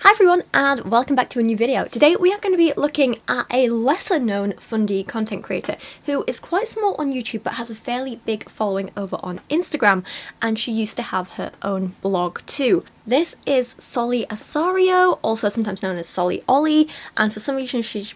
Hi everyone and welcome back to a new video. Today we are going to be looking at a lesser known fundy content creator who is quite small on YouTube but has a fairly big following over on Instagram, and she used to have her own blog too. This is Solie Osorio, also sometimes known as Solie, and for some reason she's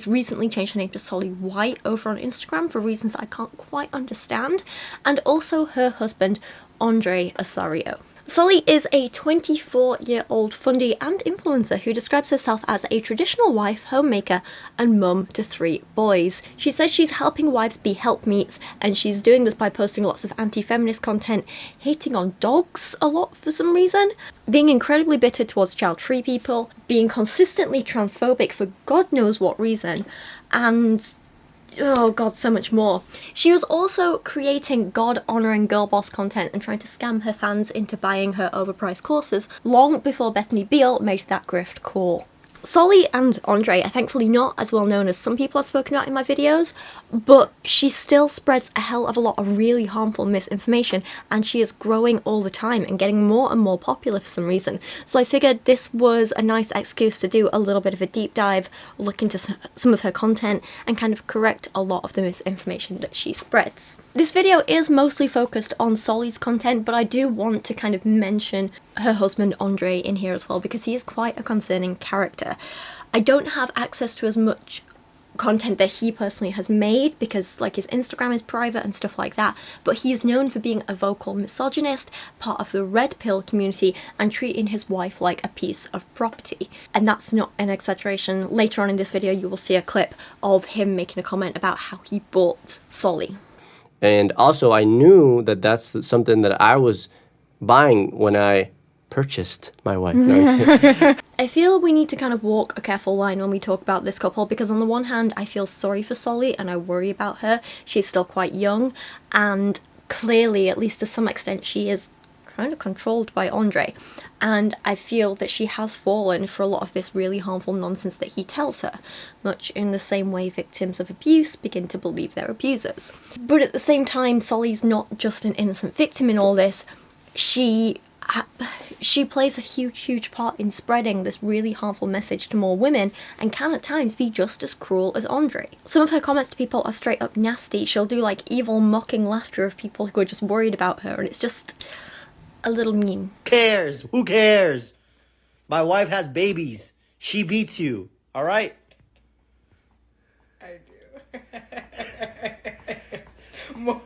recently changed her name to Solie White over on Instagram for reasons that I can't quite understand, and also her husband Andre Osorio. Solie is a 24-year-old fundy and influencer who describes herself as a traditional wife, homemaker, and mum to 3 boys. She says she's helping wives be helpmeets, and she's doing this by posting lots of anti-feminist content, hating on dogs a lot for some reason, being incredibly bitter towards child-free people, being consistently transphobic for God knows what reason, and oh god, so much more. She was also creating God-honouring girl boss content and trying to scam her fans into buying her overpriced courses long before Bethany Beal made that grift cool. Solie and Andre are thankfully not as well known as some people I've spoken about in my videos, but she still spreads a hell of a lot of really harmful misinformation, and she is growing all the time and getting more and more popular for some reason. So I figured this was a nice excuse to do a little bit of a deep dive, look into some of her content, and kind of correct a lot of the misinformation that she spreads. This video is mostly focused on Solie's content, but I do want to kind of mention her husband Andre in here as well, because he is quite a concerning character. I don't have access to as much content that he personally has made because like his Instagram is private and stuff like that, but he is known for being a vocal misogynist, part of the red pill community, and treating his wife like a piece of property. And that's not an exaggeration. Later on in this video you will see a clip of him making a comment about how he bought Solie. And also I knew that that's something that I was buying when I purchased my wife. No, I feel we need to kind of walk a careful line when we talk about this couple, because on the one hand I feel sorry for Solie and I worry about her. She's still quite young, and clearly, at least to some extent, she is kind of controlled by Andre, and I feel that she has fallen for a lot of this really harmful nonsense that he tells her, much in the same way victims of abuse begin to believe their abusers. But at the same time, Solie's not just an innocent victim in all this. She plays a huge part in spreading this really harmful message to more women, and can at times be just as cruel as Andre. Some of her comments to people are straight up nasty. She'll do like evil mocking laughter of people who are just worried about her, and it's just a little mean. Who cares? Who cares? My wife has babies. She beats you, all right? I do.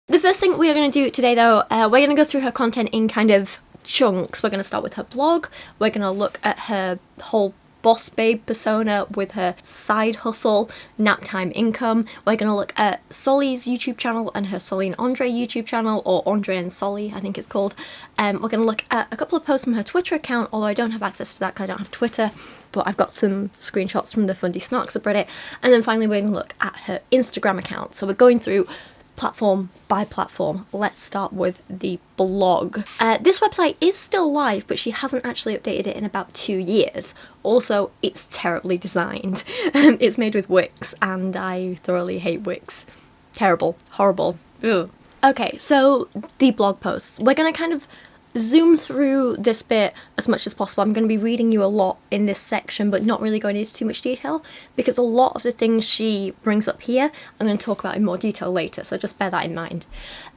The first thing we are going to do today though, we're going to go through her content in kind of chunks. We're going to start with her blog, we're going to look at her whole boss babe persona with her side hustle, nap time income. We're going to look at Solie's YouTube channel and her Solie and Andre YouTube channel, or Andre and Solie I think it's called. We're going to look at a couple of posts from her Twitter account, although I don't have access to that because I don't have Twitter, but I've got some screenshots from the Fundy Snarks subreddit. And then finally we're going to look at her Instagram account. So we're going through platform by platform. Let's start with the blog. This website is still live, but she hasn't actually updated it in about 2 years. Also, it's terribly designed. It's made with Wix, and I thoroughly hate Wix. Terrible. Horrible. Ugh. Okay, so the blog posts. We're going to kind of zoom through this bit as much as possible. I'm going to be reading you a lot in this section, but not really going into too much detail, because a lot of the things she brings up here I'm going to talk about in more detail later, so just bear that in mind.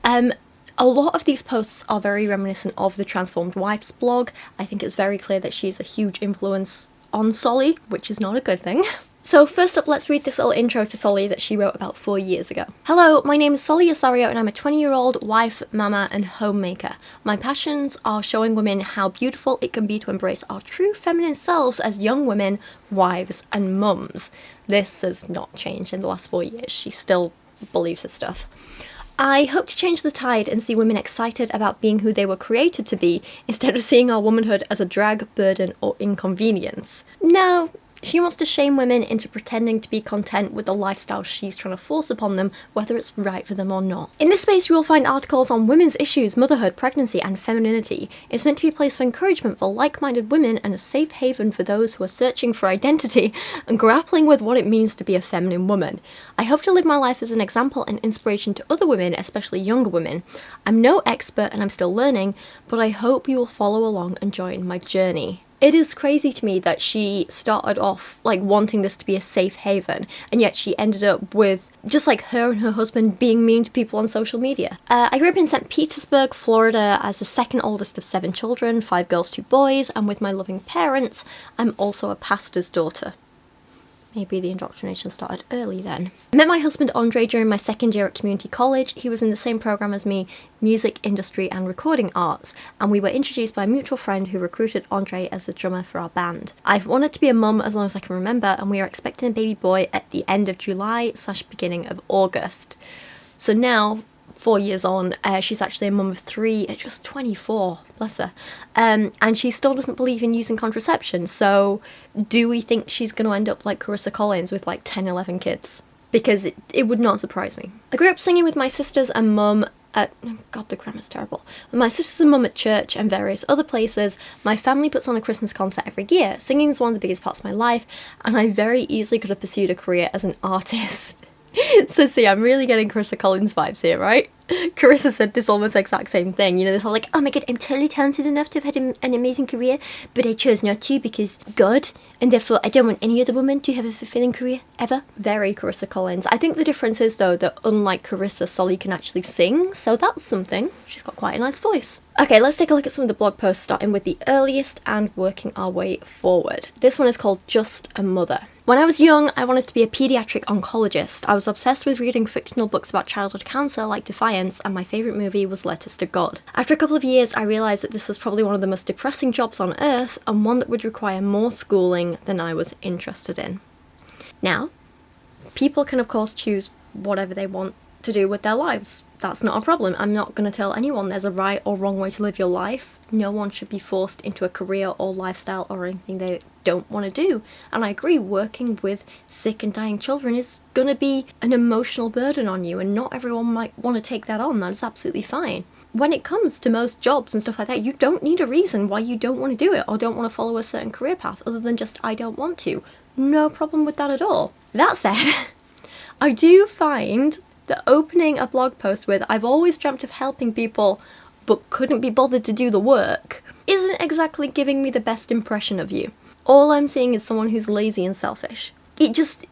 A lot of these posts are very reminiscent of the Transformed Wife's blog. I think it's very clear that she's a huge influence on Solie, which is not a good thing. So first up, let's read this little intro to Solie that she wrote about 4 years ago. Hello, my name is Solie Osorio and I'm a 20-year-old wife, mama, and homemaker. My passions are showing women how beautiful it can be to embrace our true feminine selves as young women, wives, and mums. This has not changed in the last 4 years. She still believes this stuff. I hope to change the tide and see women excited about being who they were created to be, instead of seeing our womanhood as a drag, burden, or inconvenience. No. She wants to shame women into pretending to be content with the lifestyle she's trying to force upon them, whether it's right for them or not. In this space you will find articles on women's issues, motherhood, pregnancy, and femininity. It's meant to be a place for encouragement for like-minded women and a safe haven for those who are searching for identity and grappling with what it means to be a feminine woman. I hope to live my life as an example and inspiration to other women, especially younger women. I'm no expert and I'm still learning, but I hope you will follow along and join my journey. It is crazy to me that she started off like wanting this to be a safe haven, and yet she ended up with just like her and her husband being mean to people on social media. I grew up in St. Petersburg, Florida, as the second oldest of 7 children, 5 girls, 2 boys, and with my loving parents, I'm also a pastor's daughter. Maybe the indoctrination started early then. I met my husband Andre during my second year at community college. He was in the same program as me, music, industry and recording arts, and we were introduced by a mutual friend who recruited Andre as the drummer for our band. I've wanted to be a mum as long as I can remember, and we are expecting a baby boy at the end of July/beginning of August. So now, 4 years on, she's actually a mum of 3 at just 24, bless her. And she still doesn't believe in using contraception, so do we think she's going to end up like Carissa Collins with like 10, 11 kids? Because it would not surprise me. I grew up singing with my sisters and mum at, oh God, the grammar's terrible. With my sisters and mum at church and various other places. My family puts on a Christmas concert every year. Singing is one of the biggest parts of my life, and I very easily could have pursued a career as an artist. So see, I'm really getting Carissa Collins vibes here, right? Carissa said this almost exact same thing. You know, this whole like, oh my god, I'm totally talented enough to have had an amazing career, but I chose not to because God, and therefore I don't want any other woman to have a fulfilling career, ever. Very Carissa Collins. I think the difference is, though, that unlike Carissa, Solie can actually sing, so that's something. She's got quite a nice voice. Okay, let's take a look at some of the blog posts, starting with the earliest and working our way forward. This one is called Just a Mother. When I was young, I wanted to be a paediatric oncologist. I was obsessed with reading fictional books about childhood cancer like Defiance, and my favourite movie was Letters to God. After a couple of years, I realised that this was probably one of the most depressing jobs on earth, and one that would require more schooling than I was interested in. Now, people can of course choose whatever they want to do with their lives. That's not a problem. I'm not going to tell anyone there's a right or wrong way to live your life. No one should be forced into a career or lifestyle or anything they don't want to do. And I agree, working with sick and dying children is going to be an emotional burden on you, and not everyone might want to take that on. That's absolutely fine. When it comes to most jobs and stuff like that, you don't need a reason why you don't want to do it or don't want to follow a certain career path other than just, I don't want to. No problem with that at all. That said, I do find that opening a blog post with, I've always dreamt of helping people but couldn't be bothered to do the work, isn't exactly giving me the best impression of you. All I'm seeing is someone who's lazy and selfish. It just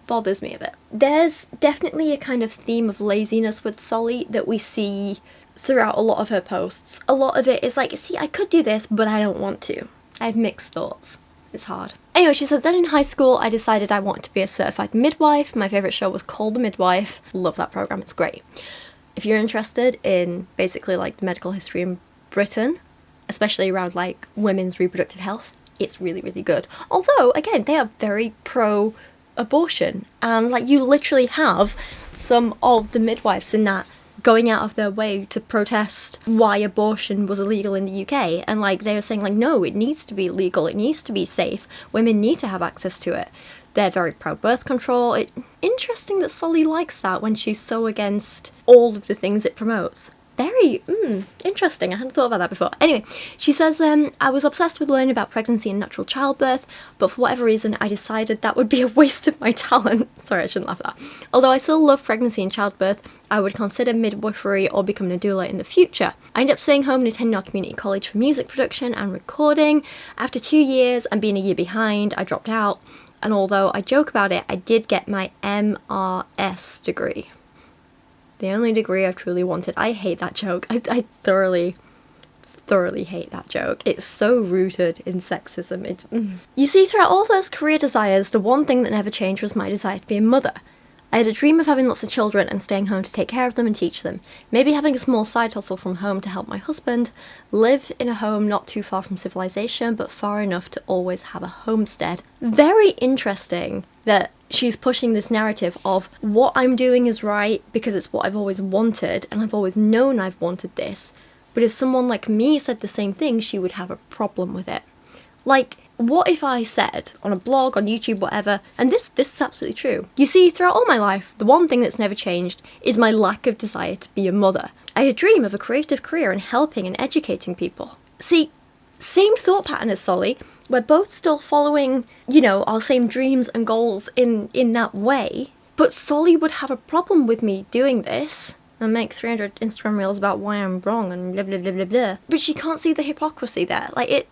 bothers me a bit. There's definitely a kind of theme of laziness with Solie that we see throughout a lot of her posts. A lot of it is like, see, I could do this, but I don't want to. I have mixed thoughts. It's hard. Anyway, she said, then in high school, I decided I wanted to be a certified midwife. My favourite show was Called the Midwife. Love that programme, it's great. If you're interested in basically like the medical history in Britain, especially around like women's reproductive health, it's really, really good. Although, again, they are very pro-abortion. And like you literally have some of the midwives in that going out of their way to protest why abortion was illegal in the UK, and like they were saying like, no, it needs to be legal, it needs to be safe, women need to have access to it. They're very pro-birth control. Interesting that Solie likes that when she's so against all of the things it promotes. Very interesting. I hadn't thought about that before. Anyway, she says, I was obsessed with learning about pregnancy and natural childbirth, but for whatever reason, I decided that would be a waste of my talent. Sorry, I shouldn't laugh at that. Although I still love pregnancy and childbirth, I would consider midwifery or becoming a doula in the future. I ended up staying home and attending our community college for music production and recording. After 2 years and being a year behind, I dropped out. And although I joke about it, I did get my MRS degree. The only degree I truly wanted. I hate that joke. I thoroughly hate that joke. It's so rooted in sexism. You see, throughout all those career desires, the one thing that never changed was my desire to be a mother. I had a dream of having lots of children and staying home to take care of them and teach them. Maybe having a small side hustle from home to help my husband. Live in a home not too far from civilization, but far enough to always have a homestead. Very interesting that she's pushing this narrative of what I'm doing is right because it's what I've always wanted and I've always known I've wanted this. But if someone like me said the same thing, she would have a problem with it. Like, what if I said on a blog, on YouTube, whatever, and this is absolutely true. You see, throughout all my life, the one thing that's never changed is my lack of desire to be a mother. I had a dream of a creative career in helping and educating people. See, same thought pattern as Solie. We're both still following, our same dreams and goals in that way. But Solie would have a problem with me doing this. and make 300 Instagram reels about why I'm wrong and blah blah blah blah blah. But she can't see the hypocrisy there. Like,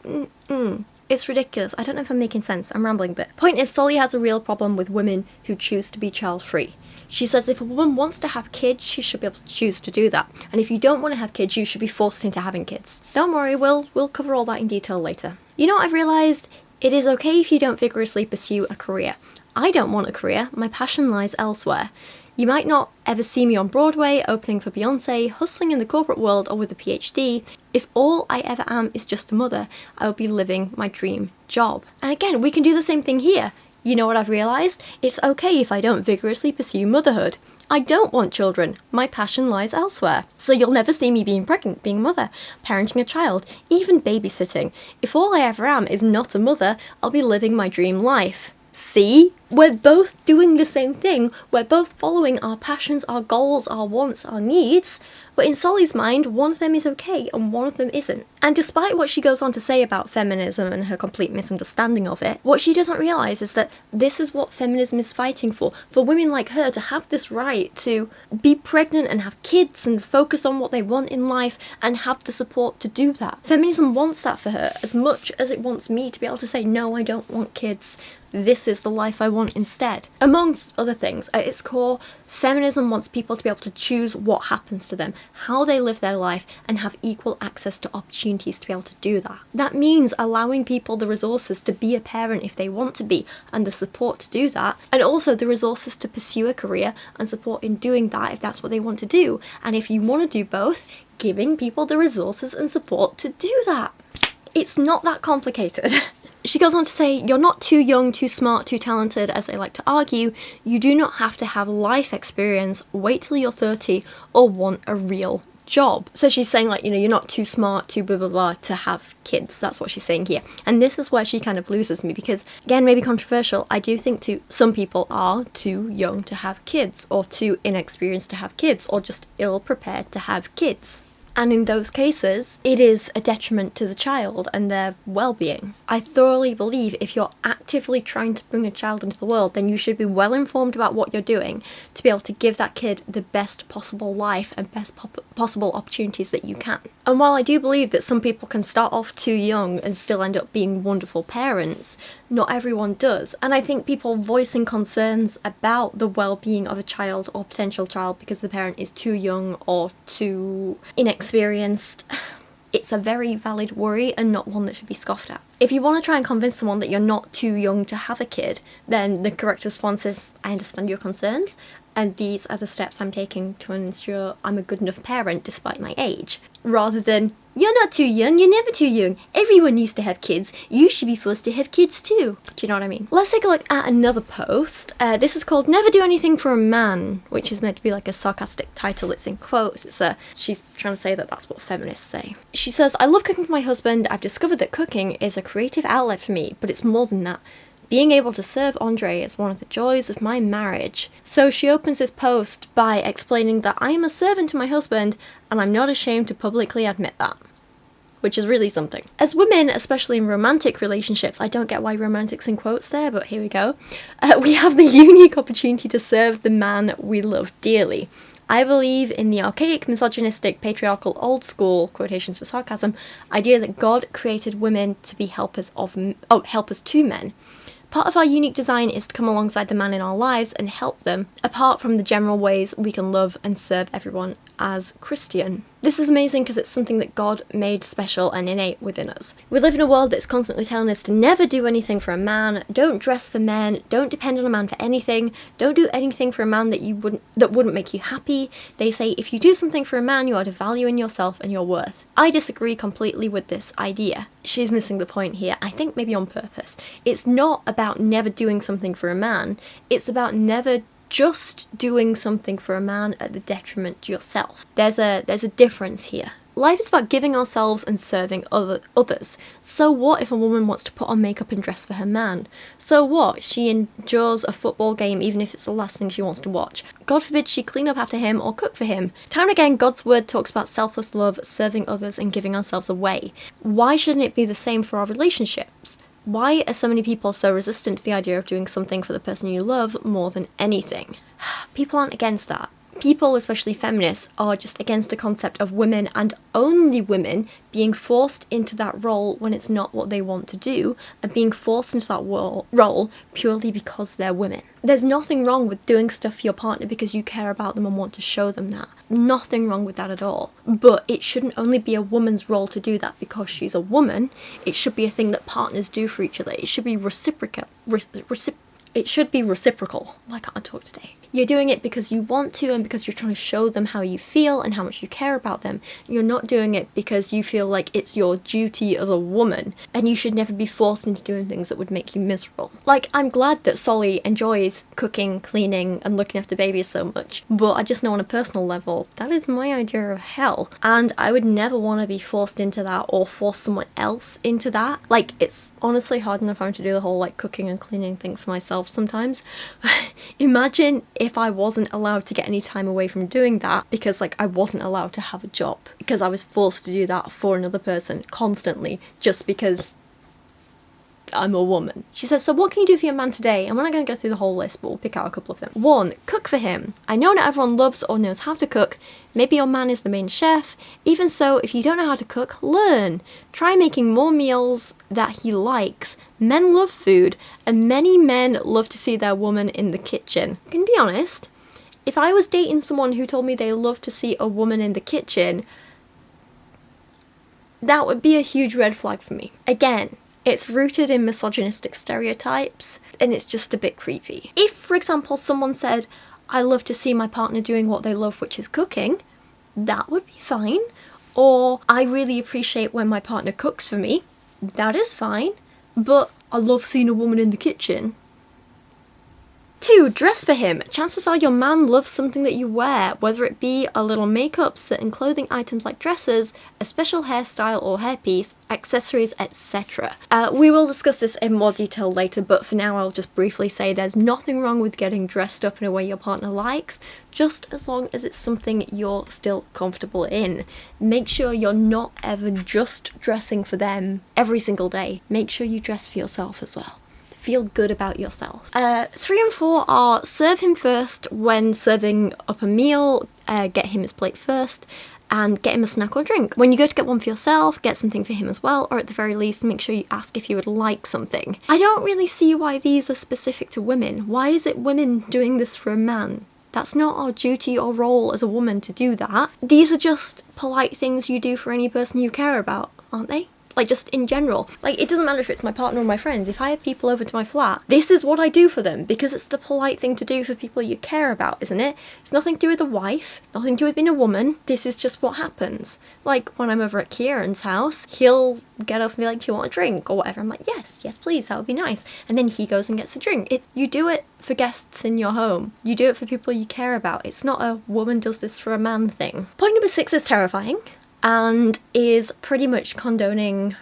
it's ridiculous. I don't know if I'm making sense. I'm rambling a bit. Point is, Solie has a real problem with women who choose to be child-free. She says if a woman wants to have kids, she should be able to choose to do that. And if you don't want to have kids, you should be forced into having kids. Don't worry, we'll cover all that in detail later. You know what I've realised? It is okay if you don't vigorously pursue a career. I don't want a career. My passion lies elsewhere. You might not ever see me on Broadway, opening for Beyonce, hustling in the corporate world, or with a PhD. If all I ever am is just a mother, I will be living my dream job. And again, we can do the same thing here. You know what I've realised? It's okay if I don't vigorously pursue motherhood. I don't want children. My passion lies elsewhere. So you'll never see me being pregnant, being a mother, parenting a child, even babysitting. If all I ever am is not a mother, I'll be living my dream life. See? We're both doing the same thing. We're both following our passions, our goals, our wants, our needs. But in Solly's mind, one of them is okay and one of them isn't. And despite what she goes on to say about feminism and her complete misunderstanding of it, what she doesn't realise is that this is what feminism is fighting for women like her to have this right to be pregnant and have kids and focus on what they want in life and have the support to do that. Feminism wants that for her as much as it wants me to be able to say, no, I don't want kids. This is the life I want instead. Amongst other things, at its core, feminism wants people to be able to choose what happens to them, how they live their life, and have equal access to opportunities to be able to do that. That means allowing people the resources to be a parent if they want to be, and the support to do that, and also the resources to pursue a career and support in doing that if that's what they want to do. And if you want to do both, giving people the resources and support to do that. It's not that complicated. She goes on to say, you're not too young, too smart, too talented, as they like to argue. You do not have to have life experience, wait till you're 30, or want a real job. So she's saying, like, you're not too smart, too blah blah blah to have kids. That's what she's saying here. And this is where she kind of loses me because, again, maybe controversial, I do think some people are too young to have kids, or too inexperienced to have kids, or just ill-prepared to have kids. And in those cases, it is a detriment to the child and their well-being. I thoroughly believe if you're actively trying to bring a child into the world, then you should be well informed about what you're doing to be able to give that kid the best possible life and best possible opportunities that you can. And while I do believe that some people can start off too young and still end up being wonderful parents, not everyone does. And I think people voicing concerns about the well-being of a child or potential child because the parent is too young or too inexperienced, it's a very valid worry and not one that should be scoffed at. If you want to try and convince someone that you're not too young to have a kid, then the correct response is, I understand your concerns, and these are the steps I'm taking to ensure I'm a good enough parent despite my age. Rather than, you're not too young, you're never too young, everyone needs to have kids, you should be forced to have kids too. Do you know what I mean? Let's take a look at another post. This is called Never Do Anything for a Man, which is meant to be like a sarcastic title. It's in quotes. She's trying to say that that's what feminists say. She says, I love cooking for my husband. I've discovered that cooking is a creative outlet for me, but it's more than that. Being able to serve Andre is one of the joys of my marriage. So she opens this post by explaining that I am a servant to my husband and I'm not ashamed to publicly admit that. Which is really something. As women, especially in romantic relationships, I don't get why romantic's in quotes there, but here we go. We have the unique opportunity to serve the man we love dearly. I believe in the archaic, misogynistic, patriarchal, old school, quotations for sarcasm, idea that God created women to be helpers to men. Part of our unique design is to come alongside the man in our lives and help them, apart from the general ways we can love and serve everyone as Christian. This is amazing because it's something that God made special and innate within us. We live in a world that's constantly telling us to never do anything for a man, don't dress for men, don't depend on a man for anything, don't do anything for a man that wouldn't make you happy. They say if you do something for a man, you are devaluing yourself and your worth. I disagree completely with this idea. She's missing the point here, I think maybe on purpose. It's not about never doing something for a man, it's about never just doing something for a man at the detriment to yourself. There's a difference here. Life is about giving ourselves and serving others. So what if a woman wants to put on makeup and dress for her man? So what? She endures a football game even if it's the last thing she wants to watch. God forbid she clean up after him or cook for him. Time and again, God's word talks about selfless love, serving others and giving ourselves away. Why shouldn't it be the same for our relationships? Why are so many people so resistant to the idea of doing something for the person you love more than anything? People aren't against that. people, especially feminists, are just against the concept of women and only women being forced into that role when it's not what they want to do, and being forced into that role purely because they're women. There's nothing wrong with doing stuff for your partner because you care about them and want to show them that. Nothing wrong with that at all. But it shouldn't only be a woman's role to do that because she's a woman. It should be a thing that partners do for each other. It should be reciprocal. It should be reciprocal. Why can't I talk today? You're doing it because you want to and because you're trying to show them how you feel and how much you care about them. You're not doing it because you feel like it's your duty as a woman, and you should never be forced into doing things that would make you miserable. Like, I'm glad that Solie enjoys cooking, cleaning and looking after babies so much, but I just know on a personal level, that is my idea of hell, and I would never want to be forced into that or force someone else into that. Like, it's honestly hard enough having to do the whole like cooking and cleaning thing for myself sometimes. Imagine if I wasn't allowed to get any time away from doing that because like I wasn't allowed to have a job, because I was forced to do that for another person constantly just because I'm a woman. She says, so what can you do for your man today? And we're not going to go through the whole list, but we'll pick out a couple of them. 1, cook for him. I know not everyone loves or knows how to cook. Maybe your man is the main chef. Even so, if you don't know how to cook, learn. Try making more meals that he likes. Men love food, and many men love to see their woman in the kitchen. I can be honest, if I was dating someone who told me they love to see a woman in the kitchen, that would be a huge red flag for me. Again, it's rooted in misogynistic stereotypes, and it's just a bit creepy. If, for example, someone said, I love to see my partner doing what they love, which is cooking, that would be fine. Or, I really appreciate when my partner cooks for me, that is fine. But I love seeing a woman in the kitchen. 2, dress for him. Chances are your man loves something that you wear, whether it be a little makeup, certain clothing items like dresses, a special hairstyle or hairpiece, accessories, etc. We will discuss this in more detail later, but for now I'll just briefly say there's nothing wrong with getting dressed up in a way your partner likes, just as long as it's something you're still comfortable in. Make sure you're not ever just dressing for them every single day. Make sure you dress for yourself as well. Feel good about yourself. 3 and 4 are serve him first when serving up a meal, get him his plate first, and get him a snack or drink. When you go to get one for yourself, get something for him as well, or at the very least, make sure you ask if he would like something. I don't really see why these are specific to women. Why is it women doing this for a man? That's not our duty or role as a woman to do that. These are just polite things you do for any person you care about, aren't they? Like, just in general. Like, it doesn't matter if it's my partner or my friends. If I have people over to my flat, this is what I do for them, because it's the polite thing to do for people you care about, isn't it? It's nothing to do with a wife, nothing to do with being a woman. This is just what happens. Like, when I'm over at Kieran's house, he'll get up and be like, do you want a drink? Or whatever. I'm like, yes, please, that would be nice. And then he goes and gets a drink. You do it for guests in your home. You do it for people you care about. It's not a woman does this for a man thing. Point number 6 is terrifying, and is pretty much condoning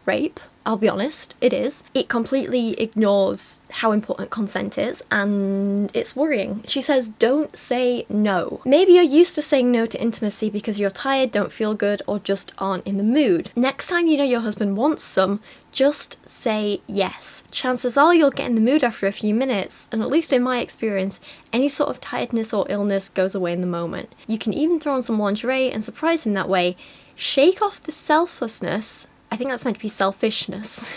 rape. I'll be honest, it is. It completely ignores how important consent is, and it's worrying. She says, don't say no. Maybe you're used to saying no to intimacy because you're tired, don't feel good, or just aren't in the mood. Next time you know your husband wants some, just say yes. Chances are you'll get in the mood after a few minutes, and at least in my experience, any sort of tiredness or illness goes away in the moment. You can even throw on some lingerie and surprise him that way. Shake off the selflessness. I think that's meant to be selfishness.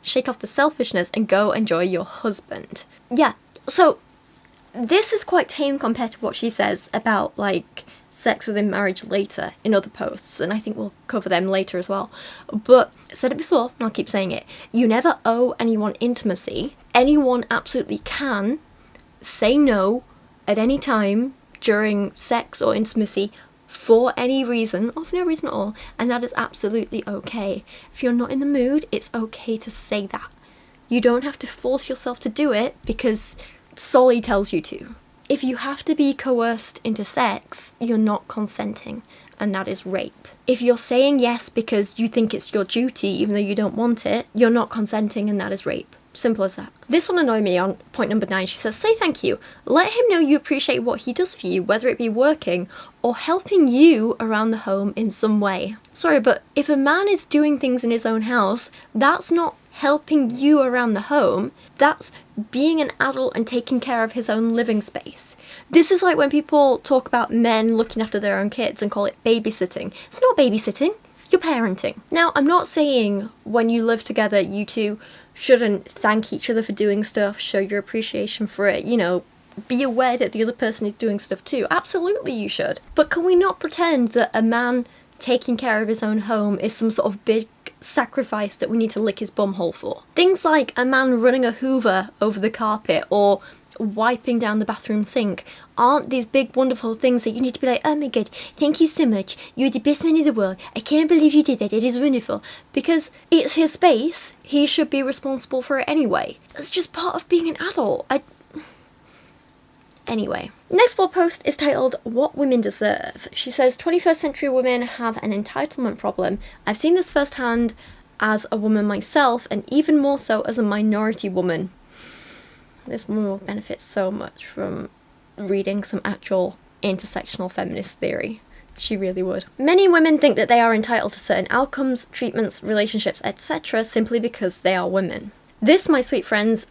Shake off the selfishness and go enjoy your husband. Yeah, so this is quite tame compared to what she says about, like, sex within marriage later in other posts, and I think we'll cover them later as well. But I said it before, and I'll keep saying it. You never owe anyone intimacy. Anyone absolutely can say no at any time during sex or intimacy for any reason, or for no reason at all, and that is absolutely okay. If you're not in the mood, it's okay to say that. You don't have to force yourself to do it because Solie tells you to. If you have to be coerced into sex, you're not consenting, and that is rape. If you're saying yes because you think it's your duty even though you don't want it, you're not consenting, and that is rape. Simple as that. This will annoy me on point number 9. She says, say thank you. Let him know you appreciate what he does for you, whether it be working or helping you around the home in some way. Sorry, but if a man is doing things in his own house, that's not helping you around the home. That's being an adult and taking care of his own living space. This is like when people talk about men looking after their own kids and call it babysitting. It's not babysitting, you're parenting. Now, I'm not saying when you live together, you two shouldn't thank each other for doing stuff, show your appreciation for it, you know, be aware that the other person is doing stuff too. Absolutely you should. But can we not pretend that a man taking care of his own home is some sort of big sacrifice that we need to lick his bumhole for? Things like a man running a hoover over the carpet or wiping down the bathroom sink aren't these big wonderful things that you need to be like, oh my god, thank you so much, you're the best man in the world, I can't believe you did that, it is wonderful. Because it's his space, he should be responsible for it anyway. That's just part of being an adult. Anyway, next blog post is titled What Women Deserve. She says 21st century women have an entitlement problem. I've seen this firsthand as a woman myself, and even more so as a minority woman. This woman will benefit so much from reading some actual intersectional feminist theory. She really would. Many women think that they are entitled to certain outcomes, treatments, relationships, etc. simply because they are women. This, my sweet friends,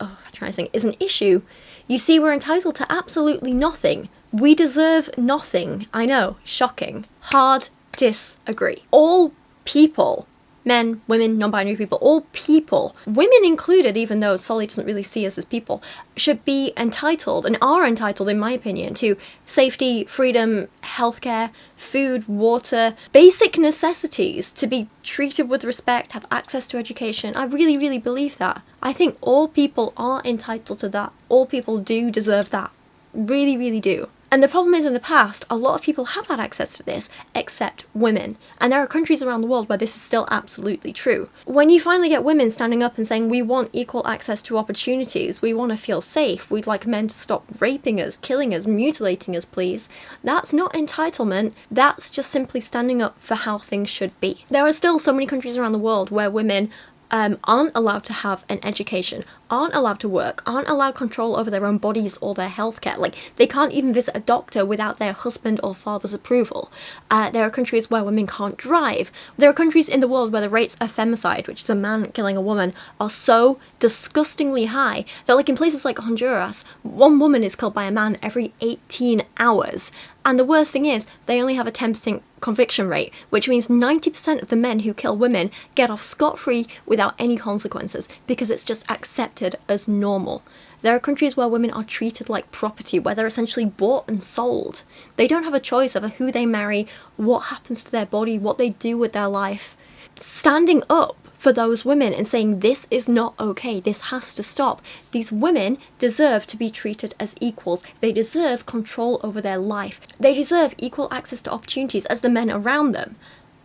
is an issue. You see, we're entitled to absolutely nothing. We deserve nothing. I know, shocking. Hard disagree. All people, men, women, non-binary people, all people, women included, even though Solie doesn't really see us as people, should be entitled, and are entitled in my opinion, to safety, freedom, healthcare, food, water, basic necessities, to be treated with respect, have access to education. I really, really believe that. I think all people are entitled to that. All people do deserve that. Really, really do. And the problem is, in the past, a lot of people have had access to this, except women. And there are countries around the world where this is still absolutely true. When you finally get women standing up and saying, we want equal access to opportunities, we want to feel safe, we'd like men to stop raping us, killing us, mutilating us, please, that's not entitlement, that's just simply standing up for how things should be. There are still so many countries around the world where women aren't allowed to have an education, aren't allowed to work, aren't allowed control over their own bodies or their healthcare. Like, they can't even visit a doctor without their husband or father's approval. There are countries where women can't drive. There are countries in the world where the rates of femicide, which is a man killing a woman, are so disgustingly high that, like, in places like Honduras, one woman is killed by a man every 18 hours. And the worst thing is, they only have a 10% conviction rate, which means 90% of the men who kill women get off scot-free without any consequences, because it's just accepted as normal. There are countries where women are treated like property, where they're essentially bought and sold. They don't have a choice over who they marry, what happens to their body, what they do with their life. Standing up for those women and saying, this is not okay, this has to stop. These women deserve to be treated as equals. They deserve control over their life. They deserve equal access to opportunities as the men around them.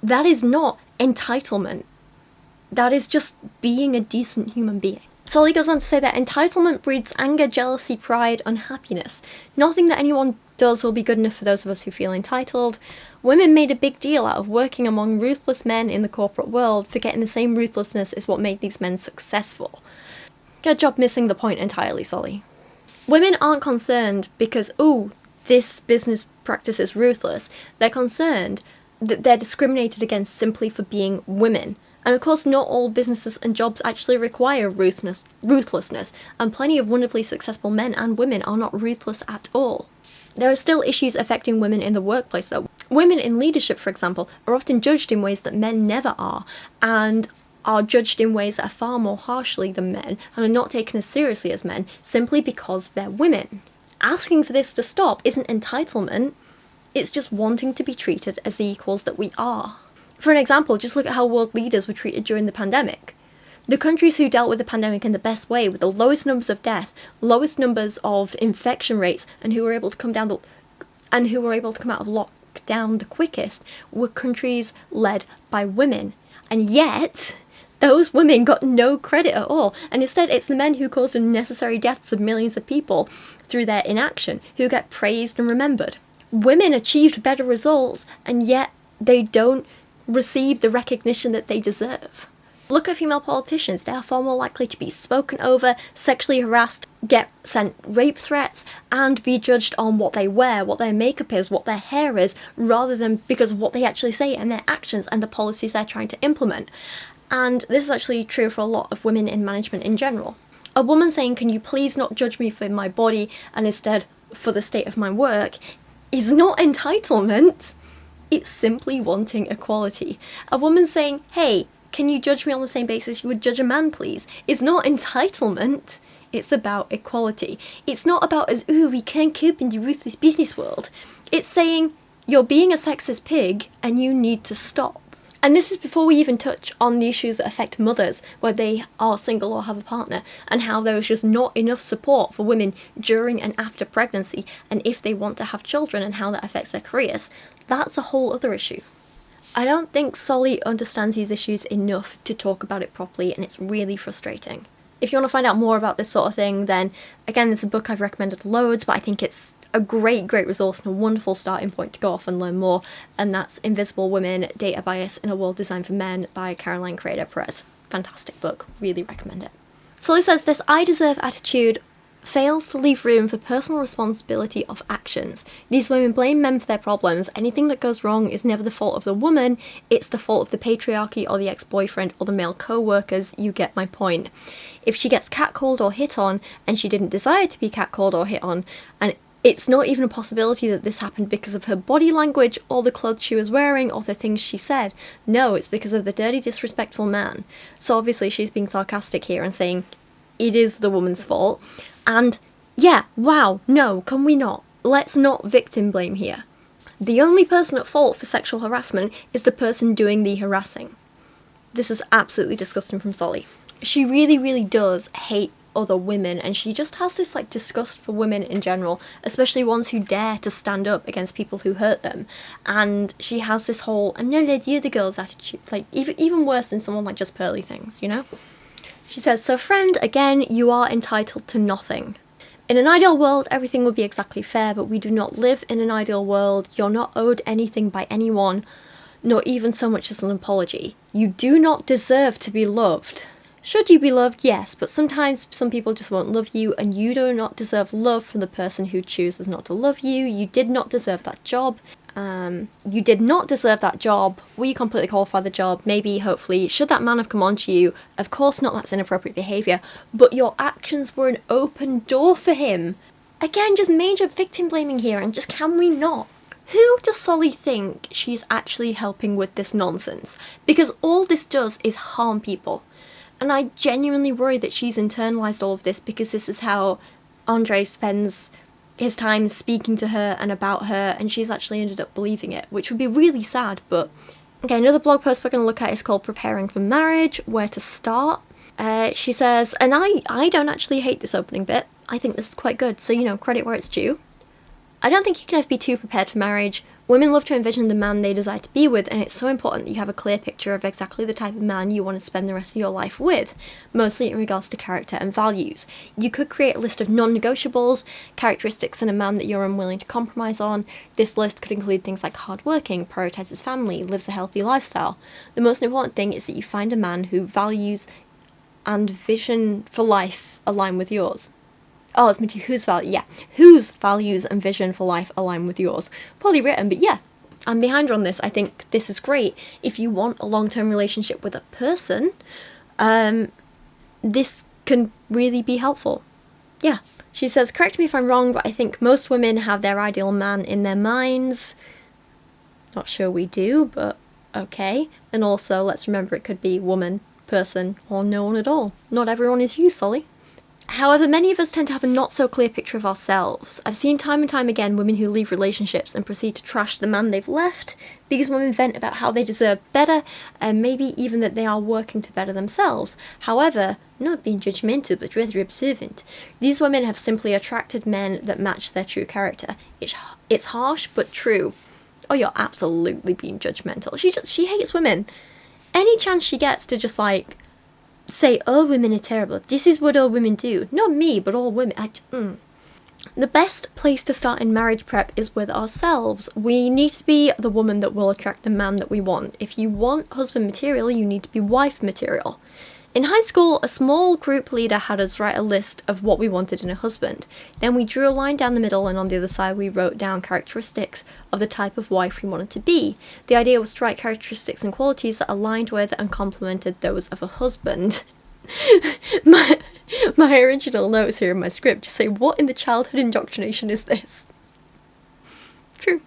That is not entitlement. That is just being a decent human being. Solie goes on to say that entitlement breeds anger, jealousy, pride, unhappiness. Nothing that anyone does will be good enough for those of us who feel entitled. Women made a big deal out of working among ruthless men in the corporate world, forgetting the same ruthlessness is what made these men successful. Good job missing the point entirely, Solie. Women aren't concerned because, this business practice is ruthless. They're concerned that they're discriminated against simply for being women. And of course, not all businesses and jobs actually require ruthlessness, and plenty of wonderfully successful men and women are not ruthless at all. There are still issues affecting women in the workplace though. Women in leadership, for example, are often judged in ways that men never are, and are judged in ways that are far more harshly than men, and are not taken as seriously as men, simply because they're women. Asking for this to stop isn't entitlement, it's just wanting to be treated as the equals that we are. For an example, just look at how world leaders were treated during the pandemic. The countries who dealt with the pandemic in the best way, with the lowest numbers of death, lowest numbers of infection rates, and who were able to come out of lockdown the quickest, were countries led by women. And yet, those women got no credit at all, and instead it's the men who caused unnecessary deaths of millions of people through their inaction who get praised and remembered. Women achieved better results, and yet they don't receive the recognition that they deserve. Look at female politicians. They are far more likely to be spoken over, sexually harassed, get sent rape threats, and be judged on what they wear, what their makeup is, what their hair is, rather than because of what they actually say and their actions and the policies they're trying to implement. And this is actually true for a lot of women in management in general. A woman saying, can you please not judge me for my body and instead for the state of my work, is not entitlement. It's simply wanting equality. A woman saying, hey, can you judge me on the same basis you would judge a man, please? It's not entitlement. It's about equality. It's not about as, ooh, we can't cope in the ruthless business world. It's saying, you're being a sexist pig and you need to stop. And this is before we even touch on the issues that affect mothers, where they are single or have a partner, and how there is just not enough support for women during and after pregnancy, and if they want to have children and how that affects their careers. That's a whole other issue. I don't think Solie understands these issues enough to talk about it properly, and it's really frustrating. If you want to find out more about this sort of thing, then again, this is a book I've recommended loads, but I think it's a great resource and a wonderful starting point to go off and learn more, and that's Invisible Women, Data Bias in a World Designed for Men by Criado Perez. Fantastic book, really recommend it. Solie says this I deserve attitude fails to leave room for personal responsibility of actions. These women blame men for their problems. Anything that goes wrong is never the fault of the woman, it's the fault of the patriarchy or the ex-boyfriend or the male co-workers. You get my point. If she gets catcalled or hit on, and she didn't desire to be catcalled or hit on, and it's not even a possibility that this happened because of her body language or the clothes she was wearing or the things she said. No, it's because of the dirty, disrespectful man. So obviously she's being sarcastic here and saying it is the woman's fault. And yeah, wow, no, can we not? Let's not victim blame here. The only person at fault for sexual harassment is the person doing the harassing. This is absolutely disgusting from Solie. She really, really does hate other women, and she just has this like disgust for women in general, especially ones who dare to stand up against people who hurt them. And she has this whole I'm no lady other girls attitude, like even worse than someone like Just Pearly Things, you know? She says, so friend, again, you are entitled to nothing. In an ideal world, everything would be exactly fair, but we do not live in an ideal world. You're not owed anything by anyone, nor even so much as an apology. You do not deserve to be loved. Should you be loved? Yes, but sometimes some people just won't love you, and you do not deserve love from the person who chooses not to love you. You did not deserve that job. You did not deserve that job. We completely qualify the job. Maybe, hopefully, should that man have come on to you? Of course not, that's inappropriate behaviour. But your actions were an open door for him. Again, just major victim blaming here, and just can we not? Who does Solie think she's actually helping with this nonsense? Because all this does is harm people. And I genuinely worry that she's internalised all of this because this is how Andre spends his time speaking to her and about her, and she's actually ended up believing it, which would be really sad. But okay, another blog post we're going to look at is called Preparing for Marriage, Where to Start. She says, and I don't actually hate this opening bit. I think this is quite good, so, you know, credit where it's due. I don't think you can ever be too prepared for marriage. Women love to envision the man they desire to be with, and it's so important that you have a clear picture of exactly the type of man you want to spend the rest of your life with, mostly in regards to character and values. You could create a list of non-negotiables, characteristics in a man that you're unwilling to compromise on. This list could include things like hardworking, prioritises family, lives a healthy lifestyle. The most important thing is that you find a man who values and vision for life align with yours. Oh, it's meant to be whose values and vision for life align with yours. Poorly written, but yeah. I'm behind her on this. I think this is great. If you want a long-term relationship with a person, this can really be helpful. Yeah. She says, correct me if I'm wrong, but I think most women have their ideal man in their minds. Not sure we do, but okay. And also, let's remember it could be woman, person, or no one at all. Not everyone is you, Solie. However, many of us tend to have a not-so-clear picture of ourselves. I've seen time and time again women who leave relationships and proceed to trash the man they've left. These women vent about how they deserve better, and maybe even that they are working to better themselves. However, not being judgmental, but rather observant, these women have simply attracted men that match their true character. It's harsh, but true. Oh, you're absolutely being judgmental. She hates women. Any chance she gets to just, like, say all women are terrible, this is what all women do, not me, but all women. The best place to start in marriage prep is with ourselves. We need to be the woman that will attract the man that we want. If you want husband material, you need to be wife material. In high school, a small group leader had us write a list of what we wanted in a husband. Then we drew a line down the middle, and on the other side we wrote down characteristics of the type of wife we wanted to be. The idea was to write characteristics and qualities that aligned with and complemented those of a husband. my original notes here in my script just say, what in the childhood indoctrination is this? True.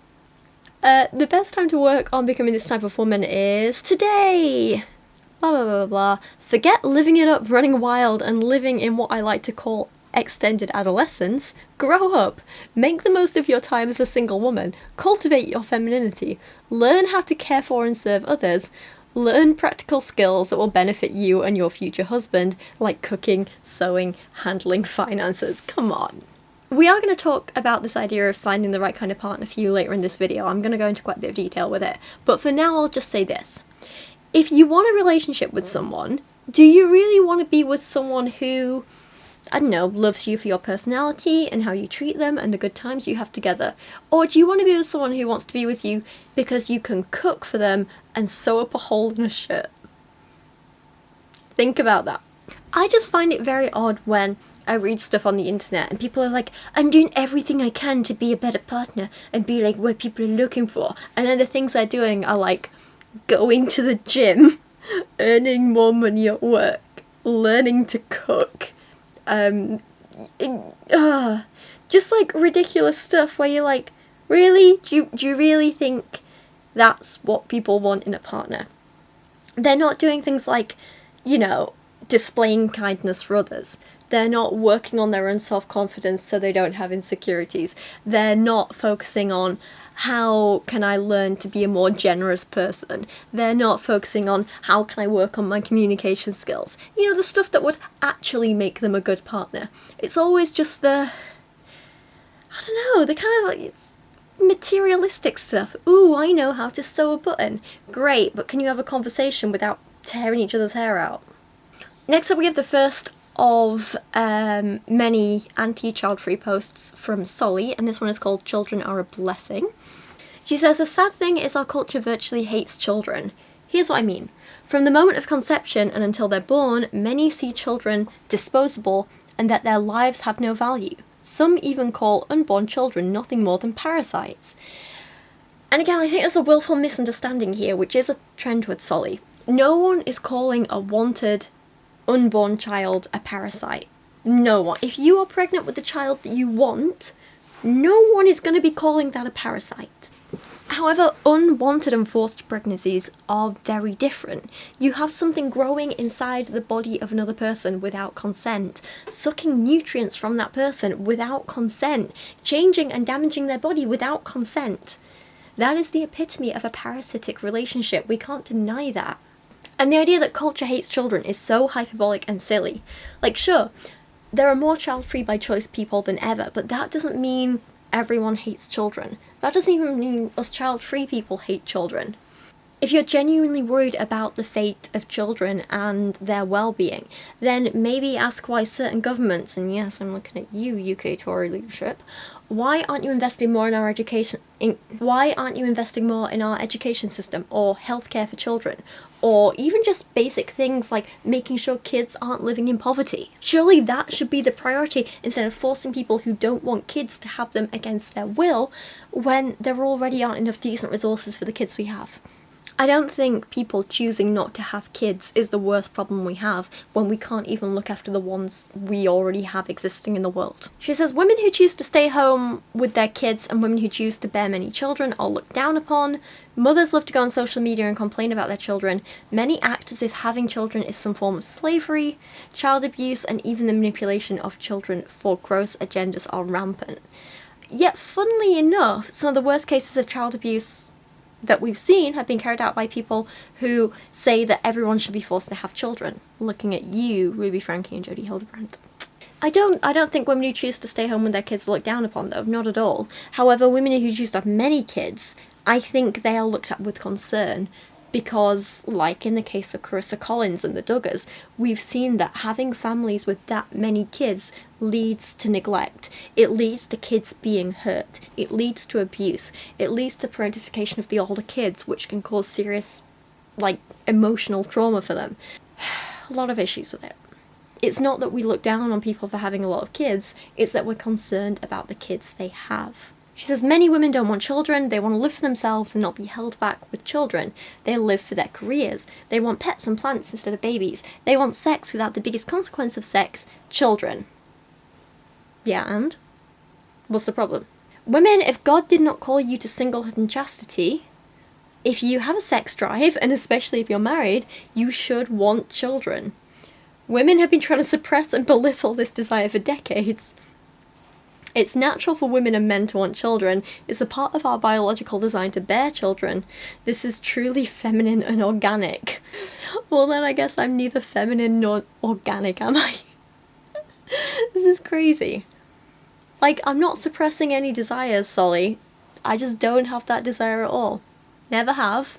The best time to work on becoming this type of woman is today. Blah blah blah blah. Forget living it up, running wild, and living in what I like to call extended adolescence. Grow up. Make the most of your time as a single woman. Cultivate your femininity. Learn how to care for and serve others. Learn practical skills that will benefit you and your future husband, like cooking, sewing, handling finances. Come on. We are going to talk about this idea of finding the right kind of partner for you later in this video. I'm going to go into quite a bit of detail with it. But for now, I'll just say this. If you want a relationship with someone, do you really want to be with someone who, I don't know, loves you for your personality and how you treat them and the good times you have together? Or do you want to be with someone who wants to be with you because you can cook for them and sew up a hole in a shirt? Think about that. I just find it very odd when I read stuff on the internet and people are like, I'm doing everything I can to be a better partner and be like what people are looking for. And then the things they're doing are like going to the gym, earning more money at work, learning to cook, just like ridiculous stuff where you're like, really? Do you really think that's what people want in a partner? They're not doing things like, you know, displaying kindness for others. They're not working on their own self-confidence so they don't have insecurities. They're not focusing on how can I learn to be a more generous person. They're not focusing on how can I work on my communication skills. You know, the stuff that would actually make them a good partner. It's always just the, I don't know, the kind of like, it's materialistic stuff. Ooh, I know how to sew a button. Great, but can you have a conversation without tearing each other's hair out? Next up we have the first of many anti-childfree posts from Solie, and this one is called Children Are a Blessing. She says, the sad thing is our culture virtually hates children. Here's what I mean. From the moment of conception and until they're born, many see children disposable and that their lives have no value. Some even call unborn children nothing more than parasites. And again, I think there's a willful misunderstanding here, which is a trend with Solie. No one is calling a wanted unborn child a parasite. No one. If you are pregnant with the child that you want, no one is going to be calling that a parasite. However, unwanted and forced pregnancies are very different. You have something growing inside the body of another person without consent, sucking nutrients from that person without consent, changing and damaging their body without consent. That is the epitome of a parasitic relationship. We can't deny that. And the idea that culture hates children is so hyperbolic and silly. Like, sure, there are more child-free by choice people than ever, but that doesn't mean everyone hates children. That doesn't even mean us child-free people hate children. If you're genuinely worried about the fate of children and their well-being, then maybe ask why certain governments, and yes, I'm looking at you, UK Tory leadership, why aren't you investing more in our education? Why aren't you investing more in our education system or healthcare for children, or even just basic things like making sure kids aren't living in poverty? Surely that should be the priority instead of forcing people who don't want kids to have them against their will when there already aren't enough decent resources for the kids we have. I don't think people choosing not to have kids is the worst problem we have when we can't even look after the ones we already have existing in the world. She says, women who choose to stay home with their kids and women who choose to bear many children are looked down upon. Mothers love to go on social media and complain about their children. Many act as if having children is some form of slavery. Child abuse and even the manipulation of children for gross agendas are rampant. Yet, funnily enough, some of the worst cases of child abuse that we've seen have been carried out by people who say that everyone should be forced to have children. Looking at you, Ruby Frankie and Jodie Hildebrandt. I don't think women who choose to stay home with their kids are looked down upon, though, not at all. However, women who choose to have many kids, I think they are looked at with concern because, like in the case of Carissa Collins and the Duggars, we've seen that having families with that many kids leads to neglect. It leads to kids being hurt. It leads to abuse. It leads to parentification of the older kids, which can cause serious, emotional trauma for them. a lot of issues with it. It's not that we look down on people for having a lot of kids, it's that we're concerned about the kids they have. She says many women don't want children, they want to live for themselves and not be held back with children. They live for their careers. They want pets and plants instead of babies. They want sex without the biggest consequence of sex, children. Yeah, and? What's the problem? Women, if God did not call you to singlehood and chastity, if you have a sex drive, and especially if you're married, you should want children. Women have been trying to suppress and belittle this desire for decades. It's natural for women and men to want children. It's a part of our biological design to bear children. This is truly feminine and organic. Well then I guess I'm neither feminine nor organic, am I? This is crazy. Like, I'm not suppressing any desires, Solie. I just don't have that desire at all. Never have.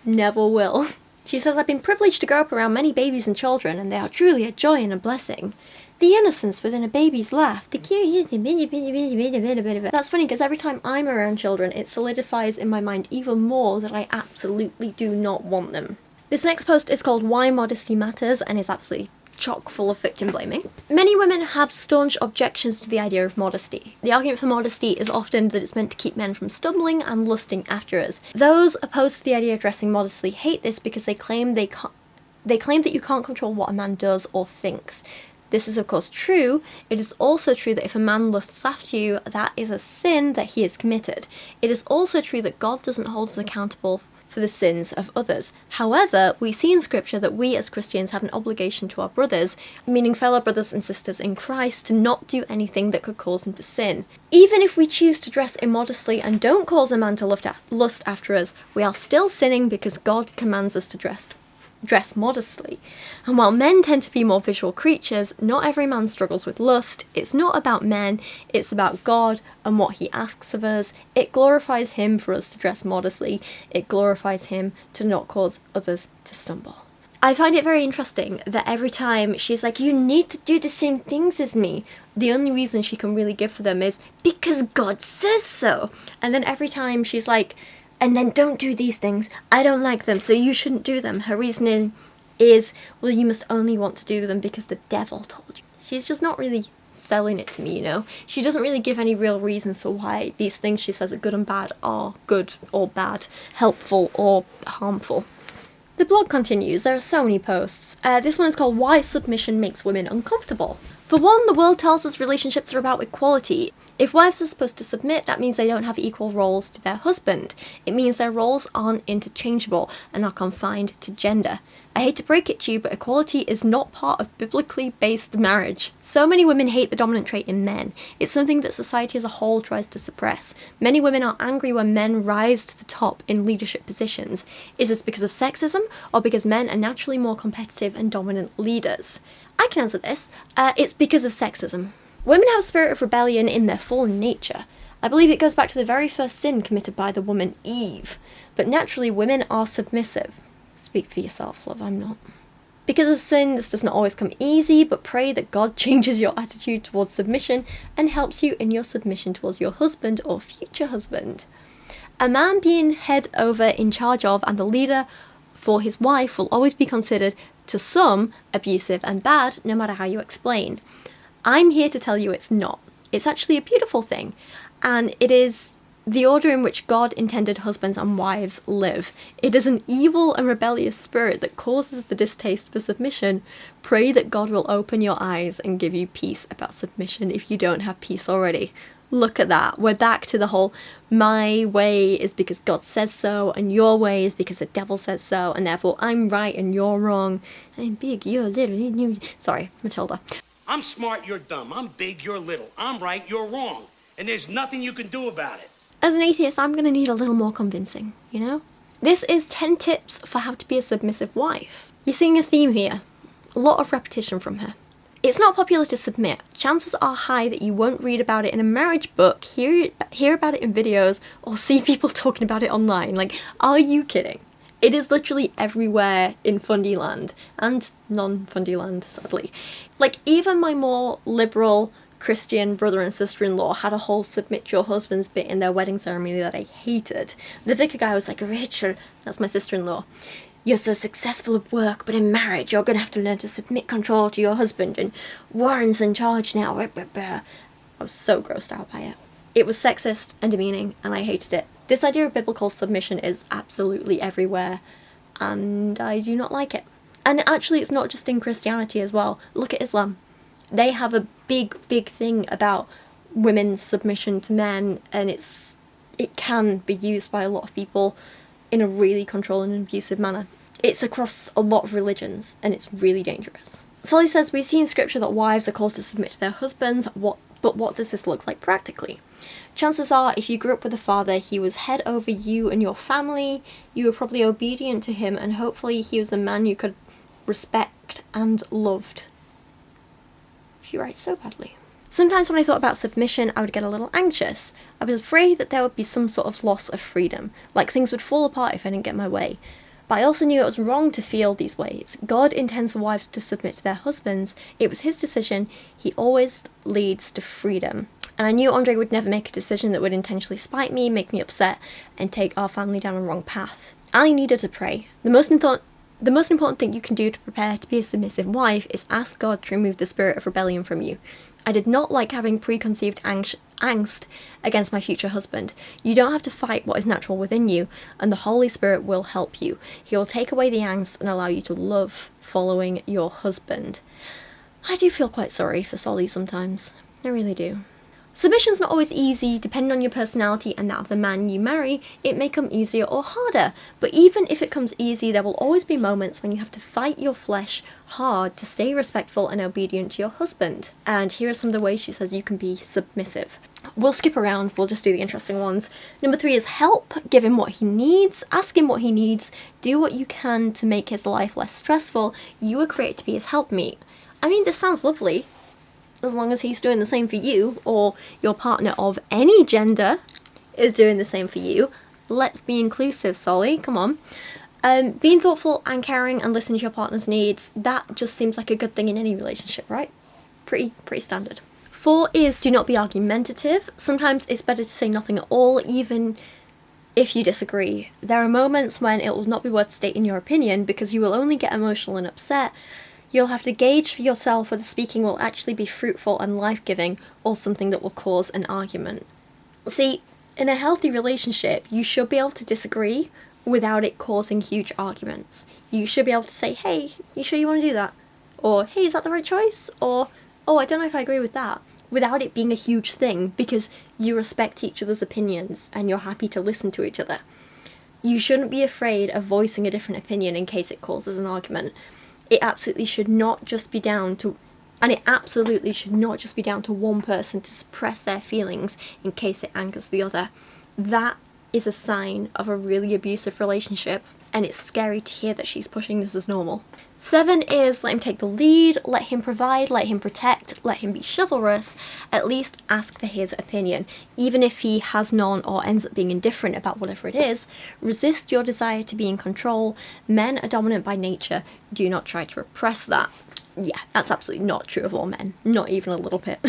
Never will. She says, I've been privileged to grow up around many babies and children, and they are truly a joy and a blessing. The innocence within a baby's laugh, the cute... That's funny, because every time I'm around children, it solidifies in my mind even more that I absolutely do not want them. This next post is called Why Modesty Matters, and is absolutely chock full of victim blaming. Many women have staunch objections to the idea of modesty. The argument for modesty is often that it's meant to keep men from stumbling and lusting after us. Those opposed to the idea of dressing modestly hate this because they claim that you can't control what a man does or thinks. This is of course true. It is also true that if a man lusts after you, that is a sin that he has committed. It is also true that God doesn't hold us accountable for the sins of others. However, we see in scripture that we as Christians have an obligation to our brothers, meaning fellow brothers and sisters in Christ, to not do anything that could cause them to sin. Even if we choose to dress immodestly and don't cause a man to lust after us, we are still sinning because God commands us to dress modestly. And while men tend to be more visual creatures, not every man struggles with lust. It's not about men, it's about God and what he asks of us. It glorifies him for us to dress modestly. It glorifies him to not cause others to stumble. I find it very interesting that every time she's like, you need to do the same things as me, the only reason she can really give for them is because God says so. And then every time she's like, and then don't do these things, I don't like them, so you shouldn't do them. Her reasoning is, well, you must only want to do them because the devil told you. She's just not really selling it to me, you know? She doesn't really give any real reasons for why these things she says are good and bad are good or bad, helpful or harmful. The blog continues. There are so many posts. This one is called Why Submission Makes Women Uncomfortable. For one, the world tells us relationships are about equality. If wives are supposed to submit, that means they don't have equal roles to their husband. It means their roles aren't interchangeable and are confined to gender. I hate to break it to you, but equality is not part of biblically based marriage. So many women hate the dominant trait in men. It's something that society as a whole tries to suppress. Many women are angry when men rise to the top in leadership positions. Is this because of sexism, or because men are naturally more competitive and dominant leaders? I can answer this. It's because of sexism. Women have a spirit of rebellion in their fallen nature. I believe it goes back to the very first sin committed by the woman Eve. But naturally, women are submissive. Speak for yourself, love, I'm not. Because of sin, this does not always come easy, but pray that God changes your attitude towards submission and helps you in your submission towards your husband or future husband. A man being head over, in charge of, and the leader for his wife will always be considered, to some, abusive and bad, no matter how you explain. I'm here to tell you it's not. It's actually a beautiful thing, and it is the order in which God intended husbands and wives live. It is an evil and rebellious spirit that causes the distaste for submission. Pray that God will open your eyes and give you peace about submission if you don't have peace already. Look at that. We're back to the whole, my way is because God says so, and your way is because the devil says so, and therefore I'm right and you're wrong. I'm big, you're little. Sorry, Matilda. I'm smart, you're dumb. I'm big, you're little. I'm right, you're wrong. And there's nothing you can do about it. As an atheist, I'm going to need a little more convincing, you know? This is 10 tips for how to be a submissive wife. You're seeing a theme here. A lot of repetition from her. It's not popular to submit. Chances are high that you won't read about it in a marriage book, hear about it in videos, or see people talking about it online. Like, are you kidding? It is literally everywhere in Fundyland, and non-Fundyland, sadly. Like, even my more liberal Christian brother and sister-in-law had a whole submit your husband's bit in their wedding ceremony that I hated. The vicar guy was like, Rachel, that's my sister-in-law, you're so successful at work, but in marriage you're going to have to learn to submit control to your husband, and Warren's in charge now. I was so grossed out by it. It was sexist and demeaning, and I hated it. This idea of biblical submission is absolutely everywhere, and I do not like it. And actually, it's not just in Christianity as well. Look at Islam. They have a big thing about women's submission to men, and it can be used by a lot of people in a really controlling and abusive manner. It's across a lot of religions, and it's really dangerous. Solie says, we see in scripture that wives are called to submit to their husbands, but what does this look like practically? Chances are, if you grew up with a father, he was head over you and your family, you were probably obedient to him, and hopefully he was a man you could respect and loved. She writes so badly. Sometimes when I thought about submission, I would get a little anxious. I was afraid that there would be some sort of loss of freedom, like things would fall apart if I didn't get my way. But I also knew it was wrong to feel these ways. God intends for wives to submit to their husbands. It was his decision. He always leads to freedom. And I knew Andre would never make a decision that would intentionally spite me, make me upset, and take our family down a wrong path. I needed to pray. The most important thing you can do to prepare to be a submissive wife is ask God to remove the spirit of rebellion from you. I did not like having preconceived angst against my future husband. You don't have to fight what is natural within you, and the Holy Spirit will help you. He will take away the angst and allow you to love following your husband. I do feel quite sorry for Solie sometimes. I really do. Submission's not always easy. Depending on your personality and that of the man you marry, it may come easier or harder. But even if it comes easy, there will always be moments when you have to fight your flesh hard to stay respectful and obedient to your husband. And here are some of the ways she says you can be submissive. We'll skip around, we'll just do the interesting ones. Number 3 is help. Give him what he needs. Ask him what he needs. Do what you can to make his life less stressful. You were created to be his helpmeet. I mean, this sounds lovely, as long as he's doing the same for you, or your partner of any gender is doing the same for you. Let's be inclusive, Solie, come on. Being thoughtful and caring and listening to your partner's needs, that just seems like a good thing in any relationship, right? Pretty standard. 4 is do not be argumentative. Sometimes it's better to say nothing at all, even if you disagree. There are moments when it will not be worth stating your opinion because you will only get emotional and upset. You'll have to gauge for yourself whether speaking will actually be fruitful and life-giving or something that will cause an argument. See, in a healthy relationship, you should be able to disagree without it causing huge arguments. You should be able to say, hey, you sure you want to do that? Or, hey, is that the right choice? Or, oh, I don't know if I agree with that. Without it being a huge thing, because you respect each other's opinions and you're happy to listen to each other. You shouldn't be afraid of voicing a different opinion in case it causes an argument. It absolutely should not just be down to one person to suppress their feelings in case it angers the other. That is a sign of a really abusive relationship, and it's scary to hear that she's pushing this as normal. 7 is let him take the lead, let him provide, let him protect, let him be chivalrous. At least ask for his opinion. Even if he has none or ends up being indifferent about whatever it is, resist your desire to be in control. Men are dominant by nature. Do not try to repress that. Yeah, that's absolutely not true of all men. Not even a little bit.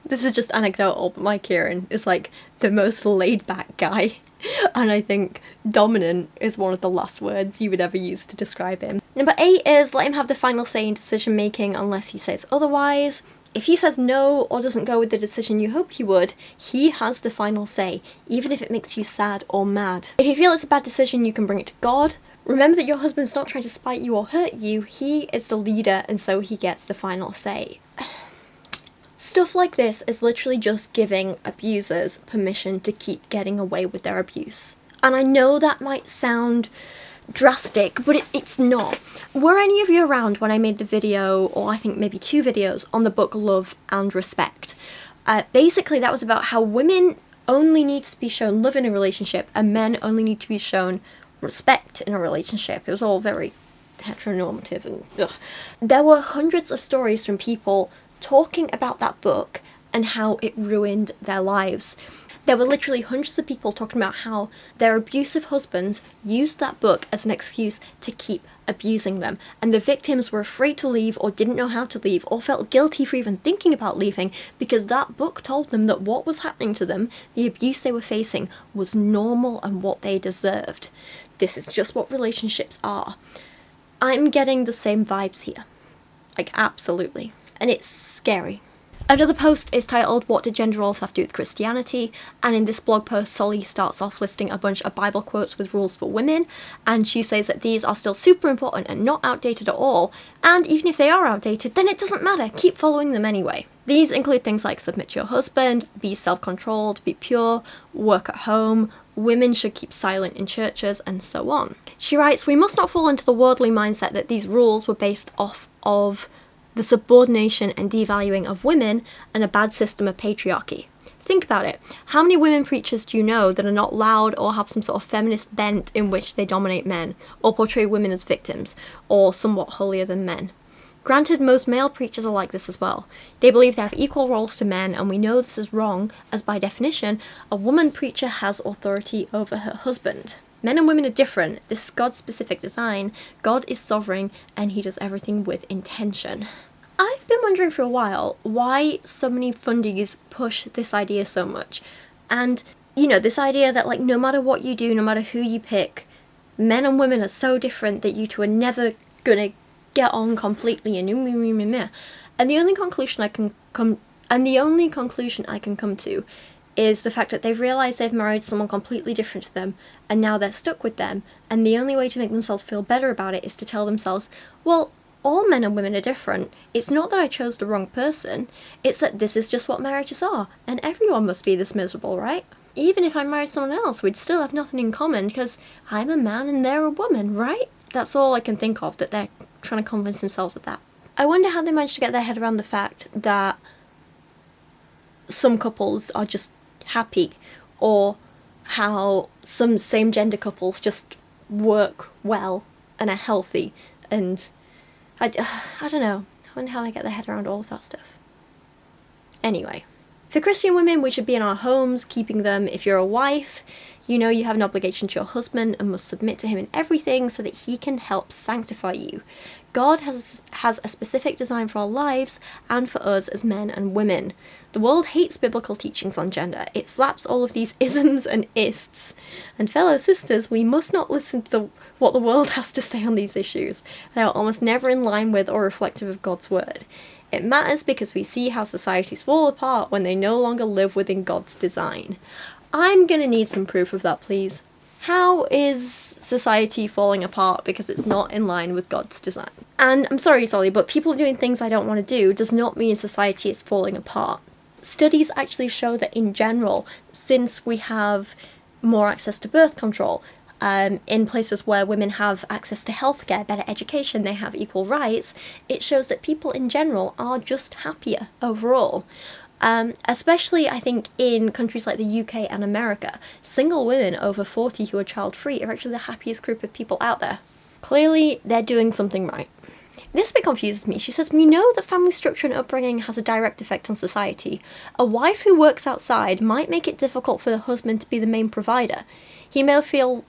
This is just anecdotal, but my Kieran is like the most laid-back guy. And I think dominant is one of the last words you would ever use to describe him. Number 8 is let him have the final say in decision making unless he says otherwise. If he says no or doesn't go with the decision you hoped he would, he has the final say, even if it makes you sad or mad. If you feel it's a bad decision, you can bring it to God. Remember that your husband's not trying to spite you or hurt you. He is the leader, and so he gets the final say. Stuff like this is literally just giving abusers permission to keep getting away with their abuse. And I know that might sound drastic, but it's not. Were any of you around when I made the video, or I think maybe 2 videos, on the book Love and Respect? Basically, that was about how women only need to be shown love in a relationship, and men only need to be shown respect in a relationship. It was all very heteronormative and ugh. There were hundreds of stories from people talking about that book and how it ruined their lives. There were literally hundreds of people talking about how their abusive husbands used that book as an excuse to keep abusing them, and the victims were afraid to leave or didn't know how to leave or felt guilty for even thinking about leaving because that book told them that what was happening to them, the abuse they were facing, was normal and what they deserved. this is just what relationships are. I'm getting the same vibes here. Like, absolutely. And it's scary. Another post is titled, What do gender roles have to do with Christianity? And in this blog post, Solie starts off listing a bunch of Bible quotes with rules for women, and she says that these are still super important and not outdated at all, and even if they are outdated, then it doesn't matter, keep following them anyway. These include things like submit to your husband, be self-controlled, be pure, work at home, women should keep silent in churches, and so on. She writes, we must not fall into the worldly mindset that these rules were based off of the subordination and devaluing of women and a bad system of patriarchy. Think about it. How many women preachers do you know that are not loud or have some sort of feminist bent in which they dominate men, or portray women as victims, or somewhat holier than men? Granted, most male preachers are like this as well. They believe they have equal roles to men, and we know this is wrong, as by definition, a woman preacher has authority over her husband. Men and women are different. This is God's specific design. God is sovereign, and he does everything with intention. I've been wondering for a while why so many fundies push this idea so much. And, you know, this idea that, like, no matter what you do, no matter who you pick, men and women are so different that you two are never gonna get on completely, and the only conclusion I can come to is the fact that they've realised they've married someone completely different to them, and now they're stuck with them, and the only way to make themselves feel better about it is to tell themselves, well, all men and women are different. It's not that I chose the wrong person, it's that this is just what marriages are, and everyone must be this miserable, right? Even if I married someone else, we'd still have nothing in common, because I'm a man and they're a woman, right? That's all I can think of, that they're trying to convince themselves of that. I wonder how they managed to get their head around the fact that some couples are just happy, or how some same-gender couples just work well and are healthy, and I don't know. I wonder how they get their head around all of that stuff. Anyway, for Christian women, we should be in our homes, keeping them. If you're a wife, you know you have an obligation to your husband and must submit to him in everything so that he can help sanctify you. God has a specific design for our lives and for us as men and women. The world hates biblical teachings on gender. It slaps all of these isms and ists. And fellow sisters, we must not listen to what the world has to say on these issues. They are almost never in line with or reflective of God's word. It matters because we see how societies fall apart when they no longer live within God's design. I'm gonna need some proof of that, please. How is society falling apart because it's not in line with God's design? And I'm sorry, Solie, but people doing things I don't want to do does not mean society is falling apart. Studies actually show that in general, since we have more access to birth control, in places where women have access to healthcare, better education, they have equal rights, it shows that people in general are just happier overall. Especially, I think, in countries like the UK and America, single women over 40 who are child-free are actually the happiest group of people out there. Clearly, they're doing something right. This bit confuses me. She says, we know that family structure and upbringing has a direct effect on society. A wife who works outside might make it difficult for the husband to be the main provider. He may feel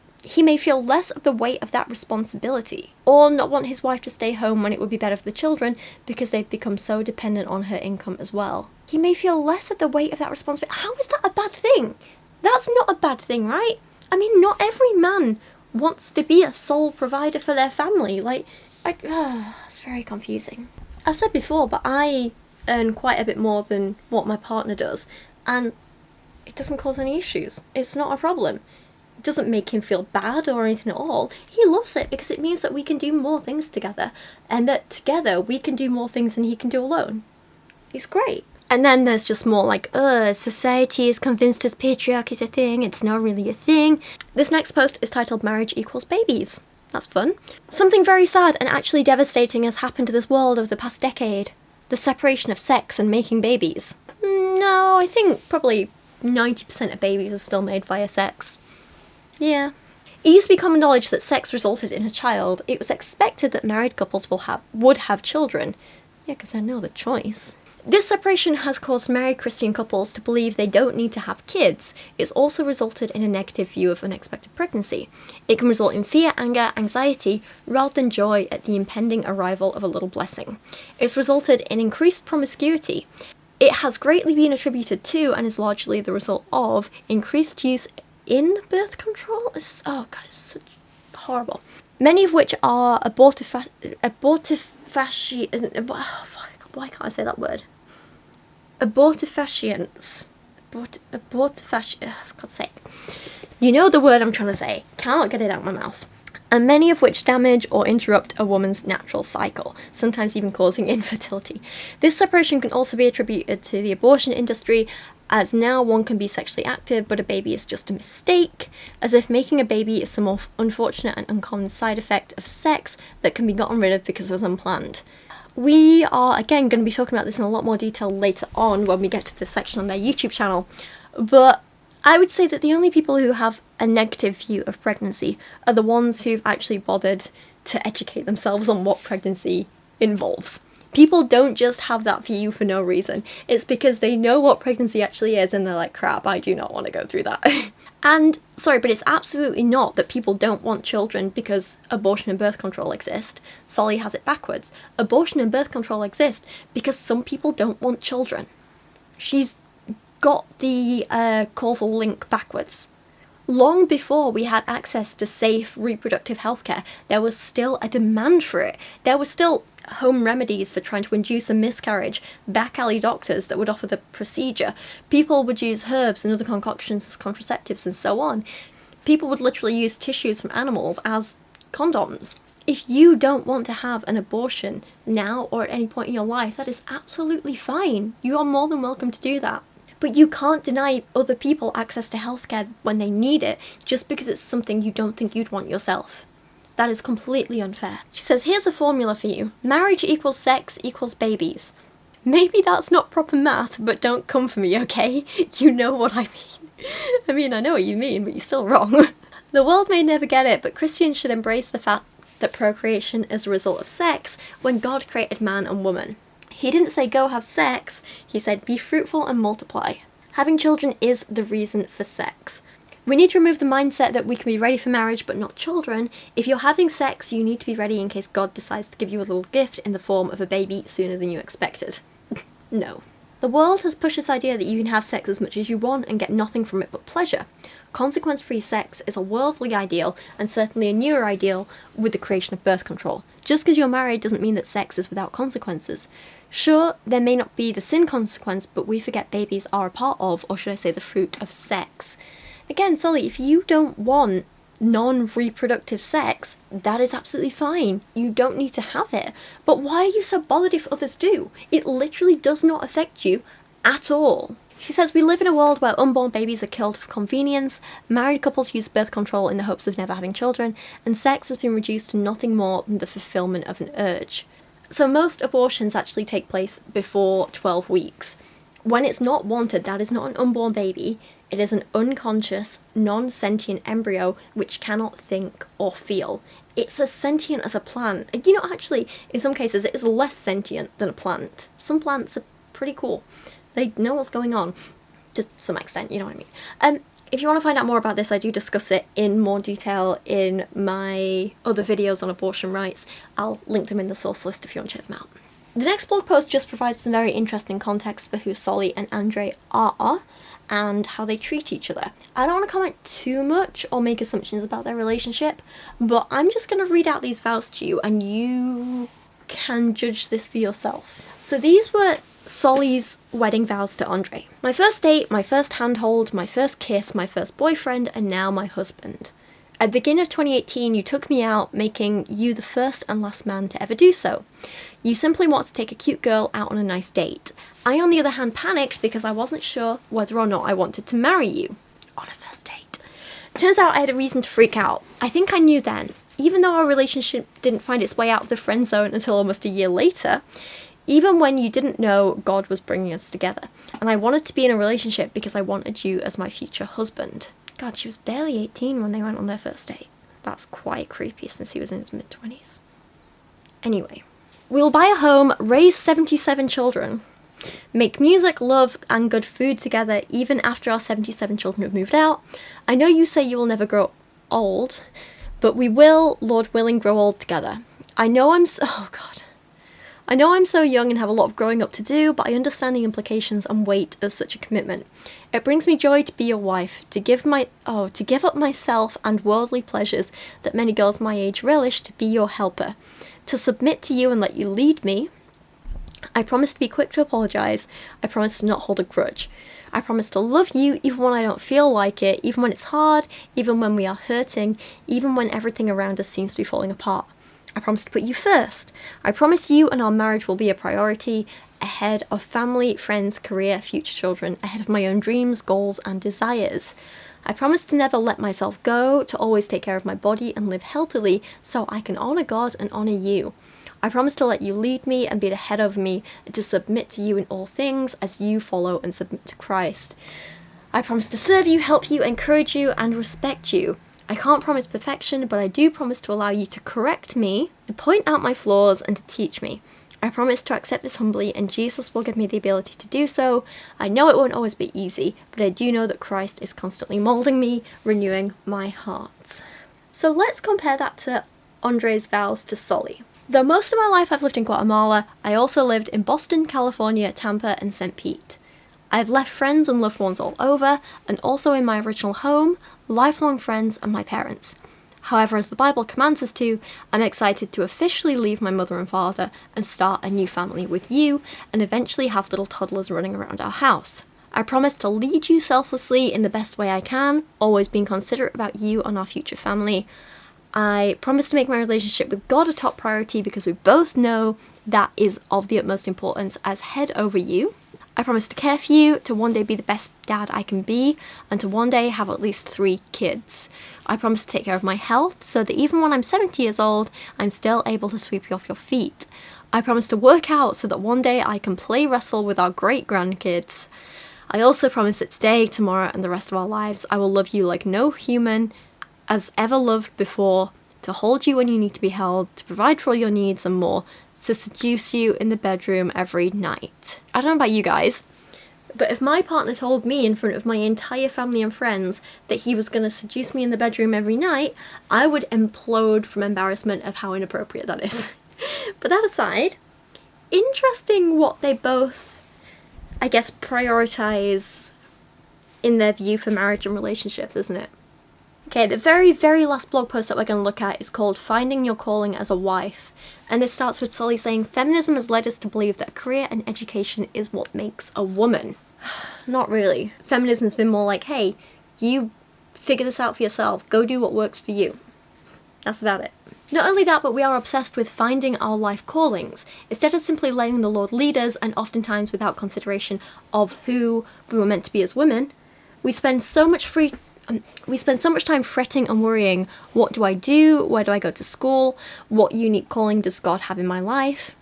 less of the weight of that responsibility, or not want his wife to stay home when it would be better for the children because they've become so dependent on her income as well. He may feel less of the weight of that responsibility. How is that a bad thing? That's not a bad thing, right? I mean, not every man wants to be a sole provider for their family. It's very confusing. I've said before, but I earn quite a bit more than what my partner does, and it doesn't cause any issues. It's not a problem. It doesn't make him feel bad or anything at all. He loves it because it means that we can do more things together, and that together we can do more things than he can do alone. It's great. And then there's just more like, society is convinced as patriarchy is a thing, it's not really a thing. This next post is titled Marriage Equals Babies. That's fun. Something very sad and actually devastating has happened to this world over the past decade. The separation of sex and making babies. No, I think probably 90% of babies are still made via sex. Yeah. It used to be common knowledge that sex resulted in a child. It was expected that married couples would have children. Yeah, because they had no other choice. This separation has caused married Christian couples to believe they don't need to have kids. It's also resulted in a negative view of unexpected pregnancy. It can result in fear, anger, anxiety, rather than joy at the impending arrival of a little blessing. It's resulted in increased promiscuity. It has greatly been attributed to, and is largely the result of, increased use in birth control. It's such horrible. Many of which are why can't I say that word? Abortifacients. For God's sake. You know the word I'm trying to say. Cannot get it out of my mouth. And many of which damage or interrupt a woman's natural cycle, sometimes even causing infertility. This separation can also be attributed to the abortion industry, as now one can be sexually active, but a baby is just a mistake, as if making a baby is some unfortunate and uncommon side effect of sex that can be gotten rid of because it was unplanned. We are, again, going to be talking about this in a lot more detail later on when we get to this section on their YouTube channel, but I would say that the only people who have a negative view of pregnancy are the ones who've actually bothered to educate themselves on what pregnancy involves. People don't just have that view for no reason. It's because they know what pregnancy actually is and they're like, crap, I do not want to go through that. And, sorry, but it's absolutely not that people don't want children because abortion and birth control exist. Solie has it backwards. Abortion and birth control exist because some people don't want children. She's got the causal link backwards. Long before we had access to safe reproductive healthcare, there was still a demand for it. There were still home remedies for trying to induce a miscarriage, back alley doctors that would offer the procedure. People would use herbs and other concoctions as contraceptives and so on. People would literally use tissues from animals as condoms. If you don't want to have an abortion now or at any point in your life, that is absolutely fine. You are more than welcome to do that. But you can't deny other people access to healthcare when they need it just because it's something you don't think you'd want yourself. That is completely unfair. She says, here's a formula for you. Marriage equals sex equals babies. Maybe that's not proper math, but don't come for me, okay? You know what I mean. I know what you mean, but you're still wrong. The world may never get it, but Christians should embrace the fact that procreation is a result of sex when God created man and woman. He didn't say go have sex, he said be fruitful and multiply. Having children is the reason for sex. We need to remove the mindset that we can be ready for marriage but not children. If you're having sex, you need to be ready in case God decides to give you a little gift in the form of a baby sooner than you expected. No. The world has pushed this idea that you can have sex as much as you want and get nothing from it but pleasure. Consequence-free sex is a worldly ideal and certainly a newer ideal with the creation of birth control. Just because you're married doesn't mean that sex is without consequences. Sure, there may not be the sin consequence, but we forget babies are a part of, or should I say the fruit of sex. Again, Solie, if you don't want non-reproductive sex, that is absolutely fine. You don't need to have it. But why are you so bothered if others do? It literally does not affect you at all. She says, we live in a world where unborn babies are killed for convenience, married couples use birth control in the hopes of never having children, and sex has been reduced to nothing more than the fulfillment of an urge. So most abortions actually take place before 12 weeks. When it's not wanted, that is not an unborn baby. It is an unconscious, non-sentient embryo which cannot think or feel. It's as sentient as a plant. You know, actually, in some cases, it is less sentient than a plant. Some plants are pretty cool. They know what's going on, to some extent, you know what I mean. If you want to find out more about this, I do discuss it in more detail in my other videos on abortion rights. I'll link them in the source list if you want to check them out. The next blog post just provides some very interesting context for who Solie and Andre are and how they treat each other. I don't want to comment too much or make assumptions about their relationship, but I'm just going to read out these vows to you and you can judge this for yourself. So these were Solie's wedding vows to Andre. My first date, my first handhold, my first kiss, my first boyfriend, and now my husband. At the beginning of 2018, you took me out, making you the first and last man to ever do so. You simply wanted to take a cute girl out on a nice date. I, on the other hand, panicked because I wasn't sure whether or not I wanted to marry you on a first date. Turns out I had a reason to freak out. I think I knew then. Even though our relationship didn't find its way out of the friend zone until almost a year later, even when you didn't know God was bringing us together. And I wanted to be in a relationship because I wanted you as my future husband. God, she was barely 18 when they went on their first date. That's quite creepy since he was in his mid-20s. Anyway, we'll buy a home, raise 77 children, make music, love, and good food together even after our 77 children have moved out. I know you say you will never grow old, but we will, Lord willing, grow old together. I know I know I'm so young and have a lot of growing up to do, but I understand the implications and weight of such a commitment. It brings me joy to be your wife, to give up myself and worldly pleasures that many girls my age relish, to be your helper, to submit to you and let you lead me. I promise to be quick to apologise. I promise to not hold a grudge. I promise to love you even when I don't feel like it, even when it's hard, even when we are hurting, even when everything around us seems to be falling apart. I promise to put you first. I promise you and our marriage will be a priority, ahead of family, friends, career, future children, ahead of my own dreams, goals and desires. I promise to never let myself go, to always take care of my body and live healthily so I can honour God and honour you. I promise to let you lead me and be the head of me, and to submit to you in all things as you follow and submit to Christ. I promise to serve you, help you, encourage you, and respect you. I can't promise perfection, but I do promise to allow you to correct me, to point out my flaws, and to teach me. I promise to accept this humbly, and Jesus will give me the ability to do so. I know it won't always be easy, but I do know that Christ is constantly moulding me, renewing my heart. So let's compare that to Andre's vows to Solie. Though most of my life I've lived in Guatemala, I also lived in Boston, California, Tampa, and St. Pete. I've left friends and loved ones all over, and also in my original home, lifelong friends and my parents. However, as the Bible commands us to, I'm excited to officially leave my mother and father and start a new family with you, and eventually have little toddlers running around our house. I promise to lead you selflessly in the best way I can, always being considerate about you and our future family. I promise to make my relationship with God a top priority because we both know that is of the utmost importance as head over you. I promise to care for you, to one day be the best dad I can be, and to one day have at least 3 kids. I promise to take care of my health so that even when I'm 70 years old, I'm still able to sweep you off your feet. I promise to work out so that one day I can play wrestle with our great grandkids. I also promise that today, tomorrow, and the rest of our lives, I will love you like no human as ever loved before, to hold you when you need to be held, to provide for all your needs and more, to seduce you in the bedroom every night. I don't know about you guys, but if my partner told me in front of my entire family and friends that he was going to seduce me in the bedroom every night, I would implode from embarrassment of how inappropriate that is. But that aside, interesting what they both, I guess, prioritise in their view for marriage and relationships, isn't it? Okay, the very, very last blog post that we're going to look at is called Finding Your Calling as a Wife. And this starts with Solie saying, feminism has led us to believe that career and education is what makes a woman. Not really. Feminism's been more like, hey, you figure this out for yourself. Go do what works for you. That's about it. Not only that, but we are obsessed with finding our life callings, instead of simply letting the Lord lead us, and oftentimes without consideration of who we were meant to be as women. We spend so much time fretting and worrying, what do I do, where do I go to school, what unique calling does God have in my life?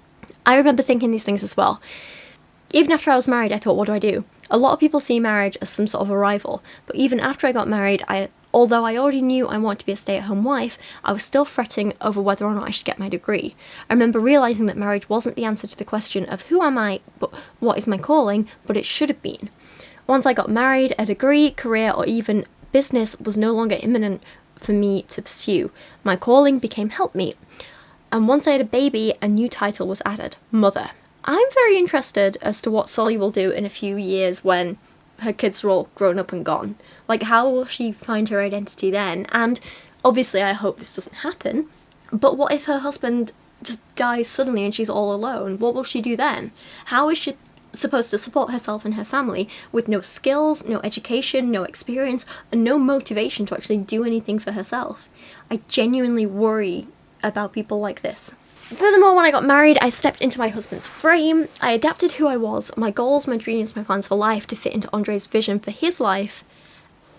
I remember thinking these things as well. Even after I was married, I thought, what do I do? A lot of people see marriage as some sort of arrival, but even after I got married, although I already knew I wanted to be a stay-at-home wife, I was still fretting over whether or not I should get my degree. I remember realising that marriage wasn't the answer to the question of who am I, but what is my calling, but it should have been. Once I got married, a degree, career, or even business was no longer imminent for me to pursue. My calling became helpmeet. And once I had a baby, a new title was added, mother. I'm very interested as to what Solie will do in a few years when her kids are all grown up and gone. Like, how will she find her identity then? And obviously I hope this doesn't happen, but what if her husband just dies suddenly and she's all alone? What will she do then? How is she supposed to support herself and her family with no skills, no education, no experience, and no motivation to actually do anything for herself? I genuinely worry about people like this. Furthermore, when I got married, I stepped into my husband's frame. I adapted who I was, my goals, my dreams, my plans for life to fit into Andre's vision for his life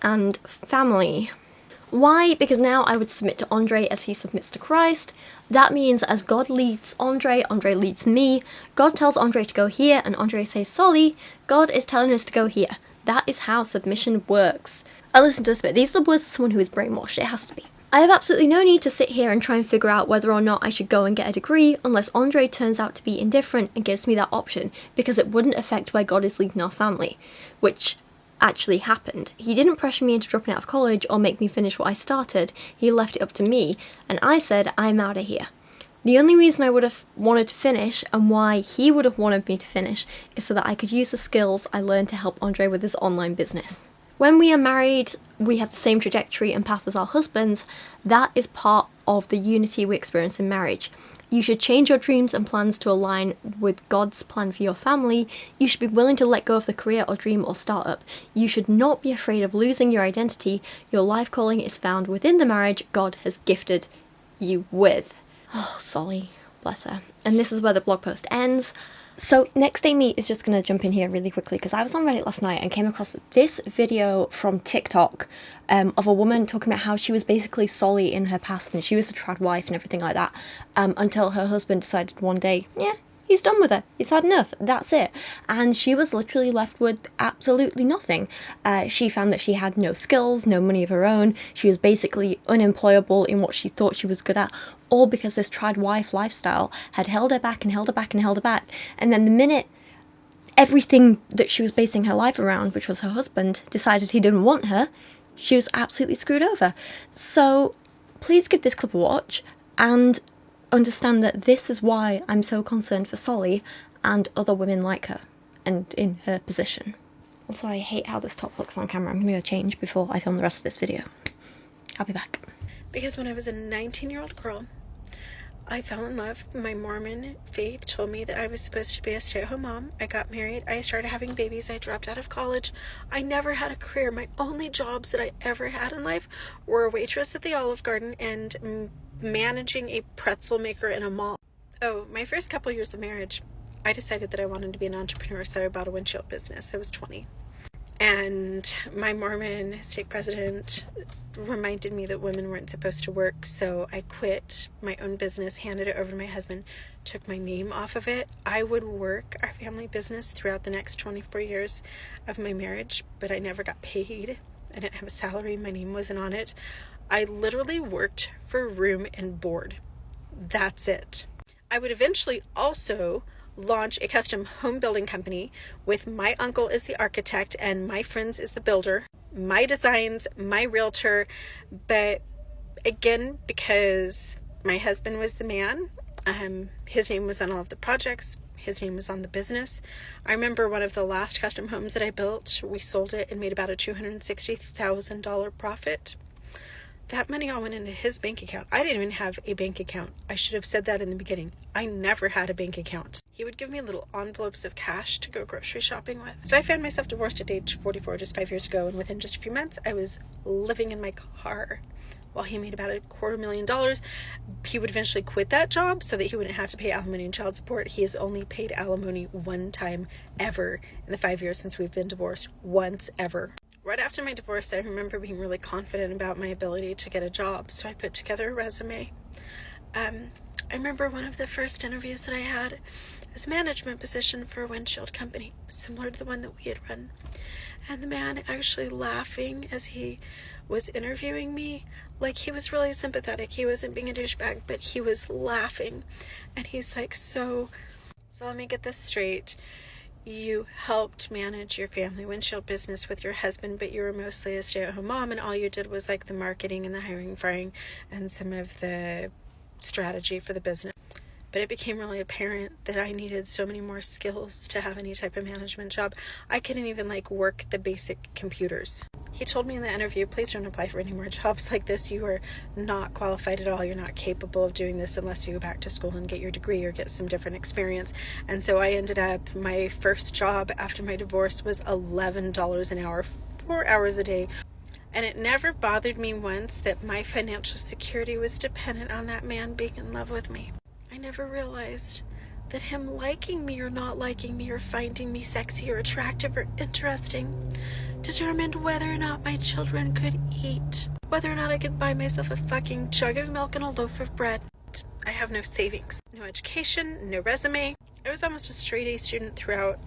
and family. Why? Because now I would submit to Andre as he submits to Christ. That means as God leads Andre, Andre leads me. God tells Andre to go here, and Andre says, Solie, God is telling us to go here. That is how submission works. I listen to this bit. These are the words of someone who is brainwashed. It has to be. I have absolutely no need to sit here and try and figure out whether or not I should go and get a degree unless Andre turns out to be indifferent and gives me that option, because it wouldn't affect where God is leading our family, which actually happened. He didn't pressure me into dropping out of college or make me finish what I started. He left it up to me, and I said, I'm out of here. The only reason I would have wanted to finish, and why he would have wanted me to finish, is so that I could use the skills I learned to help Andre with his online business. When we are married, we have the same trajectory and path as our husbands. That is part of the unity we experience in marriage. You should change your dreams and plans to align with God's plan for your family. You should be willing to let go of the career or dream or startup. You should not be afraid of losing your identity. Your life calling is found within the marriage God has gifted you with. Oh, Solie, bless her. And this is where the blog post ends. So Next Day Meet is just going to jump in here really quickly, because I was on Reddit last night and came across this video from TikTok of a woman talking about how she was basically Solie in her past, and she was a trad wife and everything like that, until her husband decided one day, yeah, he's done with her, he's had enough, that's it. And she was literally left with absolutely nothing. She found that she had no skills, no money of her own. She was basically unemployable in what she thought she was good at, all because this trad wife lifestyle had held her back and held her back and held her back. And then the minute everything that she was basing her life around, which was her husband, decided he didn't want her, she was absolutely screwed over. So please give this clip a watch and understand that this is why I'm so concerned for Solie and other women like her and in her position. Also, I hate how this top looks on camera. I'm going to go change before I film the rest of this video. I'll be back. Because when I was a 19-year-old girl, I fell in love. My Mormon faith told me that I was supposed to be a stay-at-home mom. I got married. I started having babies. I dropped out of college. I never had a career. My only jobs that I ever had in life were a waitress at the Olive Garden and managing a pretzel maker in a mall. Oh, my first couple years of marriage, I decided that I wanted to be an entrepreneur, so I bought a windshield business. I was 20. And my Mormon stake president reminded me that women weren't supposed to work, so I quit my own business, handed it over to my husband, took my name off of it. I would work our family business throughout the next 24 years of my marriage, but I never got paid. I didn't have a salary. My name wasn't on it. I literally worked for room and board. That's it. I would eventually also launch a custom home building company with my uncle as the architect and my friends as the builder, my designs, my realtor. But again, because my husband was the man, his name was on all of the projects, his name was on the business. I remember one of the last custom homes that I built, we sold it and made about a $260,000 profit. That money all went into his bank account. I didn't even have a bank account. I should have said that in the beginning. I never had a bank account. He would give me little envelopes of cash to go grocery shopping with. So I found myself divorced at age 44, just 5 years ago, and within just a few months, I was living in my car. While he made about $250,000, he would eventually quit that job so that he wouldn't have to pay alimony and child support. He has only paid alimony one time ever in the 5 years since we've been divorced. Once ever. Right after my divorce, I remember being really confident about my ability to get a job, so I put together a resume. I remember one of the first interviews that I had was a management position for a windshield company, similar to the one that we had run. And the man actually laughing as he was interviewing me, like he was really sympathetic. He wasn't being a douchebag, but he was laughing. And he's like, so let me get this straight. You helped manage your family windshield business with your husband, but you were mostly a stay-at-home mom, and all you did was like the marketing and the hiring, firing, and some of the strategy for the business. But it became really apparent that I needed so many more skills to have any type of management job. I couldn't even like work the basic computers. He told me in the interview, please don't apply for any more jobs like this. You are not qualified at all. You're not capable of doing this unless you go back to school and get your degree or get some different experience. And so I ended up, my first job after my divorce was $11 an hour, 4 hours a day. And it never bothered me once that my financial security was dependent on that man being in love with me. I never realized that him liking me or not liking me or finding me sexy or attractive or interesting determined whether or not my children could eat, whether or not I could buy myself a fucking jug of milk and a loaf of bread. I have no savings, no education, no resume. I was almost a straight A student throughout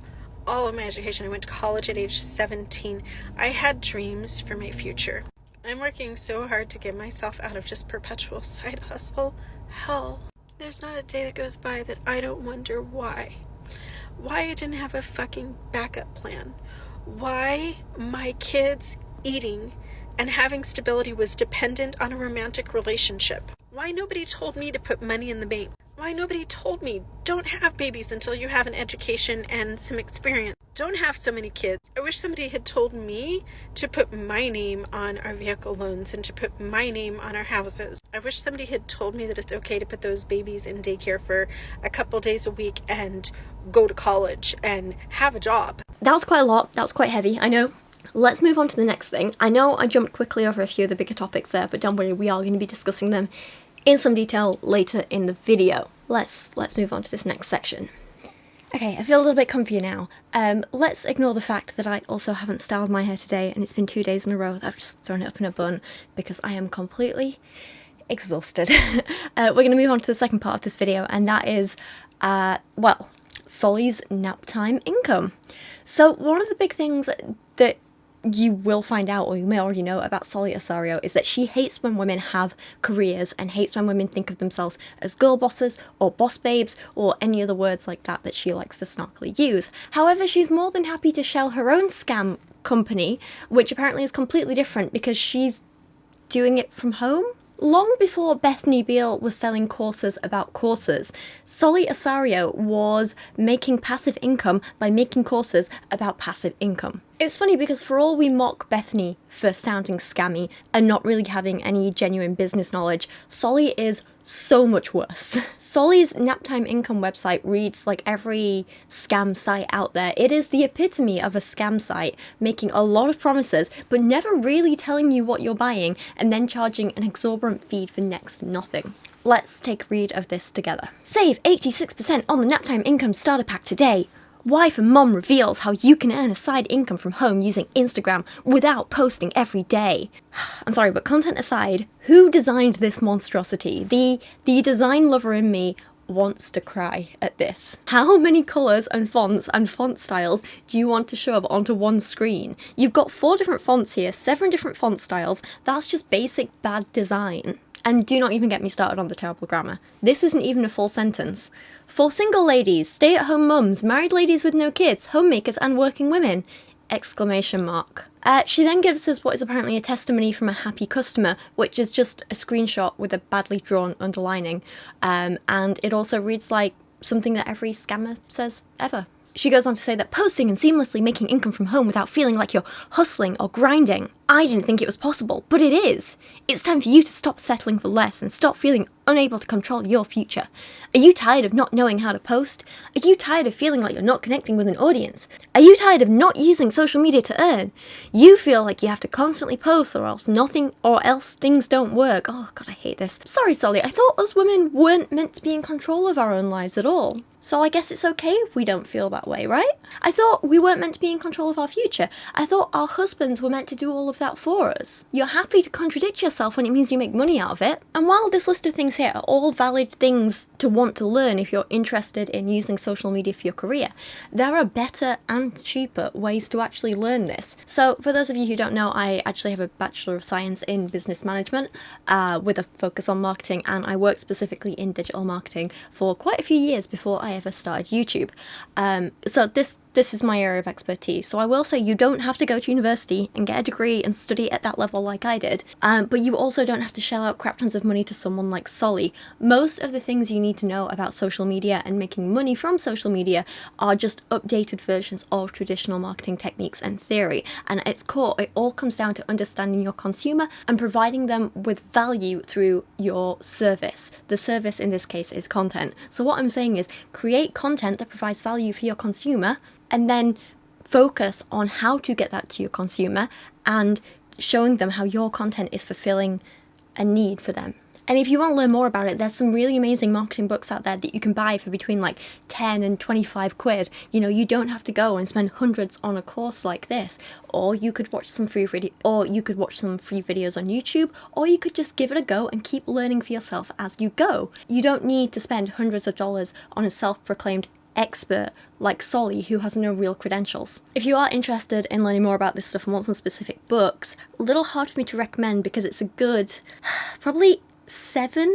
all of my education. I went to college at age 17. I had dreams for my future. I'm working so hard to get myself out of just perpetual side hustle hell. There's not a day that goes by that I don't wonder why. Why I didn't have a fucking backup plan. Why my kids eating and having stability was dependent on a romantic relationship. Why nobody told me to put money in the bank. Why nobody told me, don't have babies until you have an education and some experience. Don't have so many kids. I wish somebody had told me to put my name on our vehicle loans and to put my name on our houses. I wish somebody had told me that it's okay to put those babies in daycare for a couple days a week and go to college and have a job. That was quite a lot. That was quite heavy, I know. Let's move on to the next thing. I know I jumped quickly over a few of the bigger topics there, but don't worry, we are going to be discussing them in some detail later in the video. Let's move on to this next section. Okay, I feel a little bit comfier now. Let's ignore the fact that I also haven't styled my hair today, and it's been 2 days in a row that I've just thrown it up in a bun because I am completely exhausted. We're going to move on to the second part of this video, and that is, Solie's nap time income. So one of the big things that you will find out, or you may already know about Solie Osorio, is that she hates when women have careers and hates when women think of themselves as girl bosses or boss babes or any other words like that she likes to snarkily use. However, she's more than happy to shell her own scam company, which apparently is completely different because she's doing it from home. Long before Bethany Beal was selling courses about courses, Solie Osorio was making passive income by making courses about passive income. It's funny because for all we mock Bethany for sounding scammy and not really having any genuine business knowledge, Solie is so much worse. Solie's Naptime Income website reads like every scam site out there. It is the epitome of a scam site, making a lot of promises but never really telling you what you're buying and then charging an exorbitant fee for next to nothing. Let's take a read of this together. Save 86% on the Naptime Income Starter Pack today. Wife and Mom reveals how you can earn a side income from home using Instagram without posting every day. I'm sorry, but content aside, who designed this monstrosity? The design lover in me wants to cry at this. How many colours and fonts and font styles do you want to shove onto one screen? You've got 4 different fonts here, 7 different font styles. That's just basic bad design. And do not even get me started on the terrible grammar. This isn't even a full sentence. For single ladies, stay-at-home mums, married ladies with no kids, homemakers and working women! Exclamation mark. She then gives us what is apparently a testimony from a happy customer, which is just a screenshot with a badly drawn underlining. And it also reads like something that every scammer says ever. She goes on to say that posting and seamlessly making income from home without feeling like you're hustling or grinding. I didn't think it was possible, but it is. It's time for you to stop settling for less and stop feeling unable to control your future. Are you tired of not knowing how to post? Are you tired of feeling like you're not connecting with an audience? Are you tired of not using social media to earn? You feel like you have to constantly post or else things don't work. Oh god, I hate this. Sorry, Solie, I thought us women weren't meant to be in control of our own lives at all. So I guess it's okay if we don't feel that way, right? I thought we weren't meant to be in control of our future. I thought our husbands were meant to do all of that for us. You're happy to contradict yourself when it means you make money out of it. And while this list of things here are all valid things to want to learn if you're interested in using social media for your career, there are better and cheaper ways to actually learn this. So for those of you who don't know, I actually have a Bachelor of Science in Business Management with a focus on marketing, and I worked specifically in digital marketing for quite a few years before I ever started YouTube. So this is my area of expertise. So I will say you don't have to go to university and get a degree and study at that level like I did, but you also don't have to shell out crap tons of money to someone like Solie. Most of the things you need to know about social media and making money from social media are just updated versions of traditional marketing techniques and theory, and at its core it all comes down to understanding your consumer and providing them with value through your service. The service in this case is content. So what I'm saying is create content that provides value for your consumer and then focus on how to get that to your consumer and showing them how your content is fulfilling a need for them. And if you want to learn more about it, there's some really amazing marketing books out there that you can buy for between like 10 and 25 quid. You know, you don't have to go and spend hundreds on a course like this. Or you could watch some free videos on YouTube, or you could just give it a go and keep learning for yourself as you go. You don't need to spend hundreds of dollars on a self-proclaimed expert like Solie who has no real credentials. If you are interested in learning more about this stuff and want some specific books, a little hard for me to recommend because it's a good probably 7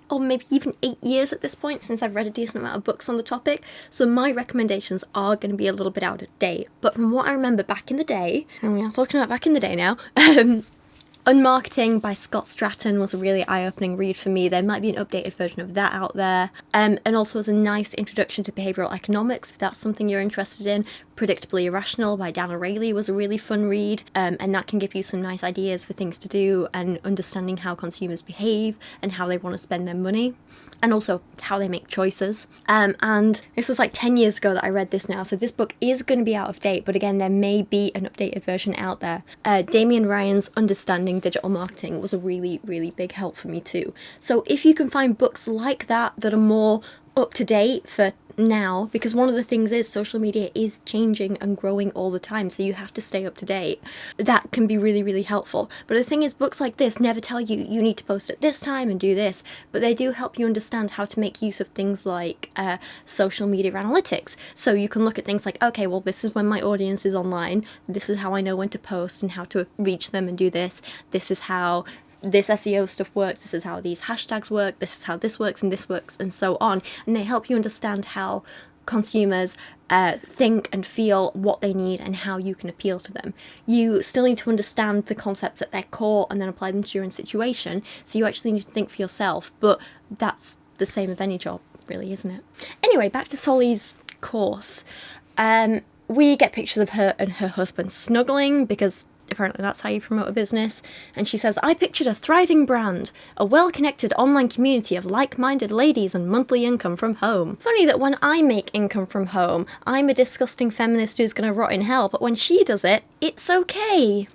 or maybe even 8 years at this point since I've read a decent amount of books on the topic, so my recommendations are going to be a little bit out of date. But from what I remember back in the day, and we are talking about back in the day now, Unmarketing by Scott Stratton was a really eye-opening read for me. There might be an updated version of that out there. And also as a nice introduction to behavioural economics, if that's something you're interested in. Predictably Irrational by Dana Railey was a really fun read, and that can give you some nice ideas for things to do and understanding how consumers behave and how they want to spend their money, and also how they make choices. And this was like 10 years ago that I read this now, so this book is going to be out of date, but again, there may be an updated version out there. Damien Ryan's Understanding Digital Marketing was a really, really big help for me too. So if you can find books like that are more up to date for now, because one of the things is social media is changing and growing all the time, so you have to stay up to date, that can be really, really helpful. But the thing is, books like this never tell you you need to post at this time and do this, but they do help you understand how to make use of things like social media analytics. So you can look at things like, okay, well, this is when my audience is online, this is how I know when to post and how to reach them and do this, this is how this SEO stuff works, this is how these hashtags work, this is how this works, and so on. And they help you understand how consumers think and feel, what they need, and how you can appeal to them. You still need to understand the concepts at their core and then apply them to your own situation, so you actually need to think for yourself, but that's the same with any job, really, isn't it? Anyway, back to Solie's course. We get pictures of her and her husband snuggling, because apparently that's how you promote a business. And she says, I pictured a thriving brand, a well-connected online community of like-minded ladies and monthly income from home. Funny that when I make income from home, I'm a disgusting feminist who's gonna rot in hell, but when she does it, it's okay.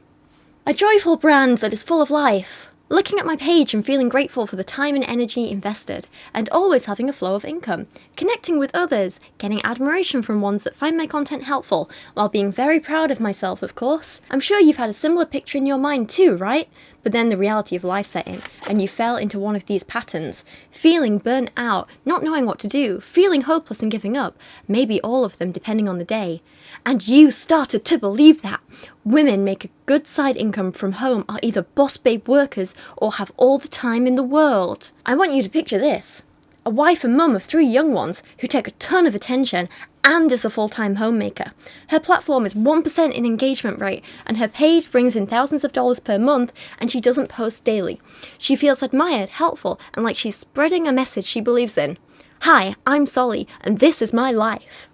A joyful brand that is full of life. Looking at my page and feeling grateful for the time and energy invested, and always having a flow of income. Connecting with others, getting admiration from ones that find my content helpful, while being very proud of myself, of course. I'm sure you've had a similar picture in your mind too, right? But then the reality of life set in, and you fell into one of these patterns. Feeling burnt out, not knowing what to do, feeling hopeless and giving up. Maybe all of them, depending on the day. And you started to believe that. Women make a good side income from home, are either boss babe workers, or have all the time in the world. I want you to picture this. A wife and mum of 3 young ones who take a ton of attention and is a full-time homemaker. Her platform is 1% in engagement rate, and her page brings in thousands of dollars per month, and she doesn't post daily. She feels admired, helpful, and like she's spreading a message she believes in. Hi, I'm Solie, and this is my life.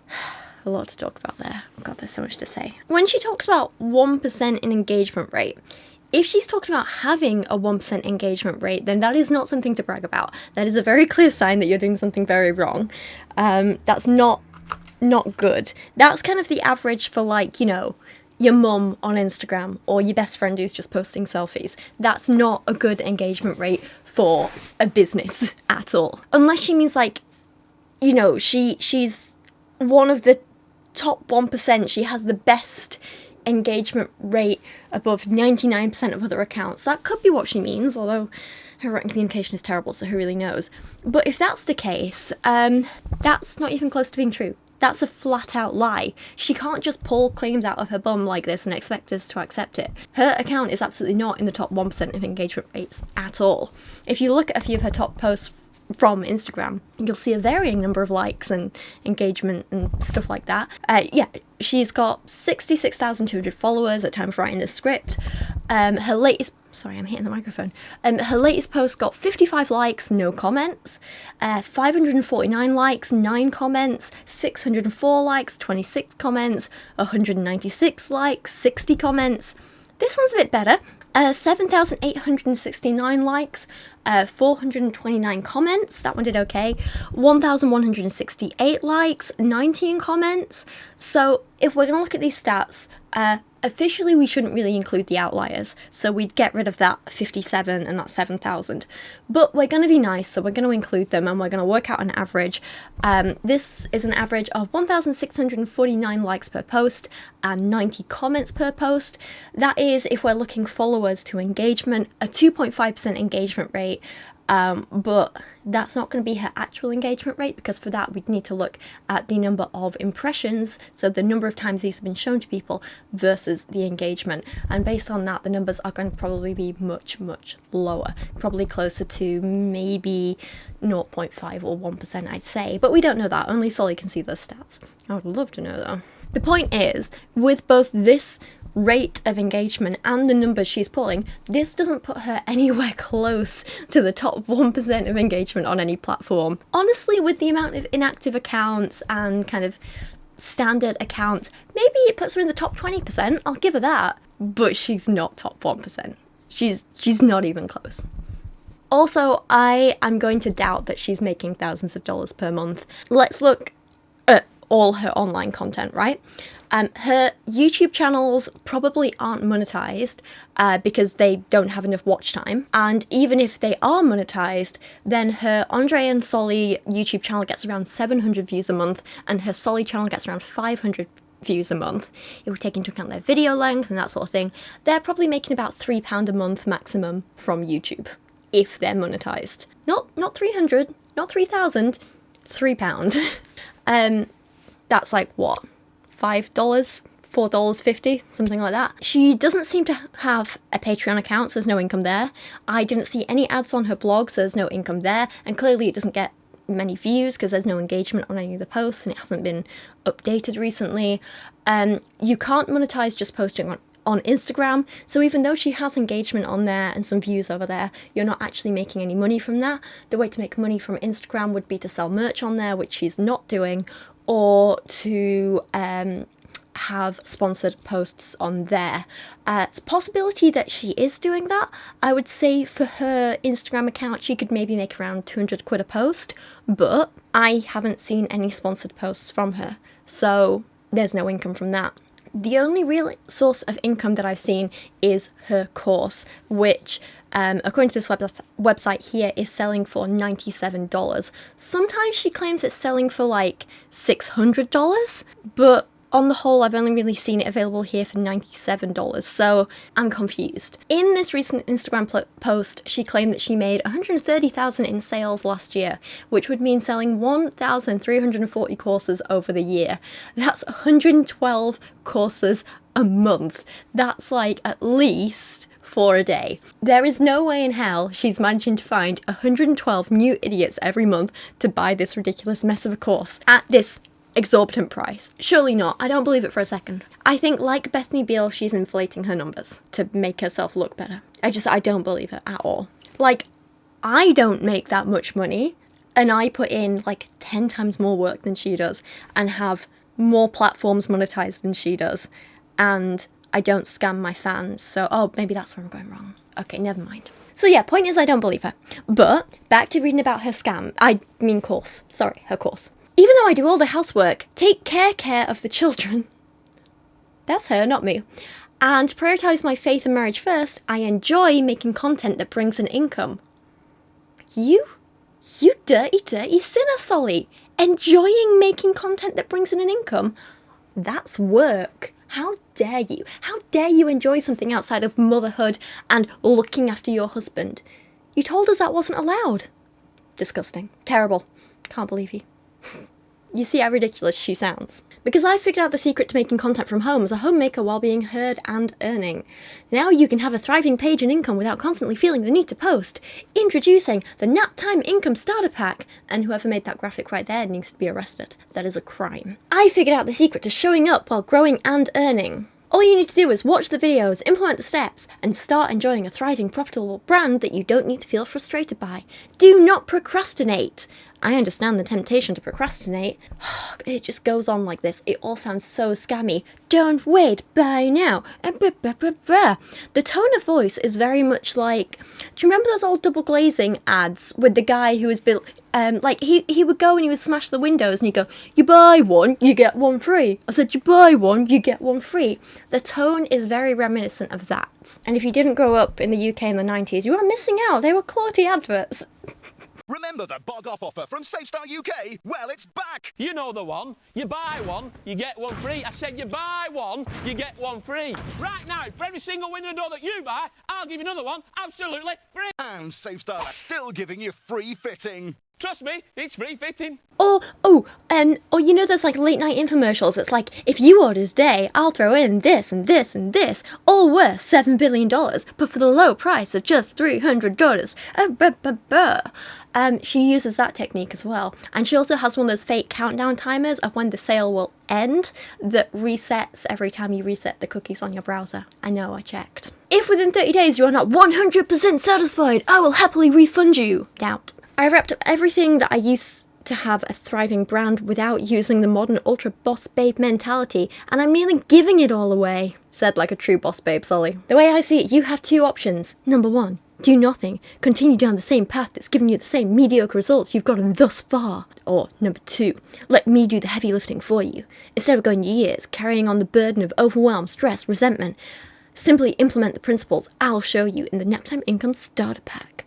A lot to talk about there. God, there's so much to say. When she talks about 1% in engagement rate, if she's talking about having a 1% engagement rate, then that is not something to brag about. That is a very clear sign that you're doing something very wrong. That's not good. That's kind of the average for, like, you know, your mum on Instagram or your best friend who's just posting selfies. That's not a good engagement rate for a business at all. Unless she means, like, you know, she's one of the top 1%. She has the best engagement rate above 99% of other accounts. That could be what she means, although her written communication is terrible, so who really knows. But if that's the case, that's not even close to being true. That's a flat-out lie. She can't just pull claims out of her bum like this and expect us to accept it. Her account is absolutely not in the top 1% of engagement rates at all. If you look at a few of her top posts from Instagram, you'll see a varying number of likes and engagement and stuff like that. Yeah, she's got 66,200 followers at time of writing this script. Her latest... Sorry, I'm hitting the microphone. Her latest post got 55 likes, no comments, 549 likes, 9 comments, 604 likes, 26 comments, 196 likes, 60 comments. This one's a bit better. 7,869 likes, 429 comments, that one did okay, 1,168 likes, 19 comments. So if we're going to look at these stats, officially we shouldn't really include the outliers, so we'd get rid of that 57 and that 7,000. But we're going to be nice, so we're going to include them, and we're going to work out an average. This is an average of 1,649 likes per post and 90 comments per post. That is, if we're looking followers to engagement, a 2.5% engagement rate. But that's not going to be her actual engagement rate, because for that we'd need to look at the number of impressions, so the number of times these have been shown to people versus the engagement, and based on that the numbers are going to probably be much lower, probably closer to maybe 0.5 or 1%, I'd say, but we don't know that. Only Solie can see those stats. I would love to know though. The point is, with both this rate of engagement and the numbers she's pulling, this doesn't put her anywhere close to the top 1% of engagement on any platform. Honestly, with the amount of inactive accounts and kind of standard accounts, maybe it puts her in the top 20%, I'll give her that, but she's not top 1%. She's not even close. Also, I am going to doubt that she's making thousands of dollars per month. Let's look at all her online content, right? Her YouTube channels probably aren't monetized because they don't have enough watch time. And even if they are monetized, then her Andre and Solie YouTube channel gets around 700 views a month, and her Solie channel gets around 500 views a month. If we take into account their video length and that sort of thing, they're probably making about £3 a month maximum from YouTube, if they're monetized. Not 300, not 3,000, £3. That's like what? $5, $4.50, something like that. She doesn't seem to have a Patreon account, so there's no income there. I didn't see any ads on her blog, so there's no income there. And clearly it doesn't get many views because there's no engagement on any of the posts and it hasn't been updated recently. You can't monetize just posting on Instagram, so even though she has engagement on there and some views over there, you're not actually making any money from that. The way to make money from Instagram would be to sell merch on there, which she's not doing, or to have sponsored posts on there. It's a possibility that she is doing that. I would say for her Instagram account, she could maybe make around 200 quid a post, but I haven't seen any sponsored posts from her, so there's no income from that. The only real source of income that I've seen is her course, which according to this website here, is selling for $97. Sometimes she claims it's selling for like $600, but on the whole, I've only really seen it available here for $97, so I'm confused. In this recent Instagram post, she claimed that she made $130,000 in sales last year, which would mean selling 1,340 courses over the year. That's 112 courses a month. That's like at least 4 a day. There is no way in hell she's managing to find 112 new idiots every month to buy this ridiculous mess of a course at this exorbitant price. Surely not. I don't believe it for a second. I think, like Bethany Beal, she's inflating her numbers to make herself look better. I don't believe it at all. Like, I don't make that much money, and I put in like 10 times more work than she does, and have more platforms monetized than she does, and I don't scam my fans, so maybe that's where I'm going wrong. Okay, never mind. So yeah, point is I don't believe her. But back to reading about her course. Sorry, her course. Even though I do all the housework, take care of the children, that's her, not me, and prioritise my faith and marriage first, I enjoy making content that brings an income. You dirty sinner, Solie. Enjoying making content that brings in an income? That's work. How dare you? How dare you enjoy something outside of motherhood and looking after your husband? You told us that wasn't allowed. Disgusting. Terrible. Can't believe you. You see how ridiculous she sounds. Because I figured out the secret to making content from home as a homemaker while being heard and earning. Now you can have a thriving page and income without constantly feeling the need to post. Introducing the Nap Time Income Starter Pack. And whoever made that graphic right there needs to be arrested. That is a crime. I figured out the secret to showing up while growing and earning. All you need to do is watch the videos, implement the steps, and start enjoying a thriving, profitable brand that you don't need to feel frustrated by. Do not procrastinate. I understand the temptation to procrastinate. It just goes on like this. It all sounds so scammy. Don't wait, buy now. The tone of voice is very much like... Do you remember those old double glazing ads with the guy who was built... he would go and he would smash the windows and he'd go, you buy one, you get one free. I said, you buy one, you get one free. The tone is very reminiscent of that. And if you didn't grow up in the UK in the 90s, you are missing out. They were quality adverts. Remember the bog-off offer from SafeStar UK? Well, it's back! You know the one. You buy one, you get one free. I said you buy one, you get one free. Right now, for every single window door that you buy, I'll give you another one absolutely free. And SafeStar are still giving you free fitting. Trust me, it's free fitting. Or you know, there's like late night infomercials. It's like, if you order today, I'll throw in this and this and this, all worth $7 billion, but for the low price of just $300. She uses that technique as well. And she also has one of those fake countdown timers of when the sale will end that resets every time you reset the cookies on your browser. I know, I checked. If within 30 days you are not 100% satisfied, I will happily refund you. Doubt. I wrapped up everything that I used to have a thriving brand without using the modern ultra boss babe mentality, and I'm nearly giving it all away. Said like a true boss babe, Solie. The way I see it, you have two options. Number one, do nothing. Continue down the same path that's given you the same mediocre results you've gotten thus far. Or number two, let me do the heavy lifting for you. Instead of going years carrying on the burden of overwhelm, stress, resentment, simply implement the principles I'll show you in the Naptime Income Starter Pack.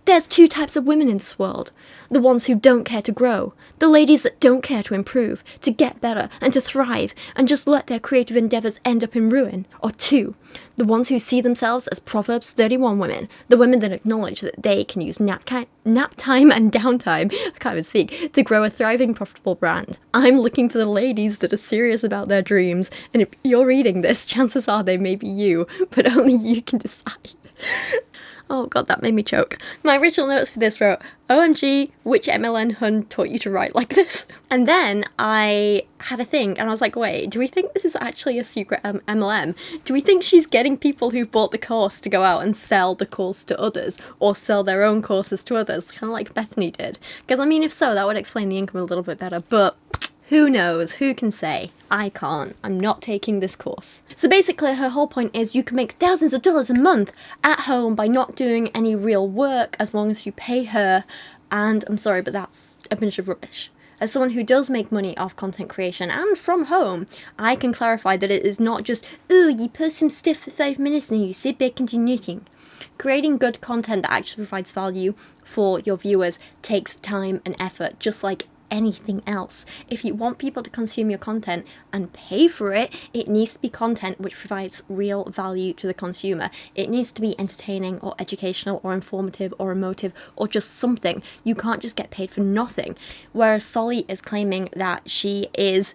There's two types of women in this world. The ones who don't care to grow. The ladies that don't care to improve, to get better, and to thrive, and just let their creative endeavours end up in ruin. Or two, the ones who see themselves as Proverbs 31 women. The women that acknowledge that they can use nap time and downtime, I can't even speak, to grow a thriving, profitable brand. I'm looking for the ladies that are serious about their dreams, and if you're reading this, chances are they may be you, but only you can decide. Oh god, that made me choke. My original notes for this wrote, OMG, which MLN hun taught you to write like this? And then I had a think, and I was like, wait, do we think this is actually a secret MLM? Do we think she's getting people who bought the course to go out and sell the course to others, or sell their own courses to others, kind of like Bethany did? Because, I mean, if so, that would explain the income a little bit better, but who knows? Who can say? I can't. I'm not taking this course. So basically her whole point is you can make thousands of dollars a month at home by not doing any real work as long as you pay her, and I'm sorry, but that's a bunch of rubbish. As someone who does make money off content creation and from home, I can clarify that it is not just, oh, you post some stuff for 5 minutes and you sit back and do nothing. Creating good content that actually provides value for your viewers takes time and effort, just like anything else. If you want people to consume your content and pay for it, it needs to be content which provides real value to the consumer. It needs to be entertaining or educational or informative or emotive or just something. You can't just get paid for nothing. Whereas Solie is claiming that she is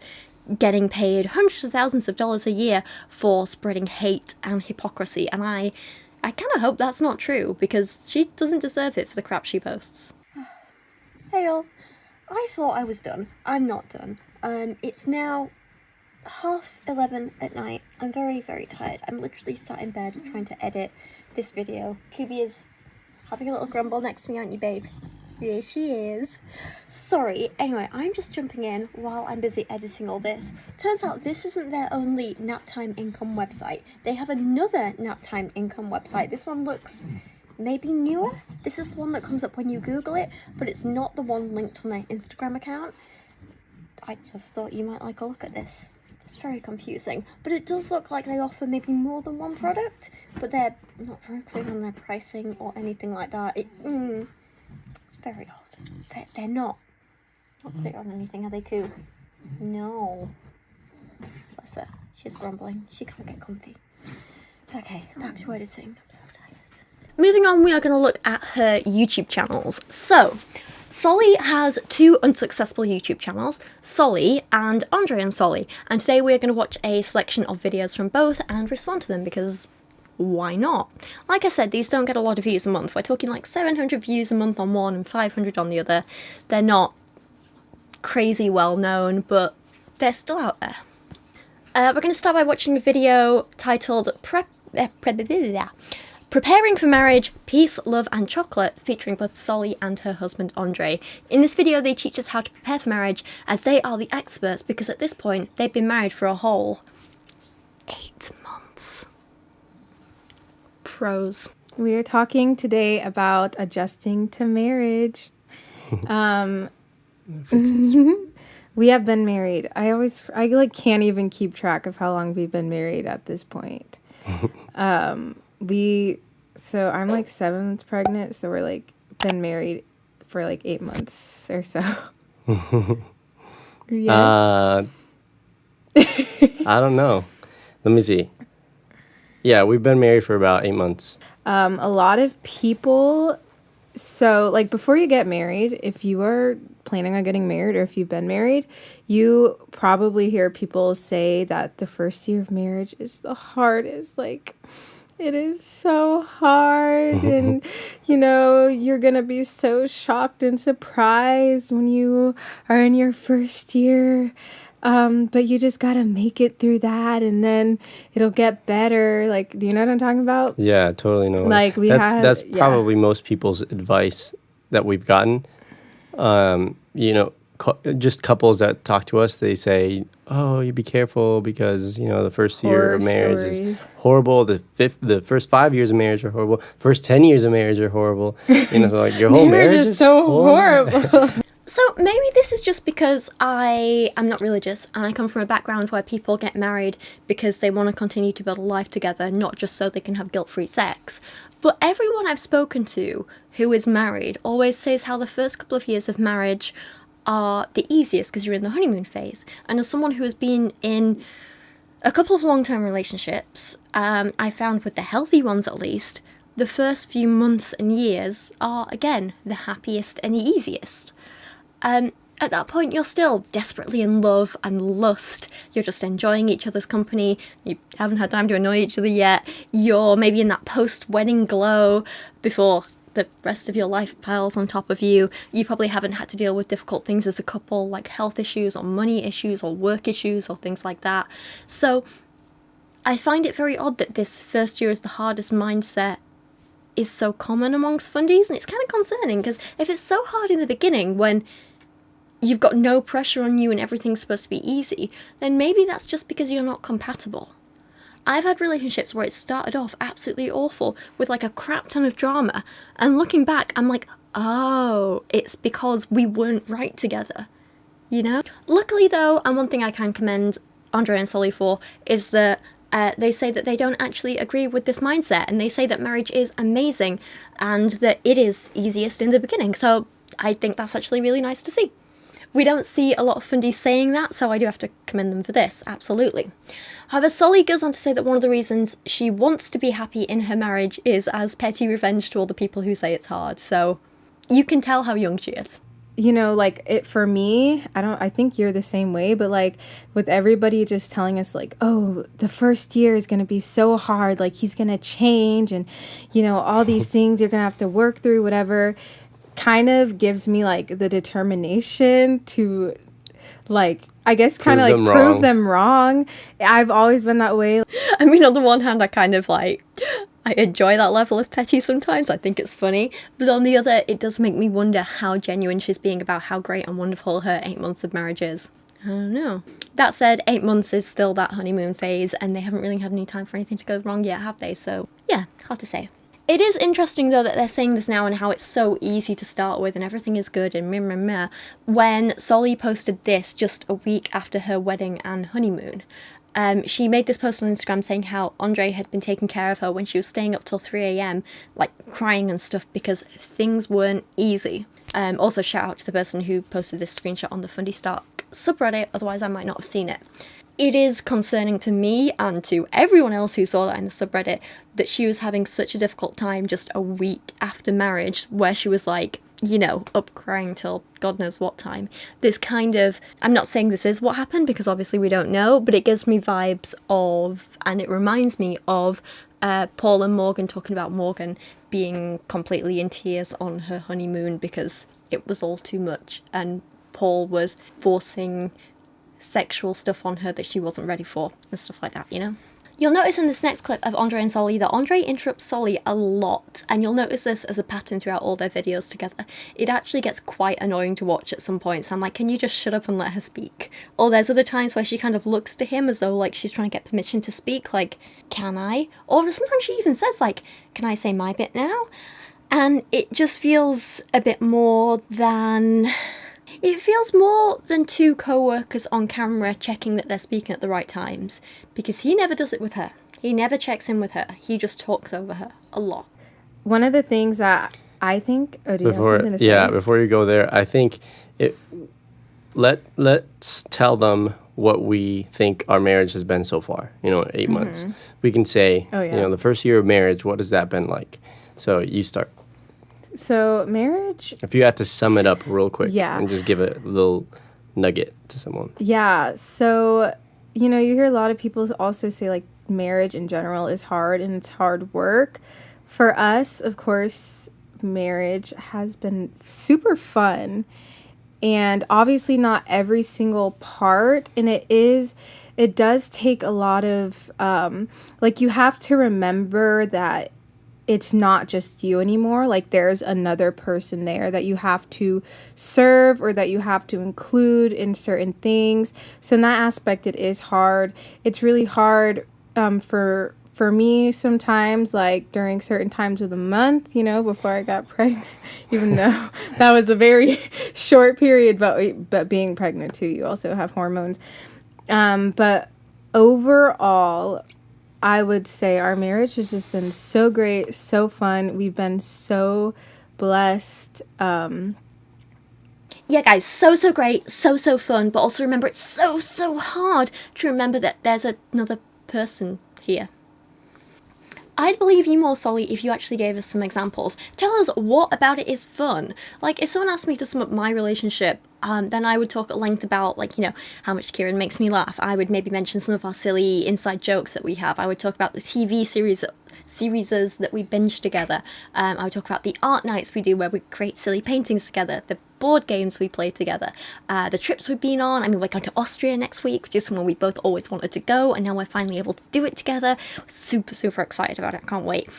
getting paid hundreds of thousands of dollars a year for spreading hate and hypocrisy, and I kind of hope that's not true, because she doesn't deserve it for the crap she posts. Hey y'all. I thought I was done. I'm not done. It's now 11:30 at night. I'm very, very tired. I'm literally sat in bed trying to edit this video. Kubi is having a little grumble next to me, aren't you, babe? Yeah, she is. Sorry. Anyway, I'm just jumping in while I'm busy editing all this. Turns out this isn't their only Naptime Income website. They have another Naptime Income website. This one looks maybe newer. This is the one that comes up when you Google it, but it's not the one linked on their Instagram account. I just thought you might like a look at this. It's very confusing, but it does look like they offer maybe more than one product, but they're not very clear on their pricing or anything like that. It's very odd. They're not clear on anything, are they, Koo? No. Bless her. She's grumbling. She can't get comfy. Okay, back to editing. I'm so tired. Moving on, we are going to look at her YouTube channels. So, Solie has two unsuccessful YouTube channels, Solie and Andre and Solie, and today we are going to watch a selection of videos from both and respond to them, because why not? Like I said, these don't get a lot of views a month. We're talking like 700 views a month on one and 500 on the other. They're not crazy well known, but they're still out there. We're going to start by watching a video titled Preparing for Marriage, Peace, Love and Chocolate, featuring both Solie and her husband Andre. In this video they teach us how to prepare for marriage, as they are the experts, because at this point they've been married for a whole 8 months. Pros. We are talking today about adjusting to marriage. We have been married. I like can't even keep track of how long we've been married at this point. So I'm like 7 months pregnant, so we're like been married for like 8 months or so. I don't know. Let me see. Yeah, we've been married for about 8 months. A lot of people So, like, before you get married, if you are planning on getting married or if you've been married, you probably hear people say that the first year of marriage is the hardest. Like, it is so hard. And, you know, you're going to be so shocked and surprised when you are in your first year. But you just got to make it through that, and then it'll get better. Like, do you know what I'm talking about? Yeah, totally know. Like, That's probably most people's advice that we've gotten. You know, just couples that talk to us, they say, "Oh, you be careful because you know the first year of marriage is horrible. The first 5 years of marriage are horrible. First 10 years of marriage are horrible. You know, so like your whole marriage is so horrible." So maybe this is just because I am not religious and I come from a background where people get married because they want to continue to build a life together, not just so they can have guilt-free sex. But everyone I've spoken to who is married always says how the first couple of years of marriage are the easiest because you're in the honeymoon phase. And as someone who has been in a couple of long-term relationships, I found with the healthy ones at least, the first few months and years are, again, the happiest and the easiest. At that point, you're still desperately in love and lust. You're just enjoying each other's company. You haven't had time to annoy each other yet. You're maybe in that post-wedding glow before the rest of your life piles on top of you. You probably haven't had to deal with difficult things as a couple, like health issues or money issues or work issues or things like that. So I find it very odd that this first year is the hardest mindset is so common amongst fundies, and it's kind of concerning because if it's so hard in the beginning when you've got no pressure on you and everything's supposed to be easy, then maybe that's just because you're not compatible. I've had relationships where it started off absolutely awful with like a crap ton of drama, and looking back I'm like, oh, it's because we weren't right together, you know? Luckily though, and one thing I can commend Andre and Solie for is that they say that they don't actually agree with this mindset, and they say that marriage is amazing and that it is easiest in the beginning. So I think that's actually really nice to see. We don't see a lot of fundies saying that, so I do have to commend them for this, absolutely. However, Solie goes on to say that one of the reasons she wants to be happy in her marriage is as petty revenge to all the people who say it's hard, so you can tell how young she is. You know, like, it for me, I think you're the same way, but like with everybody just telling us like, oh, the first year is going to be so hard, like he's going to change and, you know, all these things you're going to have to work through, whatever, kind of gives me like the determination to like, I guess kind of like prove them wrong. I've always been that way. I mean, on the one hand, I kind of like, I enjoy that level of petty sometimes. I think it's funny. But on the other, it does make me wonder how genuine she's being about how great and wonderful her 8 months of marriage is. I don't know. That said, 8 months is still that honeymoon phase, and they haven't really had any time for anything to go wrong yet, have they? So, yeah, hard to say. It is interesting, though, that they're saying this now and how it's so easy to start with and everything is good and meh, meh, meh, when Solie posted this just a week after her wedding and honeymoon. She made this post on Instagram saying how Andre had been taking care of her when she was staying up till 3 a.m, like crying and stuff because things weren't easy. Also, shout out to the person who posted this screenshot on the Fundy Stark subreddit, otherwise I might not have seen it. It is concerning to me and to everyone else who saw that in the subreddit that she was having such a difficult time just a week after marriage, where she was like, you know, up crying till God knows what time. This kind of, I'm not saying this is what happened because obviously we don't know, but it gives me vibes of, and it reminds me of Paul and Morgan talking about Morgan being completely in tears on her honeymoon because it was all too much and Paul was forcing sexual stuff on her that she wasn't ready for and stuff like that, you know? You'll notice in this next clip of Andre and Solie that Andre interrupts Solie a lot, and you'll notice this as a pattern throughout all their videos together. It actually gets quite annoying to watch at some points. I'm like, can you just shut up and let her speak? Or there's other times where she kind of looks to him as though like she's trying to get permission to speak, like, can I? Or sometimes she even says like, can I say my bit now? And it just feels a bit more than... It feels more than two co-workers on camera checking that they're speaking at the right times, because he never does it with her. He never checks in with her. He just talks over her a lot. One of the things that I think... Oh, do you have something to say? Yeah, before you go there, I think let's tell them what we think our marriage has been so far, 8 months. We can say, the first year of marriage, what has that been like? So you start. So marriage, If you had to sum it up real quick Yeah. and just give a little nugget to someone. yeah. So, you hear a lot of people also say like marriage in general is hard and it's hard work. For us, of course, marriage has been super fun. And obviously not every single part, and it does take a lot of like, you have to remember that it's not just you anymore. Like, there's another person there that you have to serve or that you have to include in certain things. So in that aspect, it is hard. It's really hard for me sometimes, like during certain times of the month, before I got pregnant, even though that was a very short period, but being pregnant too, you also have hormones. But overall, I would say our marriage has just been so great, so fun. We've been so blessed. Yeah, guys, so great, so fun, but also remember it's so hard to remember that there's another person here. I'd believe you more, Solie, if you actually gave us some examples. Tell us what about it is fun. Like, if someone asked me to sum up my relationship, then I would talk at length about, like, how much Kieran makes me laugh. I would maybe mention some of our silly inside jokes that we have. I would talk about the TV series that we binge together. I would talk about the art nights we do where we create silly paintings together, the board games we play together, the trips we've been on. I mean, we're going to Austria next week, which is somewhere we both always wanted to go, and now we're finally able to do it together. We're super excited about it. I can't wait.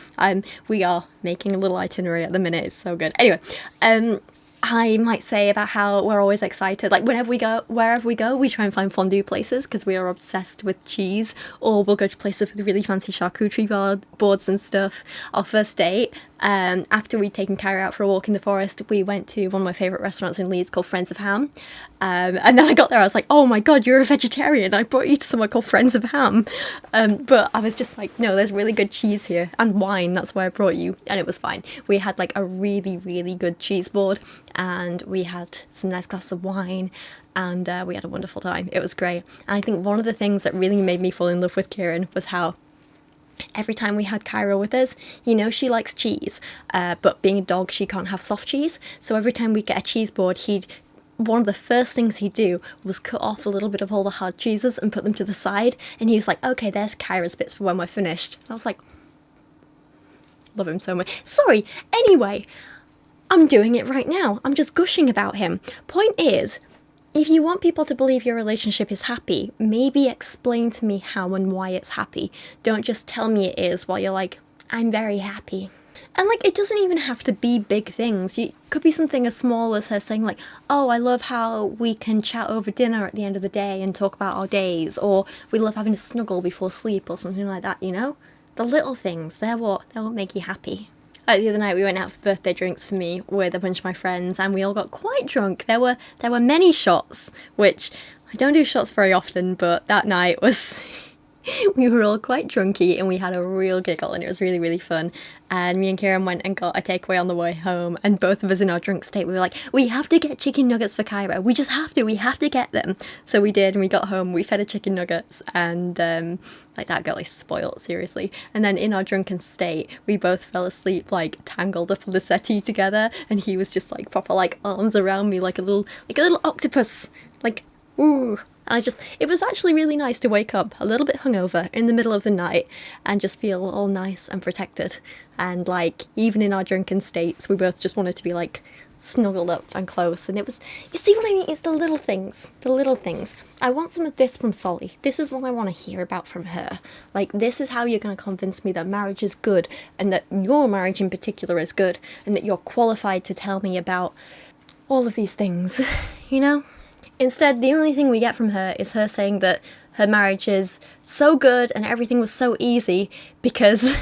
We are making a little itinerary at the minute. It's so good. Anyway, I might say about how we're always excited. Like, wherever we go, we try and find fondue places because we are obsessed with cheese. Or we'll go to places with really fancy charcuterie boards and stuff. Our first date, after we'd taken Kyra out for a walk in the forest, we went to one of my favourite restaurants in Leeds called Friends of Ham. And then I got there, I was like, oh my god, you're a vegetarian. I brought you to somewhere called Friends of Ham. But I was just like, no, there's really good cheese here. And wine, that's why I brought you. And it was fine. We had like a really good cheese board. And we had some nice glass of wine. And we had a wonderful time. It was great. And I think one of the things that really made me fall in love with Kieran was how every time we had Kyra with us, she likes cheese, but being a dog, she can't have soft cheese. So every time we get a cheese board, one of the first things he'd do was cut off a little bit of all the hard cheeses and put them to the side. And he was like, okay, there's Kyra's bits for when we're finished. And I was like, love him so much. Sorry, anyway, I'm doing it right now. I'm just gushing about him. Point is, if you want people to believe your relationship is happy, maybe explain to me how and why it's happy. Don't just tell me it is while you're like, I'm very happy. And like, it doesn't even have to be big things. It could be something as small as her saying like, oh, I love how we can chat over dinner at the end of the day and talk about our days. Or we love having a snuggle before sleep or something like that, The little things, they're what make you happy. The other night we went out for birthday drinks for me with a bunch of my friends, and we all got quite drunk. There were many shots, which I don't do shots very often, but that night was we were all quite drunky and we had a real giggle, and it was really fun. And me and Kieran went and got a takeaway on the way home, and both of us in our drunk state, we were like, we have to get chicken nuggets for Kyra. We have to get them. So we did, and we got home, we fed her chicken nuggets, and like, that girl is spoiled, seriously. And then in our drunken state, we both fell asleep, like, tangled up on the settee together, and he was just like proper like arms around me like a little octopus, like, ooh. And it was actually really nice to wake up a little bit hungover in the middle of the night and just feel all nice and protected. And like, even in our drunken states, we both just wanted to be like snuggled up and close. And it was, you see what I mean? It's the little things. I want some of this from Solie. This is what I want to hear about from her. Like, this is how you're going to convince me that marriage is good, and that your marriage in particular is good, and that you're qualified to tell me about all of these things, Instead, the only thing we get from her is her saying that her marriage is so good and everything was so easy because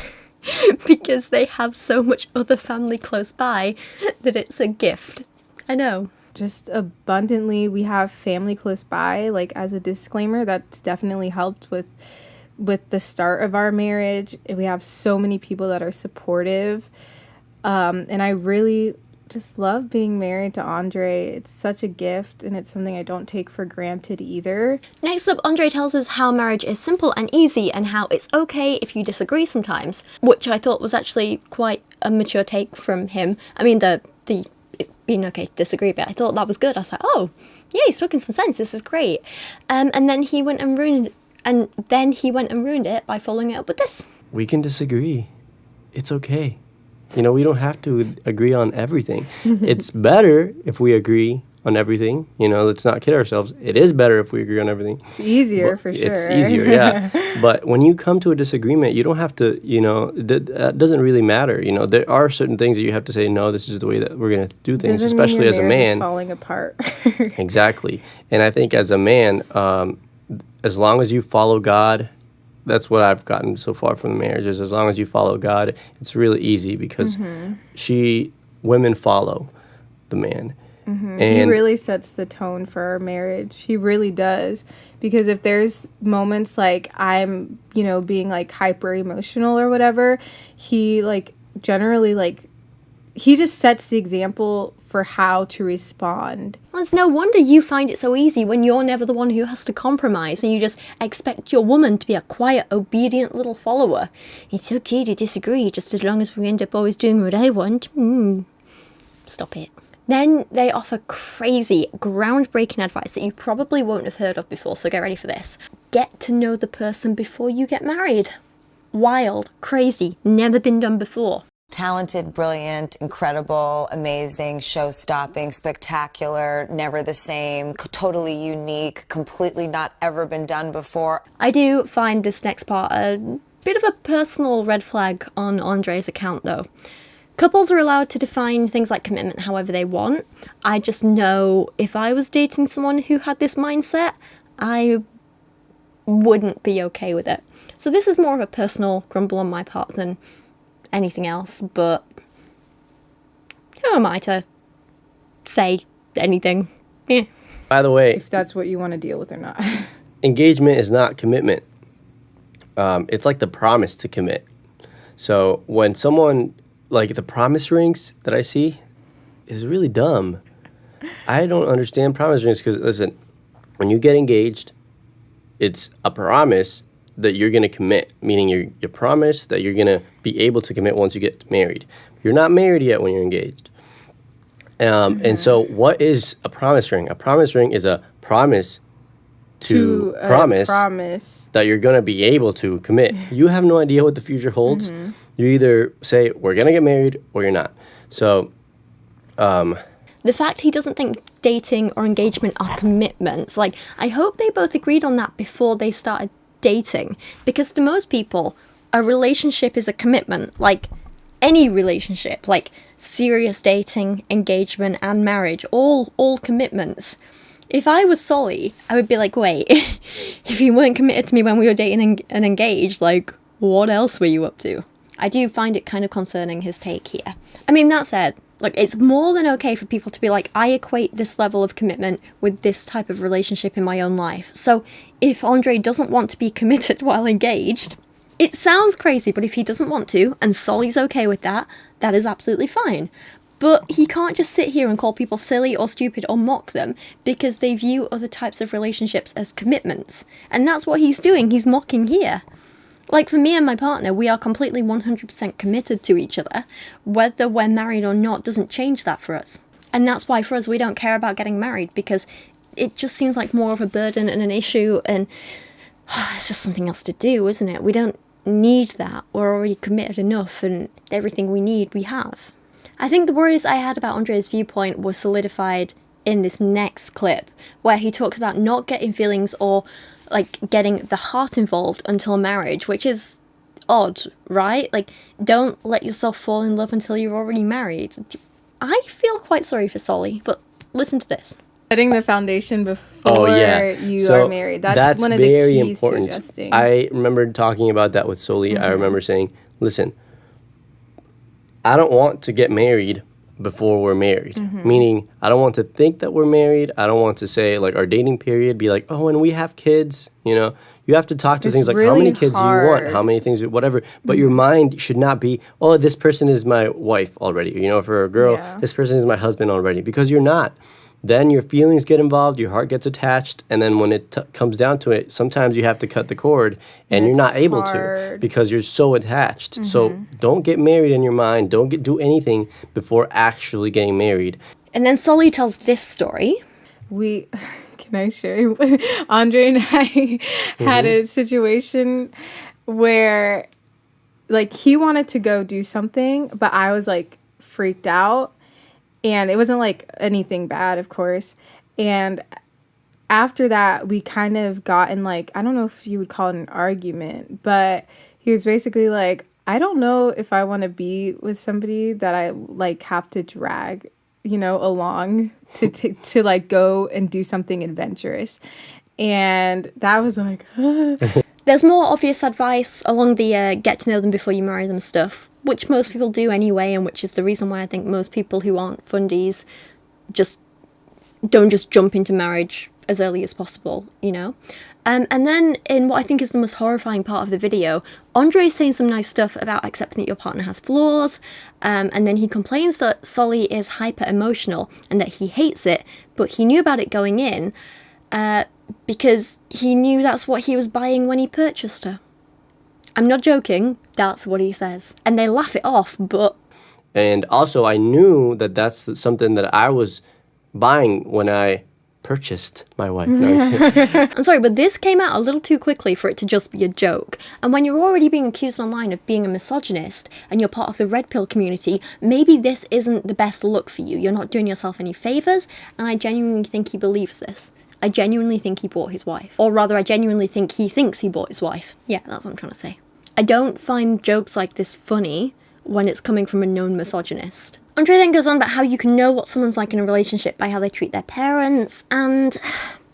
they have so much other family close by that it's a gift. I know. Just abundantly, we have family close by. Like, as a disclaimer, that's definitely helped with the start of our marriage. We have so many people that are supportive. And I really just love being married to Andre. It's such a gift, and it's something I don't take for granted either. Next up, Andre tells us how marriage is simple and easy and how it's okay if you disagree sometimes, which I thought was actually quite a mature take from him. I mean, the it being okay to disagree, but I thought that was good. I was like, oh, yeah, he's talking some sense. This is great. And then he went and ruined it by following it up with this. We can disagree. It's okay. You know, we don't have to agree on everything. It's better if we agree on everything. You know, let's not kid ourselves. It is better if we agree on everything. It's easier for sure. It's easier, yeah. But when you come to a disagreement, you don't have to, you know, that doesn't really matter. You know, there are certain things that you have to say, no, this is the way that we're going to do things, Doesn't mean especially your as a marriage man. is falling apart. Exactly. And I think as a man, as long as you follow God, that's what I've gotten so far from the marriage, is as long as you follow God, it's really easy because women follow the man. And he really sets the tone for our marriage. He really does. Because if there's moments like I'm, you know, being like hyper emotional or whatever, he like generally like he just sets the example for how to respond. Well, it's no wonder you find it so easy when you're never the one who has to compromise and you just expect your woman to be a quiet, obedient little follower. It's okay to disagree just as long as we end up always doing what I want. Stop it. Then they offer crazy, groundbreaking advice that you probably won't have heard of before, so get ready for this. Get to know the person before you get married. Wild, crazy, never been done before. Talented, brilliant, incredible, amazing, show-stopping, spectacular, never the same, totally unique, completely not ever been done before. I do find this next part a bit of a personal red flag on Andre's account, though. Couples are allowed to define things like commitment however they want. I just know if I was dating someone who had this mindset, I wouldn't be okay with it. So this is more of a personal grumble on my part than anything else, but who am I to say anything? Yeah. By the way, If that's what you want to deal with or not. engagement is not commitment. It's like the promise to commit. So when someone, like the promise rings that I see is really dumb. I don't understand promise rings because, listen, when you get engaged, it's a promise that you're going to commit, meaning you promise that you're going to be able to commit once you get married. You're not married yet when you're engaged. And so what is a promise ring? A promise ring is a promise to promise that you're going to be able to commit. You have no idea what the future holds. You either say, we're going to get married, or you're not. So the fact he doesn't think dating or engagement are commitments, like, I hope they both agreed on that before they started dating, because to most people a relationship is a commitment, like any relationship, like serious dating, engagement and marriage, all commitments. If I was Solie, I would be like, wait, if you weren't committed to me when we were dating and engaged, like, what else were you up to? I do find it kind of concerning, his take here. I mean, that said, look, it's more than okay for people to be like, I equate this level of commitment with this type of relationship in my own life. So if Andre doesn't want to be committed while engaged, it sounds crazy, but if he doesn't want to, and Solly's okay with that, that is absolutely fine. But he can't just sit here and call people silly or stupid or mock them because they view other types of relationships as commitments. And that's what he's doing, he's mocking here. Like, for me and my partner, we are completely 100% committed to each other. Whether we're married or not doesn't change that for us. And that's why for us, we don't care about getting married, because it just seems like more of a burden and an issue, and it's just something else to do, isn't it? We don't need that. We're already committed enough, and everything we need, we have. I think the worries I had about Andre's viewpoint were solidified in this next clip, where he talks about not getting feelings or like getting the heart involved until marriage, which is odd, right? Like, don't let yourself fall in love until you're already married. I feel quite sorry for Solie, but listen to this. Setting the foundation before you are married. That's one of the keys important. to adjusting. I remember talking about that with Solie. I remember saying, listen, I don't want to get married before we're married. Meaning, I don't want to think that we're married. I don't want to say, like, our dating period, be like, oh, when we have kids, you know, you have to talk to It's things like, how really many kids do you want? hard. How many things, whatever. But your mind should not be, oh, this person is my wife already. You know, for a girl, Yeah. this person is my husband already. Because you're not. Then your feelings get involved, your heart gets attached, and then when it comes down to it, sometimes you have to cut the cord, and you're it's not able to hard. because you're so attached. So don't get married in your mind. Don't do anything before actually getting married. And then Solie tells this story. Can I share? Andre and I had a situation where, like, he wanted to go do something, but I was, like, freaked out. And it wasn't, like, anything bad, of course. And after that, we kind of got in, like, I don't know if you would call it an argument, but he was basically like, I don't know if I want to be with somebody that I, like, have to drag, you know, along to like, go and do something adventurous. And that was like, There's more obvious advice along the get to know them before you marry them stuff, which most people do anyway, and which is the reason why I think most people who aren't fundies don't just jump into marriage as early as possible, you know? And then in what I think is the most horrifying part of the video, Andre's saying some nice stuff about accepting that your partner has flaws, and then he complains that Solie is hyper-emotional and that he hates it, but he knew about it going in, because he knew that's what he was buying when he purchased her. I'm not joking, that's what he says. And they laugh it off, but... And also, I knew that that's something that I was buying when I purchased my wife. No, I'm just kidding. I'm sorry, but this came out a little too quickly for it to just be a joke. And when you're already being accused online of being a misogynist and you're part of the red pill community, maybe this isn't the best look for you. You're not doing yourself any favours, and I genuinely think he believes this. I genuinely think he bought his wife. Or rather, I genuinely think he thinks he bought his wife. Yeah, that's what I'm trying to say. I don't find jokes like this funny when it's coming from a known misogynist. Andre then goes on about how you can know what someone's like in a relationship by how they treat their parents, and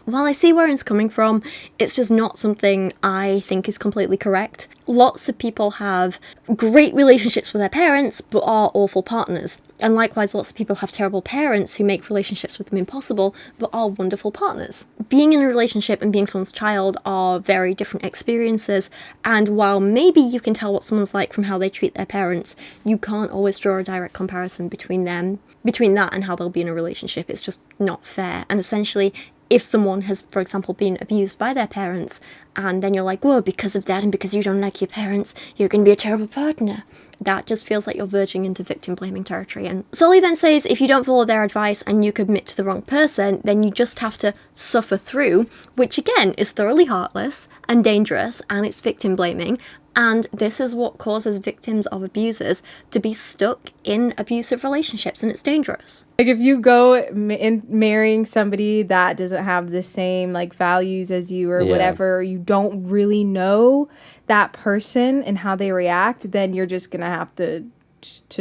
while I see where he's coming from, it's just not something I think is completely correct. Lots of people have great relationships with their parents, but are awful partners. And likewise, lots of people have terrible parents who make relationships with them impossible, but are wonderful partners. Being in a relationship and being someone's child are very different experiences, and while maybe you can tell what someone's like from how they treat their parents, you can't always draw a direct comparison between that and how they'll be in a relationship. It's just not fair. And essentially, if someone has, for example, been abused by their parents, and then you're like, well, because of that and because you don't like your parents, you're going to be a terrible partner. That just feels like you're verging into victim-blaming territory. And Solie then says if you don't follow their advice and you commit to the wrong person, then you just have to suffer through, which again is thoroughly heartless and dangerous, and it's victim-blaming. And this is what causes victims of abusers to be stuck in abusive relationships, and it's dangerous. like, if you go in marrying somebody that doesn't have the same, like, values as you or whatever, or you don't really know that person and how they react, then you're just gonna have to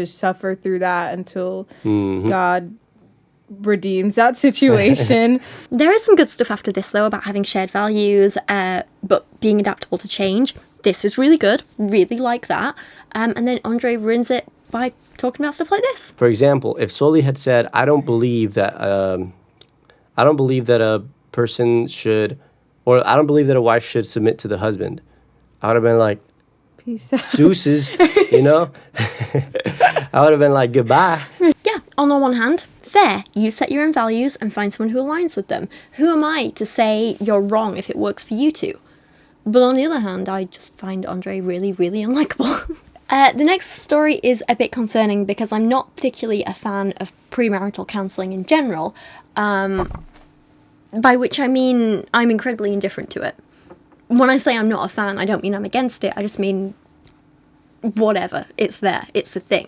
suffer through that until God redeems that situation. There is some good stuff after this, though, about having shared values, but being adaptable to change. This is really good. Really like that. And then Andre ruins it by talking about stuff like this. For example, if Solie had said, I don't believe that a person should, or I don't believe that a wife should submit to the husband, I would have been like, Peace out. deuces, you know? I would have been like, goodbye. Yeah, on the one hand, fair. You set your own values and find someone who aligns with them. Who am I to say you're wrong if it works for you two? But on the other hand, I just find Andre really, really unlikable. The next story is a bit concerning because I'm not particularly a fan of premarital counselling in general, by which I mean I'm incredibly indifferent to it. When I say I'm not a fan, I don't mean I'm against it, I just mean whatever, it's there, it's a thing.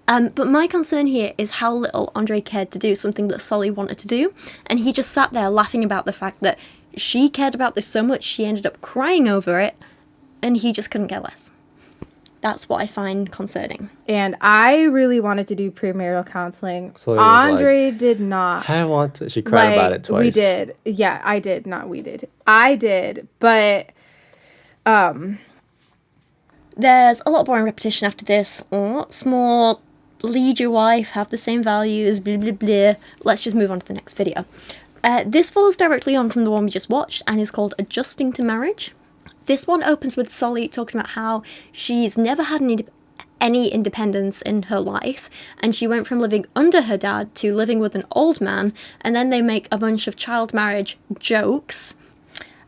But my concern here is how little Andre cared to do something that Solie wanted to do, and he just sat there laughing about the fact that she cared about this so much she ended up crying over it, and he just couldn't care less. That's what I find concerning. And I really wanted to do premarital counseling. Solie was Andre did not. I want to. She cried about it twice. We did. Yeah, I did. Not we did. I did. But there's a lot of boring repetition after this. Lots more lead your wife, have the same values, blah, blah, blah. Let's just move on to the next video. This follows directly on from the one we just watched and is called Adjusting to Marriage. This one opens with Solie talking about how she's never had any independence in her life, and she went from living under her dad to living with an old man, and then they make a bunch of child marriage jokes.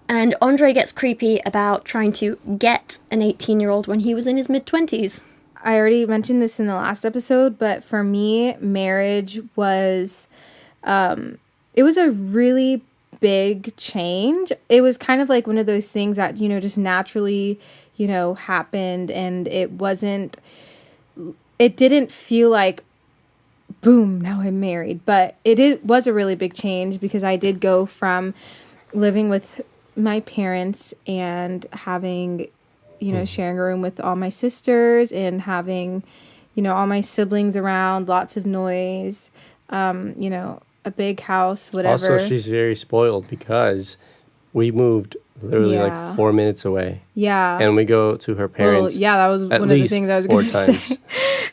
And Andre gets creepy about trying to get an 18-year-old when he was in his mid-20s. I already mentioned this in the last episode, but for me, marriage was, it was a really big change. It was kind of like one of those things that, you know, just naturally, you know, happened, and it didn't feel like, boom, now I'm married. But it was a really big change because I did go from living with my parents and having, you know, sharing a room with all my sisters and having, you know, all my siblings around, lots of noise, you know, a big house, whatever. Also, she's very spoiled because we moved literally like 4 minutes away. Yeah. And we go to her parents. Well, yeah, that was one of the things I was going to say.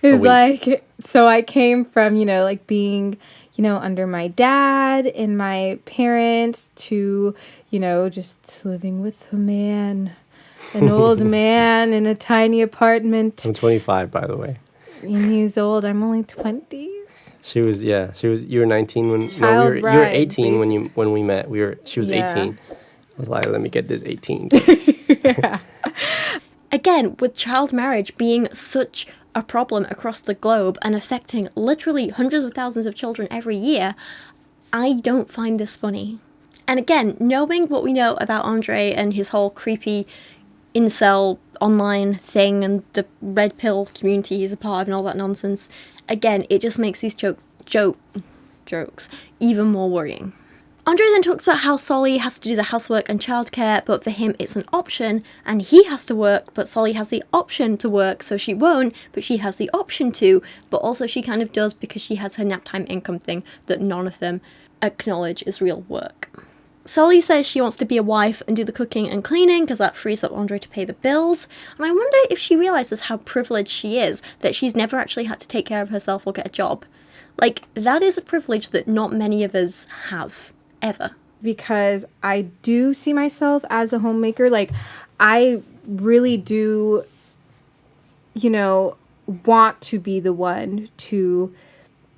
It was like, so I came from, you know, like being, you know, under my dad and my parents to, you know, just living with a man, an old man in a tiny apartment. I'm 25, by the way. And he's old. I'm only 20. She was, you were 19 when, you were 18 when we met. She was 18. I was like, let me get this 18. Yeah. Again, with child marriage being such a problem across the globe and affecting literally hundreds of thousands of children every year, I don't find this funny. And again, knowing what we know about Andre and his whole creepy incel online thing and the red pill community he's a part of and all that nonsense, again, it just makes these jokes even more worrying. Andre then talks about how Solie has to do the housework and childcare, but for him it's an option, and he has to work, but Solie has the option to work, so she won't, but she has the option to, but also she kind of does because she has her nap time income thing that none of them acknowledge is real work. Solie says she wants to be a wife and do the cooking and cleaning because that frees up Andre to pay the bills, and I wonder if she realises how privileged she is, that she's never actually had to take care of herself or get a job. Like, that is a privilege that not many of us have. Ever. Because I do see myself as a homemaker. Like, I really do, you know, want to be the one to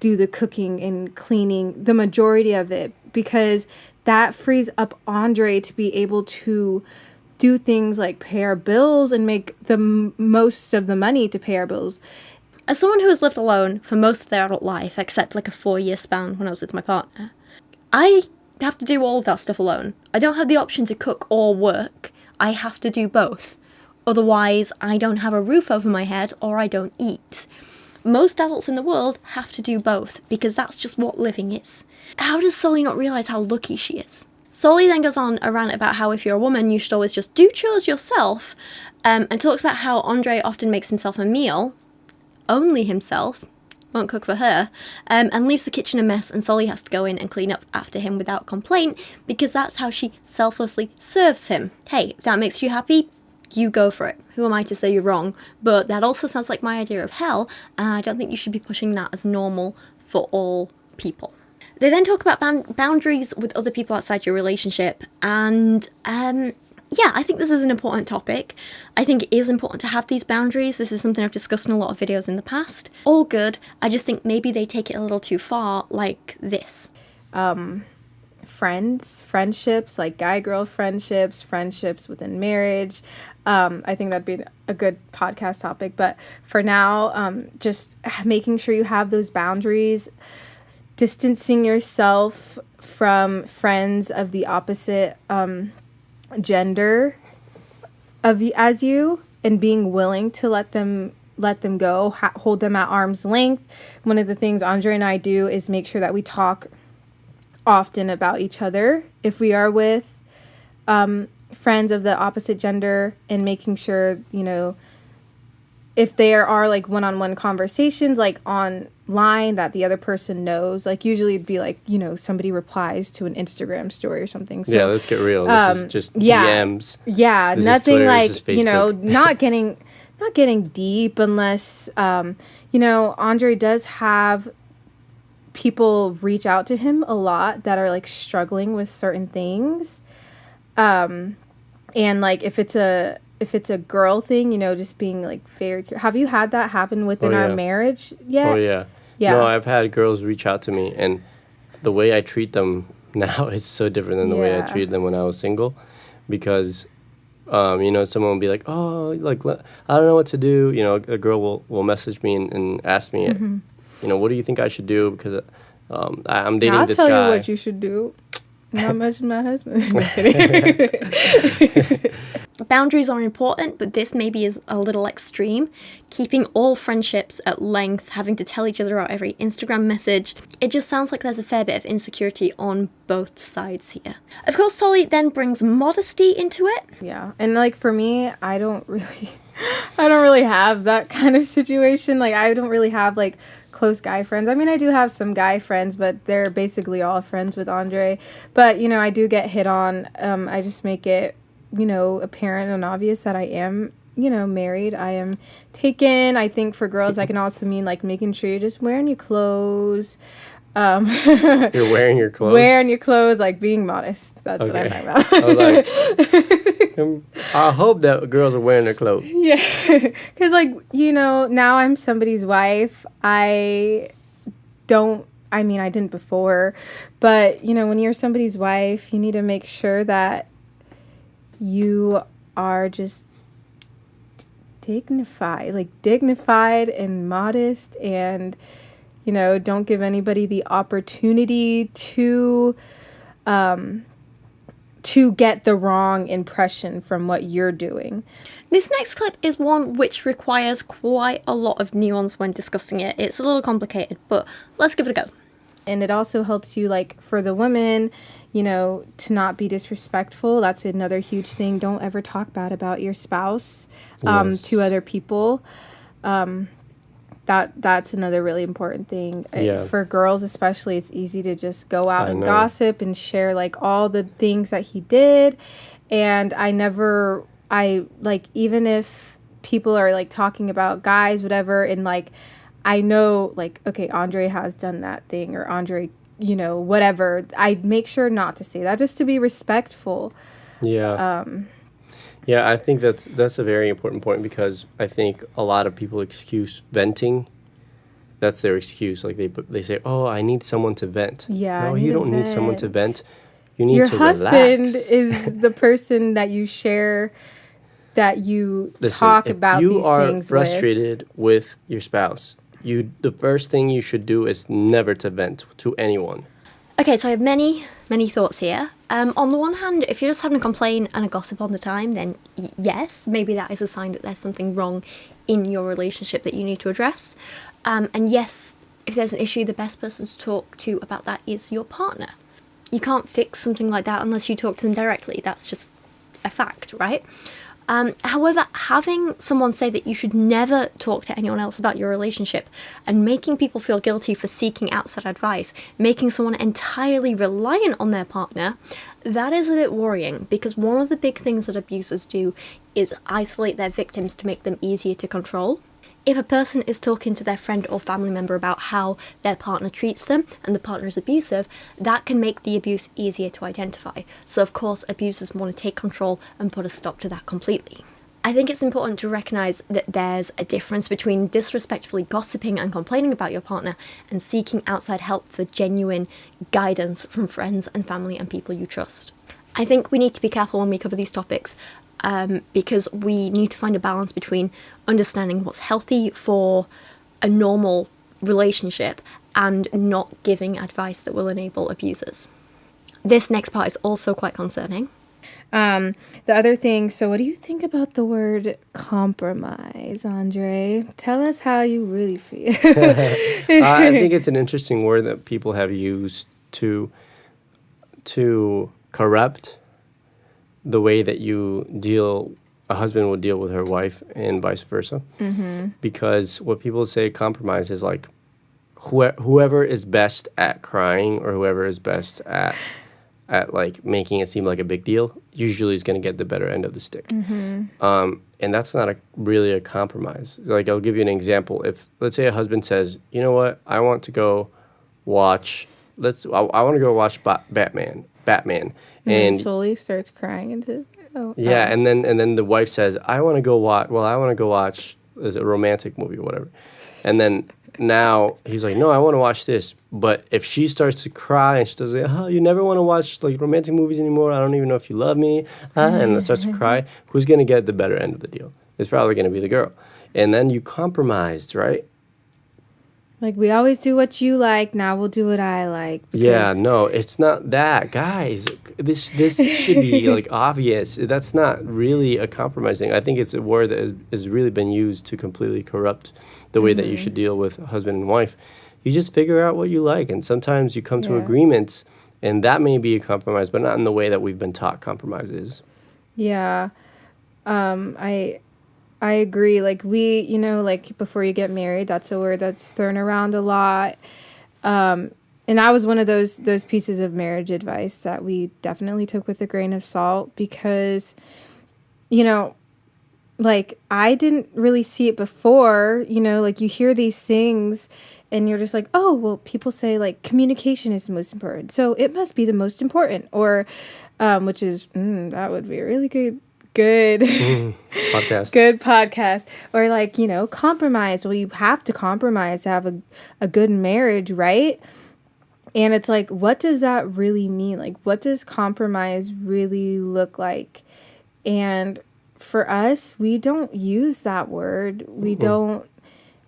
do the cooking and cleaning, the majority of it, because that frees up Andre to be able to do things like pay our bills and make the most of the money to pay our bills. As someone who has lived alone for most of their adult life, except like a 4-year span when I was with my partner, I have to do all of that stuff alone. I don't have the option to cook or work. I have to do both. Otherwise, I don't have a roof over my head or I don't eat. Most adults in the world have to do both because that's just what living is. How does Solie not realise how lucky she is? Solie then goes on a rant about how if you're a woman, you should always just do chores yourself, and talks about how Andre often makes himself a meal, only himself, won't cook for her, and leaves the kitchen a mess, and Solie has to go in and clean up after him without complaint because that's how she selflessly serves him. Hey, if that makes you happy, you go for it. Who am I to say you're wrong? But that also sounds like my idea of hell, and I don't think you should be pushing that as normal for all people. They then talk about boundaries with other people outside your relationship, and yeah, I think this is an important topic. I think it is important to have these boundaries. This is something I've discussed in a lot of videos in the past. All good. I just think maybe they take it a little too far, like this. Friendships, like guy-girl friendships within marriage. I think that'd be a good podcast topic. But for now, just making sure you have those boundaries, distancing yourself from friends of the opposite gender as you, and being willing to let them go, hold them at arm's length. One of the things Andre and I do is make sure that we talk often about each other if we are with friends of the opposite gender, and making sure, you know, if there are like one-on-one conversations like online that the other person knows, like usually it'd be like, you know, somebody replies to an Instagram story or something. So, yeah, let's get real. This is just DMs. Yeah, this nothing Twitter, like, you know, not getting not getting deep unless, Andre does have people reach out to him a lot that are like struggling with certain things. And like if it's a girl thing, just being like very have you had that happen within our marriage yet? Oh yeah. No, I've had girls reach out to me, and the way I treat them now is so different than the way I treated them when I was single, because someone will be like, oh, like I don't know what to do. A girl will message me and ask me, what do you think I should do, because I'm dating this guy. I'll tell you what you should do. Not much my husband. Boundaries are important, but this maybe is a little extreme. Keeping all friendships at length, having to tell each other out every Instagram message. It just sounds like there's a fair bit of insecurity on both sides here. Of course, Solie then brings modesty into it. Yeah, and like for me, I don't really have that kind of situation. Like I don't really have like close guy friends. I mean, I do have some guy friends, but they're basically all friends with Andre. But, I do get hit on. I just make it, apparent and obvious that I am, married. I am taken. I think for girls, that can also mean like making sure you're just wearing your clothes. You're wearing your clothes? Wearing your clothes, like being modest. That's what I'm talking about. I was like, I hope that girls are wearing their clothes. Yeah. Because, now I'm somebody's wife. I didn't before. But, when you're somebody's wife, you need to make sure that you are just dignified and modest, and don't give anybody the opportunity to get the wrong impression from what you're doing. This next clip is one which requires quite a lot of nuance when discussing it. It's a little complicated, but let's give it a go. And it also helps you, like, for the women, to not be disrespectful. That's another huge thing. Don't ever talk bad about your spouse to other people. That's another really important thing. For girls especially, it's easy to just go out and gossip and share like all the things that he did. And even if people are like talking about guys, whatever, and like I know like, okay, Andre has done that thing, or Andre, whatever, I make sure not to say that, just to be respectful. Yeah. I think that's a very important point, because I think a lot of people excuse venting. That's their excuse. Like they say, "Oh, I need someone to vent." Yeah. No, you don't need someone to vent. You need to relax. Your husband is the person that you share, that you talk about these things with. If you are frustrated with your spouse, the first thing you should do is never to vent to anyone. Okay, so I have many thoughts here. On the one hand, if you're just having a complaint and a gossip all the time, then yes, maybe that is a sign that there's something wrong in your relationship that you need to address. And yes, if there's an issue, the best person to talk to about that is your partner. You can't fix something like that unless you talk to them directly. That's just a fact, right? However, having someone say that you should never talk to anyone else about your relationship, and making people feel guilty for seeking outside advice, making someone entirely reliant on their partner, that is a bit worrying, because one of the big things that abusers do is isolate their victims to make them easier to control. If a person is talking to their friend or family member about how their partner treats them and the partner is abusive, that can make the abuse easier to identify. So of course, abusers want to take control and put a stop to that completely. I think it's important to recognise that there's a difference between disrespectfully gossiping and complaining about your partner and seeking outside help for genuine guidance from friends and family and people you trust. I think we need to be careful when we cover these topics, because we need to find a balance between understanding what's healthy for a normal relationship and not giving advice that will enable abusers. This next part is also quite concerning. The other thing, so what do you think about the word compromise, Andre? Tell us how you really feel. I think it's an interesting word that people have used to corrupt the way that a husband will deal with her wife and vice versa. Mm-hmm. Because what people say compromise is like whoever is best at crying, or whoever is best at at like making it seem like a big deal usually is going to get the better end of the stick. And that's not really a compromise. Like, I'll give you an example. If, let's say, a husband says, you know what, I want to go watch, I want to go watch Batman. And Solie starts crying and says, and then the wife says, I want to go watch a romantic movie or whatever. And then now he's like, no, I want to watch this. But if she starts to cry and she does like, oh, you never want to watch like romantic movies anymore, I don't even know if you love me, and starts to cry, who's going to get the better end of the deal? It's probably going to be the girl. And then you compromised, right? Like, we always do what you like, now we'll do what I like. Yeah, no, it's not that. Guys, this should be, like, obvious. That's not really a compromising. I think it's a word that has really been used to completely corrupt the way that you should deal with husband and wife. You just figure out what you like, and sometimes you come to agreements, and that may be a compromise, but not in the way that we've been taught compromise is. Yeah. I agree. Like, like, before you get married, that's a word that's thrown around a lot. And that was one of those pieces of marriage advice that we definitely took with a grain of salt because, like, I didn't really see it before, like, you hear these things and you're just like, oh, well, people say, like, communication is the most important, so it must be the most important, or, which is, that would be a really good podcast. Good podcast. Or, like, compromise. Well, you have to compromise to have a good marriage, right? And it's like, what does that really mean? Like, what does compromise really look like? And for us, we don't use that word. We don't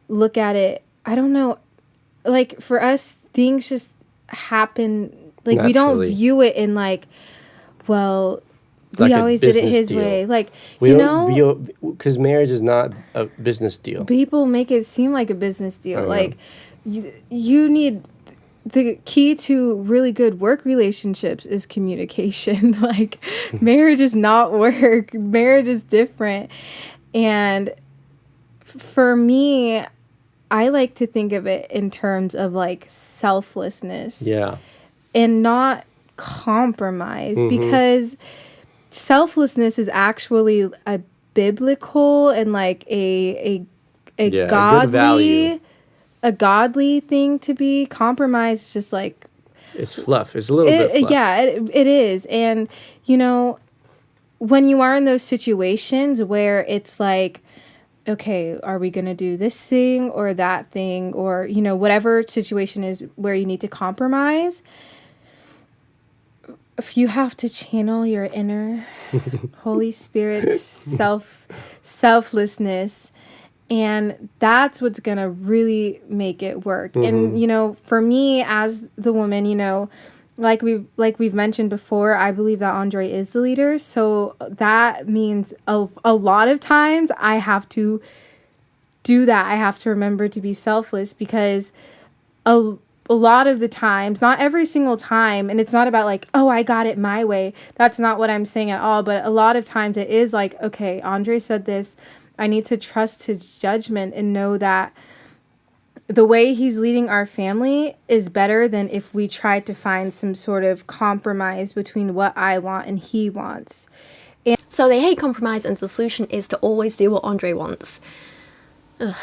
look at it. I don't know. Like, for us, things just happen. Like, naturally. We don't view it in, like, well, like, we always did it his deal. Way. Like, because marriage is not a business deal. People make it seem like a business deal. Like, you need, the key to really good work relationships is communication. Like, marriage is not work. Marriage is different. And for me, I like to think of it in terms of, like, selflessness. Yeah. And not compromise, because selflessness is actually a biblical and, like, a godly thing to be. Compromise is just, like, it's fluff. It's a little bit fluff. Yeah, it is. And, when you are in those situations where it's like, okay, are we going to do this thing or that thing, or, whatever situation is where you need to compromise, if you have to channel your inner Holy Spirit selflessness, and that's what's going to really make it work. And, for me as the woman, like we've mentioned before, I believe that Andre is the leader. So that means a lot of times I have to do that. I have to remember to be selfless, because a lot of the times, not every single time, and it's not about like, oh, I got it my way. That's not what I'm saying at all. But a lot of times it is like, okay, Andre said this. I need to trust his judgment and know that the way he's leading our family is better than if we tried to find some sort of compromise between what I want and he wants. And so they hate compromise, and the solution is to always do what Andre wants. Ugh.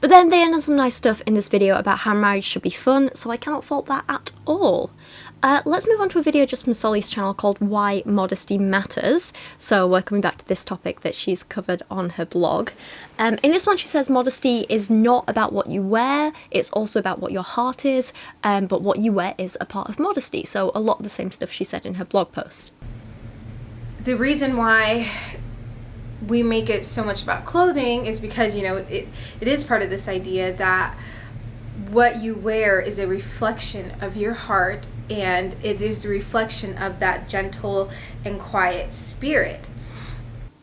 But then they end on some nice stuff in this video about how marriage should be fun, so I cannot fault that at all. Let's move on to a video just from Solie's channel called Why Modesty Matters. So we're coming back to this topic that she's covered on her blog. In this one she says modesty is not about what you wear, it's also about what your heart is, but what you wear is a part of modesty. So a lot of the same stuff she said in her blog post. The reason why we make it so much about clothing is because, it is part of this idea that what you wear is a reflection of your heart, and it is the reflection of that gentle and quiet spirit.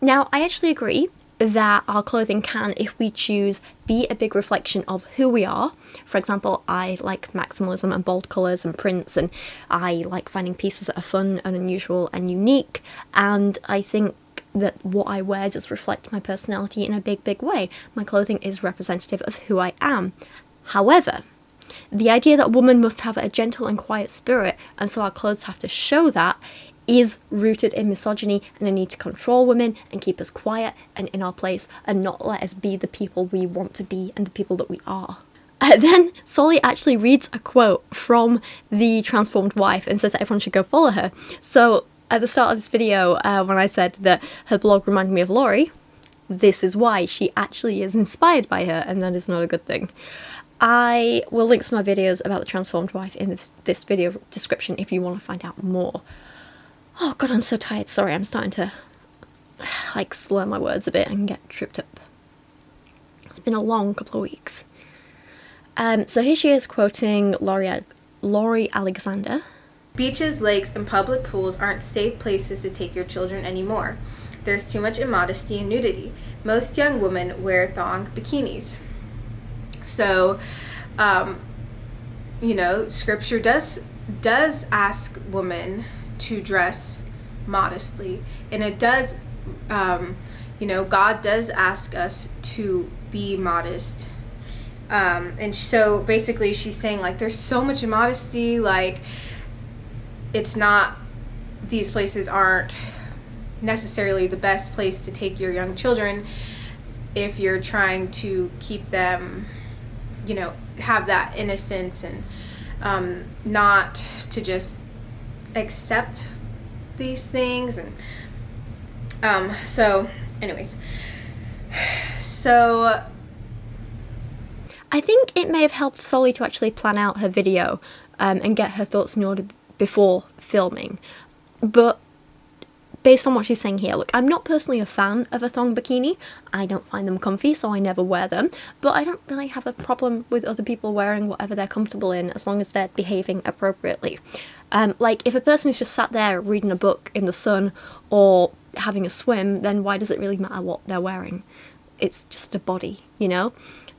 Now, I actually agree that our clothing can, if we choose, be a big reflection of who we are. For example, I like maximalism and bold colours and prints, and I like finding pieces that are fun and unusual and unique, and I think that what I wear does reflect my personality in a big way. My clothing is representative of who I am. However, The idea that a woman must have a gentle and quiet spirit, and so our clothes have to show that, is rooted in misogyny and a need to control women and keep us quiet and in our place and not let us be the people we want to be and the people that we are. Then Solie actually reads a quote from the transformed wife and says that everyone should go follow her. So at the start of this video, when I said that her blog reminded me of Laurie, this is why. She actually is inspired by her, and that is not a good thing. I will link some of my videos about the transformed wife in this video description if you want to find out more. Oh god, I'm so tired. Sorry, I'm starting to like slur my words a bit and get tripped up. It's been a long couple of weeks. So here she is quoting Laurie Alexander. Beaches, lakes, and public pools aren't safe places to take your children anymore. There's too much immodesty and nudity. Most young women wear thong bikinis. So, you know, scripture does ask women to dress modestly, and it does, you know, God does ask us to be modest. And so basically she's saying, like, there's so much immodesty, like, it's not, these places aren't necessarily the best place to take your young children if you're trying to keep them, you know, have that innocence and not to just accept these things. And so anyways, so I think it may have helped Solie to actually plan out her video and get her thoughts in order before filming. But based on what she's saying here, look, I'm not personally a fan of a thong bikini. I don't find them comfy, so I never wear them. But I don't really have a problem with other people wearing whatever they're comfortable in, as long as they're behaving appropriately. Like, if a person is just sat there reading a book in the sun or having a swim, then why does it really matter what they're wearing? It's just a body, you know?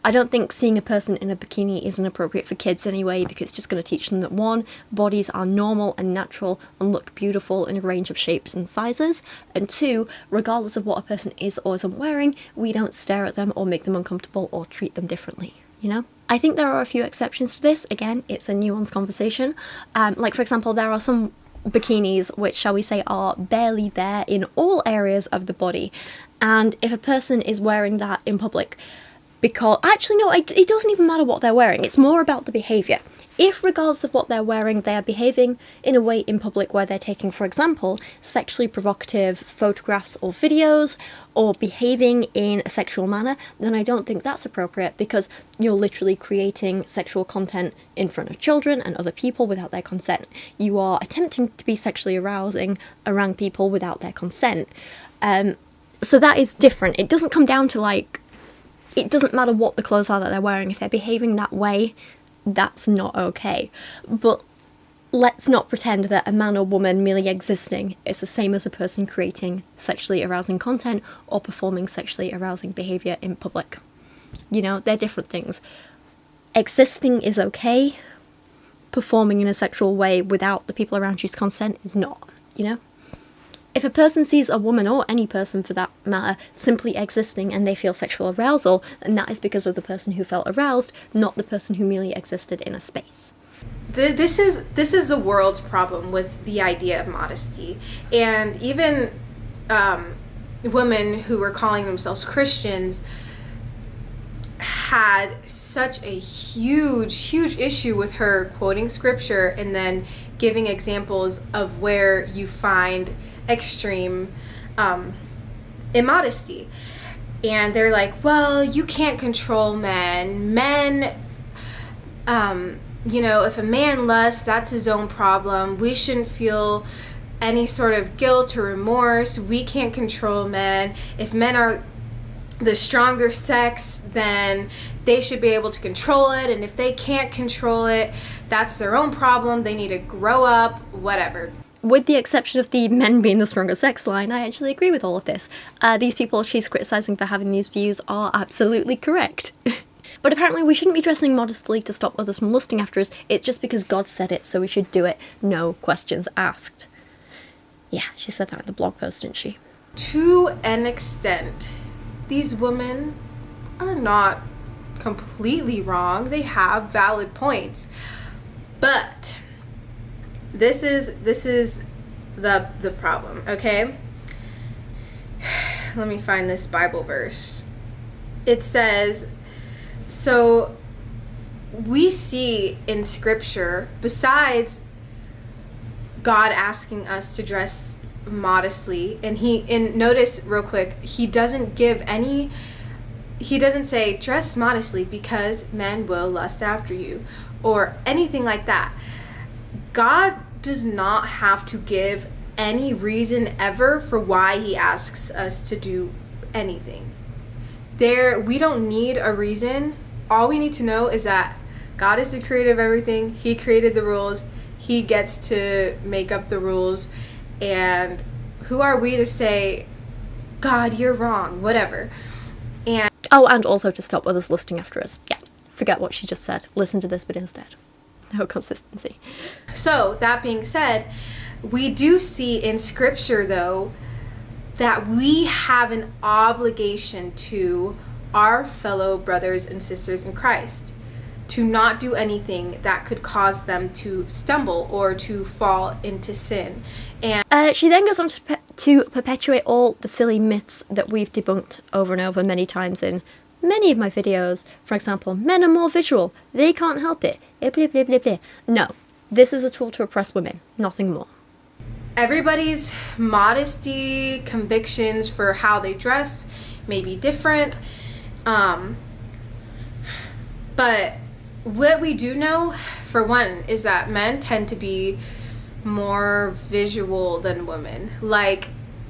I don't think seeing a person in a bikini is inappropriate for kids anyway, because it's just going to teach them that, one, bodies are normal and natural and look beautiful in a range of shapes and sizes, and two, regardless of what a person is or isn't wearing, we don't stare at them or make them uncomfortable or treat them differently, you know? I think there are a few exceptions to this. Again, it's a nuanced conversation. Like, for example, there are some bikinis which, shall we say, are barely there in all areas of the body, and if a person is wearing that in public, because, actually no, it doesn't even matter what they're wearing, it's more about the behaviour. If, regardless of what they're wearing, they are behaving in a way in public where they're taking, for example, sexually provocative photographs or videos, or behaving in a sexual manner, then I don't think that's appropriate, because you're literally creating sexual content in front of children and other people without their consent. You are attempting to be sexually arousing around people without their consent. So that is different. It doesn't come down to, like, it doesn't matter what the clothes are that they're wearing. If they're behaving that way, that's not okay. But let's not pretend that a man or woman merely existing is the same as a person creating sexually arousing content or performing sexually arousing behaviour in public. You know, they're different things. Existing is okay. Performing in a sexual way without the people around you's consent is not, you know? If a person sees a woman, or any person for that matter, simply existing and they feel sexual arousal, then that is because of the person who felt aroused, not the person who merely existed in a space. This is the world's problem with the idea of modesty. And even women who were calling themselves Christians had such a huge issue with her quoting scripture and then giving examples of where you find extreme immodesty. And they're like, well, you can't control men. You know, if a man lusts, that's his own problem. We shouldn't feel any sort of guilt or remorse. We can't control men. If men are the stronger sex, then they should be able to control it, and if they can't control it, that's their own problem. They need to grow up, whatever. With the exception of the men being the stronger sex line, I actually agree with all of this. These people she's criticising for having these views are absolutely correct. But apparently we shouldn't be dressing modestly to stop others from lusting after us. It's just because God said it, so we should do it, no questions asked. Yeah, she said that in the blog post, didn't she? To an extent, these women are not completely wrong. They have valid points. But this is the problem, okay? Let me find this Bible verse. It says, so we see in scripture, besides God asking us to dress modestly, and notice real quick, he doesn't say dress modestly because men will lust after you or anything like that. God does not have to give any reason ever for why he asks us to do anything. We don't need a reason. All we need to know is that God is the creator of everything. He created the rules. He gets to make up the rules. And who are we to say, God, you're wrong, whatever. And also to stop others lusting after us. Yeah, forget what she just said. Listen to this bit instead. No consistency. So, that being said, we do see in scripture, though, that we have an obligation to our fellow brothers and sisters in Christ to not do anything that could cause them to stumble or to fall into sin. And she then goes on to perpetuate all the silly myths that we've debunked over and over many times in many of my videos. For example, men are more visual. They can't help it. Blah, blah, blah, blah. No, this is a tool to oppress women. Nothing more. Everybody's modesty convictions for how they dress may be different. But what we do know, for one, is that men tend to be more visual than women. Like,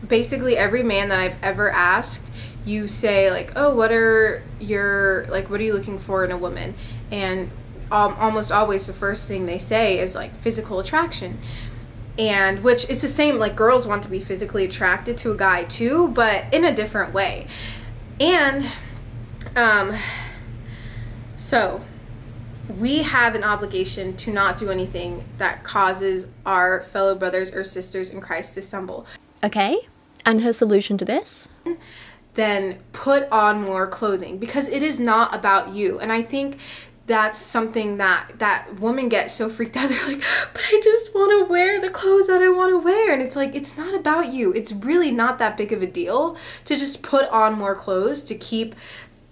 basically every man that I've ever asked, you say, like, oh, what are you looking for in a woman? And almost always the first thing they say is, like, physical attraction. And which is the same, like, girls want to be physically attracted to a guy too, but in a different way. And so we have an obligation to not do anything that causes our fellow brothers or sisters in Christ to stumble. Okay, and her solution to this? Then put on more clothing, because it is not about you. And I think that's something that women get so freaked out. They're like, but I just want to wear the clothes that I want to wear. And it's like, it's not about you. It's really not that big of a deal to just put on more clothes to keep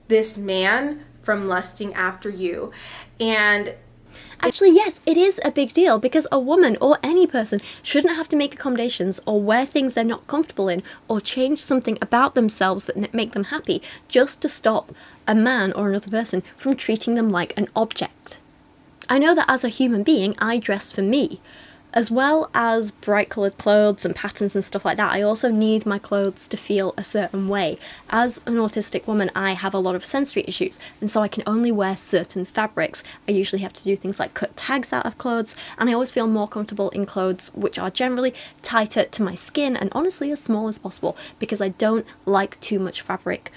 this man from lusting after you. And actually, yes, it is a big deal, because a woman or any person shouldn't have to make accommodations or wear things they're not comfortable in or change something about themselves that make them happy just to stop a man or another person from treating them like an object. I know that as a human being, I dress for me. As well as bright coloured clothes and patterns and stuff like that, I also need my clothes to feel a certain way. As an autistic woman, I have a lot of sensory issues, and so I can only wear certain fabrics. I usually have to do things like cut tags out of clothes, and I always feel more comfortable in clothes which are generally tighter to my skin and honestly as small as possible, because I don't like too much fabric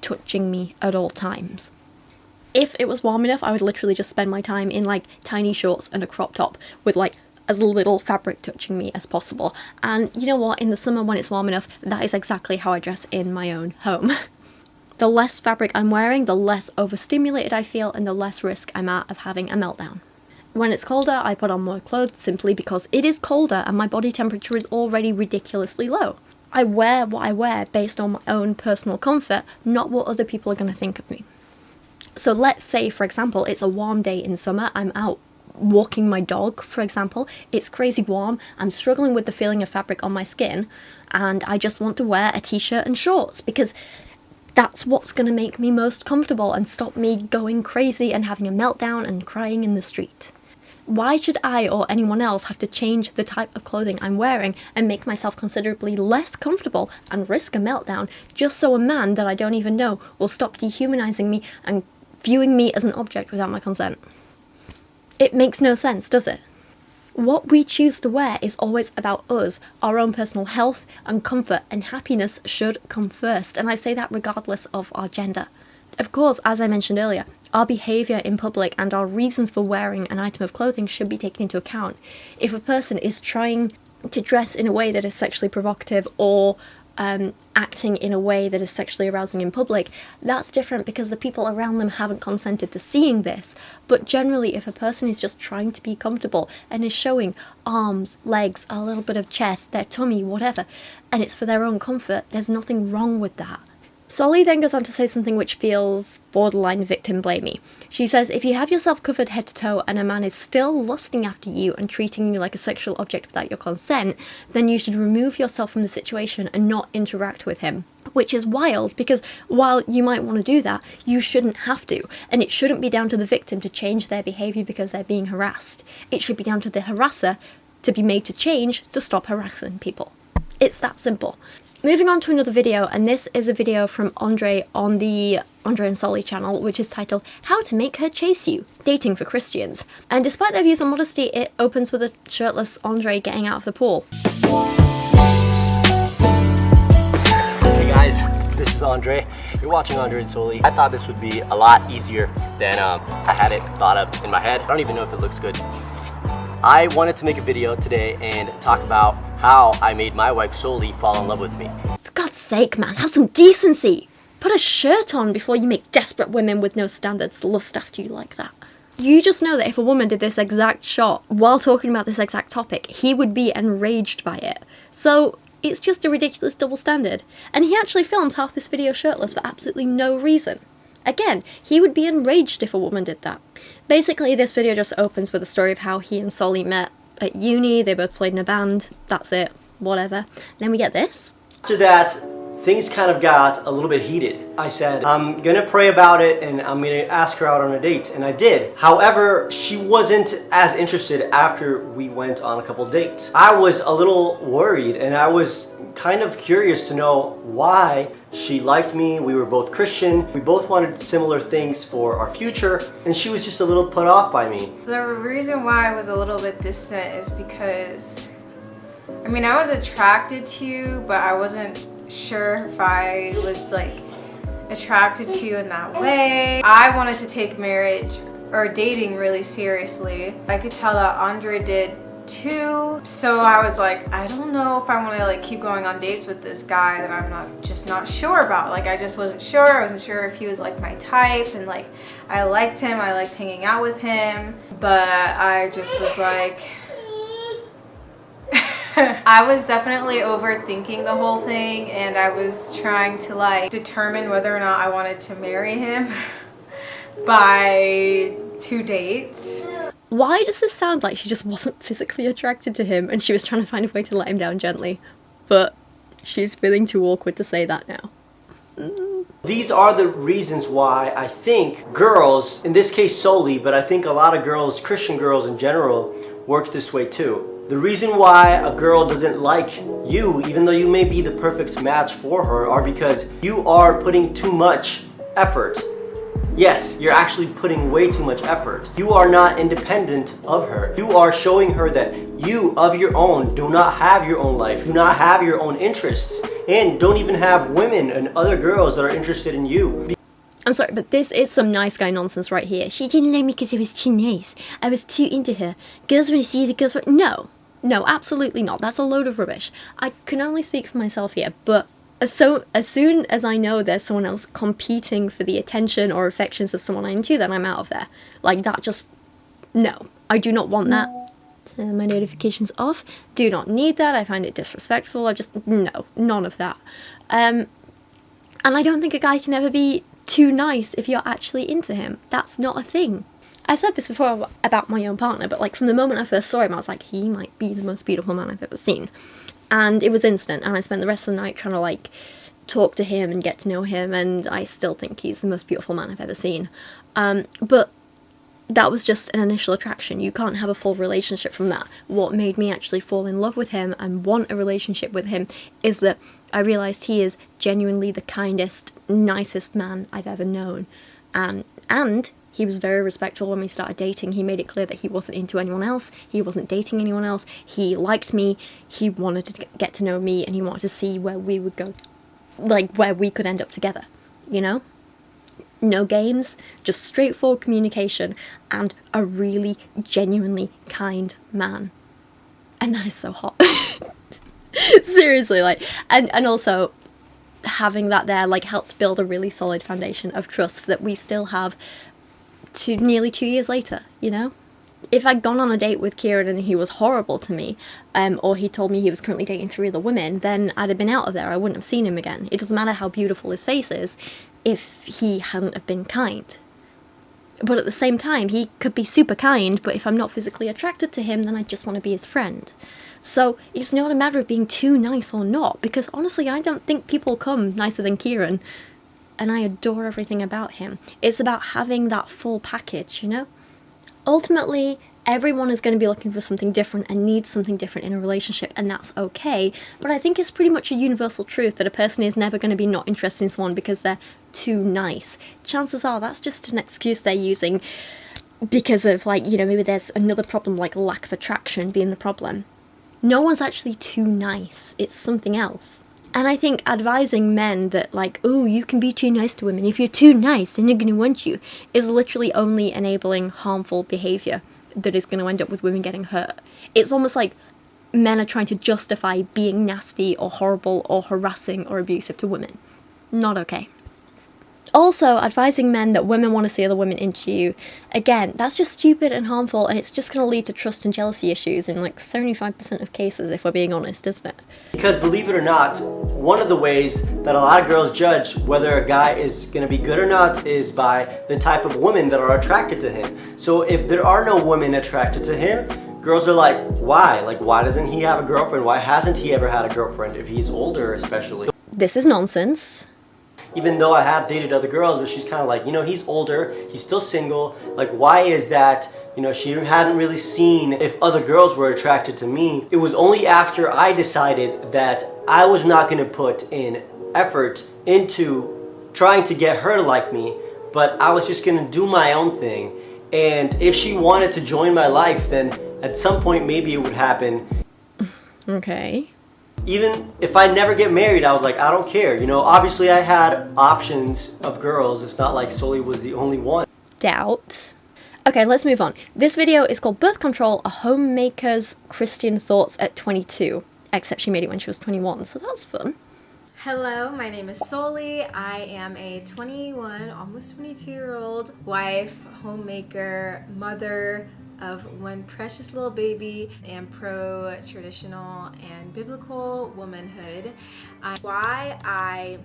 touching me at all times. If it was warm enough, I would literally just spend my time in like tiny shorts and a crop top with like as little fabric touching me as possible. And you know what, in the summer when it's warm enough, that is exactly how I dress in my own home. The less fabric I'm wearing, the less overstimulated I feel, and the less risk I'm at of having a meltdown. When it's colder, I put on more clothes simply because it is colder and my body temperature is already ridiculously low. I wear what I wear based on my own personal comfort, not what other people are going to think of me. So let's say, for example, it's a warm day in summer, I'm out walking my dog, for example, it's crazy warm, I'm struggling with the feeling of fabric on my skin, and I just want to wear a t-shirt and shorts because that's what's going to make me most comfortable and stop me going crazy and having a meltdown and crying in the street. Why should I or anyone else have to change the type of clothing I'm wearing and make myself considerably less comfortable and risk a meltdown just so a man that I don't even know will stop dehumanizing me and viewing me as an object without my consent? It makes no sense, does it? What we choose to wear is always about us, our own personal health and comfort, and happiness should come first, and I say that regardless of our gender. Of course, as I mentioned earlier, our behaviour in public and our reasons for wearing an item of clothing should be taken into account. If a person is trying to dress in a way that is sexually provocative or acting in a way that is sexually arousing in public, that's different because the people around them haven't consented to seeing this. But generally, if a person is just trying to be comfortable and is showing arms, legs, a little bit of chest, their tummy, whatever, and it's for their own comfort, there's nothing wrong with that. Solie then goes on to say something which feels borderline victim blamey. She says, if you have yourself covered head to toe and a man is still lusting after you and treating you like a sexual object without your consent, then you should remove yourself from the situation and not interact with him. Which is wild, because while you might want to do that, you shouldn't have to. And it shouldn't be down to the victim to change their behaviour because they're being harassed. It should be down to the harasser to be made to change to stop harassing people. It's that simple. Moving on to another video, and this is a video from Andre on the Andre and Solie channel, which is titled How to Make Her Chase You, Dating for Christians. And despite their views on modesty, it opens with a shirtless Andre getting out of the pool. Hey guys, this is Andre. You're watching Andre and Solie. I thought this would be a lot easier than I had it thought of in my head. I don't even know if it looks good. I wanted to make a video today and talk about how I made my wife Solie fall in love with me. For God's sake, man, have some decency! Put a shirt on before you make desperate women with no standards lust after you like that. You just know that if a woman did this exact shot while talking about this exact topic, he would be enraged by it. So it's just a ridiculous double standard. And he actually films half this video shirtless for absolutely no reason. Again, he would be enraged if a woman did that. Basically, this video just opens with a story of how he and Solie met at uni. They both played in a band. That's it. Whatever. Then we get this. After that, things kind of got a little bit heated. I said, I'm gonna pray about it and I'm gonna ask her out on a date, and I did. However, she wasn't as interested after we went on a couple dates. I was a little worried and I was kind of curious to know why she liked me. We were both Christian. We both wanted similar things for our future, and she was just a little put off by me. The reason why I was a little bit distant is because, I mean, I was attracted to you, but I wasn't sure if I was like attracted to you in that way. I wanted to take marriage or dating really seriously. I could tell that Andre did too. So I was like, I don't know if I want to like keep going on dates with this guy that I'm just not sure about. Like I just wasn't sure. I wasn't sure if he was like my type, and like I liked him. I liked hanging out with him, but I just was like I was definitely overthinking the whole thing, and I was trying to like determine whether or not I wanted to marry him by 2 dates. Why does this sound like she just wasn't physically attracted to him and she was trying to find a way to let him down gently? But she's feeling too awkward to say that now. These are the reasons why I think girls, in this case Solie, but I think a lot of girls, Christian girls in general, work this way too. The reason why a girl doesn't like you, even though you may be the perfect match for her, are because you are putting too much effort. Yes, you're actually putting way too much effort. You are not independent of her. You are showing her that you, of your own, do not have your own life, do not have your own interests, and don't even have women and other girls that are interested in you. I'm sorry, but this is some nice guy nonsense right here. She didn't like me because I was too nice. I was too into her. Girls want to see the girls want... No, absolutely not. That's a load of rubbish. I can only speak for myself here, but as soon as I know there's someone else competing for the attention or affections of someone I'm into, then I'm out of there. Like, that just... No. I do not want that. Turn my notifications off. Do not need that. I find it disrespectful. I just... No. None of that. And I don't think a guy can ever be too nice if you're actually into him. That's not a thing. I said this before about my own partner, but like from the moment I first saw him, I was like, he might be the most beautiful man I've ever seen. And it was instant, and I spent the rest of the night trying to like talk to him and get to know him, and I still think he's the most beautiful man I've ever seen. But that was just an initial attraction. You can't have a full relationship from that. What made me actually fall in love with him and want a relationship with him is that I realised he is genuinely the kindest, nicest man I've ever known. And he was very respectful when we started dating. He made it clear that he wasn't into anyone else. He wasn't dating anyone else. He liked me. He wanted to get to know me, and he wanted to see where we would go, like where we could end up together, you know? No games, just straightforward communication, and a really genuinely kind man. And that is so hot. Seriously, like, and also having that there, like, helped build a really solid foundation of trust that we still have nearly 2 years later, you know? If I'd gone on a date with Kieran and he was horrible to me, or he told me he was currently dating 3 other women, then I'd have been out of there. I wouldn't have seen him again. It doesn't matter how beautiful his face is if he hadn't have been kind. But at the same time, he could be super kind, but if I'm not physically attracted to him, then I just want to be his friend. So it's not a matter of being too nice or not, because honestly, I don't think people come nicer than Kieran, and I adore everything about him. It's about having that full package, you know? Ultimately, everyone is going to be looking for something different and needs something different in a relationship, and that's okay. But I think it's pretty much a universal truth that a person is never going to be not interested in someone because they're too nice. Chances are that's just an excuse they're using because of, like, you know, maybe there's another problem, like lack of attraction being the problem. No one's actually too nice. It's something else. And I think advising men that, like, oh, you can be too nice to women. If you're too nice, then they're going to want you, is literally only enabling harmful behaviour that is going to end up with women getting hurt. It's almost like men are trying to justify being nasty or horrible or harassing or abusive to women. Not okay. Also, advising men that women want to see other women into you, again, that's just stupid and harmful, and it's just going to lead to trust and jealousy issues in like 75% of cases, if we're being honest, isn't it? Because believe it or not, one of the ways that a lot of girls judge whether a guy is going to be good or not is by the type of women that are attracted to him. So if there are no women attracted to him, girls are like, why? Like, why doesn't he have a girlfriend? Why hasn't he ever had a girlfriend, if he's older especially? This is nonsense. Even though I have dated other girls, but she's kind of like, you know, he's older, he's still single. Like, why is that? You know, she hadn't really seen if other girls were attracted to me. It was only after I decided that I was not going to put in effort into trying to get her to like me, but I was just going to do my own thing. And if she wanted to join my life, then at some point maybe it would happen. Okay. Even if I never get married, I was like, I don't care. You know, obviously I had options of girls. It's not like Solie was the only one. Doubt. Okay, let's move on. This video is called Birth Control, a Homemaker's Christian Thoughts at 22. Except she made it when she was 21, so that's fun. Hello, my name is Solie. I am a 21, almost 22-year-old wife, homemaker, mother of one precious little baby, and pro-traditional and biblical womanhood. Why I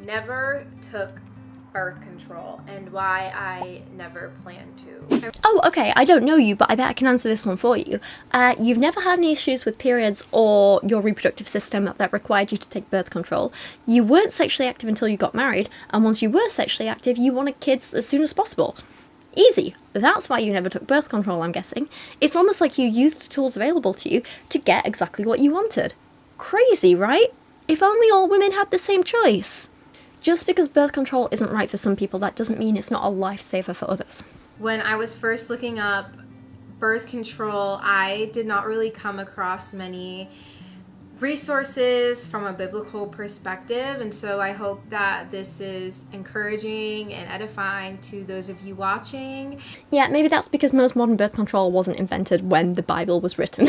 never took birth control and why I never plan to. Oh, okay, I don't know you, but I bet I can answer this one for you. You've never had any issues with periods or your reproductive system that required you to take birth control. You weren't sexually active until you got married, and once you were sexually active, you wanted kids as soon as possible. Easy. That's why you never took birth control, I'm guessing. It's almost like you used the tools available to you to get exactly what you wanted. Crazy, right? If only all women had the same choice. Just because birth control isn't right for some people, that doesn't mean it's not a lifesaver for others. When I was first looking up birth control, I did not really come across many resources from a biblical perspective, and so I hope that this is encouraging and edifying to those of you watching. Yeah, maybe that's because most modern birth control wasn't invented when the Bible was written.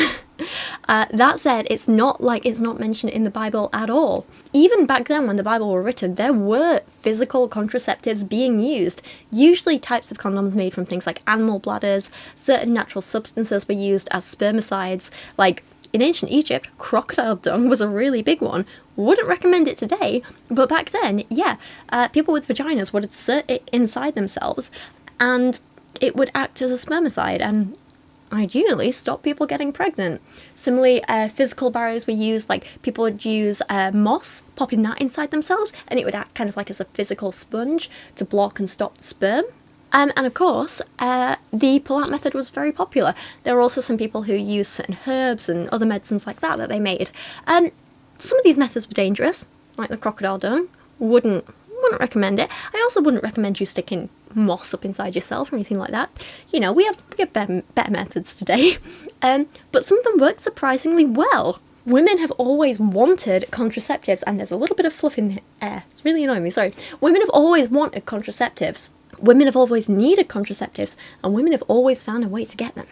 That said, it's not like it's not mentioned in the Bible at all. Even back then when the Bible were written, there were physical contraceptives being used. Usually types of condoms made from things like animal bladders, certain natural substances were used as spermicides, like in ancient Egypt, crocodile dung was a really big one. Wouldn't recommend it today, but back then, yeah, people with vaginas would insert it inside themselves and it would act as a spermicide and ideally stop people getting pregnant. Similarly, physical barriers were used, like people would use moss, popping that inside themselves, and it would act kind of like as a physical sponge to block and stop the sperm. And of course, the pull-out method was very popular. There were also some people who used certain herbs and other medicines like that they made. Some of these methods were dangerous, like the crocodile dung. Wouldn't recommend it. I also wouldn't recommend you sticking moss up inside yourself or anything like that. You know, we have better methods today. But some of them worked surprisingly well. Women have always wanted contraceptives, and there's a little bit of fluff in the air. It's really annoying me, sorry. Women have always wanted contraceptives. Women have always needed contraceptives, and women have always found a way to get them.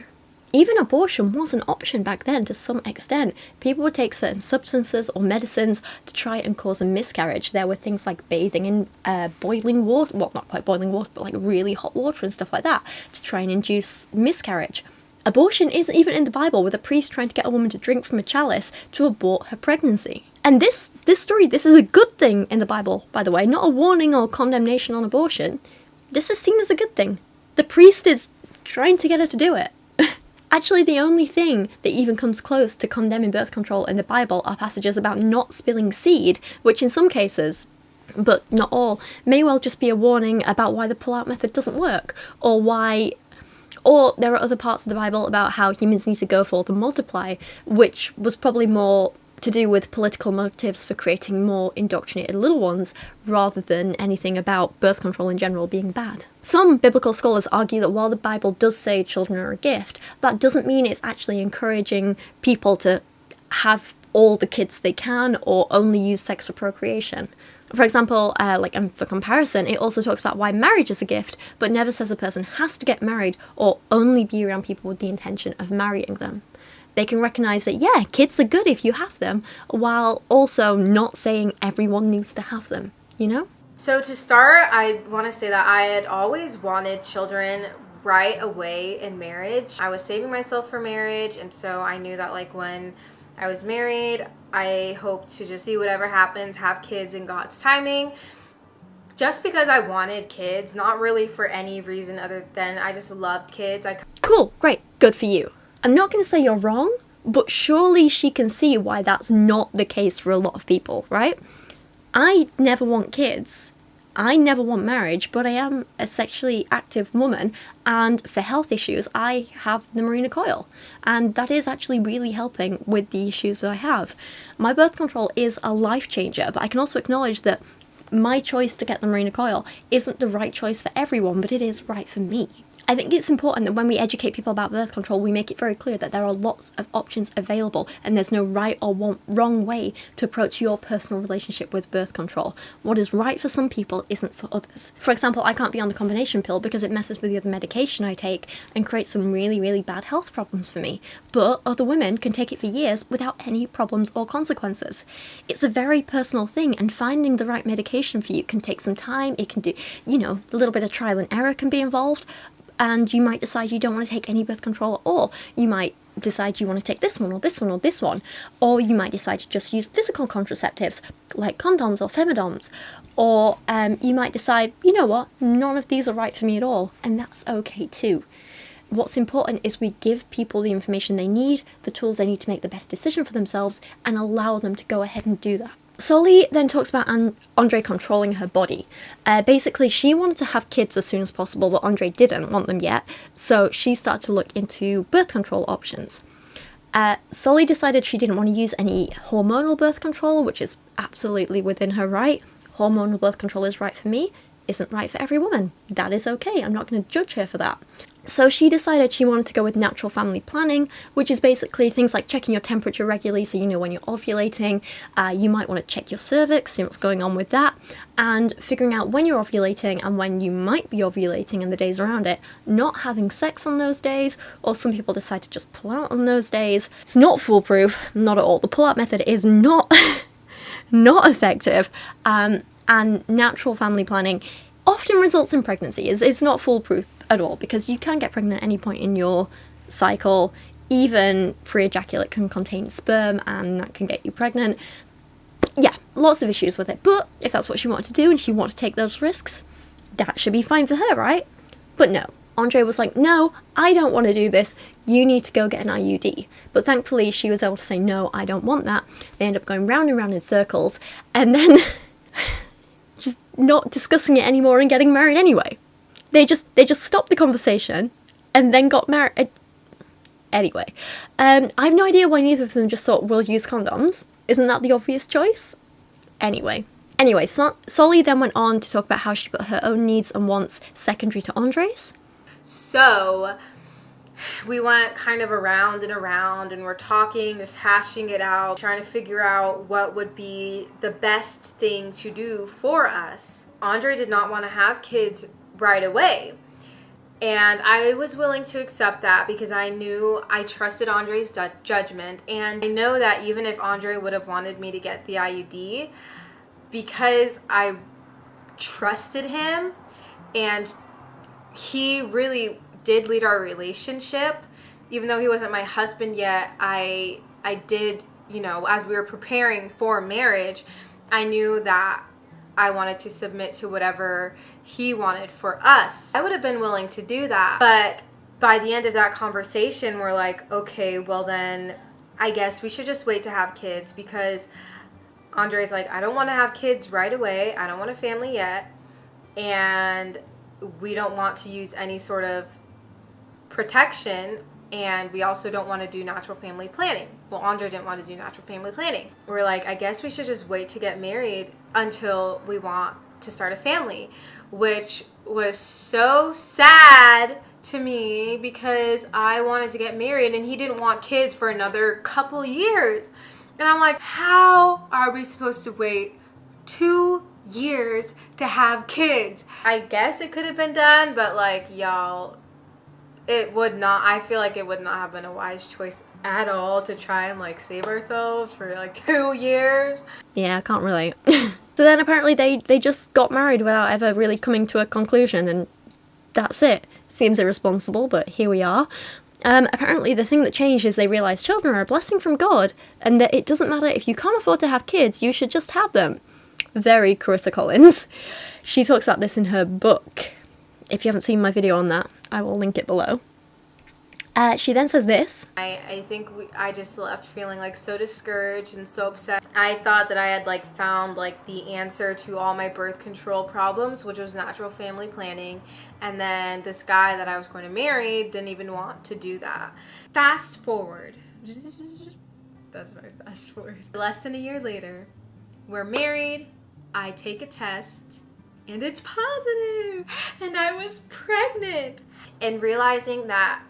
Even abortion was an option back then to some extent. People would take certain substances or medicines to try and cause a miscarriage. There were things like bathing in boiling water, well, not quite boiling water, but like really hot water and stuff like that to try and induce miscarriage. Abortion isn't even in the Bible, with a priest trying to get a woman to drink from a chalice to abort her pregnancy. And this story, this is a good thing in the Bible, by the way, not a warning or condemnation on abortion. This is seen as a good thing. The priest is trying to get her to do it. Actually, the only thing that even comes close to condemning birth control in the Bible are passages about not spilling seed, which in some cases, but not all, may well just be a warning about why the pull-out method doesn't work, or there are other parts of the Bible about how humans need to go forth and multiply, which was probably more to do with political motives for creating more indoctrinated little ones, rather than anything about birth control in general being bad. Some biblical scholars argue that while the Bible does say children are a gift, that doesn't mean it's actually encouraging people to have all the kids they can or only use sex for procreation. For example, for comparison, it also talks about why marriage is a gift, but never says a person has to get married or only be around people with the intention of marrying them. They can recognise that, yeah, kids are good if you have them, while also not saying everyone needs to have them, you know? So to start, I want to say that I had always wanted children right away in marriage. I was saving myself for marriage, and so I knew that like when I was married, I hoped to just see whatever happens, have kids in God's timing. Just because I wanted kids, not really for any reason other than I just loved kids. Cool, great, good for you. I'm not going to say you're wrong, but surely she can see why that's not the case for a lot of people, right? I never want kids. I never want marriage, but I am a sexually active woman, and for health issues, I have the Mirena coil, and that is actually really helping with the issues that I have. My birth control is a life changer, but I can also acknowledge that my choice to get the Mirena coil isn't the right choice for everyone, but it is right for me. I think it's important that when we educate people about birth control, we make it very clear that there are lots of options available and there's no right or wrong way to approach your personal relationship with birth control. What is right for some people isn't for others. For example, I can't be on the combination pill because it messes with the other medication I take and creates some really, really bad health problems for me. But other women can take it for years without any problems or consequences. It's a very personal thing, and finding the right medication for you can take some time. It can do, a little bit of trial and error can be involved. And you might decide you don't want to take any birth control at all. You might decide you want to take this one or this one or this one. Or you might decide to just use physical contraceptives like condoms or femidoms. Or you might decide, you know what, none of these are right for me at all. And that's okay too. What's important is we give people the information they need, the tools they need to make the best decision for themselves, and allow them to go ahead and do that. Solie then talks about Andre controlling her body. Basically, she wanted to have kids as soon as possible, but Andre didn't want them yet, so she started to look into birth control options. Solie decided she didn't want to use any hormonal birth control, which is absolutely within her right. Hormonal birth control is right for me, isn't right for every woman. That is okay, I'm not going to judge her for that. So she decided she wanted to go with natural family planning, which is basically things like checking your temperature regularly so you know when you're ovulating. You might want to check your cervix, see what's going on with that, and figuring out when you're ovulating and when you might be ovulating and the days around it, not having sex on those days, or some people decide to just pull out on those days. It's not foolproof, not at all. The pull-out method is not effective, and natural family planning often results in pregnancy. It's not foolproof at all, because you can get pregnant at any point in your cycle. Even pre-ejaculate can contain sperm, and that can get you pregnant. Yeah, lots of issues with it, but if that's what she wanted to do and she wanted to take those risks, that should be fine for her, right? But no, Andre was like, no, I don't want to do this, you need to go get an IUD. But thankfully she was able to say, no, I don't want that. They end up going round and round in circles, and then just not discussing it anymore and getting married anyway. They just stopped the conversation and then got married. Anyway, I have no idea why neither of them just thought, we'll use condoms. Isn't that the obvious choice? Anyway, Solie then went on to talk about how she put her own needs and wants secondary to Andre's. So we went kind of around and we're talking, just hashing it out, trying to figure out what would be the best thing to do for us. Andre did not want to have kids right away. And I was willing to accept that because I trusted Andre's judgment. And I know that even if Andre would have wanted me to get the IUD, because I trusted him and he really did lead our relationship, even though he wasn't my husband yet, I did, as we were preparing for marriage, I knew that I wanted to submit to whatever he wanted for us. I would have been willing to do that. But by the end of that conversation, we're like, okay, well then I guess we should just wait to have kids, because Andre's like, I don't want to have kids right away. I don't want a family yet. And we don't want to use any sort of protection. And we also don't want to do natural family planning. Well, Andre didn't want to do natural family planning. We're like, I guess we should just wait to get married until we want to start a family, which was so sad to me because I wanted to get married and he didn't want kids for another couple years. And I'm like, how are we supposed to wait 2 years to have kids? I guess it could have been done, but like, y'all, I feel like it would not have been a wise choice at all to try and like save ourselves for like 2 years. Yeah, I can't relate. So then apparently they just got married without ever really coming to a conclusion, and that's it. Seems irresponsible, but here we are. Apparently the thing that changed is they realised children are a blessing from God, and that it doesn't matter if you can't afford to have kids, you should just have them. Very Carissa Collins. She talks about this in her book. If you haven't seen my video on that, I will link it below. She then says this. I think I just left feeling like so discouraged and so upset. I thought that I had like found like the answer to all my birth control problems, which was natural family planning. And then this guy that I was going to marry didn't even want to do that. Fast forward. That's my fast forward. Less than a year later, we're married. I take a test and it's positive. And I was pregnant. And realizing that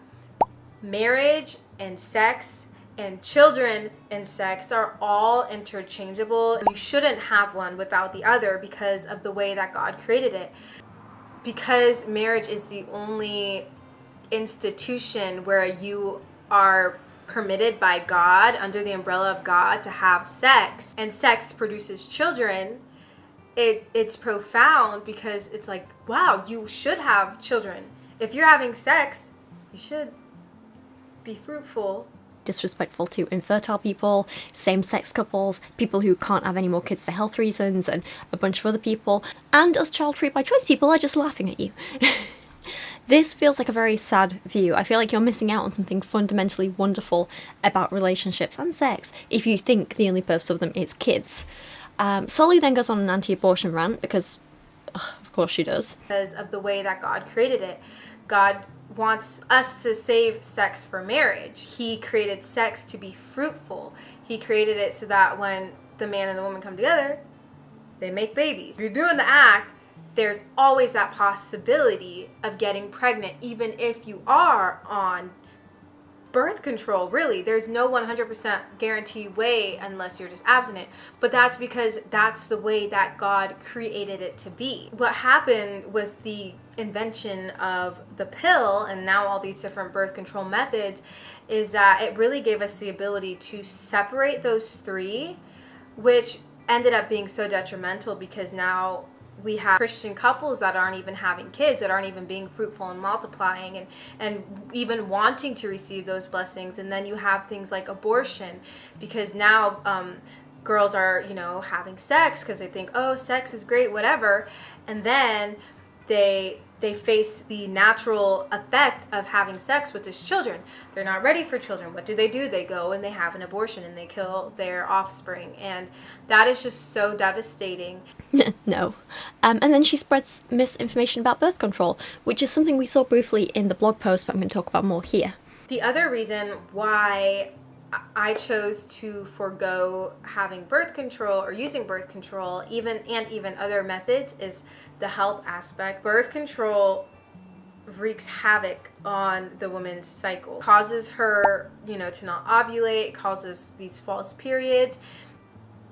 marriage and sex and children and sex are all interchangeable. You shouldn't have one without the other because of the way that God created it. Because marriage is the only institution where you are permitted by God, under the umbrella of God, to have sex, and sex produces children, it's profound because it's like, wow, you should have children. If you're having sex, you should be fruitful. Disrespectful to infertile people, same-sex couples, people who can't have any more kids for health reasons, and a bunch of other people. And us child-free by choice people are just laughing at you. This feels like a very sad view. I feel like you're missing out on something fundamentally wonderful about relationships and sex if you think the only purpose of them is kids. Solie then goes on an anti-abortion rant because, of course she does. Because of the way that God created it. God wants us to save sex for marriage. He created sex to be fruitful. He created it so that when the man and the woman come together, they make babies. If you're doing the act, there's always that possibility of getting pregnant, even if you are on birth control. Really, there's no 100% guaranteed way unless you're just abstinent, but that's because that's the way that God created it to be. What happened with the invention of the pill and now all these different birth control methods is that it really gave us the ability to separate those three, which ended up being so detrimental because now we have Christian couples that aren't even having kids, that aren't even being fruitful and multiplying and even wanting to receive those blessings. And then you have things like abortion, because now girls are, having sex because they think, oh, sex is great, whatever. And then they face the natural effect of having sex, which is children. They're not ready for children. What do? They go and they have an abortion and they kill their offspring. And that is just so devastating. No. And then she spreads misinformation about birth control, which is something we saw briefly in the blog post, but I'm going to talk about more here. The other reason why I chose to forego having birth control or using birth control, even other methods, is the health aspect. Birth control wreaks havoc on the woman's cycle, causes her, to not ovulate, causes these false periods.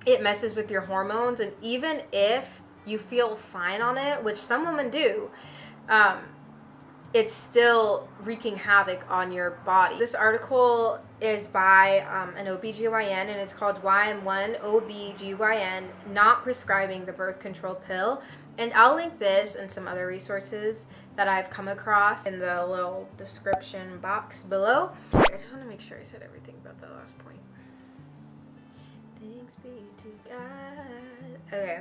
It messes with your hormones, and even if you feel fine on it, which some women do, it's still wreaking havoc on your body. This article is by an OBGYN, and it's called Why I'm One OBGYN Not Prescribing the Birth Control Pill. And I'll link this and some other resources that I've come across in the little description box below. I just want to make sure I said everything about that last point. Thanks be to God. Okay.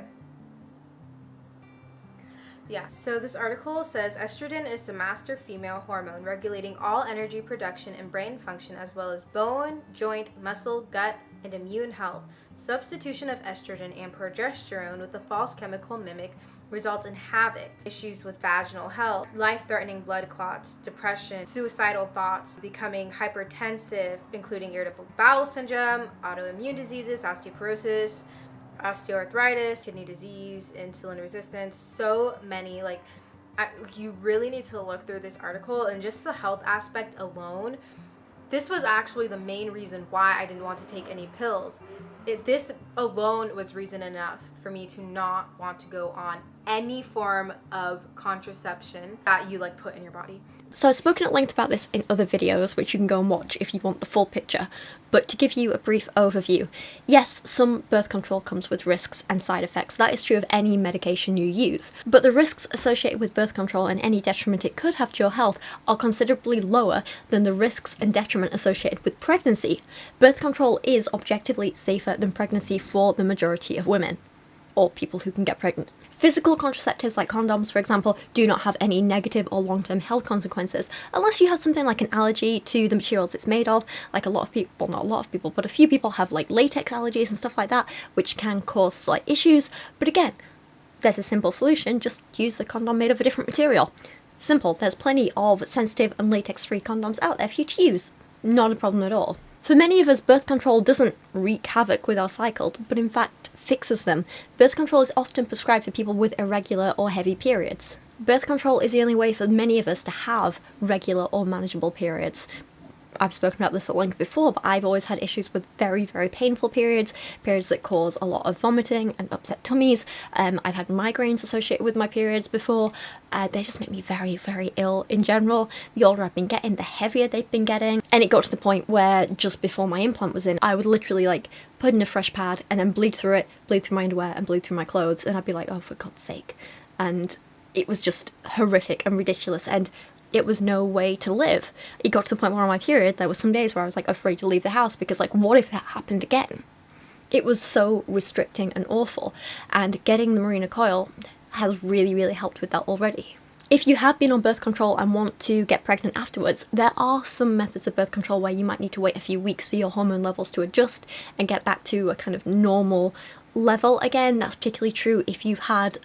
Yeah, so this article says estrogen is the master female hormone regulating all energy production and brain function as well as bone, joint, muscle, gut, and immune health. Substitution of estrogen and progesterone with the false chemical mimic results in havoc, issues with vaginal health, life-threatening blood clots, depression, suicidal thoughts, becoming hypertensive, including irritable bowel syndrome, autoimmune diseases, osteoporosis, osteoarthritis, kidney disease, insulin resistance, so many. Like, you really need to look through this article, and just the health aspect alone, this was actually the main reason why I didn't want to take any pills. This alone was reason enough for me to not want to go on any form of contraception that you like put in your body. So I've spoken at length about this in other videos, which you can go and watch if you want the full picture. But to give you a brief overview, yes, some birth control comes with risks and side effects. That is true of any medication you use. But the risks associated with birth control and any detriment it could have to your health are considerably lower than the risks and detriment associated with pregnancy. Birth control is objectively safer than pregnancy for the majority of women, or people who can get pregnant. Physical contraceptives like condoms, for example, do not have any negative or long-term health consequences unless you have something like an allergy to the materials it's made of. Like a lot of people, well, not a lot of people, but a few people have like latex allergies and stuff like that, which can cause slight issues. But again, there's a simple solution: just use a condom made of a different material. Simple. There's plenty of sensitive and latex-free condoms out there for you to use. Not a problem at all. For many of us, birth control doesn't wreak havoc with our cycle, but in fact fixes them. Birth control is often prescribed for people with irregular or heavy periods. Birth control is the only way for many of us to have regular or manageable periods. I've spoken about this at length before, but I've always had issues with very, very painful periods that cause a lot of vomiting and upset tummies. I've had migraines associated with my periods before. They just make me very, very ill in general. The older I've been getting, the heavier they've been getting. And it got to the point where just before my implant was in, I would literally like put in a fresh pad and then bleed through it, bleed through my underwear and bleed through my clothes. And I'd be like, oh, for God's sake. And it was just horrific and ridiculous. And it was no way to live. It got to the point where on my period, there were some days where I was like afraid to leave the house because like, what if that happened again? It was so restricting and awful. And getting the Mirena coil has really, really helped with that already. If you have been on birth control and want to get pregnant afterwards, there are some methods of birth control where you might need to wait a few weeks for your hormone levels to adjust and get back to a kind of normal level again. That's particularly true if you've had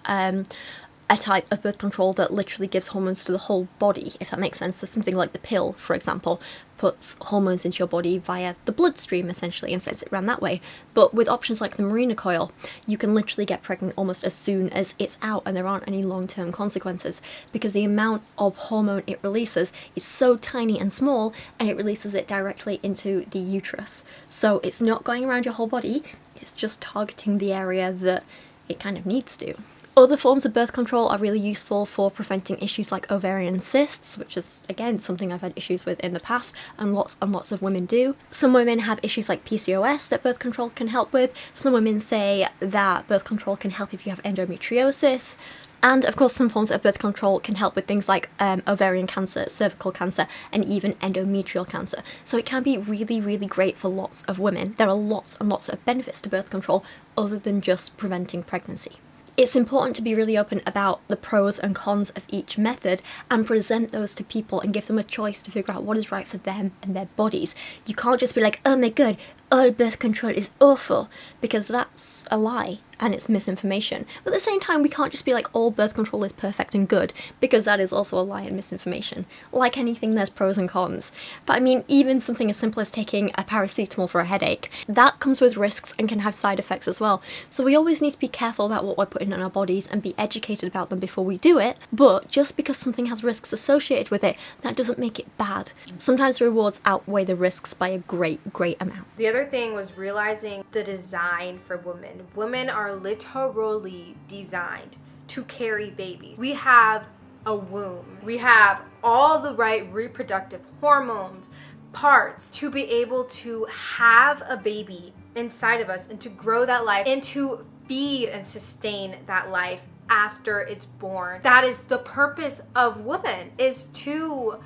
a type of birth control that literally gives hormones to the whole body, if that makes sense. So something like the pill, for example, puts hormones into your body via the bloodstream essentially and sends it around that way. But with options like the Mirena coil, you can literally get pregnant almost as soon as it's out, and there aren't any long-term consequences because the amount of hormone it releases is so tiny and small, and it releases it directly into the uterus. So it's not going around your whole body, it's just targeting the area that it kind of needs to. Other forms of birth control are really useful for preventing issues like ovarian cysts, which is, again, something I've had issues with in the past, and lots of women do. Some women have issues like PCOS that birth control can help with. Some women say that birth control can help if you have endometriosis. And, of course, some forms of birth control can help with things like ovarian cancer, cervical cancer, and even endometrial cancer. So it can be really, really great for lots of women. There are lots and lots of benefits to birth control other than just preventing pregnancy. It's important to be really open about the pros and cons of each method and present those to people and give them a choice to figure out what is right for them and their bodies. You can't just be like, oh my god, all birth control is awful, because that's a lie and it's misinformation. But at the same time, we can't just be like, all birth control is perfect and good, because that is also a lie and misinformation. Like anything, there's pros and cons. But I mean, even something as simple as taking a paracetamol for a headache, that comes with risks and can have side effects as well. So we always need to be careful about what we're putting in our bodies and be educated about them before we do it. But just because something has risks associated with it, that doesn't make it bad. Sometimes the rewards outweigh the risks by a great, great amount. The other thing was realizing the design for women. Women are literally designed to carry babies. We have a womb. We have all the right reproductive hormones, parts to be able to have a baby inside of us and to grow that life and to feed and sustain that life after it's born. That is the purpose of women, is to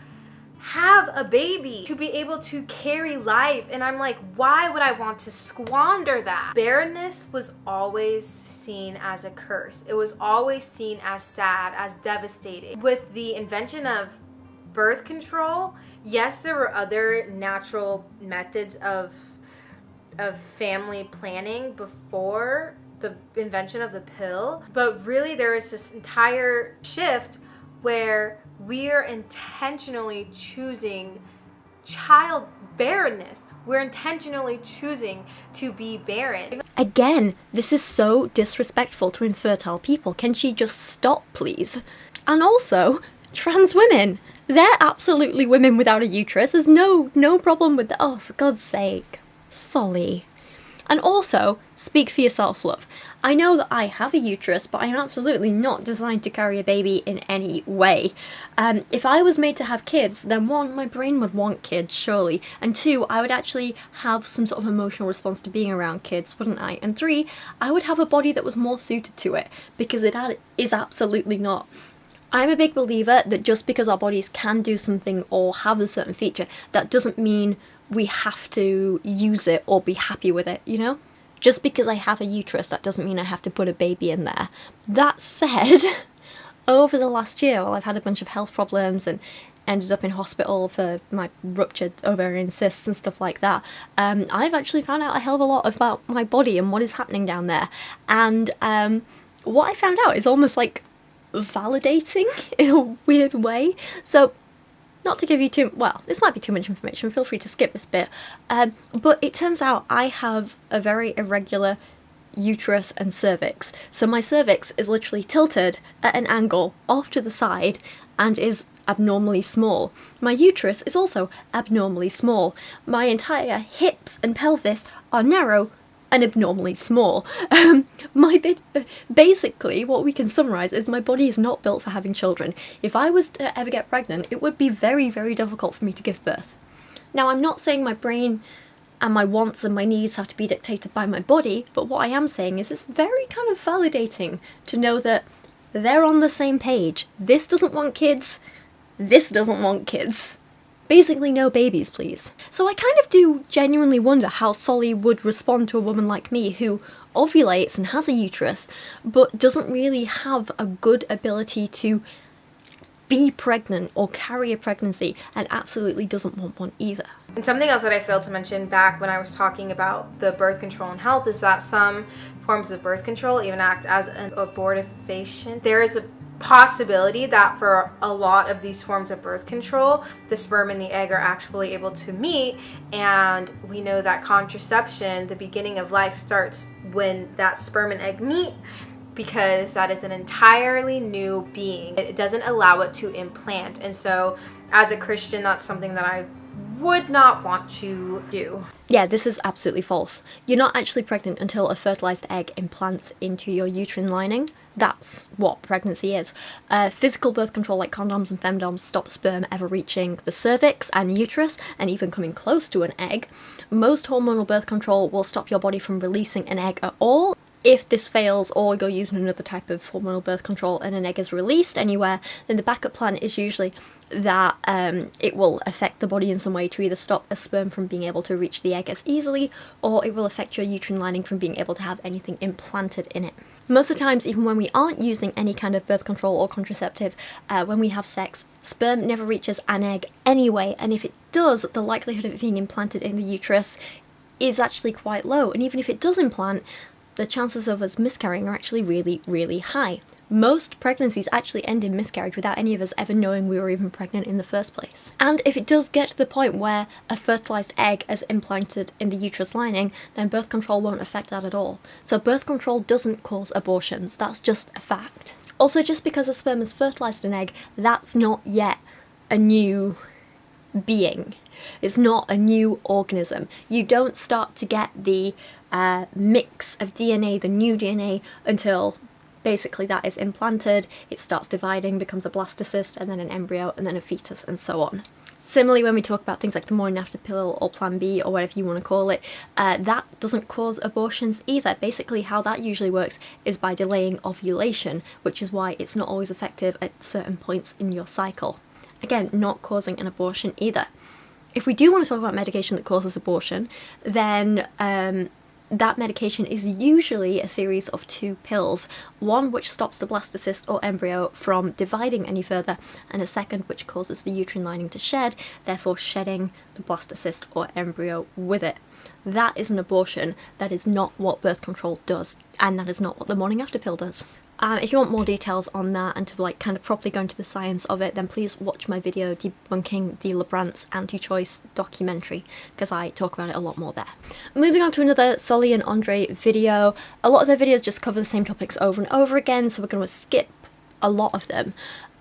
have a baby, to be able to carry life. And I'm like, why would I want to squander that? Barrenness was always seen as a curse. It was always seen as sad, as devastating. With the invention of birth control, yes, there were other natural methods of family planning before the invention of the pill, but really there is this entire shift where we're intentionally choosing childbearerness. We're intentionally choosing to be barren. Again, this is so disrespectful to infertile people. Can she just stop, please? And also, trans women. They're absolutely women without a uterus. There's no problem with that. Oh, for God's sake. Solie. And also, speak for yourself, love. I know that I have a uterus, but I am absolutely not designed to carry a baby in any way. If I was made to have kids, then one, my brain would want kids, surely. And two, I would actually have some sort of emotional response to being around kids, wouldn't I? And three, I would have a body that was more suited to it, because it is absolutely not. I'm a big believer that just because our bodies can do something or have a certain feature, that doesn't mean we have to use it or be happy with it, you know? Just because I have a uterus, that doesn't mean I have to put a baby in there. That said, over the last year, while I've had a bunch of health problems and ended up in hospital for my ruptured ovarian cysts and stuff like that, I've actually found out a hell of a lot about my body and what is happening down there. And what I found out is almost like validating in a weird way. So, not to give you too, well, this might be too much information, feel free to skip this bit, but it turns out I have a very irregular uterus and cervix. So my cervix is literally tilted at an angle off to the side and is abnormally small. My uterus is also abnormally small. My entire hips and pelvis are narrow and abnormally small. Basically, what we can summarise is my body is not built for having children. If I was to ever get pregnant, it would be very, very difficult for me to give birth. Now, I'm not saying my brain and my wants and my needs have to be dictated by my body, but what I am saying is it's very kind of validating to know that they're on the same page. This doesn't want kids, this doesn't want kids. Basically, no babies, please. So I kind of do genuinely wonder how Solie would respond to a woman like me who ovulates and has a uterus, but doesn't really have a good ability to be pregnant or carry a pregnancy, and absolutely doesn't want one either. And something else that I failed to mention back when I was talking about the birth control and health is that some forms of birth control even act as an abortifacient. There is a possibility that for a lot of these forms of birth control, the sperm and the egg are actually able to meet, and we know that contraception, the beginning of life, starts when that sperm and egg meet, because that is an entirely new being. It doesn't allow it to implant, and so as a Christian, that's something that I would not want to do. Yeah, this is absolutely false. You're not actually pregnant until a fertilized egg implants into your uterine lining. That's what pregnancy is. Physical birth control like condoms and femdoms stop sperm ever reaching the cervix and uterus and even coming close to an egg. Most hormonal birth control will stop your body from releasing an egg at all. If this fails, or you're using another type of hormonal birth control and an egg is released anywhere, then the backup plan is usually that it will affect the body in some way to either stop a sperm from being able to reach the egg as easily, or it will affect your uterine lining from being able to have anything implanted in it. Most of the times, even when we aren't using any kind of birth control or contraceptive, when we have sex, sperm never reaches an egg anyway, and if it does, the likelihood of it being implanted in the uterus is actually quite low, and even if it does implant, the chances of us miscarrying are actually really, really high. Most pregnancies actually end in miscarriage without any of us ever knowing we were even pregnant in the first place. And if it does get to the point where a fertilized egg is implanted in the uterus lining, then birth control won't affect that at all. So birth control doesn't cause abortions, that's just a fact. Also, just because a sperm has fertilized an egg, that's not yet a new being. It's not a new organism. You don't start to get the mix of DNA, the new DNA, until Basically, that is implanted, it starts dividing, becomes a blastocyst, and then an embryo, and then a fetus, and so on. Similarly, when we talk about things like the morning after pill or Plan B or whatever you want to call it, that doesn't cause abortions either. Basically, how that usually works is by delaying ovulation, which is why it's not always effective at certain points in your cycle. Again, not causing an abortion either. If we do want to talk about medication that causes abortion, then that medication is usually a series of 2 pills, one which stops the blastocyst or embryo from dividing any further, and a second which causes the uterine lining to shed, therefore shedding the blastocyst or embryo with it. That is an abortion. That is not what birth control does, and that is not what the morning after pill does. If you want more details on that and to like kind of properly go into the science of it, then please watch my video debunking the Lebrant's anti-choice documentary, because I talk about it a lot more there. Moving on to another Solie and Andre video. A lot of their videos just cover the same topics over and over again, so we're going to skip a lot of them.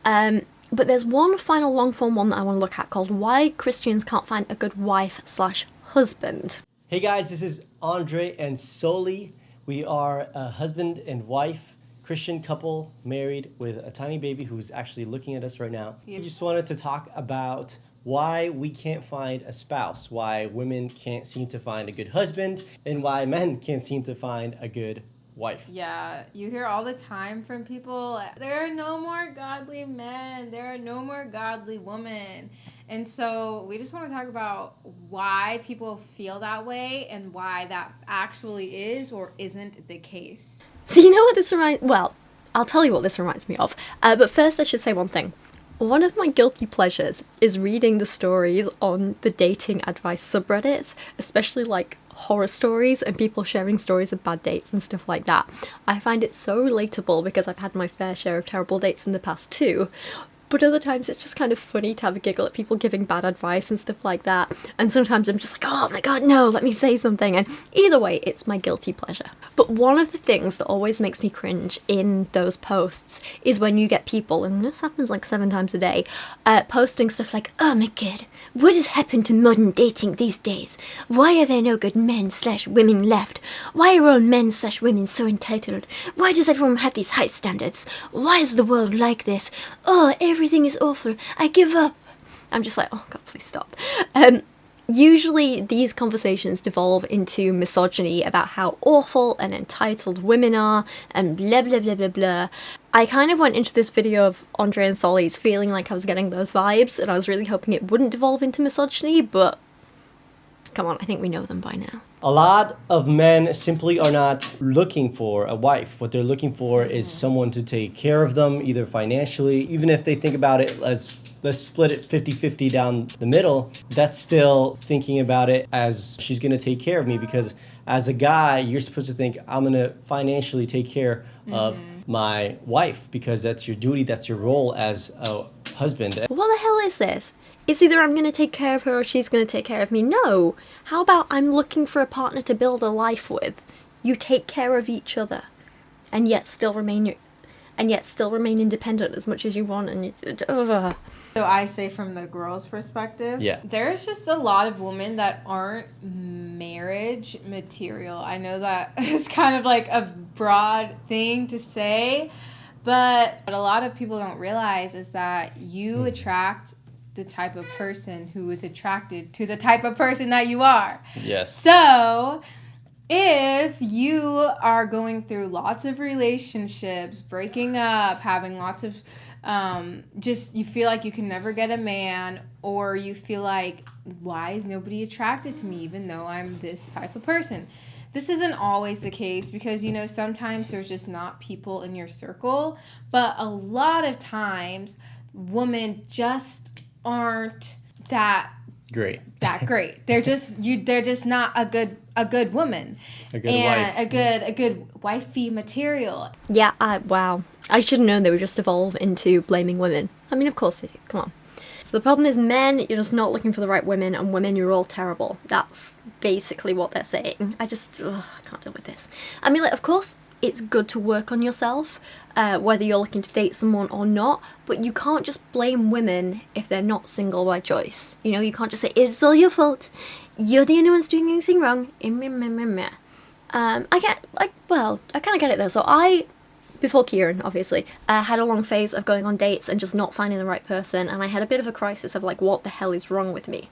But there's one final long form one that I want to look at called Why Christians Can't Find a Good Wife/Husband. Hey guys, this is Andre and Solie. We are a husband and wife, Christian couple, married with a tiny baby who's actually looking at us right now. We just wanted to talk about why we can't find a spouse, why women can't seem to find a good husband, and why men can't seem to find a good wife. Yeah, you hear all the time from people, there are no more godly men, there are no more godly women. And so we just want to talk about why people feel that way and why that actually is or isn't the case. So you know what this reminds... Well, I'll tell you what this reminds me of. But first I should say one thing. One of my guilty pleasures is reading the stories on the dating advice subreddits, especially like horror stories and people sharing stories of bad dates and stuff like that. I find it so relatable because I've had my fair share of terrible dates in the past too. But other times it's just kind of funny to have a giggle at people giving bad advice and stuff like that. And sometimes I'm just like, oh my god, no, let me say something. And either way, it's my guilty pleasure. But one of the things that always makes me cringe in those posts is when you get people, and this happens like 7 times a day, posting stuff like, oh my god, what has happened to modern dating these days? Why are there no good men/women left? Why are all men/women so entitled? Why does everyone have these high standards? Why is the world like this? Oh, everything is awful. I give up. I'm just like, oh god, please stop. Usually these conversations devolve into misogyny about how awful and entitled women are and blah blah blah blah blah. I kind of went into this video of Andre and Solie's feeling like I was getting those vibes, and I was really hoping it wouldn't devolve into misogyny, but come on, I think we know them by now. A lot of men simply are not looking for a wife. What they're looking for is someone to take care of them, either financially, even if they think about it as, let's split it 50-50 down the middle, that's still thinking about it as she's going to take care of me, because as a guy, you're supposed to think, I'm going to financially take care of my wife, because that's your duty, that's your role as a husband. What the hell is this? It's either I'm going to take care of her or she's going to take care of me. No. How about I'm looking for a partner to build a life with? You take care of each other, and yet still remain independent as much as you want. And So I say from the girl's perspective, there's just a lot of women that aren't marriage material. I know that is kind of like a broad thing to say, but what a lot of people don't realize is that you attract the type of person who is attracted to the type of person that you are. Yes. So if you are going through lots of relationships, breaking up, having lots of just you feel like you can never get a man, or you feel like, why is nobody attracted to me even though I'm this type of person? This isn't always the case, because, you know, sometimes there's just not people in your circle, but a lot of times women just aren't that great. They're just not a good woman. A good wife. A good wifey material. Yeah, wow. I should have known they would just evolve into blaming women. I mean, of course they do. Come on. So the problem is, men, you're just not looking for the right women, and women, you're all terrible. That's basically what they're saying. I can't deal with this. I mean, like, of course, it's good to work on yourself, whether you're looking to date someone or not, but you can't just blame women if they're not single by choice. You know, you can't just say, it's all your fault. You're the only one's doing anything wrong. I kind of get it though. So I before Kieran, obviously, I had a long phase of going on dates and just not finding the right person, and I had a bit of a crisis of like, what the hell is wrong with me?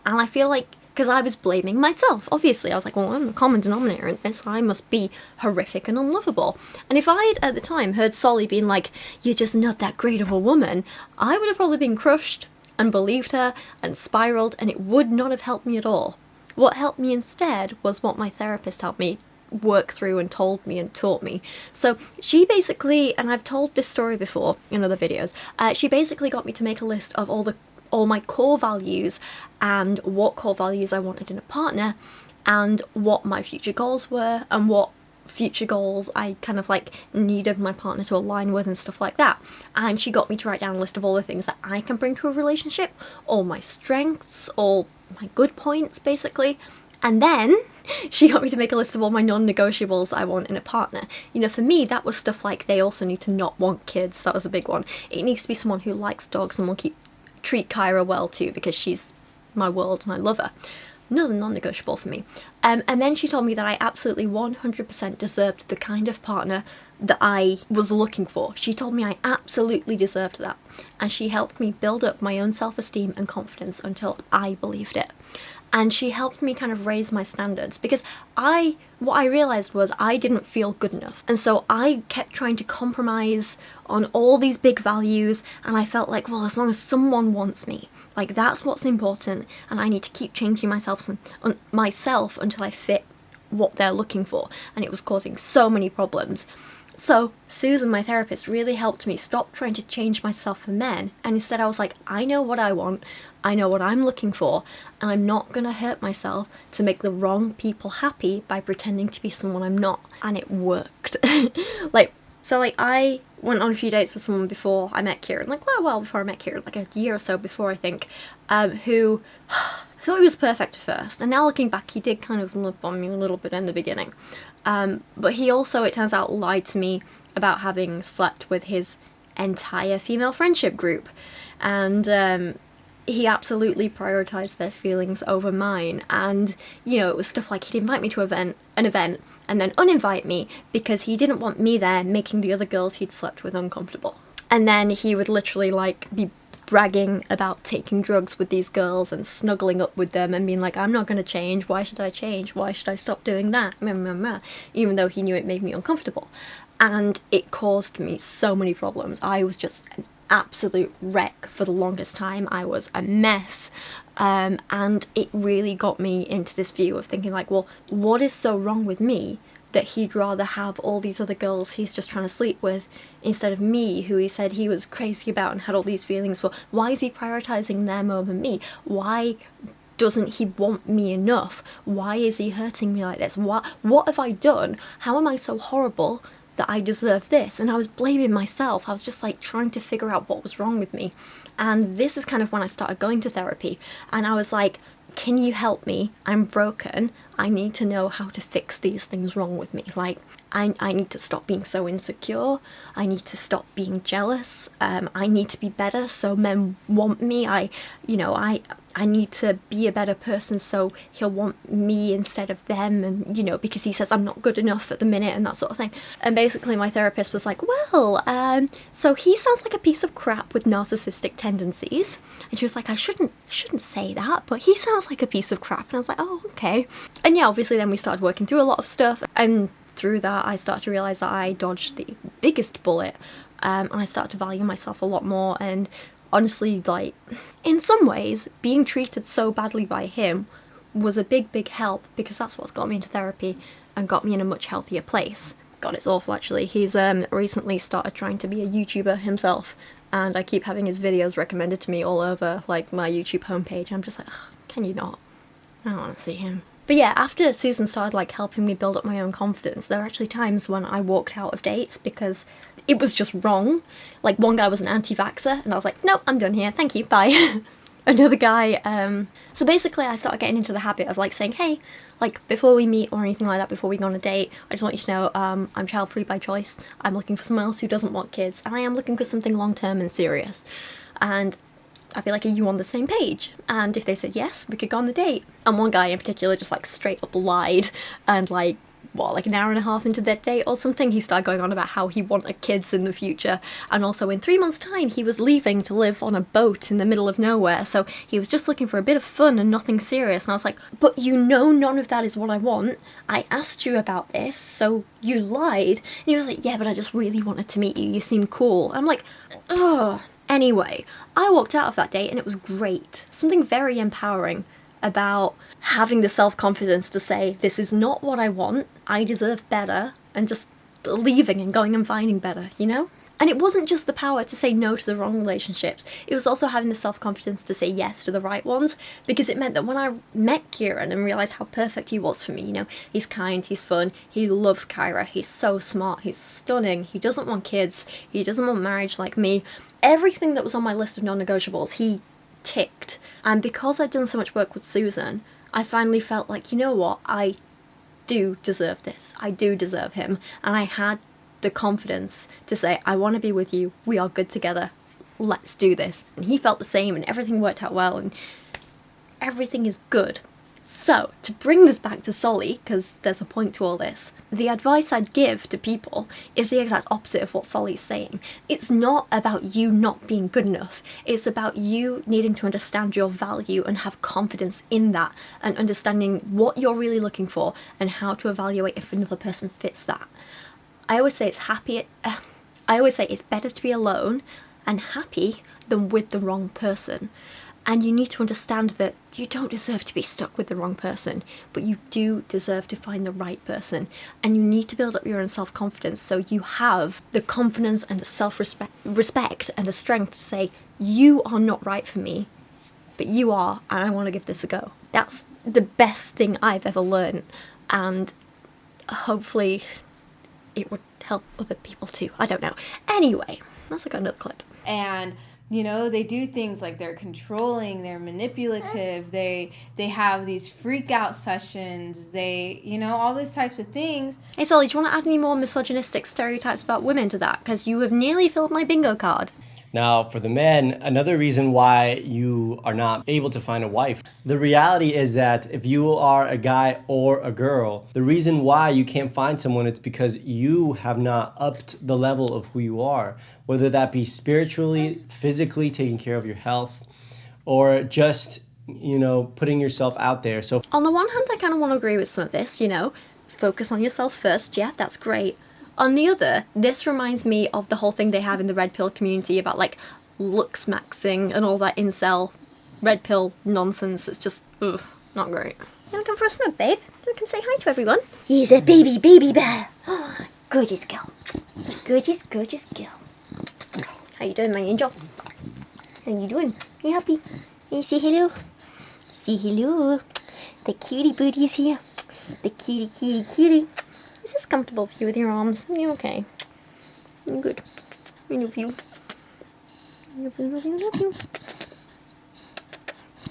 And I feel like, because I was blaming myself, obviously. I was like, well, I'm the common denominator in this, I must be horrific and unlovable. And if I'd, at the time, heard Solie being like, you're just not that great of a woman, I would have probably been crushed and believed her and spiraled, and it would not have helped me at all. What helped me instead was what my therapist helped me work through and told me and taught me. So she basically, and I've told this story before in other videos, she basically got me to make a list of all my core values and what core values I wanted in a partner and what my future goals were and what future goals I kind of like needed my partner to align with and stuff like that. And she got me to write down a list of all the things that I can bring to a relationship, all my strengths, all my good points basically. And then she got me to make a list of all my non-negotiables I want in a partner. You know, for me, that was stuff like they also need to not want kids. That was a big one. It needs to be someone who likes dogs and will treat Kyra well too, because she's my world and I love her. Another non-negotiable for me. And then she told me that I absolutely 100% deserved the kind of partner that I was looking for. She told me I absolutely deserved that. And she helped me build up my own self-esteem and confidence until I believed it. And she helped me kind of raise my standards, because what I realised was I didn't feel good enough. And so I kept trying to compromise on all these big values, and I felt like, well, as long as someone wants me, like that's what's important, and I need to keep changing myself until I fit what they're looking for. And it was causing so many problems. So Susan, my therapist, really helped me stop trying to change myself for men, and instead I was like, I know what I want, I know what I'm looking for, and I'm not going to hurt myself to make the wrong people happy by pretending to be someone I'm not. And it worked. I went on a few dates with someone before I met Kieran, before I met Kieran, like a year or so before I think, who I thought he was perfect at first, and now looking back he did kind of love bomb me a little bit in the beginning. But he also, it turns out, lied to me about having slept with his entire female friendship group, and he absolutely prioritised their feelings over mine. And you know, it was stuff like he'd invite me to an event and then uninvite me because he didn't want me there making the other girls he'd slept with uncomfortable. And then he would literally like be bragging about taking drugs with these girls and snuggling up with them and being like, I'm not going to change, why should I change, why should I stop doing that, even though he knew it made me uncomfortable. And it caused me so many problems. I was just an absolute wreck for the longest time. I was a mess, and it really got me into this view of thinking like, well, what is so wrong with me that he'd rather have all these other girls he's just trying to sleep with instead of me, who he said he was crazy about and had all these feelings for? Why is he prioritising them over me? Why doesn't he want me enough? Why is he hurting me like this? What have I done? How am I so horrible that I deserve this? And I was blaming myself. I was just like trying to figure out what was wrong with me. And this is kind of when I started going to therapy, and I was like, can you help me? I'm broken. I need to know how to fix these things wrong with me. Like, I need to stop being so insecure. I need to stop being jealous. I need to be better so men want me. I need to be a better person so he'll want me instead of them, and because he says I'm not good enough at the minute and that sort of thing. And basically my therapist was like, well, so he sounds like a piece of crap with narcissistic tendencies. And she was like, I shouldn't say that, but he sounds like a piece of crap. And I was like, oh, okay. And yeah, obviously then we started working through a lot of stuff, and through that I started to realise that I dodged the biggest bullet, and I started to value myself a lot more. And honestly, like, in some ways, being treated so badly by him was a big help, because that's what's got me into therapy and got me in a much healthier place. God, it's awful actually. He's recently started trying to be a YouTuber himself, and I keep having his videos recommended to me all over like my YouTube homepage. I'm just like, can you not? I don't want to see him. But yeah, after Susan started like helping me build up my own confidence, there were actually times when I walked out of dates because it was just wrong. Like, one guy was an anti-vaxxer, and I was like, no, I'm done here, thank you, bye. Another guy, so basically I started getting into the habit of like saying, hey, like before we meet or anything like that, before we go on a date, I just want you to know I'm child-free by choice. I'm looking for someone else who doesn't want kids, and I am looking for something long-term and serious. And I feel like, are you on the same page? And if they said yes, we could go on the date. And one guy in particular just like straight up lied and like like an hour and a half into their date or something, he started going on about how he wanted kids in the future, and also in 3 months' time he was leaving to live on a boat in the middle of nowhere, so he was just looking for a bit of fun and nothing serious. And I was like, but you know none of that is what I want. I asked you about this, so you lied. And he was like, yeah, but I just really wanted to meet you, you seem cool. I'm like, ugh. Anyway, I walked out of that date and it was great. Something very empowering about having the self-confidence to say, this is not what I want, I deserve better, and just leaving and going and finding better, you know? And it wasn't just the power to say no to the wrong relationships, it was also having the self-confidence to say yes to the right ones, because it meant that when I met Kieran and realised how perfect he was for me, you know, he's kind, he's fun, he loves Kyra, he's so smart, he's stunning, he doesn't want kids, he doesn't want marriage like me, everything that was on my list of non-negotiables, he ticked. And because I'd done so much work with Susan, I finally felt like, you know what, I do deserve this. I do deserve him. And I had the confidence to say, I want to be with you. We are good together. Let's do this. And he felt the same, and everything worked out well, and everything is good. So, to bring this back to Solie, because there's a point to all this, the advice I'd give to people is the exact opposite of what Solly's saying. It's not about you not being good enough. It's about you needing to understand your value and have confidence in that, and understanding what you're really looking for and how to evaluate if another person fits that. I always say it's better to be alone and happy than with the wrong person. And you need to understand that you don't deserve to be stuck with the wrong person, but you do deserve to find the right person. And you need to build up your own self-confidence so you have the confidence and the self-respect and the strength to say, you are not right for me, but you are, and I want to give this a go. That's the best thing I've ever learned, and hopefully it would help other people too. I don't know. Anyway, let's look at another clip. And you know, they do things like they're controlling, they're manipulative, they have these freak out sessions, they, you know, all those types of things. Hey Solie, do you want to add any more misogynistic stereotypes about women to that? Because you have nearly filled my bingo card. Now, for the men, another reason why you are not able to find a wife. The reality is that if you are a guy or a girl, the reason why you can't find someone is because you have not upped the level of who you are, whether that be spiritually, physically, taking care of your health, or just, you know, putting yourself out there. So on the one hand, I kind of want to agree with some of this, you know, focus on yourself first, yeah, that's great. On the other, this reminds me of the whole thing they have in the red pill community about, like, looks maxing and all that incel red pill nonsense. It's just, ugh, not great. You wanna come for a smoke, babe? You wanna come say hi to everyone? He's a baby bear. Oh, gorgeous girl. Gorgeous girl. How you doing, my angel? How you doing? You happy? Hey, say hello. Say hello. The cutie booty is here. The cutie. Is this comfortable for you with your arms? Are you okay? Good. I love you. Love you.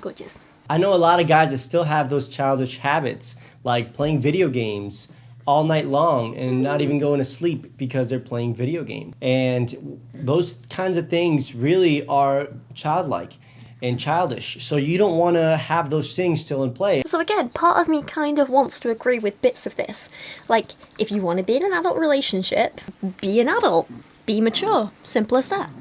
Gorgeous. I know a lot of guys that still have those childish habits, like playing video games all night long and not even going to sleep because they're playing video games. And those kinds of things really are childlike and childish. So you don't want to have those things still in play. So again, part of me kind of wants to agree with bits of this. Like, if you want to be in an adult relationship, be an adult. Be mature. Simple as that.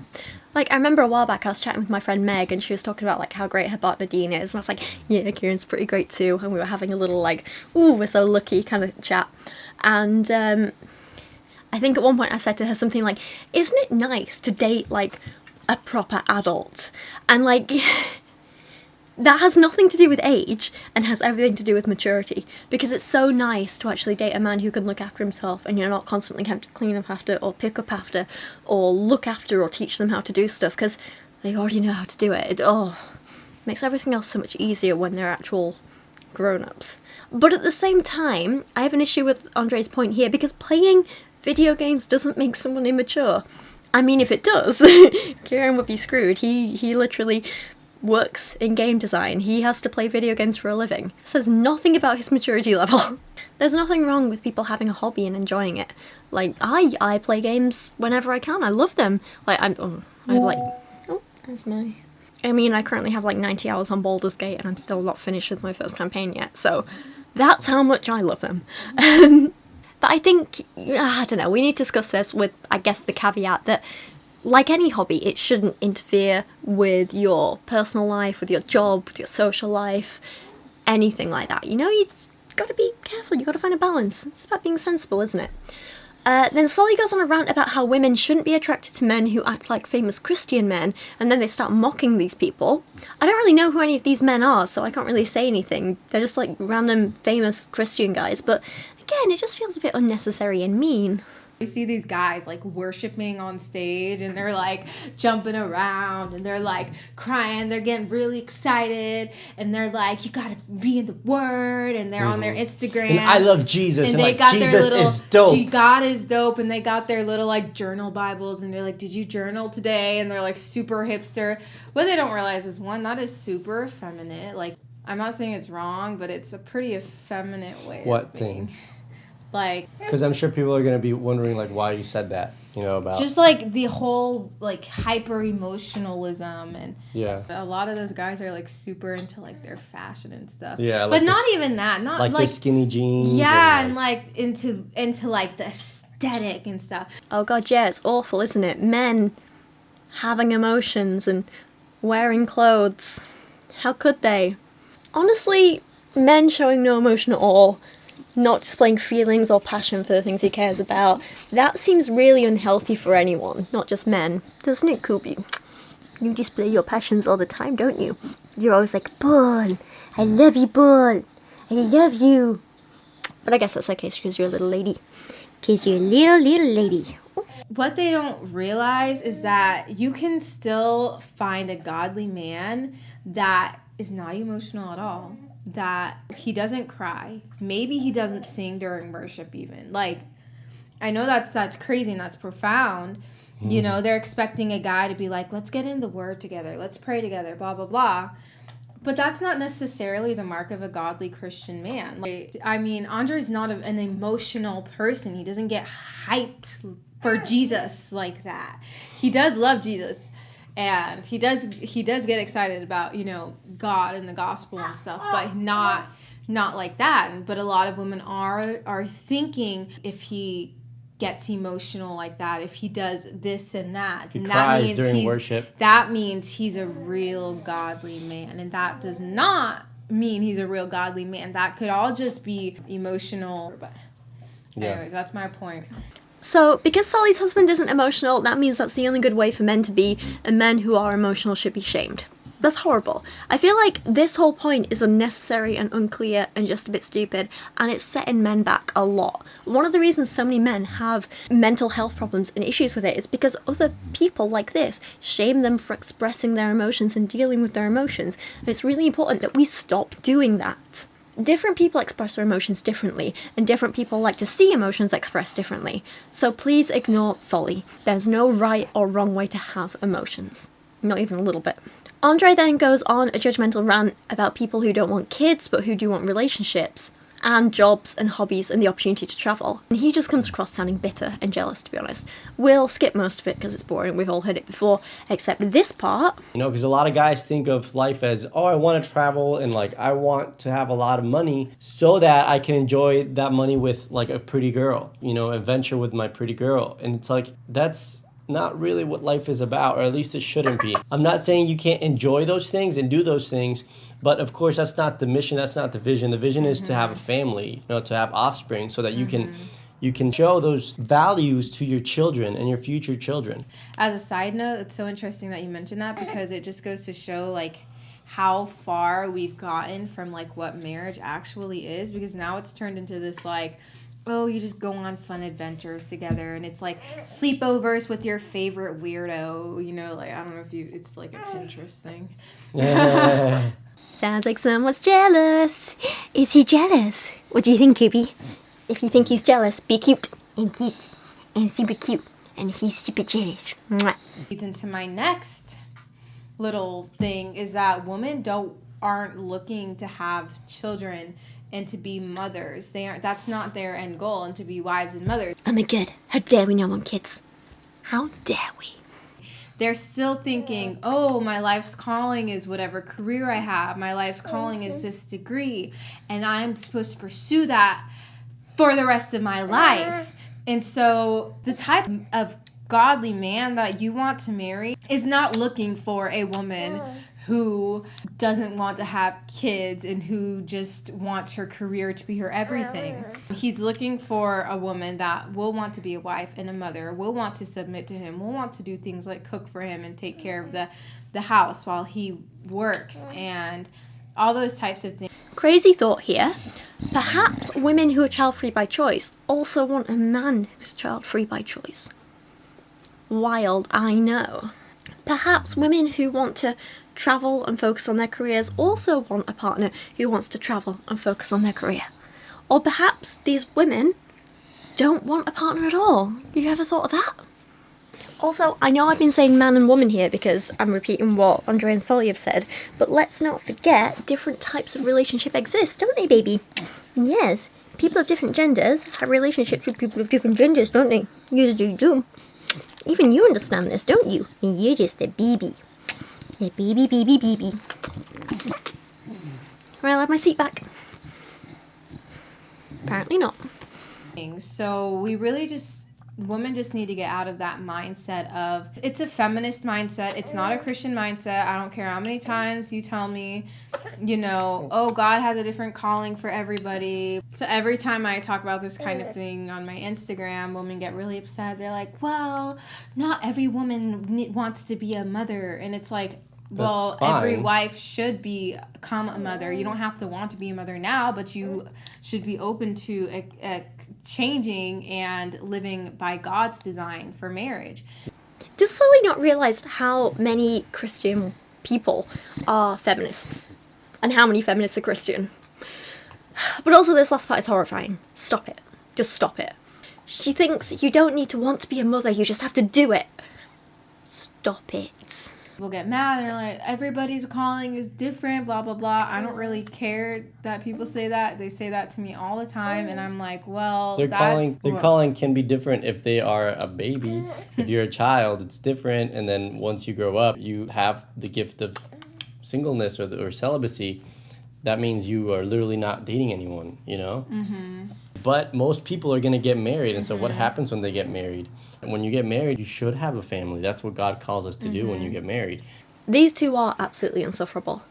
Like, I remember a while back I was chatting with my friend Meg, and she was talking about, like, how great her partner Dean is. And I was like, yeah, Kieran's pretty great too. And we were having a little, like, ooh, we're so lucky kind of chat. And I think at one point I said to her something like, isn't it nice to date, like, a proper adult? And like that has nothing to do with age and has everything to do with maturity, because it's so nice to actually date a man who can look after himself and you're not constantly having to clean up after or pick up after or look after or teach them how to do stuff, because they already know how to do it. It makes everything else so much easier when they're actual grown-ups. But at the same time, I have an issue with Andre's point here, because playing video games doesn't make someone immature. I mean, if it does, Kieran would be screwed. He literally works in game design. He has to play video games for a living. It says nothing about his maturity level. There's nothing wrong with people having a hobby and enjoying it. Like, I play games whenever I can. I love them. Like, that's my... I mean, I currently have like 90 hours on Baldur's Gate and I'm still not finished with my first campaign yet. So that's how much I love them. But I think, I don't know, we need to discuss this with, I guess, the caveat that, like any hobby, it shouldn't interfere with your personal life, with your job, with your social life, anything like that. You know, you've got to be careful, you've got to find a balance. It's about being sensible, isn't it? Then Solie goes on a rant about how women shouldn't be attracted to men who act like famous Christian men, and then they start mocking these people. I don't really know who any of these men are, so I can't really say anything. They're just like random famous Christian guys, but again, it just feels a bit unnecessary and mean. You see these guys like worshiping on stage and they're like jumping around and they're like crying, they're getting really excited and they're like, you gotta be in the word, and they're on their Instagram. And I love Jesus, and they like, got Jesus their little, is dope. God is dope, and they got their little like journal Bibles and they're like, did you journal today? And they're like super hipster. What they don't realize is, one, that is super effeminate. Like, I'm not saying it's wrong, but it's a pretty effeminate way of being. Things? Like, because I'm sure people are going to be wondering, like, why you said that, you know, about... Just, like, the whole, like, hyper-emotionalism, and yeah, a lot of those guys are, like, super into, like, their fashion and stuff. Yeah, like but not even that. Not like the skinny jeans. Yeah, and like, into, like, the aesthetic and stuff. Oh god, yeah, it's awful, isn't it? Men having emotions and wearing clothes. How could they? Honestly, men showing no emotion at all, not displaying feelings or passion for the things he cares about, that seems really unhealthy for anyone, not just men. Doesn't it, Kobe? You display your passions all the time, don't you? You're always like, Bull, I love you, Bull, I love you. But I guess that's okay, because you're a little lady. Because you're a little lady. What they don't realize is that you can still find a godly man that is not emotional at all. That he doesn't cry. Maybe he doesn't sing during worship even. Like, I know that's crazy and that's profound. You know, they're expecting a guy to be like, let's get in the word together. Let's pray together, blah, blah, blah. But that's not necessarily the mark of a godly Christian man. Like, I mean, Andre's not an emotional person. He doesn't get hyped for Jesus like that. He does love Jesus. And he does get excited about, you know, God and the gospel and stuff, but not like that. But a lot of women are thinking, if he gets emotional like that, if he does this and that, if he and cries that means during worship, that means he's a real godly man, and that does not mean he's a real godly man. That could all just be emotional. But anyways, that's my point. So, because Solly's husband isn't emotional, that means that's the only good way for men to be, and men who are emotional should be shamed. That's horrible. I feel like this whole point is unnecessary and unclear and just a bit stupid, and it's setting men back a lot. One of the reasons so many men have mental health problems and issues with it is because other people like this shame them for expressing their emotions and dealing with their emotions, and it's really important that we stop doing that. Different people express their emotions differently, and different people like to see emotions expressed differently. So please ignore Solie. There's no right or wrong way to have emotions. Not even a little bit. Andre then goes on a judgmental rant about people who don't want kids but who do want relationships, and jobs and hobbies and the opportunity to travel. And he just comes across sounding bitter and jealous, to be honest. We'll skip most of it because it's boring, we've all heard it before, except this part. You know, because a lot of guys think of life as, oh, I want to travel and like I want to have a lot of money so that I can enjoy that money with like a pretty girl, you know, adventure with my pretty girl. And it's like, that's not really what life is about, or at least it shouldn't be. I'm not saying you can't enjoy those things and do those things, but of course that's not the mission, that's not the vision. The vision is to have a family, you know, to have offspring, so that you can show those values to your children and your future children. As a side note, it's so interesting that you mentioned that, because it just goes to show like how far we've gotten from like what marriage actually is, because now it's turned into this like, oh, you just go on fun adventures together, and it's like sleepovers with your favorite weirdo, you know, like, I don't know if it's like a Pinterest thing. Yeah. Sounds like someone's jealous. Is he jealous? What do you think, Koopy? If you think he's jealous, be cute. I'm cute. I'm super cute. And he's super jealous. Mwah. Leads into my next little thing, is that women aren't looking to have children and to be mothers. That's not their end goal, and to be wives and mothers. Oh my god, how dare we not want kids? How dare we? They're still thinking, oh, my life's calling is whatever career I have. My life's calling is this degree, and I'm supposed to pursue that for the rest of my life. And so the type of godly man that you want to marry is not looking for a woman who doesn't want to have kids and who just wants her career to be her everything. He's looking for a woman that will want to be a wife and a mother, will want to submit to him, will want to do things like cook for him and take care of the house while he works and all those types of things. Crazy thought here. Perhaps women who are child-free by choice also want a man who's child-free by choice. Wild, I know. Perhaps women who want to travel and focus on their careers also want a partner who wants to travel and focus on their career. Or perhaps these women don't want a partner at all. You ever thought of that? Also, I know I've been saying man and woman here because I'm repeating what Andre and Solie have said, but let's not forget different types of relationship exist, don't they, baby? Yes, people of different genders have relationships with people of different genders, don't they? You do. Even you understand this, don't you? You're just a baby. A baby. Right, I'll have my seat back. Apparently not. So we really women just need to get out of that mindset of, it's a feminist mindset, it's not a Christian mindset. I don't care how many times you tell me, oh, God has a different calling for everybody. So every time I talk about this kind of thing on my Instagram, women get really upset. They're like, well, not every woman wants to be a mother. And it's like, well, every wife should become a mother. You don't have to want to be a mother now, but you should be open to changing and living by God's design for marriage. Does Solie not realize how many Christian people are feminists? And how many feminists are Christian? But also this last part is horrifying. Stop it. Just stop it. She thinks you don't need to want to be a mother, you just have to do it. Stop it. People get mad and they're like, everybody's calling is different, blah, blah, blah. I don't really care that people say that. They say that to me all the time, and I'm like, well, their calling can be different if they are a baby. If you're a child, it's different, and then once you grow up, you have the gift of singleness or celibacy. That means you are literally not dating anyone, Mm-hmm. But most people are going to get married, and so what happens when they get married? When you get married, you should have a family. That's what God calls us to do when you get married. These two are absolutely insufferable.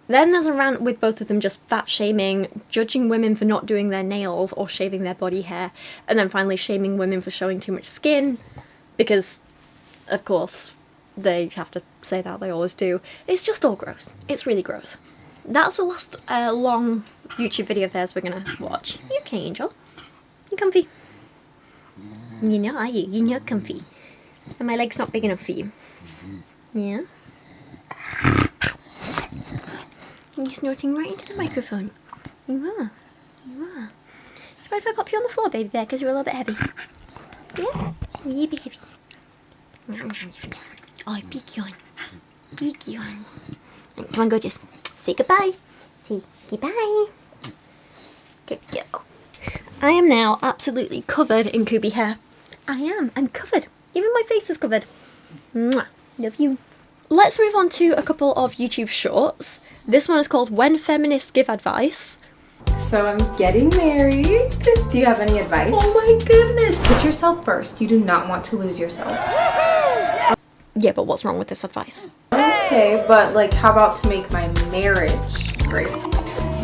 Then there's a rant with both of them just fat-shaming, judging women for not doing their nails or shaving their body hair, and then finally shaming women for showing too much skin, because, of course, they have to say that, they always do. It's just all gross. It's really gross. That's the last long YouTube video of theirs we're gonna watch. You okay, Angel? You comfy? Are you? You're not comfy. And my leg's not big enough for you. Yeah? Are you snorting right into the microphone? You are. You are. Do you mind if I pop you on the floor, baby bear, because you're a little bit heavy? Yeah? You're a bit heavy. Oh, peek you on. Peek you on. Come on, gorgeous. Say goodbye. Say goodbye. Good girl. I am now absolutely covered in Kubi hair. I am. I'm covered. Even my face is covered. Mwah. Love you. Let's move on to a couple of YouTube shorts. This one is called When Feminists Give Advice. So I'm getting married. Do you have any advice? Oh my goodness. Put yourself first. You do not want to lose yourself. Yeah, but what's wrong with this advice? Okay, but how about to make my marriage great?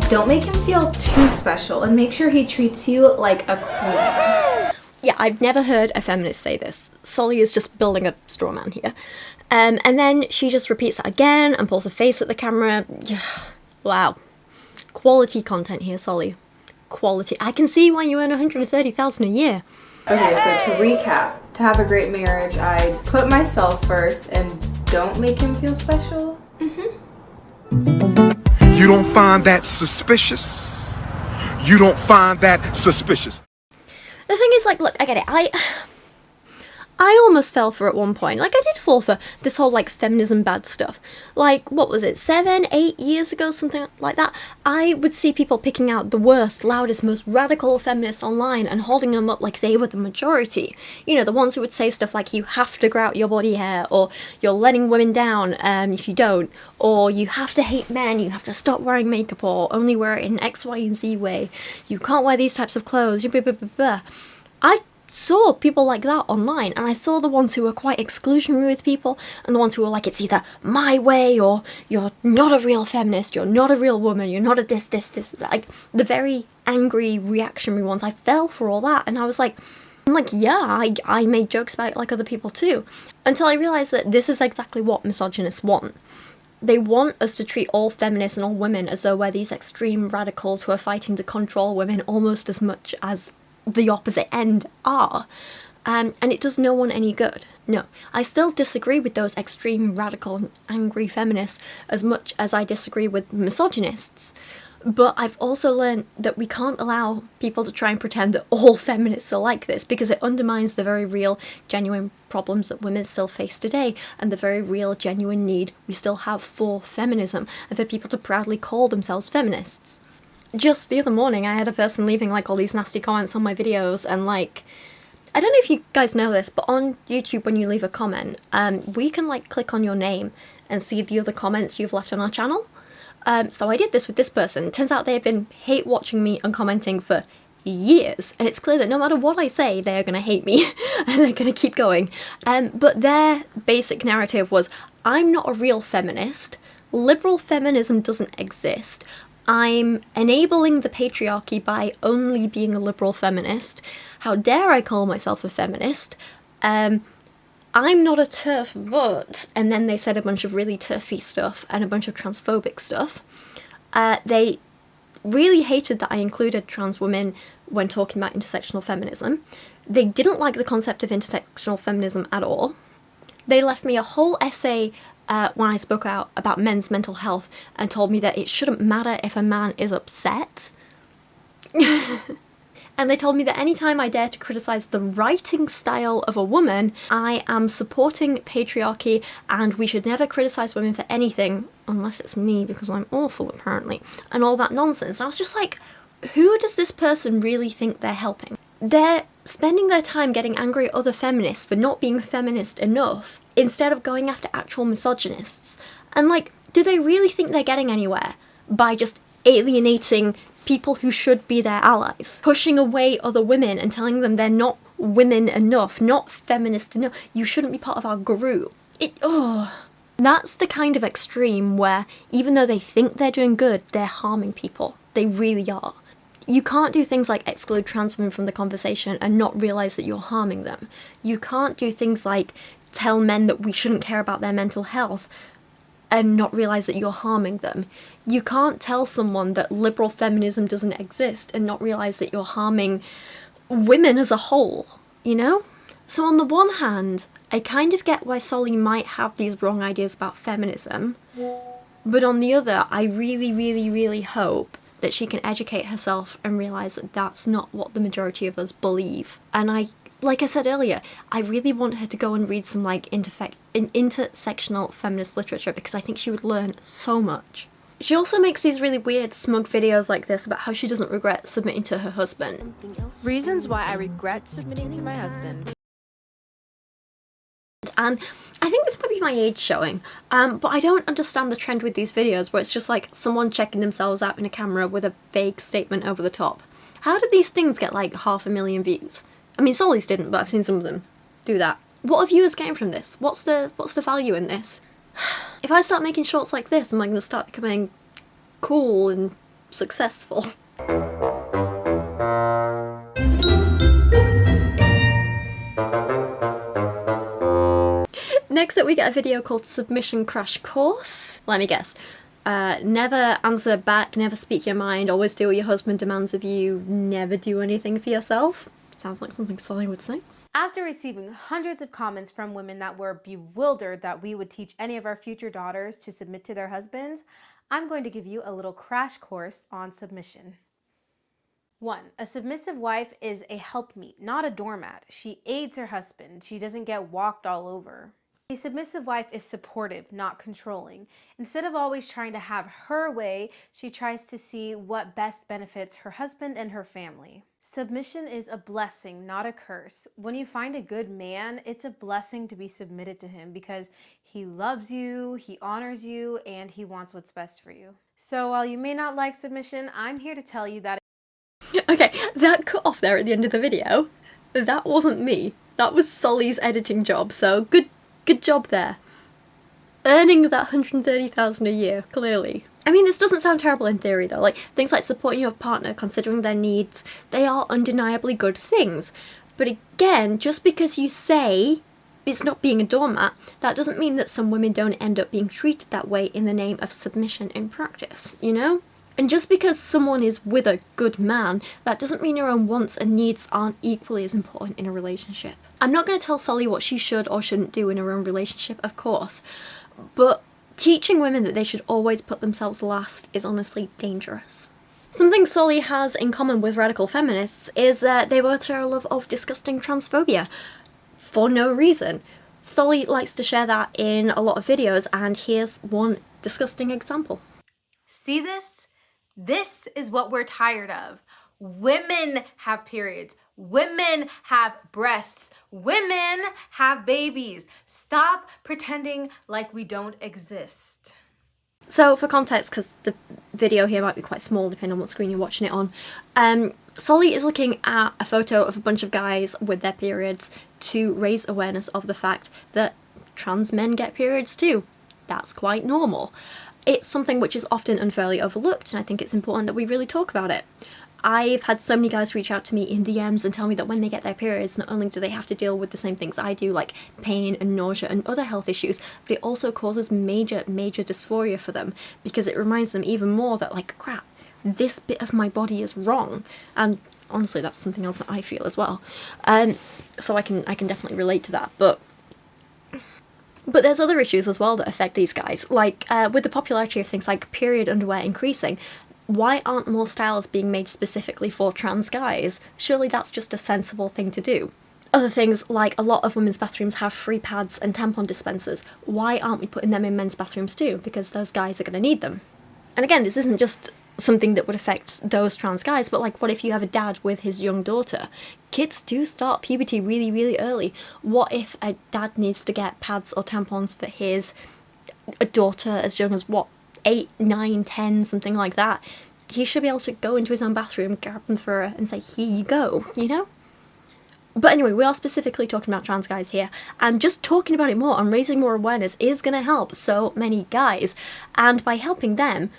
Don't make him feel too special and make sure he treats you like a queen. Yeah, I've never heard a feminist say this. Solie is just building a straw man here. And then she just repeats that again and pulls her face at the camera. Wow. Quality content here, Solie. Quality. I can see why you earn $130,000 a year. Okay, so to recap, to have a great marriage, I put myself first and don't make him feel special. You don't find that suspicious? You don't find that suspicious? The thing is, look, I get it. I almost fell for at one point. Like, I did fall for this whole, like, feminism bad stuff. Like, what was it, 7, 8 years ago, something like that? I would see people picking out the worst, loudest, most radical feminists online and holding them up like they were the majority. You know, the ones who would say stuff like, you have to grow out your body hair, or you're letting women down if you don't, or you have to hate men, you have to stop wearing makeup, or only wear it in X, Y, and Z way. You can't wear these types of clothes, blah, blah, blah, blah. I saw people like that online, and I saw the ones who were quite exclusionary with people, and the ones who were like, it's either my way, or you're not a real feminist, you're not a real woman, you're not a this, like, the very angry, reactionary ones. I fell for all that, and I was like, yeah, I made jokes about it like other people too, until I realised that this is exactly what misogynists want. They want us to treat all feminists and all women as though we're these extreme radicals who are fighting to control women almost as much as the opposite end are. And it does no one any good. No, I still disagree with those extreme, radical, and angry feminists as much as I disagree with misogynists. But I've also learned that we can't allow people to try and pretend that all feminists are like this, because it undermines the very real, genuine problems that women still face today, and the very real, genuine need we still have for feminism, and for people to proudly call themselves feminists. Just the other morning, I had a person leaving, like, all these nasty comments on my videos, and, like, I don't know if you guys know this, but on YouTube, when you leave a comment, we can, like, click on your name and see the other comments you've left on our channel. So I did this with this person. It turns out they've been hate watching me and commenting for years, and it's clear that no matter what I say, they're gonna hate me, and they're gonna keep going. But their basic narrative was, I'm not a real feminist, liberal feminism doesn't exist, I'm enabling the patriarchy by only being a liberal feminist. How dare I call myself a feminist? I'm not a TERF, but... And then they said a bunch of really TERFy stuff and a bunch of transphobic stuff. They really hated that I included trans women when talking about intersectional feminism. They didn't like the concept of intersectional feminism at all. They left me a whole essay when I spoke out about men's mental health and told me that it shouldn't matter if a man is upset. And they told me that anytime I dare to criticise the writing style of a woman, I am supporting patriarchy and we should never criticise women for anything, unless it's me because I'm awful apparently, and all that nonsense. And I was just like, who does this person really think they're helping? They're spending their time getting angry at other feminists for not being feminist enough, instead of going after actual misogynists. And, like, do they really think they're getting anywhere by just alienating people who should be their allies? Pushing away other women and telling them they're not women enough, not feminist enough, you shouldn't be part of our group. That's the kind of extreme where, even though they think they're doing good, they're harming people. They really are. You can't do things like exclude trans women from the conversation and not realise that you're harming them. You can't do things like tell men that we shouldn't care about their mental health and not realise that you're harming them. You can't tell someone that liberal feminism doesn't exist and not realise that you're harming women as a whole, you know? So on the one hand, I kind of get why Solie might have these wrong ideas about feminism, but on the other, I really, really, really hope that she can educate herself and realise that that's not what the majority of us believe. And like I said earlier, I really want her to go and read some, like, intersectional feminist literature, because I think she would learn so much. She also makes these really weird, smug videos like this about how she doesn't regret submitting to her husband. Reasons why I regret submitting to my husband. And I think this might be my age showing, but I don't understand the trend with these videos where it's just like someone checking themselves out in a camera with a vague statement over the top. How did these things get like 500,000 views? I mean, Solie's didn't, but I've seen some of them do that. What are viewers getting from this? What's the value in this? If I start making shorts like this, am I going to start becoming cool and successful? Next up we get a video called Submission Crash Course. Let me guess. Never answer back, never speak your mind, always do what your husband demands of you, never do anything for yourself. Sounds like something Solie would say. After receiving hundreds of comments from women that were bewildered that we would teach any of our future daughters to submit to their husbands, I'm going to give you a little crash course on submission. 1. A submissive wife is a helpmeet, not a doormat. She aids her husband. She doesn't get walked all over. A submissive wife is supportive, not controlling. Instead of always trying to have her way, she tries to see what best benefits her husband and her family. Submission is a blessing, not a curse. When you find a good man, it's a blessing to be submitted to him because he loves you, he honors you, and he wants what's best for you. So while you may not like submission, I'm here to tell you that. Okay, that cut off there at the end of the video, that wasn't me. That was Solly's editing job, so good job there. Earning that $130,000 a year, clearly. I mean, this doesn't sound terrible in theory though. Like, things like supporting your partner, considering their needs, they are undeniably good things. But again, just because you say it's not being a doormat, that doesn't mean that some women don't end up being treated that way in the name of submission in practice, you know? And just because someone is with a good man, that doesn't mean your own wants and needs aren't equally as important in a relationship. I'm not going to tell Solie what she should or shouldn't do in her own relationship, of course, but teaching women that they should always put themselves last is honestly dangerous. Something Solie has in common with radical feminists is they both share a love of disgusting transphobia, for no reason. Solie likes to share that in a lot of videos, and here's one disgusting example. See this? This is what we're tired of. Women have periods. Women have breasts. Women have babies. Stop pretending like we don't exist. So for context, because the video here might be quite small depending on what screen you're watching it on, Solie is looking at a photo of a bunch of guys with their periods to raise awareness of the fact that trans men get periods too. That's quite normal. It's something which is often unfairly overlooked, and I think it's important that we really talk about it. I've had so many guys reach out to me in DMs and tell me that when they get their periods, not only do they have to deal with the same things I do, like pain and nausea and other health issues, but it also causes major dysphoria for them, because it reminds them even more that, like, crap, this bit of my body is wrong. And honestly, that's something else that I feel as well. So I can definitely relate to that, But there's other issues as well that affect these guys, like with the popularity of things like period underwear increasing. Why aren't more styles being made specifically for trans guys? Surely that's just a sensible thing to do. Other things, like a lot of women's bathrooms have free pads and tampon dispensers. Why aren't we putting them in men's bathrooms too? Because those guys are going to need them. And again, this isn't just something that would affect those trans guys, but like, what if you have a dad with his young daughter? Kids do start puberty really early. What if a dad needs to get pads or tampons for his daughter as young as, 8, 9, 10, something like that? He should be able to go into his own bathroom, grab them for her, and say, here you go, you know? But anyway, we are specifically talking about trans guys here, and just talking about it more and raising more awareness is going to help so many guys, and by helping them,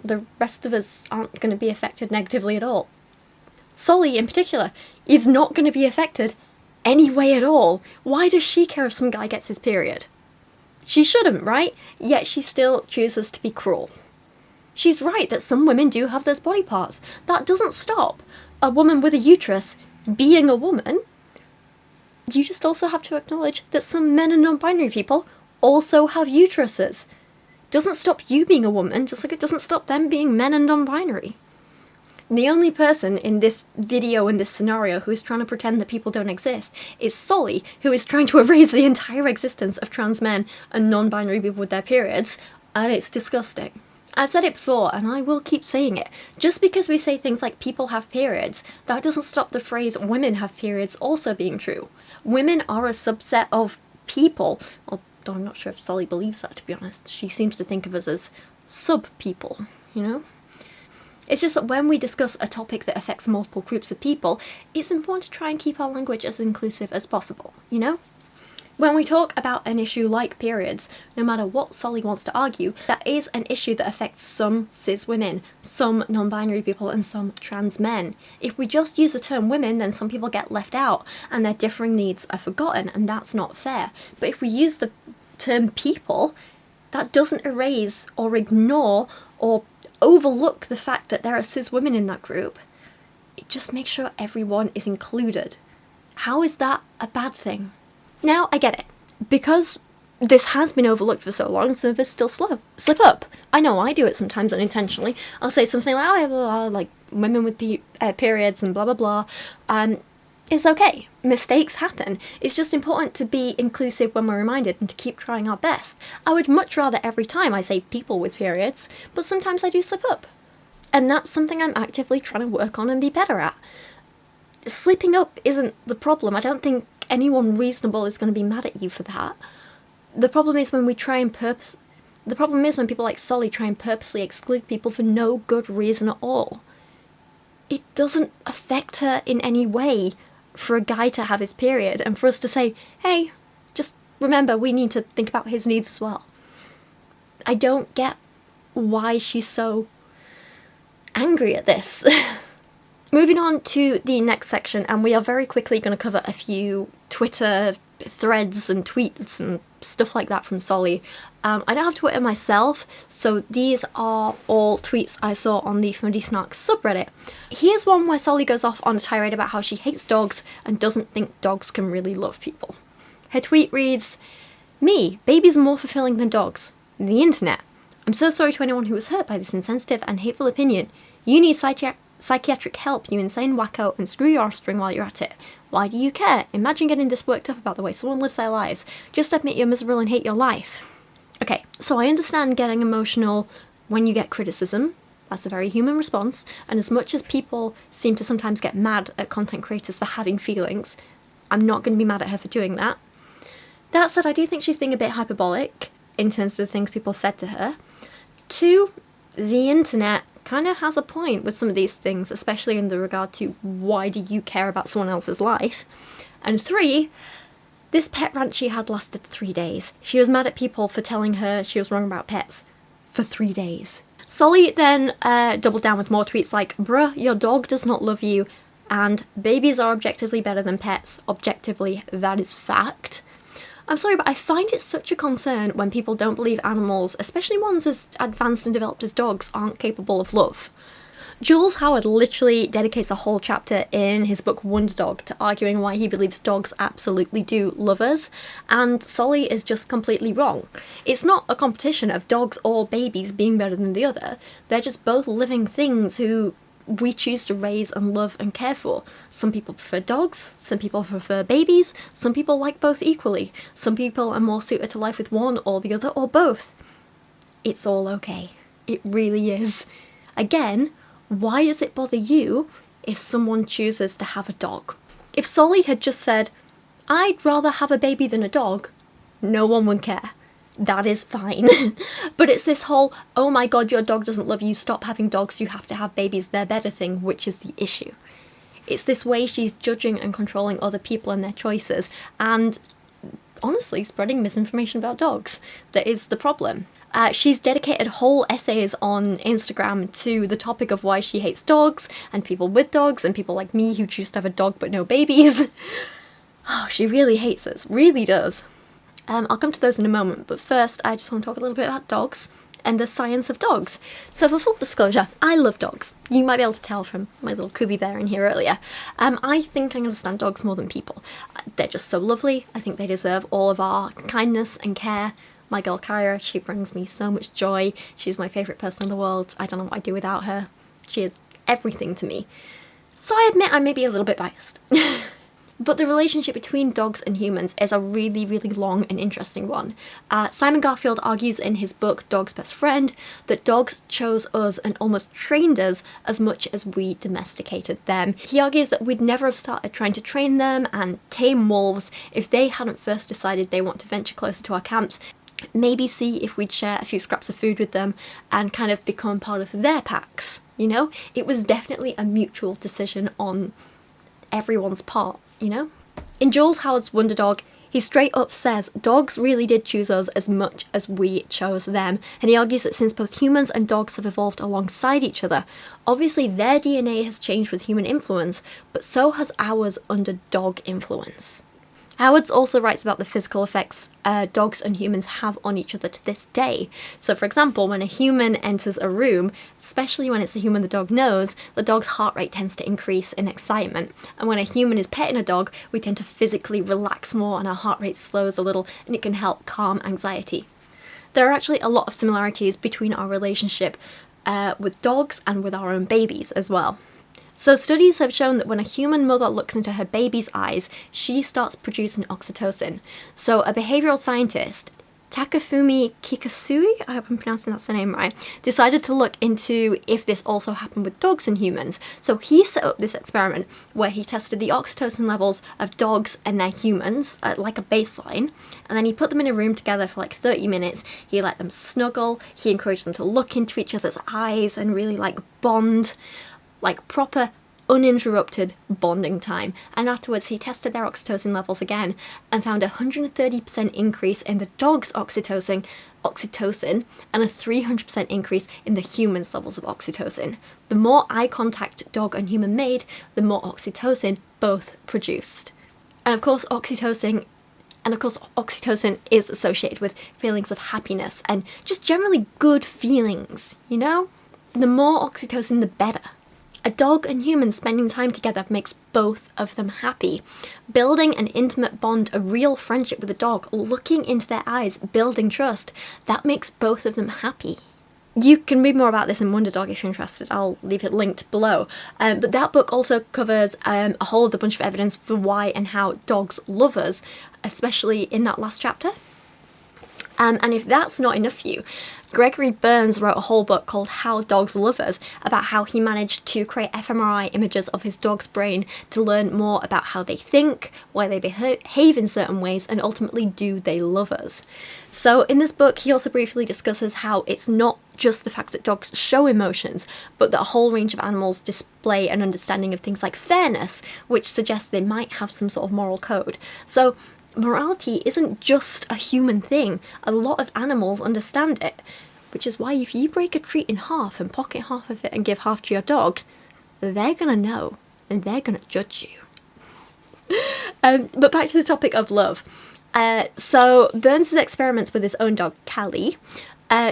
the rest of us aren't going to be affected negatively at all. Solie, in particular, is not going to be affected anyway at all. Why does she care if some guy gets his period? She shouldn't, right? Yet she still chooses to be cruel. She's right that some women do have those body parts. That doesn't stop a woman with a uterus being a woman. You just also have to acknowledge that some men and non-binary people also have uteruses. Doesn't stop you being a woman, just like it doesn't stop them being men and non-binary. The only person in this video, in this scenario, who is trying to pretend that people don't exist is Solie, who is trying to erase the entire existence of trans men and non-binary people with their periods, and it's disgusting. I've said it before, and I will keep saying it. Just because we say things like people have periods, that doesn't stop the phrase women have periods also being true. Women are a subset of people. Although I'm not sure if Solie believes that, to be honest. She seems to think of us as sub-people, you know? It's just that when we discuss a topic that affects multiple groups of people, it's important to try and keep our language as inclusive as possible, you know? When we talk about an issue like periods, no matter what Solie wants to argue, that is an issue that affects some cis women, some non-binary people, and some trans men. If we just use the term women, then some people get left out, and their differing needs are forgotten, and that's not fair. But if we use the term people, that doesn't erase or ignore or overlook the fact that there are cis women in that group. It just makes sure everyone is included. How is that a bad thing? Now, I get it. Because this has been overlooked for so long, some of us still slip up. I know I do it sometimes unintentionally. I'll say something like, oh, like, women with periods and blah, blah, blah, is okay. Mistakes happen. It's just important to be inclusive when we're reminded and to keep trying our best. I would much rather every time I say people with periods, but sometimes I do slip up. And that's something I'm actively trying to work on and be better at. Slipping up isn't the problem. I don't think anyone reasonable is going to be mad at you for that. The problem is when we try and the problem is when people like Solie try and purposely exclude people for no good reason at all. It doesn't affect her in any way for a guy to have his period and for us to say, hey, just remember we need to think about his needs as well. I don't get why she's so angry at this. Moving on to the next section, and we are very quickly going to cover a few Twitter threads and tweets and stuff like that from Solie. I don't have Twitter myself, so these are all tweets I saw on the Feminism subreddit. Here's one where Solie goes off on a tirade about how she hates dogs and doesn't think dogs can really love people. Her tweet reads, "Me, babies are more fulfilling than dogs. The internet. I'm so sorry to anyone who was hurt by this insensitive and hateful opinion. You need psychiatric help, you insane wacko, and screw your offspring while you're at it. Why do you care? Imagine getting this worked up about the way someone lives their lives. Just admit you're miserable and hate your life." Okay, so I understand getting emotional when you get criticism. That's a very human response, and as much as people seem to sometimes get mad at content creators for having feelings, I'm not going to be mad at her for doing that. That said, I do think she's being a bit hyperbolic in terms of the things people said to her. 2, the internet kind of has a point with some of these things, especially in the regard to why do you care about someone else's life. And 3, this pet rant she had lasted 3 days. She was mad at people for telling her she was wrong about pets for 3 days. Solie then doubled down with more tweets like, "Bruh, your dog does not love you," and "Babies are objectively better than pets. Objectively, that is fact." I'm sorry, but I find it such a concern when people don't believe animals, especially ones as advanced and developed as dogs, aren't capable of love. Jules Howard literally dedicates a whole chapter in his book Wonderdog to arguing why he believes dogs absolutely do love us, and Solie is just completely wrong. It's not a competition of dogs or babies being better than the other. They're just both living things who we choose to raise and love and care for. Some people prefer dogs, some people prefer babies, some people like both equally, some people are more suited to life with one or the other or both. It's all okay. It really is. Again, why does it bother you if someone chooses to have a dog? If Solie had just said, "I'd rather have a baby than a dog," no one would care. That is fine. But it's this whole, "Oh my god, your dog doesn't love you, stop having dogs, you have to have babies, they're better" thing, which is the issue. It's this way she's judging and controlling other people and their choices, and honestly spreading misinformation about dogs that is the problem. She's dedicated whole essays on Instagram to the topic of why she hates dogs, and people with dogs, and people like me who choose to have a dog but no babies. Oh, she really hates us, really does. I'll come to those in a moment, but first I just want to talk a little bit about dogs and the science of dogs. So for full disclosure, I love dogs. You might be able to tell from my little Kubi bear in here earlier. I think I understand dogs more than people. They're just so lovely. I think they deserve all of our kindness and care. My girl Kyra, she brings me so much joy. She's my favourite person in the world. I don't know what I'd do without her. She is everything to me. So I admit I may be a little bit biased. But the relationship between dogs and humans is a really, really long and interesting one. Simon Garfield argues in his book Dog's Best Friend that dogs chose us and almost trained us as much as we domesticated them. He argues that we'd never have started trying to train them and tame wolves if they hadn't first decided they want to venture closer to our camps, maybe see if we'd share a few scraps of food with them and kind of become part of their packs, you know? It was definitely a mutual decision on everyone's part, you know? In Jules Howard's Wonderdog, he straight up says dogs really did choose us as much as we chose them, and he argues that since both humans and dogs have evolved alongside each other, obviously their DNA has changed with human influence, but so has ours under dog influence. Howard also writes about the physical effects dogs and humans have on each other to this day. So for example, when a human enters a room, especially when it's a human the dog knows, the dog's heart rate tends to increase in excitement. And when a human is petting a dog, we tend to physically relax more and our heart rate slows a little, and it can help calm anxiety. There are actually a lot of similarities between our relationship with dogs and with our own babies as well. So studies have shown that when a human mother looks into her baby's eyes, she starts producing oxytocin. So a behavioural scientist, Takafumi Kikasui, I hope I'm pronouncing that name right, decided to look into if this also happened with dogs and humans. So he set up this experiment where he tested the oxytocin levels of dogs and their humans at like a baseline, and then he put them in a room together for like 30 minutes. He let them snuggle, he encouraged them to look into each other's eyes and really like bond, like proper uninterrupted bonding time. And afterwards he tested their oxytocin levels again and found a 130% increase in the dog's oxytocin and a 300% increase in the human's levels of oxytocin. The more eye contact dog and human made, the more oxytocin both produced. And of course oxytocin is associated with feelings of happiness and just generally good feelings, you know? The more oxytocin, the better. A dog and human spending time together makes both of them happy. Building an intimate bond, a real friendship with a dog, looking into their eyes, building trust, that makes both of them happy. You can read more about this in Wonderdog if you're interested. I'll leave it linked below. But that book also covers a whole other bunch of evidence for why and how dogs love us, especially in that last chapter. And if that's not enough for you, Gregory Berns wrote a whole book called How Dogs Love Us, about how he managed to create fMRI images of his dog's brain to learn more about how they think, why they behave in certain ways, and ultimately do they love us. So in this book he also briefly discusses how it's not just the fact that dogs show emotions, but that a whole range of animals display an understanding of things like fairness, which suggests they might have some sort of moral code. So morality isn't just a human thing. A lot of animals understand it, which is why if you break a treat in half and pocket half of it and give half to your dog, they're gonna know and they're gonna judge you. But back to the topic of love. So Berns' experiments with his own dog, Callie,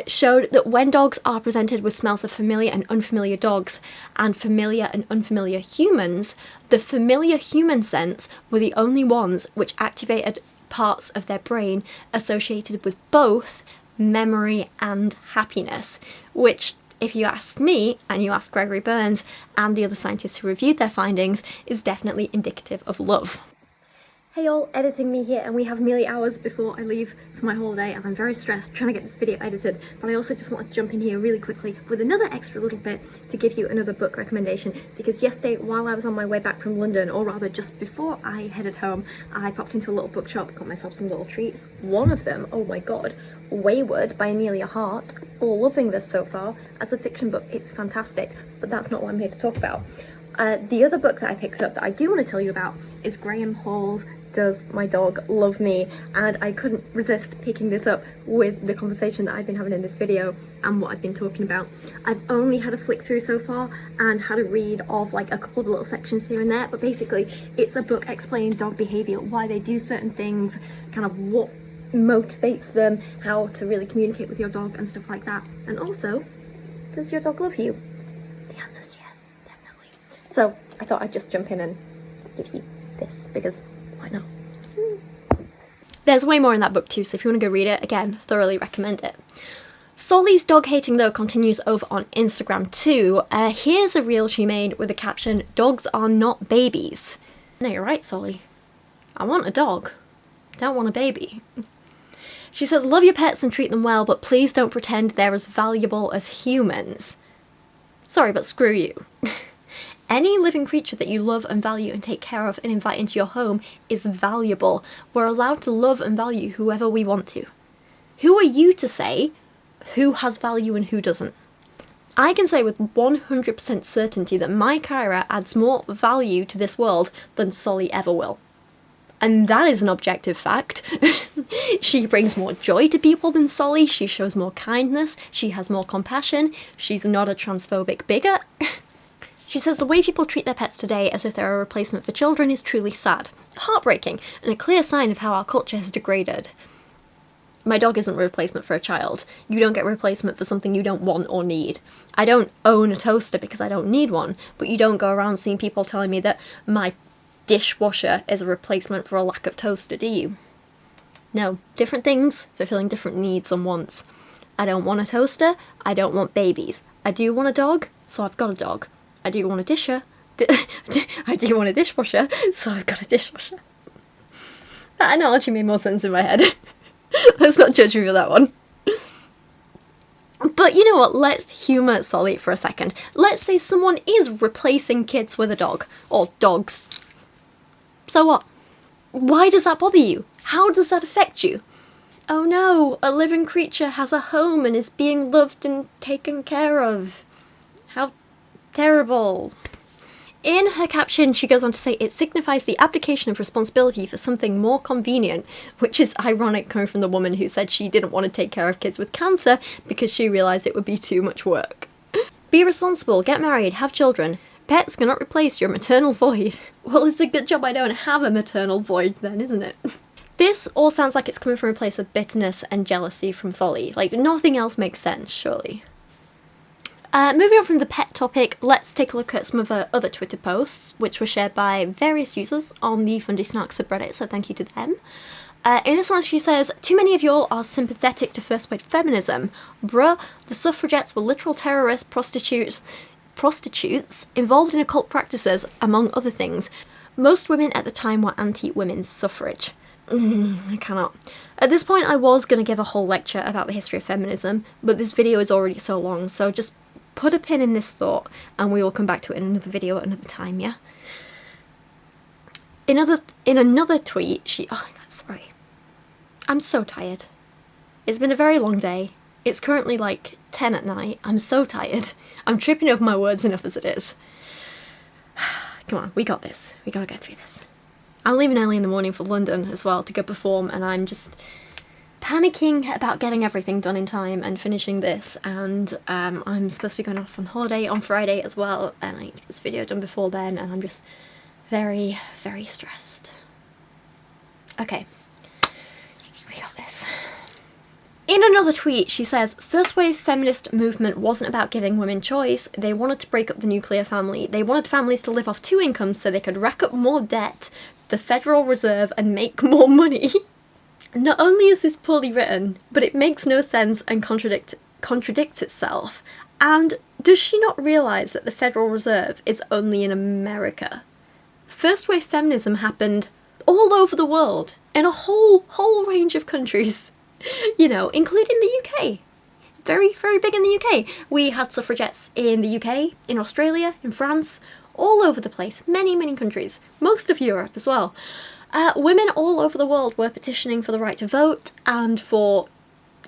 showed that when dogs are presented with smells of familiar and unfamiliar dogs and familiar and unfamiliar humans, the familiar human scents were the only ones which activated parts of their brain associated with both memory and happiness, which, if you ask me, and you ask Gregory Berns and the other scientists who reviewed their findings, is definitely indicative of love. Hey all, editing me here, and we have merely hours before I leave for my holiday, and I'm very stressed trying to get this video edited, but I also just want to jump in here really quickly with another extra little bit to give you another book recommendation, because yesterday while I was on my way back from London, or rather just before I headed home, I popped into a little bookshop, got myself some little treats. One of them, oh my god, Wayward by Amelia Hart. Loving this so far. As a fiction book, it's fantastic, but that's not what I'm here to talk about. The other book that I picked up that I do want to tell you about is Graham Hall's Does My Dog Love Me? And I couldn't resist picking this up with the conversation that I've been having in this video and what I've been talking about. I've only had a flick through so far and had a read of like a couple of little sections here and there, but basically it's a book explaining dog behaviour, why they do certain things, kind of what motivates them, how to really communicate with your dog and stuff like that. And also, does your dog love you? The answer is yes, definitely. So I thought I'd just jump in and give you this, because why not? There's way more in that book too, so if you want to go read it, again, thoroughly recommend it. Solie's dog hating though continues over on Instagram too. Here's a reel she made with the caption, "Dogs are not babies." No, you're right, Solie. I want a dog. Don't want a baby. She says, "Love your pets and treat them well, but please don't pretend they're as valuable as humans." Sorry, but screw you. Any living creature that you love and value and take care of and invite into your home is valuable. We're allowed to love and value whoever we want to. Who are you to say who has value and who doesn't? I can say with 100% certainty that my Kyra adds more value to this world than Solie ever will. And that is an objective fact. She brings more joy to people than Solie, she shows more kindness, she has more compassion, she's not a transphobic bigot. She says the way people treat their pets today as if they're a replacement for children is truly sad, heartbreaking, and a clear sign of how our culture has degraded. My dog isn't a replacement for a child. You don't get a replacement for something you don't want or need. I don't own a toaster because I don't need one, but you don't go around seeing people telling me that my dishwasher is a replacement for a lack of toaster, do you? No, different things fulfilling different needs and wants. I don't want a toaster, I don't want babies. I do want a dog, so I've got a dog. I do want a disher. I do want a dishwasher, so I've got a dishwasher. That analogy made more sense in my head. Let's not judge me for that one. But you know what, let's humour Solie for a second. Let's say someone is replacing kids with a dog, or dogs. So what? Why does that bother you? How does that affect you? Oh no, a living creature has a home and is being loved and taken care of. How terrible. In her caption, she goes on to say it signifies the abdication of responsibility for something more convenient, which is ironic coming from the woman who said she didn't want to take care of kids with cancer because she realised it would be too much work. Be responsible, get married, have children. Pets cannot replace your maternal void. Well, it's a good job I don't have a maternal void then, isn't it? This all sounds like it's coming from a place of bitterness and jealousy from Solie. Like, nothing else makes sense, surely. Moving on from the pet topic, let's take a look at some of her other Twitter posts, which were shared by various users on the Fundy Snarks subreddit, so thank you to them. In this one she says, too many of y'all are sympathetic to first wave feminism. Bruh, the suffragettes were literal terrorists, prostitutes involved in occult practices, among other things. Most women at the time were anti-women's suffrage. I cannot. At this point I was going to give a whole lecture about the history of feminism, but this video is already so long, so just put a pin in this thought and we will come back to it in another video at another time, yeah? In another tweet, oh my god, sorry. I'm so tired. It's been a very long day. It's currently like 10 at night. I'm so tired. I'm tripping over my words enough as it is. Come on, we got this. We gotta get through this. I'm leaving early in the morning for London as well to go perform, and I'm just panicking about getting everything done in time and finishing this, and I'm supposed to be going off on holiday on Friday as well, and I need to get this video done before then, and I'm just very, very stressed. Okay, we got this. In another tweet, she says, first wave feminist movement wasn't about giving women choice. They wanted to break up the nuclear family. They wanted families to live off 2 incomes so they could rack up more debt, the Federal Reserve, and make more money. Not only is this poorly written, but it makes no sense and contradicts itself. And does she not realise that the Federal Reserve is only in America? First wave feminism happened all over the world, in a whole range of countries, you know, including the UK. Very, very big in the UK. We had suffragettes in the UK, in Australia, in France, all over the place, many, many countries, most of Europe as well. Women all over the world were petitioning for the right to vote and for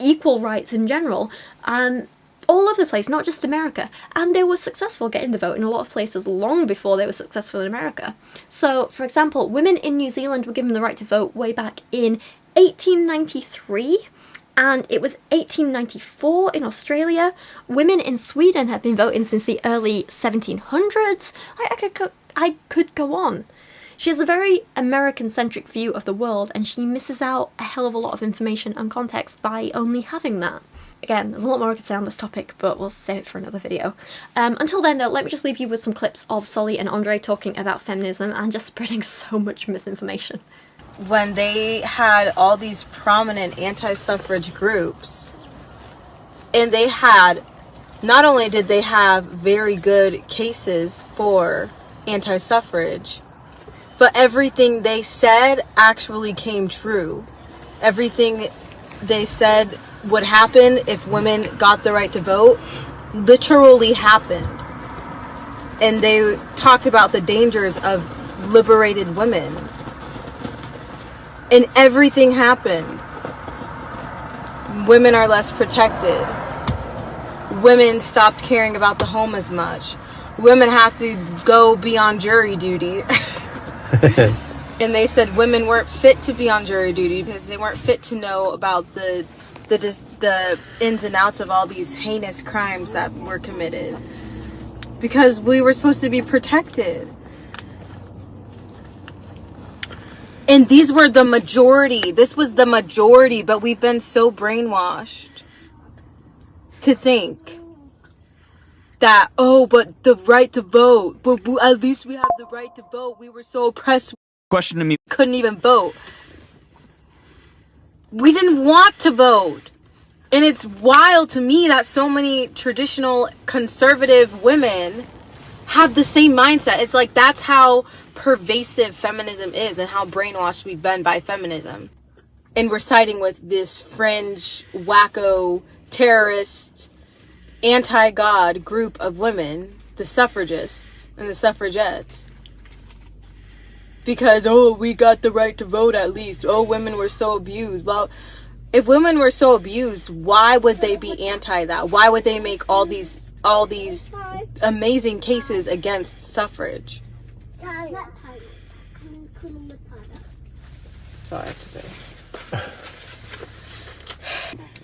equal rights in general, all over the place, not just America. And they were successful getting the vote in a lot of places long before they were successful in America. So, for example, women in New Zealand were given the right to vote way back in 1893, and it was 1894 in Australia. Women in Sweden have been voting since the early 1700s. I could go on. She has a very American-centric view of the world, and she misses out a hell of a lot of information and context by only having that. Again, there's a lot more I could say on this topic, but we'll save it for another video. Until then, though, let me just leave you with some clips of Solie and Andre talking about feminism and just spreading so much misinformation. When they had all these prominent anti-suffrage groups, and they had, not only did they have very good cases for anti-suffrage, but everything they said actually came true. Everything they said would happen if women got the right to vote literally happened. And they talked about the dangers of liberated women. And everything happened. Women are less protected. Women stopped caring about the home as much. Women have to go be on jury duty. And they said women weren't fit to be on jury duty because they weren't fit to know about the ins and outs of all these heinous crimes that were committed. Because we were supposed to be protected. And these were the majority. This was the majority, but we've been so brainwashed to think that, oh, but the right to vote, but at least we have the right to vote. We were so oppressed. Question to me. Couldn't even vote. We didn't want to vote. And it's wild to me that so many traditional conservative women have the same mindset. It's like that's how pervasive feminism is and how brainwashed we've been by feminism. And we're siding with this fringe, wacko, terrorist, anti-God group of women, the suffragists and the suffragettes. Because, oh, we got the right to vote at least. Oh, women were so abused. Well, if women were so abused, why would they be anti that? Why would they make all these amazing cases against suffrage? That's all I have to say.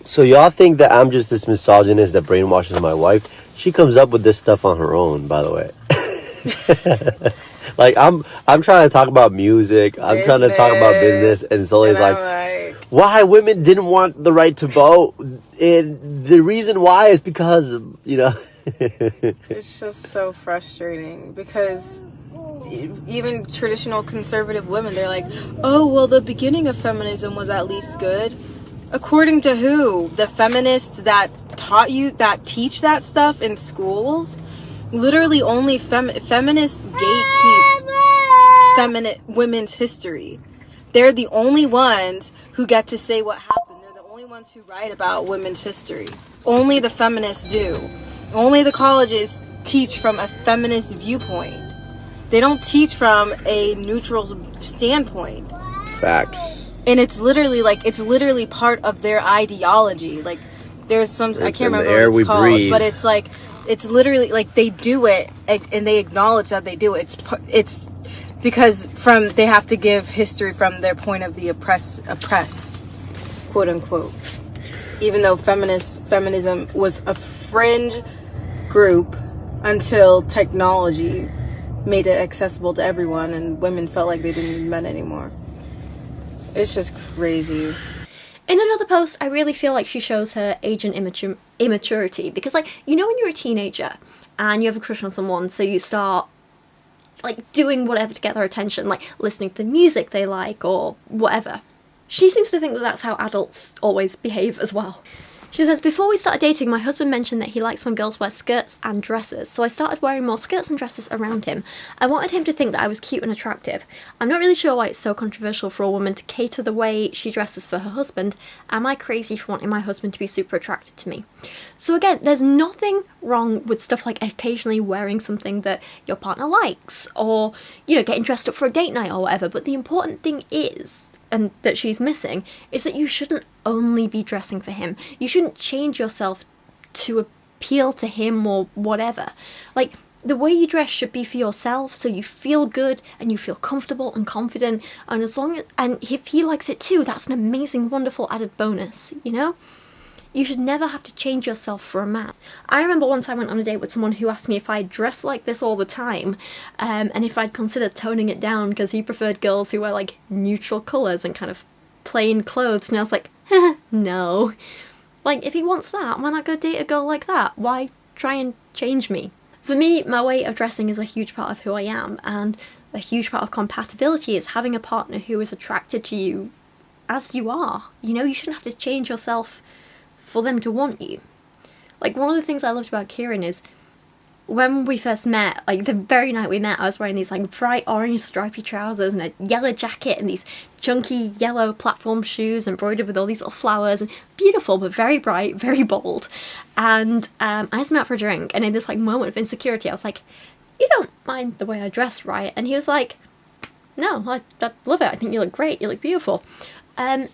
So y'all think that I'm just this misogynist that brainwashes my wife? She comes up with this stuff on her own, by the way. Like I'm trying to talk about music. I'm trying to talk about business, and Solie's like, why women didn't want the right to vote, and the reason why is because It's just so frustrating because even traditional conservative women, they're like, oh, well, the beginning of feminism was at least good. According to who? The feminists that teach that stuff in schools? Literally only feminists gatekeep women's history. They're the only ones who get to say what happened. They're the only ones who write about women's history. Only the feminists do. Only the colleges teach from a feminist viewpoint. They don't teach from a neutral standpoint. Facts. And it's literally part of their ideology. Like, there's some, I can't remember what it's called, breathe. But it's like, it's literally like they do it and they acknowledge that they do it. It's because they have to give history from their point of the oppressed, quote unquote. Even though feminism was a fringe group until technology made it accessible to everyone and women felt like they didn't need men anymore. It's just crazy. In another post, I really feel like she shows her age and immaturity because, like, you know when you're a teenager and you have a crush on someone, so you start, like, doing whatever to get their attention, like listening to the music they like or whatever. She seems to think that that's how adults always behave as well. She says, before we started dating, my husband mentioned that he likes when girls wear skirts and dresses, so I started wearing more skirts and dresses around him. I wanted him to think that I was cute and attractive. I'm not really sure why it's so controversial for a woman to cater the way she dresses for her husband. Am I crazy for wanting my husband to be super attracted to me? So again, there's nothing wrong with stuff like occasionally wearing something that your partner likes, or, you know, getting dressed up for a date night or whatever, but the important thing is, and that she's missing, is that you shouldn't only be dressing for him. You shouldn't change yourself to appeal to him or whatever. Like, the way you dress should be for yourself, so you feel good and you feel comfortable and confident, and if he likes it too, that's an amazing, wonderful added bonus, you know? You should never have to change yourself for a man. I remember once I went on a date with someone who asked me if I dressed like this all the time, and if I'd consider toning it down because he preferred girls who wear like neutral colours and kind of plain clothes, and I was like, no. Like, if he wants that, why not go date a girl like that? Why try and change me? For me, my way of dressing is a huge part of who I am, and a huge part of compatibility is having a partner who is attracted to you as you are. You know, you shouldn't have to change yourself for them to want you. Like, one of the things I loved about Kieran is when we first met, like the very night we met, I was wearing these like bright orange stripy trousers and a yellow jacket and these chunky yellow platform shoes embroidered with all these little flowers, and beautiful but very bright, very bold. And I asked him out for a drink, and in this like moment of insecurity I was like, you don't mind the way I dress, right? And he was like, no, I love it, I think you look great, you look beautiful. And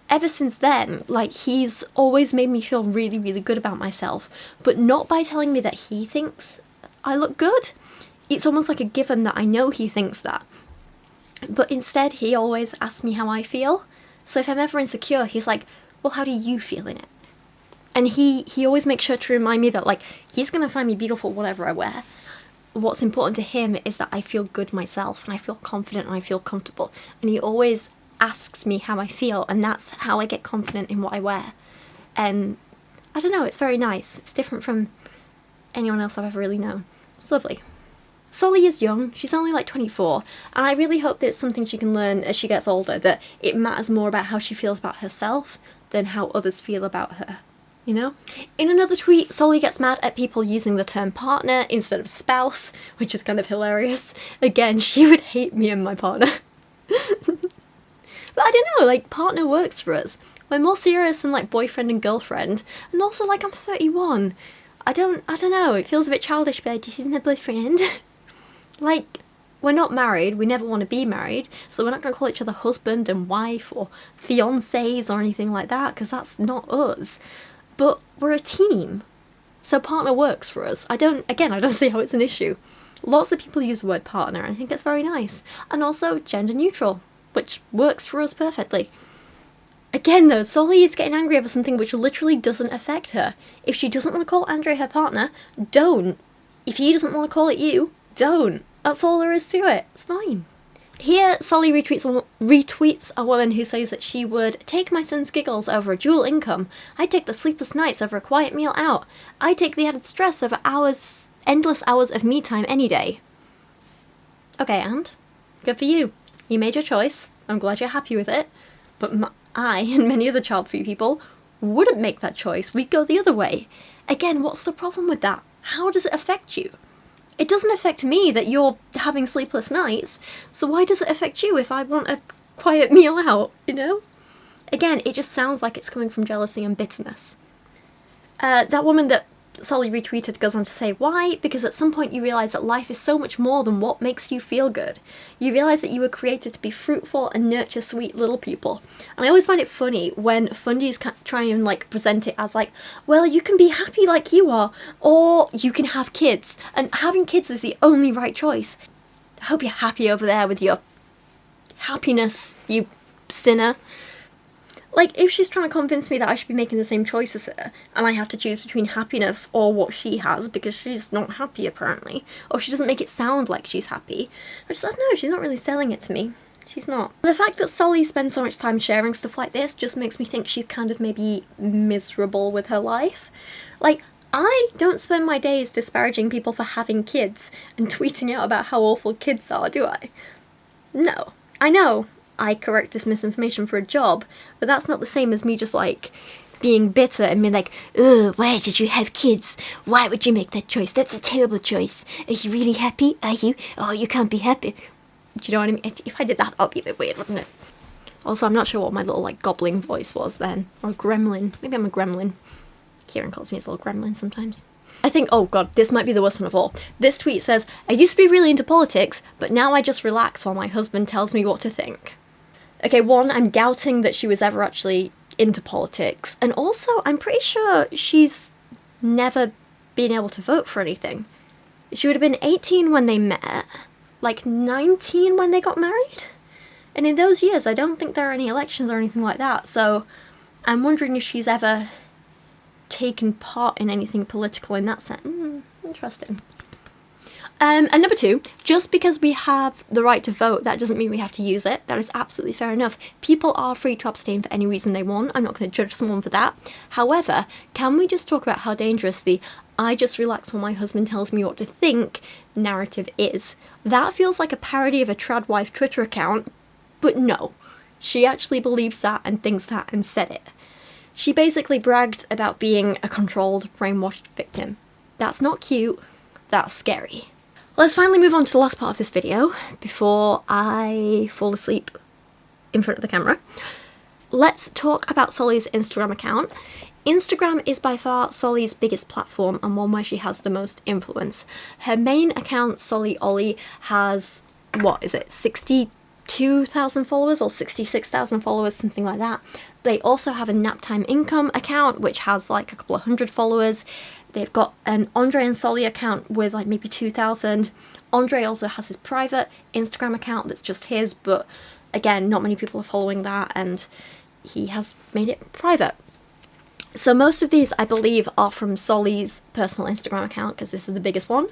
ever since then, like, he's always made me feel really, really good about myself, but not by telling me that he thinks I look good. It's almost like a given that I know he thinks that. But instead, he always asks me how I feel. So if I'm ever insecure, he's like, well, how do you feel in it? And he always makes sure to remind me that, like, he's going to find me beautiful whatever I wear. What's important to him is that I feel good myself, and I feel confident, and I feel comfortable. And he always asks me how I feel, and that's how I get confident in what I wear. And I don't know, it's very nice. It's different from anyone else I've ever really known. It's lovely. Solie is young, she's only like 24, and I really hope that it's something she can learn as she gets older, that it matters more about how she feels about herself, than how others feel about her, you know? In another tweet, Solie gets mad at people using the term partner instead of spouse, which is kind of hilarious. Again, she would hate me and my partner. But I don't know, like, partner works for us. We're more serious than, like, boyfriend and girlfriend. And also, like, I'm 31. I don't know, it feels a bit childish, but this is my boyfriend. Like, we're not married, we never want to be married, so we're not going to call each other husband and wife or fiancés or anything like that, because that's not us. But we're a team, so partner works for us. I don't see how it's an issue. Lots of people use the word partner, and I think it's very nice. And also gender neutral, which works for us perfectly. Again though, Solie is getting angry over something which literally doesn't affect her. If she doesn't want to call Andre her partner, don't. If he doesn't want to call it you, don't. That's all there is to it. It's fine. Here, Solie retweets a woman who says that she would take my son's giggles over a dual income. I'd take the sleepless nights over a quiet meal out. I'd take the added stress over endless hours of me time any day. Okay, and? Good for you. You made your choice. I'm glad you're happy with it. But I, and many other child-free people, wouldn't make that choice. We'd go the other way. Again, what's the problem with that? How does it affect you? It doesn't affect me that you're having sleepless nights, so why does it affect you if I want a quiet meal out, you know? Again, it just sounds like it's coming from jealousy and bitterness. That woman that Solie retweeted goes on to say, why? Because at some point you realise that life is so much more than what makes you feel good. You realise that you were created to be fruitful and nurture sweet little people. And I always find it funny when fundies try and like present it as like, well, you can be happy like you are, or you can have kids. And having kids is the only right choice. I hope you're happy over there with your happiness, you sinner. Like, if she's trying to convince me that I should be making the same choice as her, and I have to choose between happiness or what she has, because she's not happy apparently, or she doesn't make it sound like she's happy, I just don't know, she's not really selling it to me. She's not. The fact that Solie spends so much time sharing stuff like this just makes me think she's kind of maybe miserable with her life. Like, I don't spend my days disparaging people for having kids and tweeting out about how awful kids are, do I? No. I know I correct this misinformation for a job, but that's not the same as me just like being bitter and being like, ugh, why did you have kids? Why would you make that choice? That's a terrible choice. Are you really happy? Are you? Oh, you can't be happy. Do you know what I mean? If I did that, that'd be a bit weird, wouldn't it? Also, I'm not sure what my little like gobbling voice was then. Or a gremlin. Maybe I'm a gremlin. Kieran calls me his little gremlin sometimes. I think, oh god, this might be the worst one of all. This tweet says, I used to be really into politics, but now I just relax while my husband tells me what to think. Okay, one, I'm doubting that she was ever actually into politics, and also I'm pretty sure she's never been able to vote for anything. She would have been 18 when they met, like 19 when they got married, and in those years I don't think there are any elections or anything like that, so I'm wondering if she's ever taken part in anything political in that sense. Interesting. And number two, just because we have the right to vote, that doesn't mean we have to use it. That is absolutely fair enough. People are free to abstain for any reason they want. I'm not going to judge someone for that. However, can we just talk about how dangerous the I just relax when my husband tells me what to think narrative is? That feels like a parody of a trad wife Twitter account, but no. She actually believes that and thinks that and said it. She basically bragged about being a controlled, brainwashed victim. That's not cute. That's scary. Let's finally move on to the last part of this video before I fall asleep in front of the camera. Let's talk about Solie's Instagram account. Instagram is by far Solie's biggest platform and one where she has the most influence. Her main account, Solie Ollie, has, 62,000 followers or 66,000 followers, something like that. They also have a Naptime Income account, which has like a couple of hundred followers. They've got an Andre and Solie account with like maybe 2,000. Andre also has his private Instagram account that's just his, but again, not many people are following that, and he has made it private. So most of these, I believe, are from Solie's personal Instagram account, because this is the biggest one,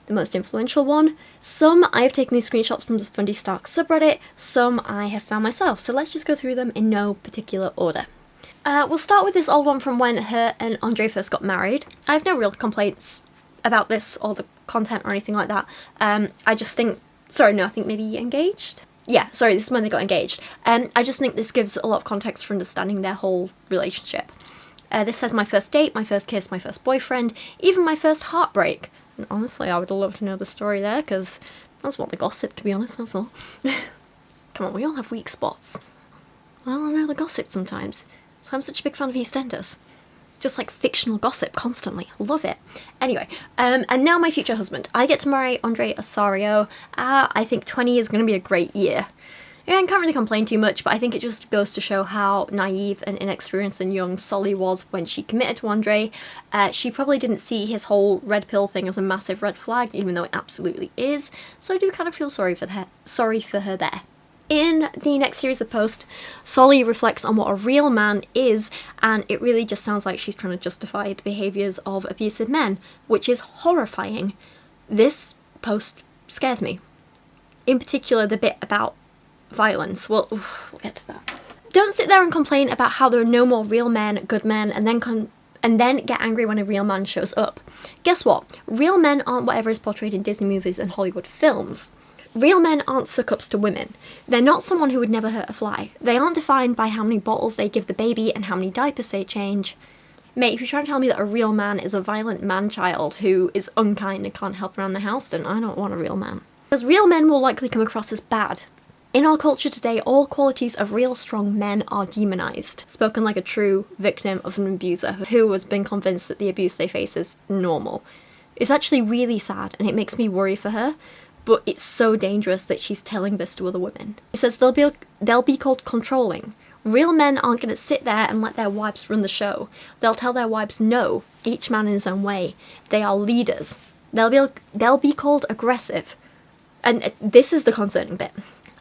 the most influential one. Some I have taken these screenshots from the Fundy Stark subreddit, some I have found myself, so let's just go through them in no particular order. We'll start with this old one from when her and Andre first got married. I have no real complaints about this or the content or anything like that. I just think, I think maybe engaged? Yeah, sorry, this is when they got engaged. I just think this gives a lot of context for understanding their whole relationship. This says my first date, my first kiss, my first boyfriend, even my first heartbreak. And honestly, I would love to know the story there, because that's what the gossip, to be honest, that's all. Come on, we all have weak spots. I don't know the gossip sometimes. So I'm such a big fan of EastEnders. Just like fictional gossip constantly. Love it. Anyway, and now my future husband. I get to marry Andre Osorio. I think 20 is going to be a great year. Yeah, I can't really complain too much, but I think it just goes to show how naive and inexperienced and young Solie was when she committed to Andre. She probably didn't see his whole red pill thing as a massive red flag, even though it absolutely is. So I do kind of feel sorry for her there. In the next series of posts, Solie reflects on what a real man is, and it really just sounds like she's trying to justify the behaviours of abusive men, which is horrifying. This post scares me. In particular, the bit about violence. Well, we'll get to that. Don't sit there and complain about how there are no more real men, good men, and then get angry when a real man shows up. Guess what? Real men aren't whatever is portrayed in Disney movies and Hollywood films. Real men aren't suck-ups to women. They're not someone who would never hurt a fly. They aren't defined by how many bottles they give the baby and how many diapers they change. Mate, if you're trying to tell me that a real man is a violent man-child who is unkind and can't help around the house, then I don't want a real man. Because real men will likely come across as bad. In our culture today, all qualities of real strong men are demonised, spoken like a true victim of an abuser who has been convinced that the abuse they face is normal. It's actually really sad, and it makes me worry for her, but it's so dangerous that she's telling this to other women. She says they'll be called controlling. Real men aren't going to sit there and let their wives run the show. They'll tell their wives no, each man in his own way. They are leaders. They'll be called aggressive. And this is the concerning bit.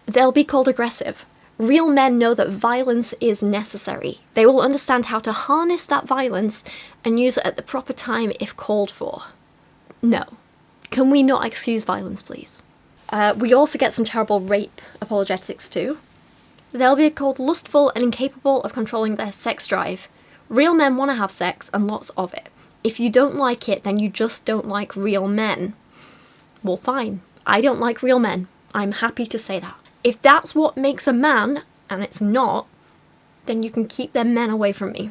They'll be called aggressive. Real men know that violence is necessary. They will understand how to harness that violence and use it at the proper time if called for. No. Can we not excuse violence, please? We also get some terrible rape apologetics too. They'll be called lustful and incapable of controlling their sex drive. Real men want to have sex, and lots of it. If you don't like it, then you just don't like real men. Well, fine. I don't like real men. I'm happy to say that. If that's what makes a man, and it's not, then you can keep them men away from me.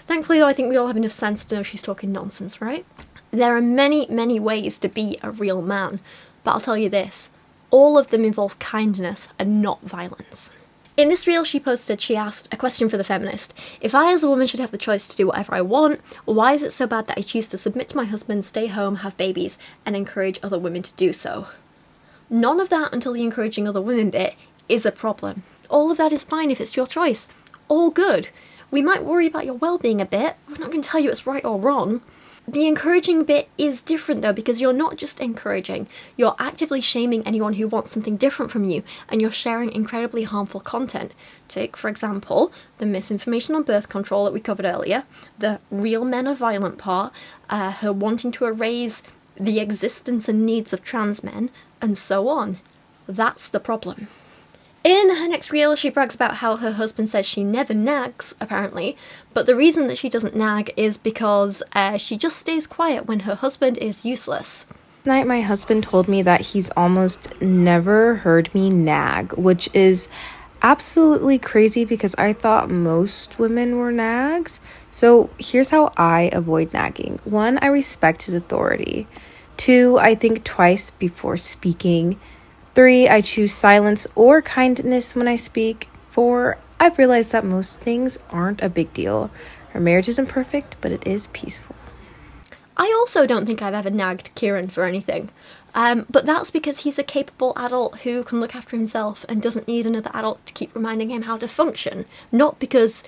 Thankfully, though, I think we all have enough sense to know she's talking nonsense, right? There are many, many ways to be a real man, but I'll tell you this, all of them involve kindness and not violence. In this reel she posted, she asked a question for the feminist. If I as a woman should have the choice to do whatever I want, why is it so bad that I choose to submit to my husband, stay home, have babies, and encourage other women to do so? None of that until the encouraging other women bit is a problem. All of that is fine if it's your choice. All good. We might worry about your well-being a bit, we're not going to tell you it's right or wrong. The encouraging bit is different though, because you're not just encouraging, you're actively shaming anyone who wants something different from you, and you're sharing incredibly harmful content. Take, for example, the misinformation on birth control that we covered earlier, the real men are violent part, her wanting to erase the existence and needs of trans men, and so on. That's the problem. In her next reel, she brags about how her husband says she never nags, apparently, but the reason that she doesn't nag is because she just stays quiet when her husband is useless. Tonight, my husband told me that he's almost never heard me nag, which is absolutely crazy because I thought most women were nags. So here's how I avoid nagging. 1, I respect his authority. 2, I think twice before speaking. 3, I choose silence or kindness when I speak. 4, I've realized that most things aren't a big deal. Our marriage isn't perfect, but it is peaceful. I also don't think I've ever nagged Kieran for anything. But that's because he's a capable adult who can look after himself and doesn't need another adult to keep reminding him how to function. Not because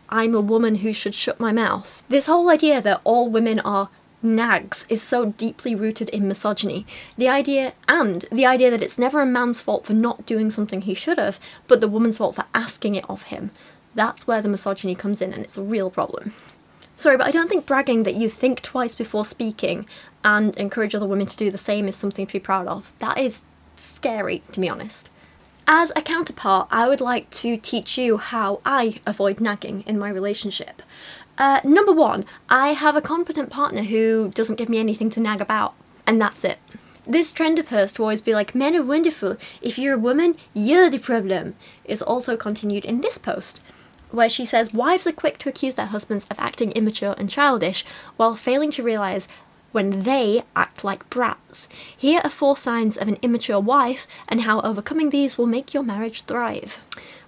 I'm a woman who should shut my mouth. This whole idea that all women are nags is so deeply rooted in misogyny. The idea that it's never a man's fault for not doing something he should have, but the woman's fault for asking it of him. That's where the misogyny comes in, and it's a real problem. Sorry, but I don't think bragging that you think twice before speaking and encourage other women to do the same is something to be proud of. That is scary, to be honest. As a counterpart, I would like to teach you how I avoid nagging in my relationship. Number 1, I have a competent partner who doesn't give me anything to nag about, and that's it. This trend of hers to always be like, men are wonderful, if you're a woman, you're the problem, is also continued in this post, where she says wives are quick to accuse their husbands of acting immature and childish, while failing to realise when they act like brats. Here are 4 signs of an immature wife, and how overcoming these will make your marriage thrive.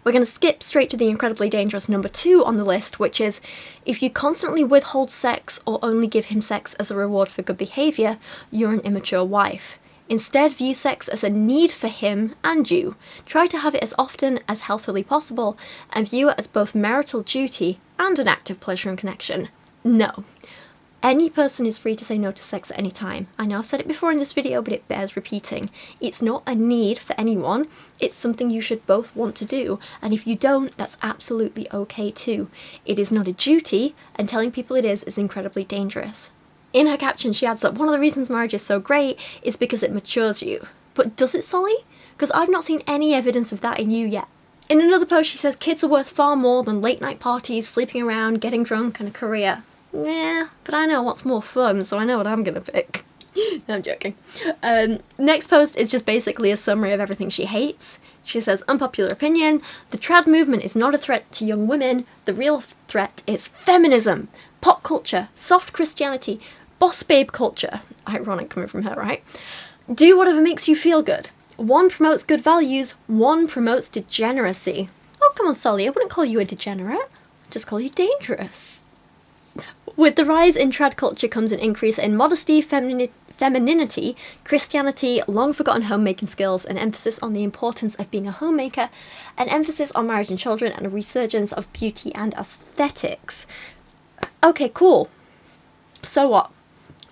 We're going to skip straight to the incredibly dangerous number 2 on the list, which is, if you constantly withhold sex or only give him sex as a reward for good behaviour, you're an immature wife. Instead, view sex as a need for him and you. Try to have it as often as healthily possible, and view it as both marital duty and an act of pleasure and connection. No. Any person is free to say no to sex at any time. I know I've said it before in this video, but it bears repeating. It's not a need for anyone, it's something you should both want to do, and if you don't, that's absolutely okay too. It is not a duty, and telling people it is incredibly dangerous. In her caption, she adds that one of the reasons marriage is so great is because it matures you. But does it, Solie? Because I've not seen any evidence of that in you yet. In another post, she says kids are worth far more than late night parties, sleeping around, getting drunk, and a career. Yeah, but I know what's more fun, so I know what I'm gonna pick. I'm joking. Next post is just basically a summary of everything she hates. She says, unpopular opinion, the trad movement is not a threat to young women, the real threat is feminism, pop culture, soft Christianity, boss babe culture. Ironic coming from her, right? Do whatever makes you feel good. One promotes good values, one promotes degeneracy. Oh, come on, Solie, I wouldn't call you a degenerate. I'd just call you dangerous. With the rise in trad culture comes an increase in modesty, femininity, Christianity, long-forgotten homemaking skills, an emphasis on the importance of being a homemaker, an emphasis on marriage and children, and a resurgence of beauty and aesthetics. Okay, cool. So what?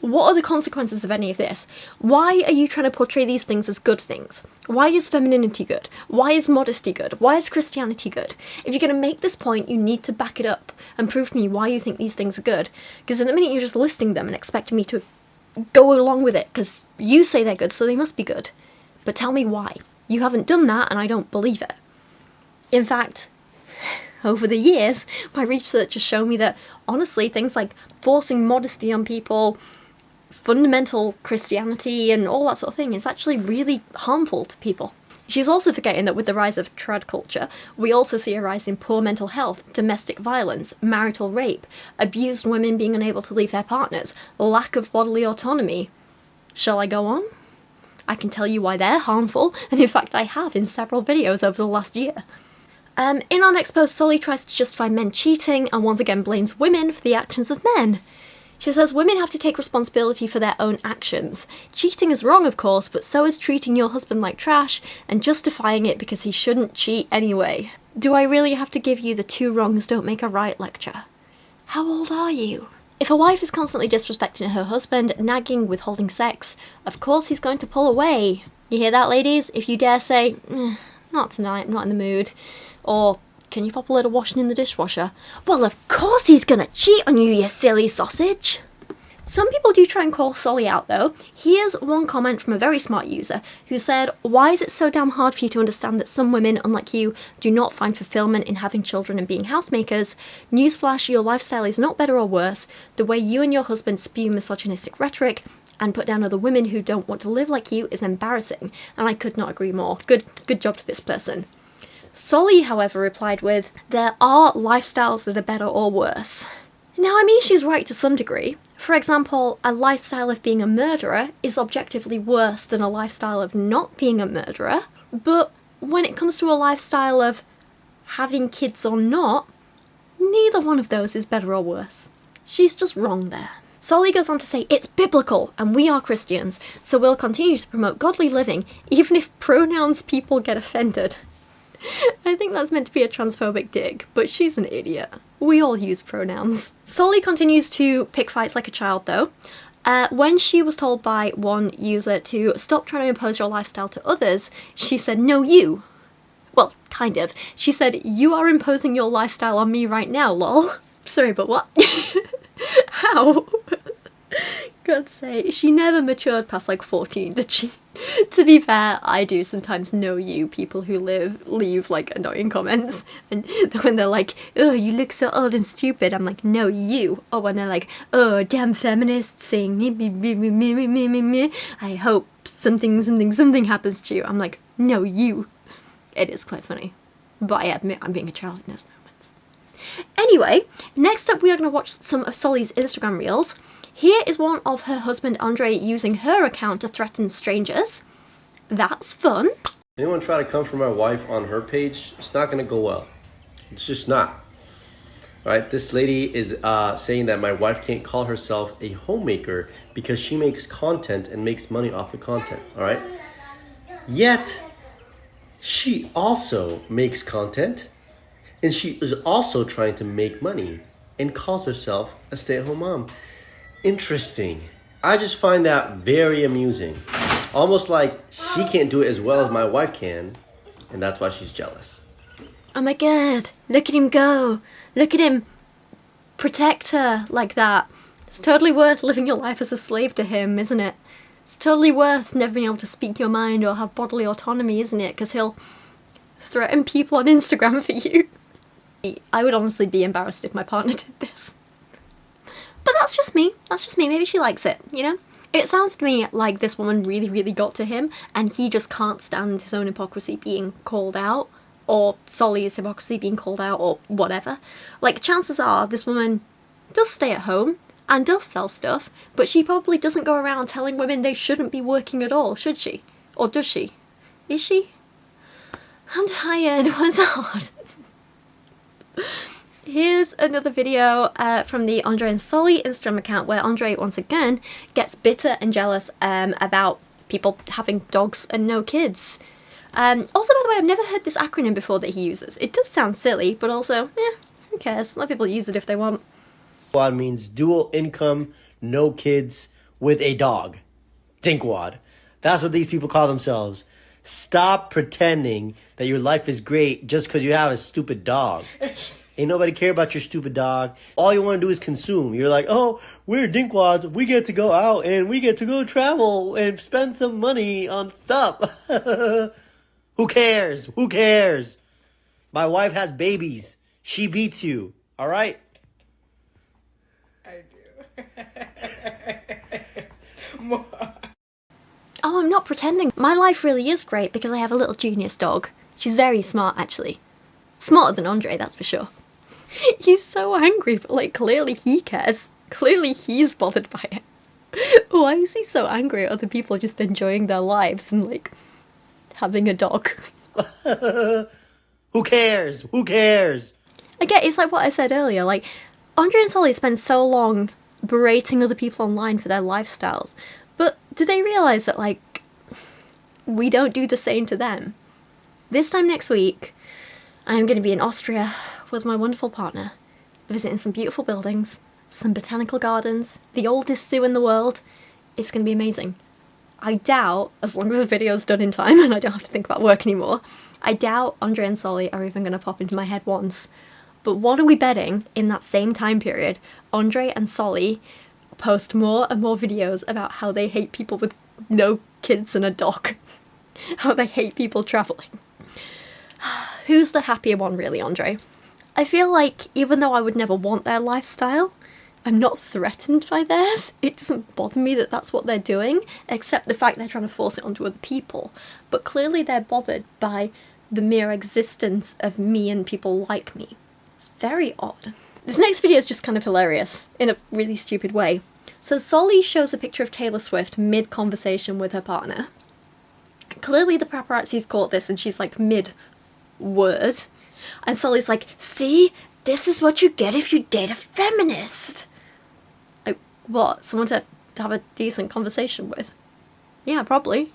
What are the consequences of any of this? Why are you trying to portray these things as good things? Why is femininity good? Why is modesty good? Why is Christianity good? If you're going to make this point, you need to back it up and prove to me why you think these things are good. Because in the minute you're just listing them and expecting me to go along with it, because you say they're good, so they must be good. But tell me why. You haven't done that, and I don't believe it. In fact, over the years, my research has shown me that, honestly, things like forcing modesty on people, fundamental Christianity and all that sort of thing is actually really harmful to people. She's also forgetting that with the rise of trad culture, we also see a rise in poor mental health, domestic violence, marital rape, abused women being unable to leave their partners, lack of bodily autonomy. Shall I go on? I can tell you why they're harmful, and in fact I have in several videos over the last year. In our next post, Solie tries to justify men cheating and once again blames women for the actions of men. She says women have to take responsibility for their own actions. Cheating is wrong, of course, but so is treating your husband like trash and justifying it because he shouldn't cheat anyway. Do I really have to give you the 2 wrongs don't make a right lecture? How old are you? If a wife is constantly disrespecting her husband, nagging, withholding sex, of course he's going to pull away. You hear that, ladies? If you dare say, not tonight, I'm not in the mood, or can you pop a load of washing in the dishwasher? Well, of course he's gonna cheat on you, you silly sausage! Some people do try and call Solie out, though. Here's one comment from a very smart user who said, why is it so damn hard for you to understand that some women, unlike you, do not find fulfillment in having children and being housemakers? Newsflash, your lifestyle is not better or worse. The way you and your husband spew misogynistic rhetoric and put down other women who don't want to live like you is embarrassing, and I could not agree more. Good job to this person. Solie, however, replied with, there are lifestyles that are better or worse. Now, I mean, she's right to some degree. For example, a lifestyle of being a murderer is objectively worse than a lifestyle of not being a murderer, but when it comes to a lifestyle of having kids or not, neither one of those is better or worse. She's just wrong there. Solie goes on to say, it's biblical, and we are Christians, so we'll continue to promote godly living, even if pronouns people get offended. I think that's meant to be a transphobic dig, but she's an idiot. We all use pronouns. Solie continues to pick fights like a child, though. When she was told by one user to stop trying to impose your lifestyle to others, she said, no, you. Well, kind of. She said, you are imposing your lifestyle on me right now, lol. Sorry, but what? How? God's sake, she never matured past like 14, did she? To be fair, I do sometimes know you people who leave like annoying comments, and when they're like, oh, you look so old and stupid, I'm like, no, you. Or when they're like, oh, damn feminists saying me, I hope something happens to you. I'm like, no, you. It is quite funny. But I admit I'm being a child in those moments. Anyway, next up we are going to watch some of Solie's Instagram reels. Here is one of her husband Andre using her account to threaten strangers. That's fun. Anyone try to come for my wife on her page, it's not going to go well. It's just not. All right, this lady is saying that my wife can't call herself a homemaker because she makes content and makes money off the content, all right? Yet, she also makes content and she is also trying to make money and calls herself a stay-at-home mom. Interesting. I just find that very amusing. Almost like she can't do it as well as my wife can, and that's why she's jealous. Oh my god, look at him go. Look at him protect her like that. It's totally worth living your life as a slave to him, isn't it? It's totally worth never being able to speak your mind or have bodily autonomy, isn't it? Because he'll threaten people on Instagram for you. I would honestly be embarrassed if my partner did this. But that's just me. Maybe she likes it, you know? It sounds to me like this woman really, really got to him and he just can't stand his own hypocrisy being called out, or Solly's hypocrisy being called out, or whatever. Like, chances are this woman does stay at home and does sell stuff, but she probably doesn't go around telling women they shouldn't be working at all, should she? Or does she? Is she? I'm tired. What's hard? Here's another video from the Andre and Solie Instagram account where Andre once again gets bitter and jealous about people having dogs and no kids. Also, by the way, I've never heard this acronym before that he uses. It does sound silly, but also, who cares? Let people use it if they want. Dinkwad means dual income, no kids, with a dog. Dinkwad. That's what these people call themselves. Stop pretending that your life is great just because you have a stupid dog. Ain't nobody care about your stupid dog. All you want to do is consume. You're like, oh, we're Dinkwads. We get to go out and we get to go travel and spend some money on stuff. Who cares? Who cares? My wife has babies. She beats you. All right? I do. Oh, I'm not pretending. My life really is great because I have a little genius dog. She's very smart, actually. Smarter than Andre, that's for sure. He's so angry, but like clearly he cares. Clearly he's bothered by it. Why is he so angry at other people just enjoying their lives and like having a dog? Who cares? Who cares? Again, it's like what I said earlier, like Andre and Solie spend so long berating other people online for their lifestyles, but do they realise that like we don't do the same to them? This time next week I am going to be in Austria with my wonderful partner, visiting some beautiful buildings, some botanical gardens, the oldest zoo in the world. It's going to be amazing. I doubt, as long as the video's done in time and I don't have to think about work anymore, I doubt Andre and Solie are even going to pop into my head once. But what are we betting in that same time period, Andre and Solie post more and more videos about how they hate people with no kids and a dog. How they hate people travelling. Who's the happier one, really, Andre? I feel like even though I would never want their lifestyle, I'm not threatened by theirs. It doesn't bother me that that's what they're doing, except the fact they're trying to force it onto other people. But clearly they're bothered by the mere existence of me and people like me. It's very odd. This next video is just kind of hilarious, in a really stupid way. So Solie shows a picture of Taylor Swift mid-conversation with her partner. Clearly the paparazzi's caught this and she's like mid-word. And Solly's like, see? This is what you get if you date a feminist. Like, what? Someone to have a decent conversation with? Yeah, probably.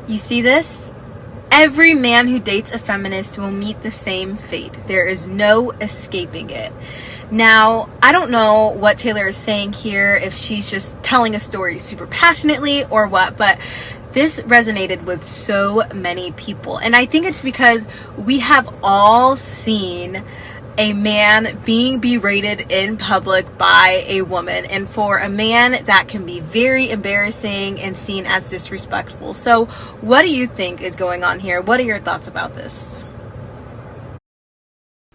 You see this? Every man who dates a feminist will meet the same fate. There is no escaping it. Now, I don't know what Taylor is saying here, if she's just telling a story super passionately or what, but this resonated with so many people. And I think it's because we have all seen a man being berated in public by a woman. And for a man, that can be very embarrassing and seen as disrespectful. So what do you think is going on here? What are your thoughts about this?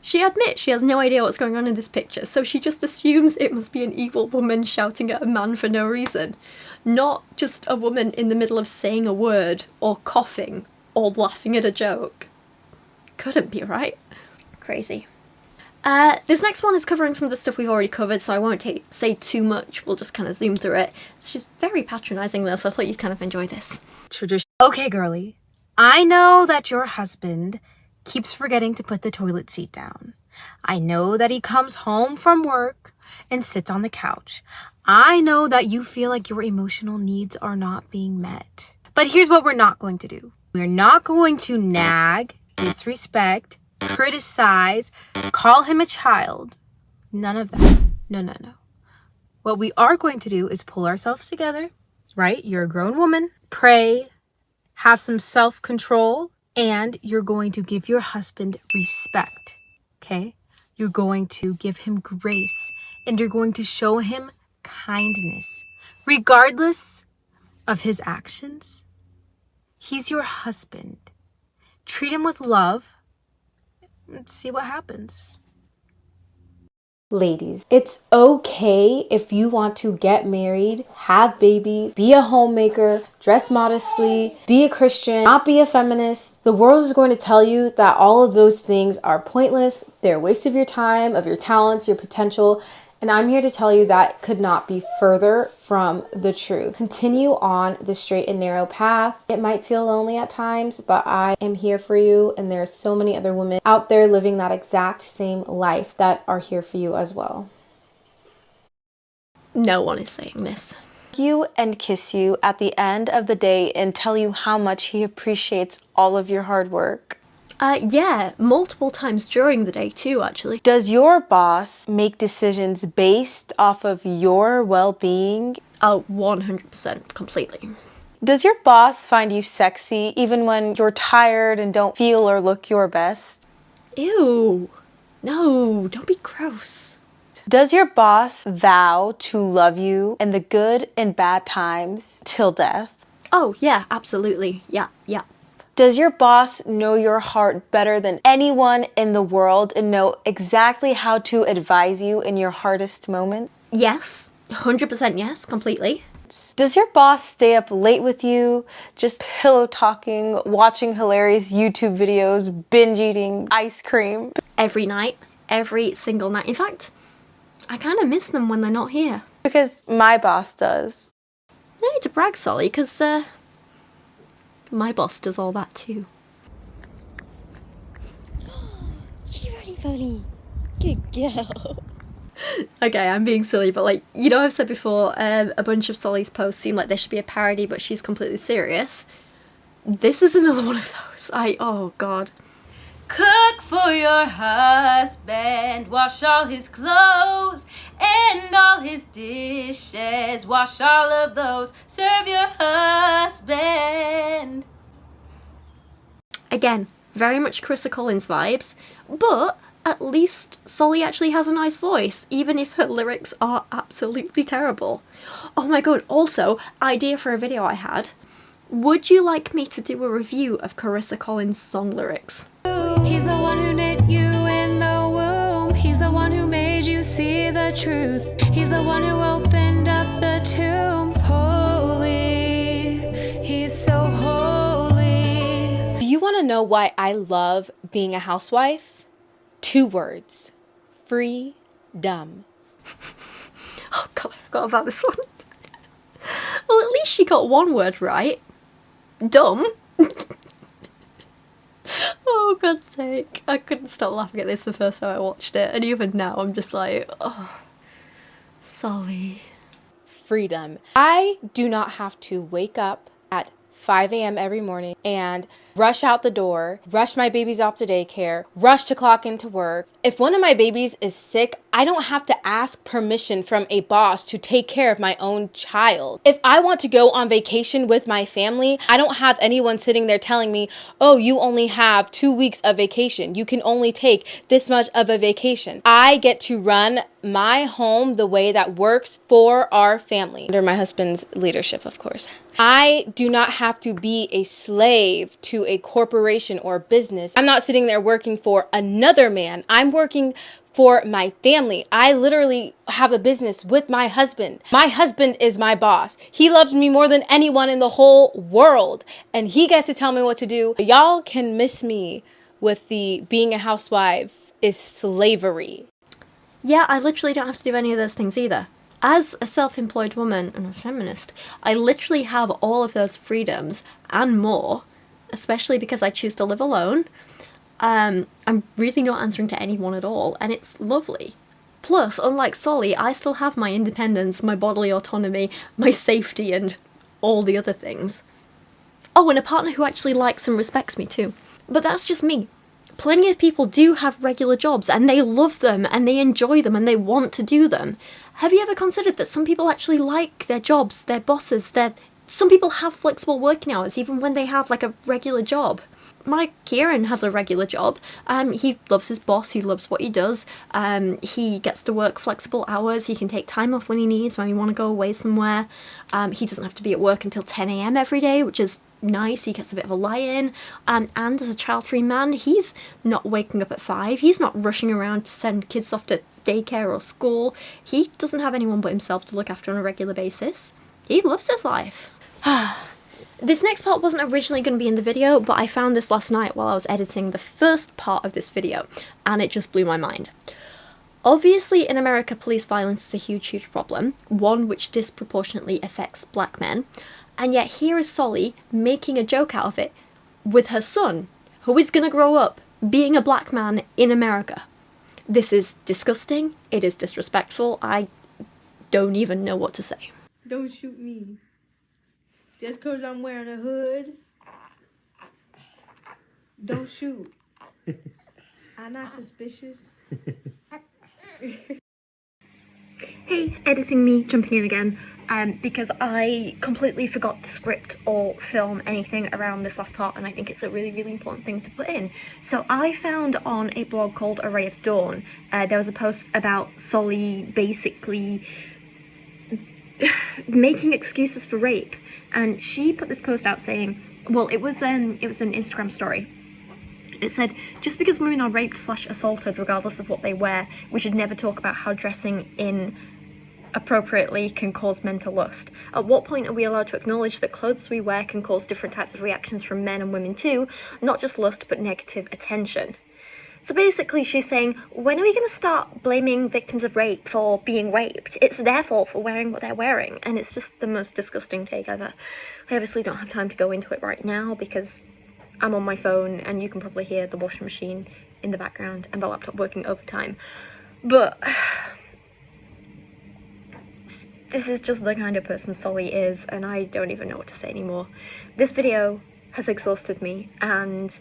She admits she has no idea what's going on in this picture, so she just assumes it must be an evil woman shouting at a man for no reason. Not just a woman in the middle of saying a word, or coughing, or laughing at a joke. Couldn't be right. Crazy. This next one is covering some of the stuff we've already covered, so I won't say too much. We'll just kind of zoom through it. She's very patronising though, so I thought you'd kind of enjoy this. Tradition. Okay, girly. I know that your husband keeps forgetting to put the toilet seat down. I know that he comes home from work and sits on the couch. I know that you feel like your emotional needs are not being met. But here's what we're not going to do. We're not going to nag, disrespect, criticize, call him a child. None of that. No. What we are going to do is pull ourselves together, right? You're a grown woman. Pray, have some self-control, and you're going to give your husband respect, okay? You're going to give him grace, and you're going to show him kindness, regardless of his actions. He's your husband. Treat him with love. Let's see what happens. Ladies, it's okay if you want to get married, have babies, be a homemaker, dress modestly, be a Christian, not be a feminist. The world is going to tell you that all of those things are pointless. They're a waste of your time, of your talents, your potential. And I'm here to tell you that could not be further from the truth. Continue on the straight and narrow path. It might feel lonely at times, but I am here for you. And there are so many other women out there living that exact same life that are here for you as well. No one is saying this. You and kiss you at the end of the day and tell you how much he appreciates all of your hard work. Yeah, multiple times during the day too, actually. Does your boss make decisions based off of your well-being? Oh, 100%, completely. Does your boss find you sexy even when you're tired and don't feel or look your best? Ew. No, don't be gross. Does your boss vow to love you in the good and bad times till death? Oh, yeah, absolutely. Yeah. Does your boss know your heart better than anyone in the world and know exactly how to advise you in your hardest moment? Yes, 100% yes, completely. Does your boss stay up late with you, just pillow talking, watching hilarious YouTube videos, binge eating ice cream? Every night, every single night. In fact, I kind of miss them when they're not here. Because my boss does. No need to brag, Solie, because my boss does all that too. Good girl. Okay, I'm being silly, but like, you know, I've said before, a bunch of Solly's posts seem like they should be a parody, but she's completely serious. This is another one of those. Oh god. Cook for your husband, wash all his clothes and all his dishes, wash all of those, serve your husband. Again, very much Carissa Collins vibes, but at least Solie actually has a nice voice, even if her lyrics are absolutely terrible. Oh my god, also, idea for a video I had. Would you like me to do a review of Carissa Collins' song lyrics? He's the one who knit you in the womb. He's the one who made you see the truth. He's the one who opened up the tomb. Holy, he's so holy. Do you want to know why I love being a housewife? 2 words. Freedom. Oh god, I forgot about this one. Well, at least she got one word right. Dumb. Oh, God's sake. I couldn't stop laughing at this the first time I watched it. And even now, I'm just like, oh, Solie. Freedom. I do not have to wake up at 5 a.m. every morning and rush out the door, rush my babies off to daycare, rush to clock into work. If one of my babies is sick, I don't have to ask permission from a boss to take care of my own child. If I want to go on vacation with my family, I don't have anyone sitting there telling me, oh, you only have 2 weeks of vacation. You can only take this much of a vacation. I get to run my home the way that works for our family, under my husband's leadership, of course. I do not have to be a slave to a corporation or business. I'm not sitting there working for another man. I'm working for my family. I literally have a business with my husband. My husband is my boss. He loves me more than anyone in the whole world, and he gets to tell me what to do. Y'all can miss me with the being a housewife is slavery. Yeah, I literally don't have to do any of those things either. As a self-employed woman and a feminist, I literally have all of those freedoms and more, especially because I choose to live alone. I'm really not answering to anyone at all, and it's lovely. Plus, unlike Solie, I still have my independence, my bodily autonomy, my safety, and all the other things. Oh, and a partner who actually likes and respects me too. But that's just me. Plenty of people do have regular jobs, and they love them, and they enjoy them, and they want to do them. Have you ever considered that some people actually like their jobs, their bosses, some people have flexible working hours even when they have like a regular job? My Kieran has a regular job. He loves his boss, he loves what he does. He gets to work flexible hours, he can take time off when he needs, when we want to go away somewhere. He doesn't have to be at work until 10 a.m. every day, which is nice. He gets a bit of a lie-in. And as a child-free man, he's not waking up at 5. He's not rushing around to send kids off to daycare or school. He doesn't have anyone but himself to look after on a regular basis. He loves his life. This next part wasn't originally going to be in the video, but I found this last night while I was editing the first part of this video, and it just blew my mind. Obviously, in America, police violence is a huge, huge problem, one which disproportionately affects black men, and yet here is Solie making a joke out of it with her son, who is going to grow up being a black man in America. This is disgusting, it is disrespectful, I don't even know what to say. Don't shoot me. Just because I'm wearing a hood, don't shoot. I'm not suspicious. Hey, editing me, jumping in again, because I completely forgot to script or film anything around this last part, and I think it's a really, really important thing to put in. So I found on a blog called Array of Dawn, there was a post about Solie basically making excuses for rape, and she put this post out saying, well, it was an Instagram story. It said, just because women are raped / assaulted regardless of what they wear, we should never talk about how dressing in appropriately can cause men to lust. At what point are we allowed to acknowledge that clothes we wear can cause different types of reactions from men and women too, not just lust but negative attention? So basically she's saying, when are we going to start blaming victims of rape for being raped? It's their fault for wearing what they're wearing, and it's just the most disgusting take ever. I obviously don't have time to go into it right now because I'm on my phone and you can probably hear the washing machine in the background and the laptop working overtime. But this is just the kind of person Solie is, and I don't even know what to say anymore. This video has exhausted me, and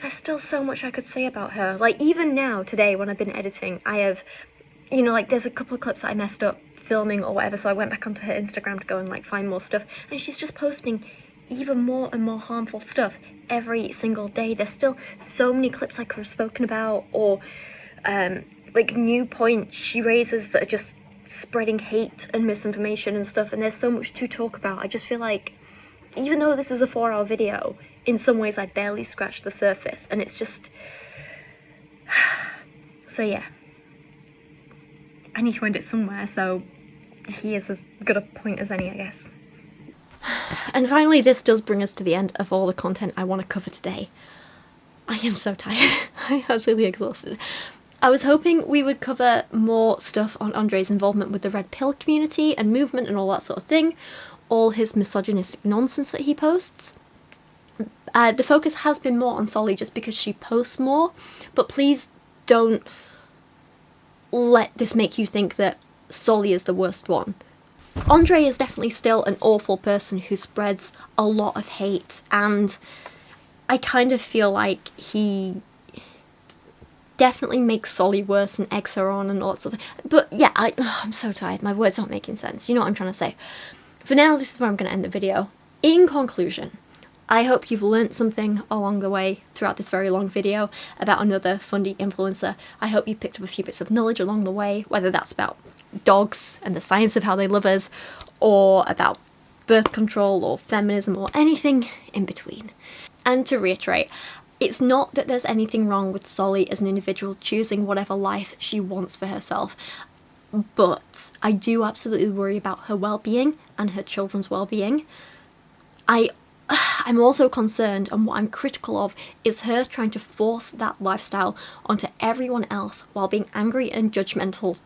there's still so much I could say about her. Like, even now, today, when I've been editing, I have, you know, like, there's a couple of clips that I messed up filming or whatever, so I went back onto her Instagram to go and, like, find more stuff, and she's just posting even more and more harmful stuff every single day. There's still so many clips I could have spoken about, or, like, new points she raises that are just spreading hate and misinformation and stuff, and there's so much to talk about. I just feel like, even though this is a 4-hour video, in some ways I barely scratched the surface, and it's just... So yeah. I need to end it somewhere, so here's as good a point as any, I guess. And finally, this does bring us to the end of all the content I want to cover today. I am so tired. I'm absolutely exhausted. I was hoping we would cover more stuff on Andre's involvement with the Red Pill community and movement and all that sort of thing, all his misogynistic nonsense that he posts. The focus has been more on Solie just because she posts more, but please don't let this make you think that Solie is the worst one. Andre is definitely still an awful person who spreads a lot of hate, and I kind of feel like he definitely makes Solie worse and eggs her on and all that sort of thing. But yeah, I'm so tired, my words aren't making sense, you know what I'm trying to say. For now, this is where I'm going to end the video. In conclusion, I hope you've learnt something along the way throughout this very long video about another funny influencer. I hope you picked up a few bits of knowledge along the way, whether that's about dogs and the science of how they love us, or about birth control or feminism or anything in between. And to reiterate, it's not that there's anything wrong with Solie as an individual choosing whatever life she wants for herself, but I do absolutely worry about her well-being and her children's well-being. I'm also concerned, and what I'm critical of is her trying to force that lifestyle onto everyone else while being angry and judgmental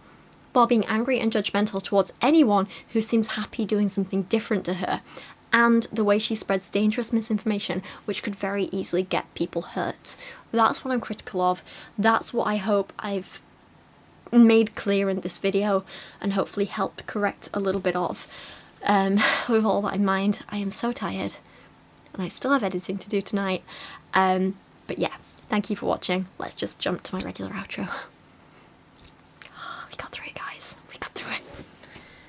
towards anyone who seems happy doing something different to her, and the way she spreads dangerous misinformation which could very easily get people hurt. That's what I'm critical of. That's what I hope I've made clear in this video and hopefully helped correct a little bit of. With all that in mind, I am so tired and I still have editing to do tonight. But yeah, thank you for watching. Let's just jump to my regular outro.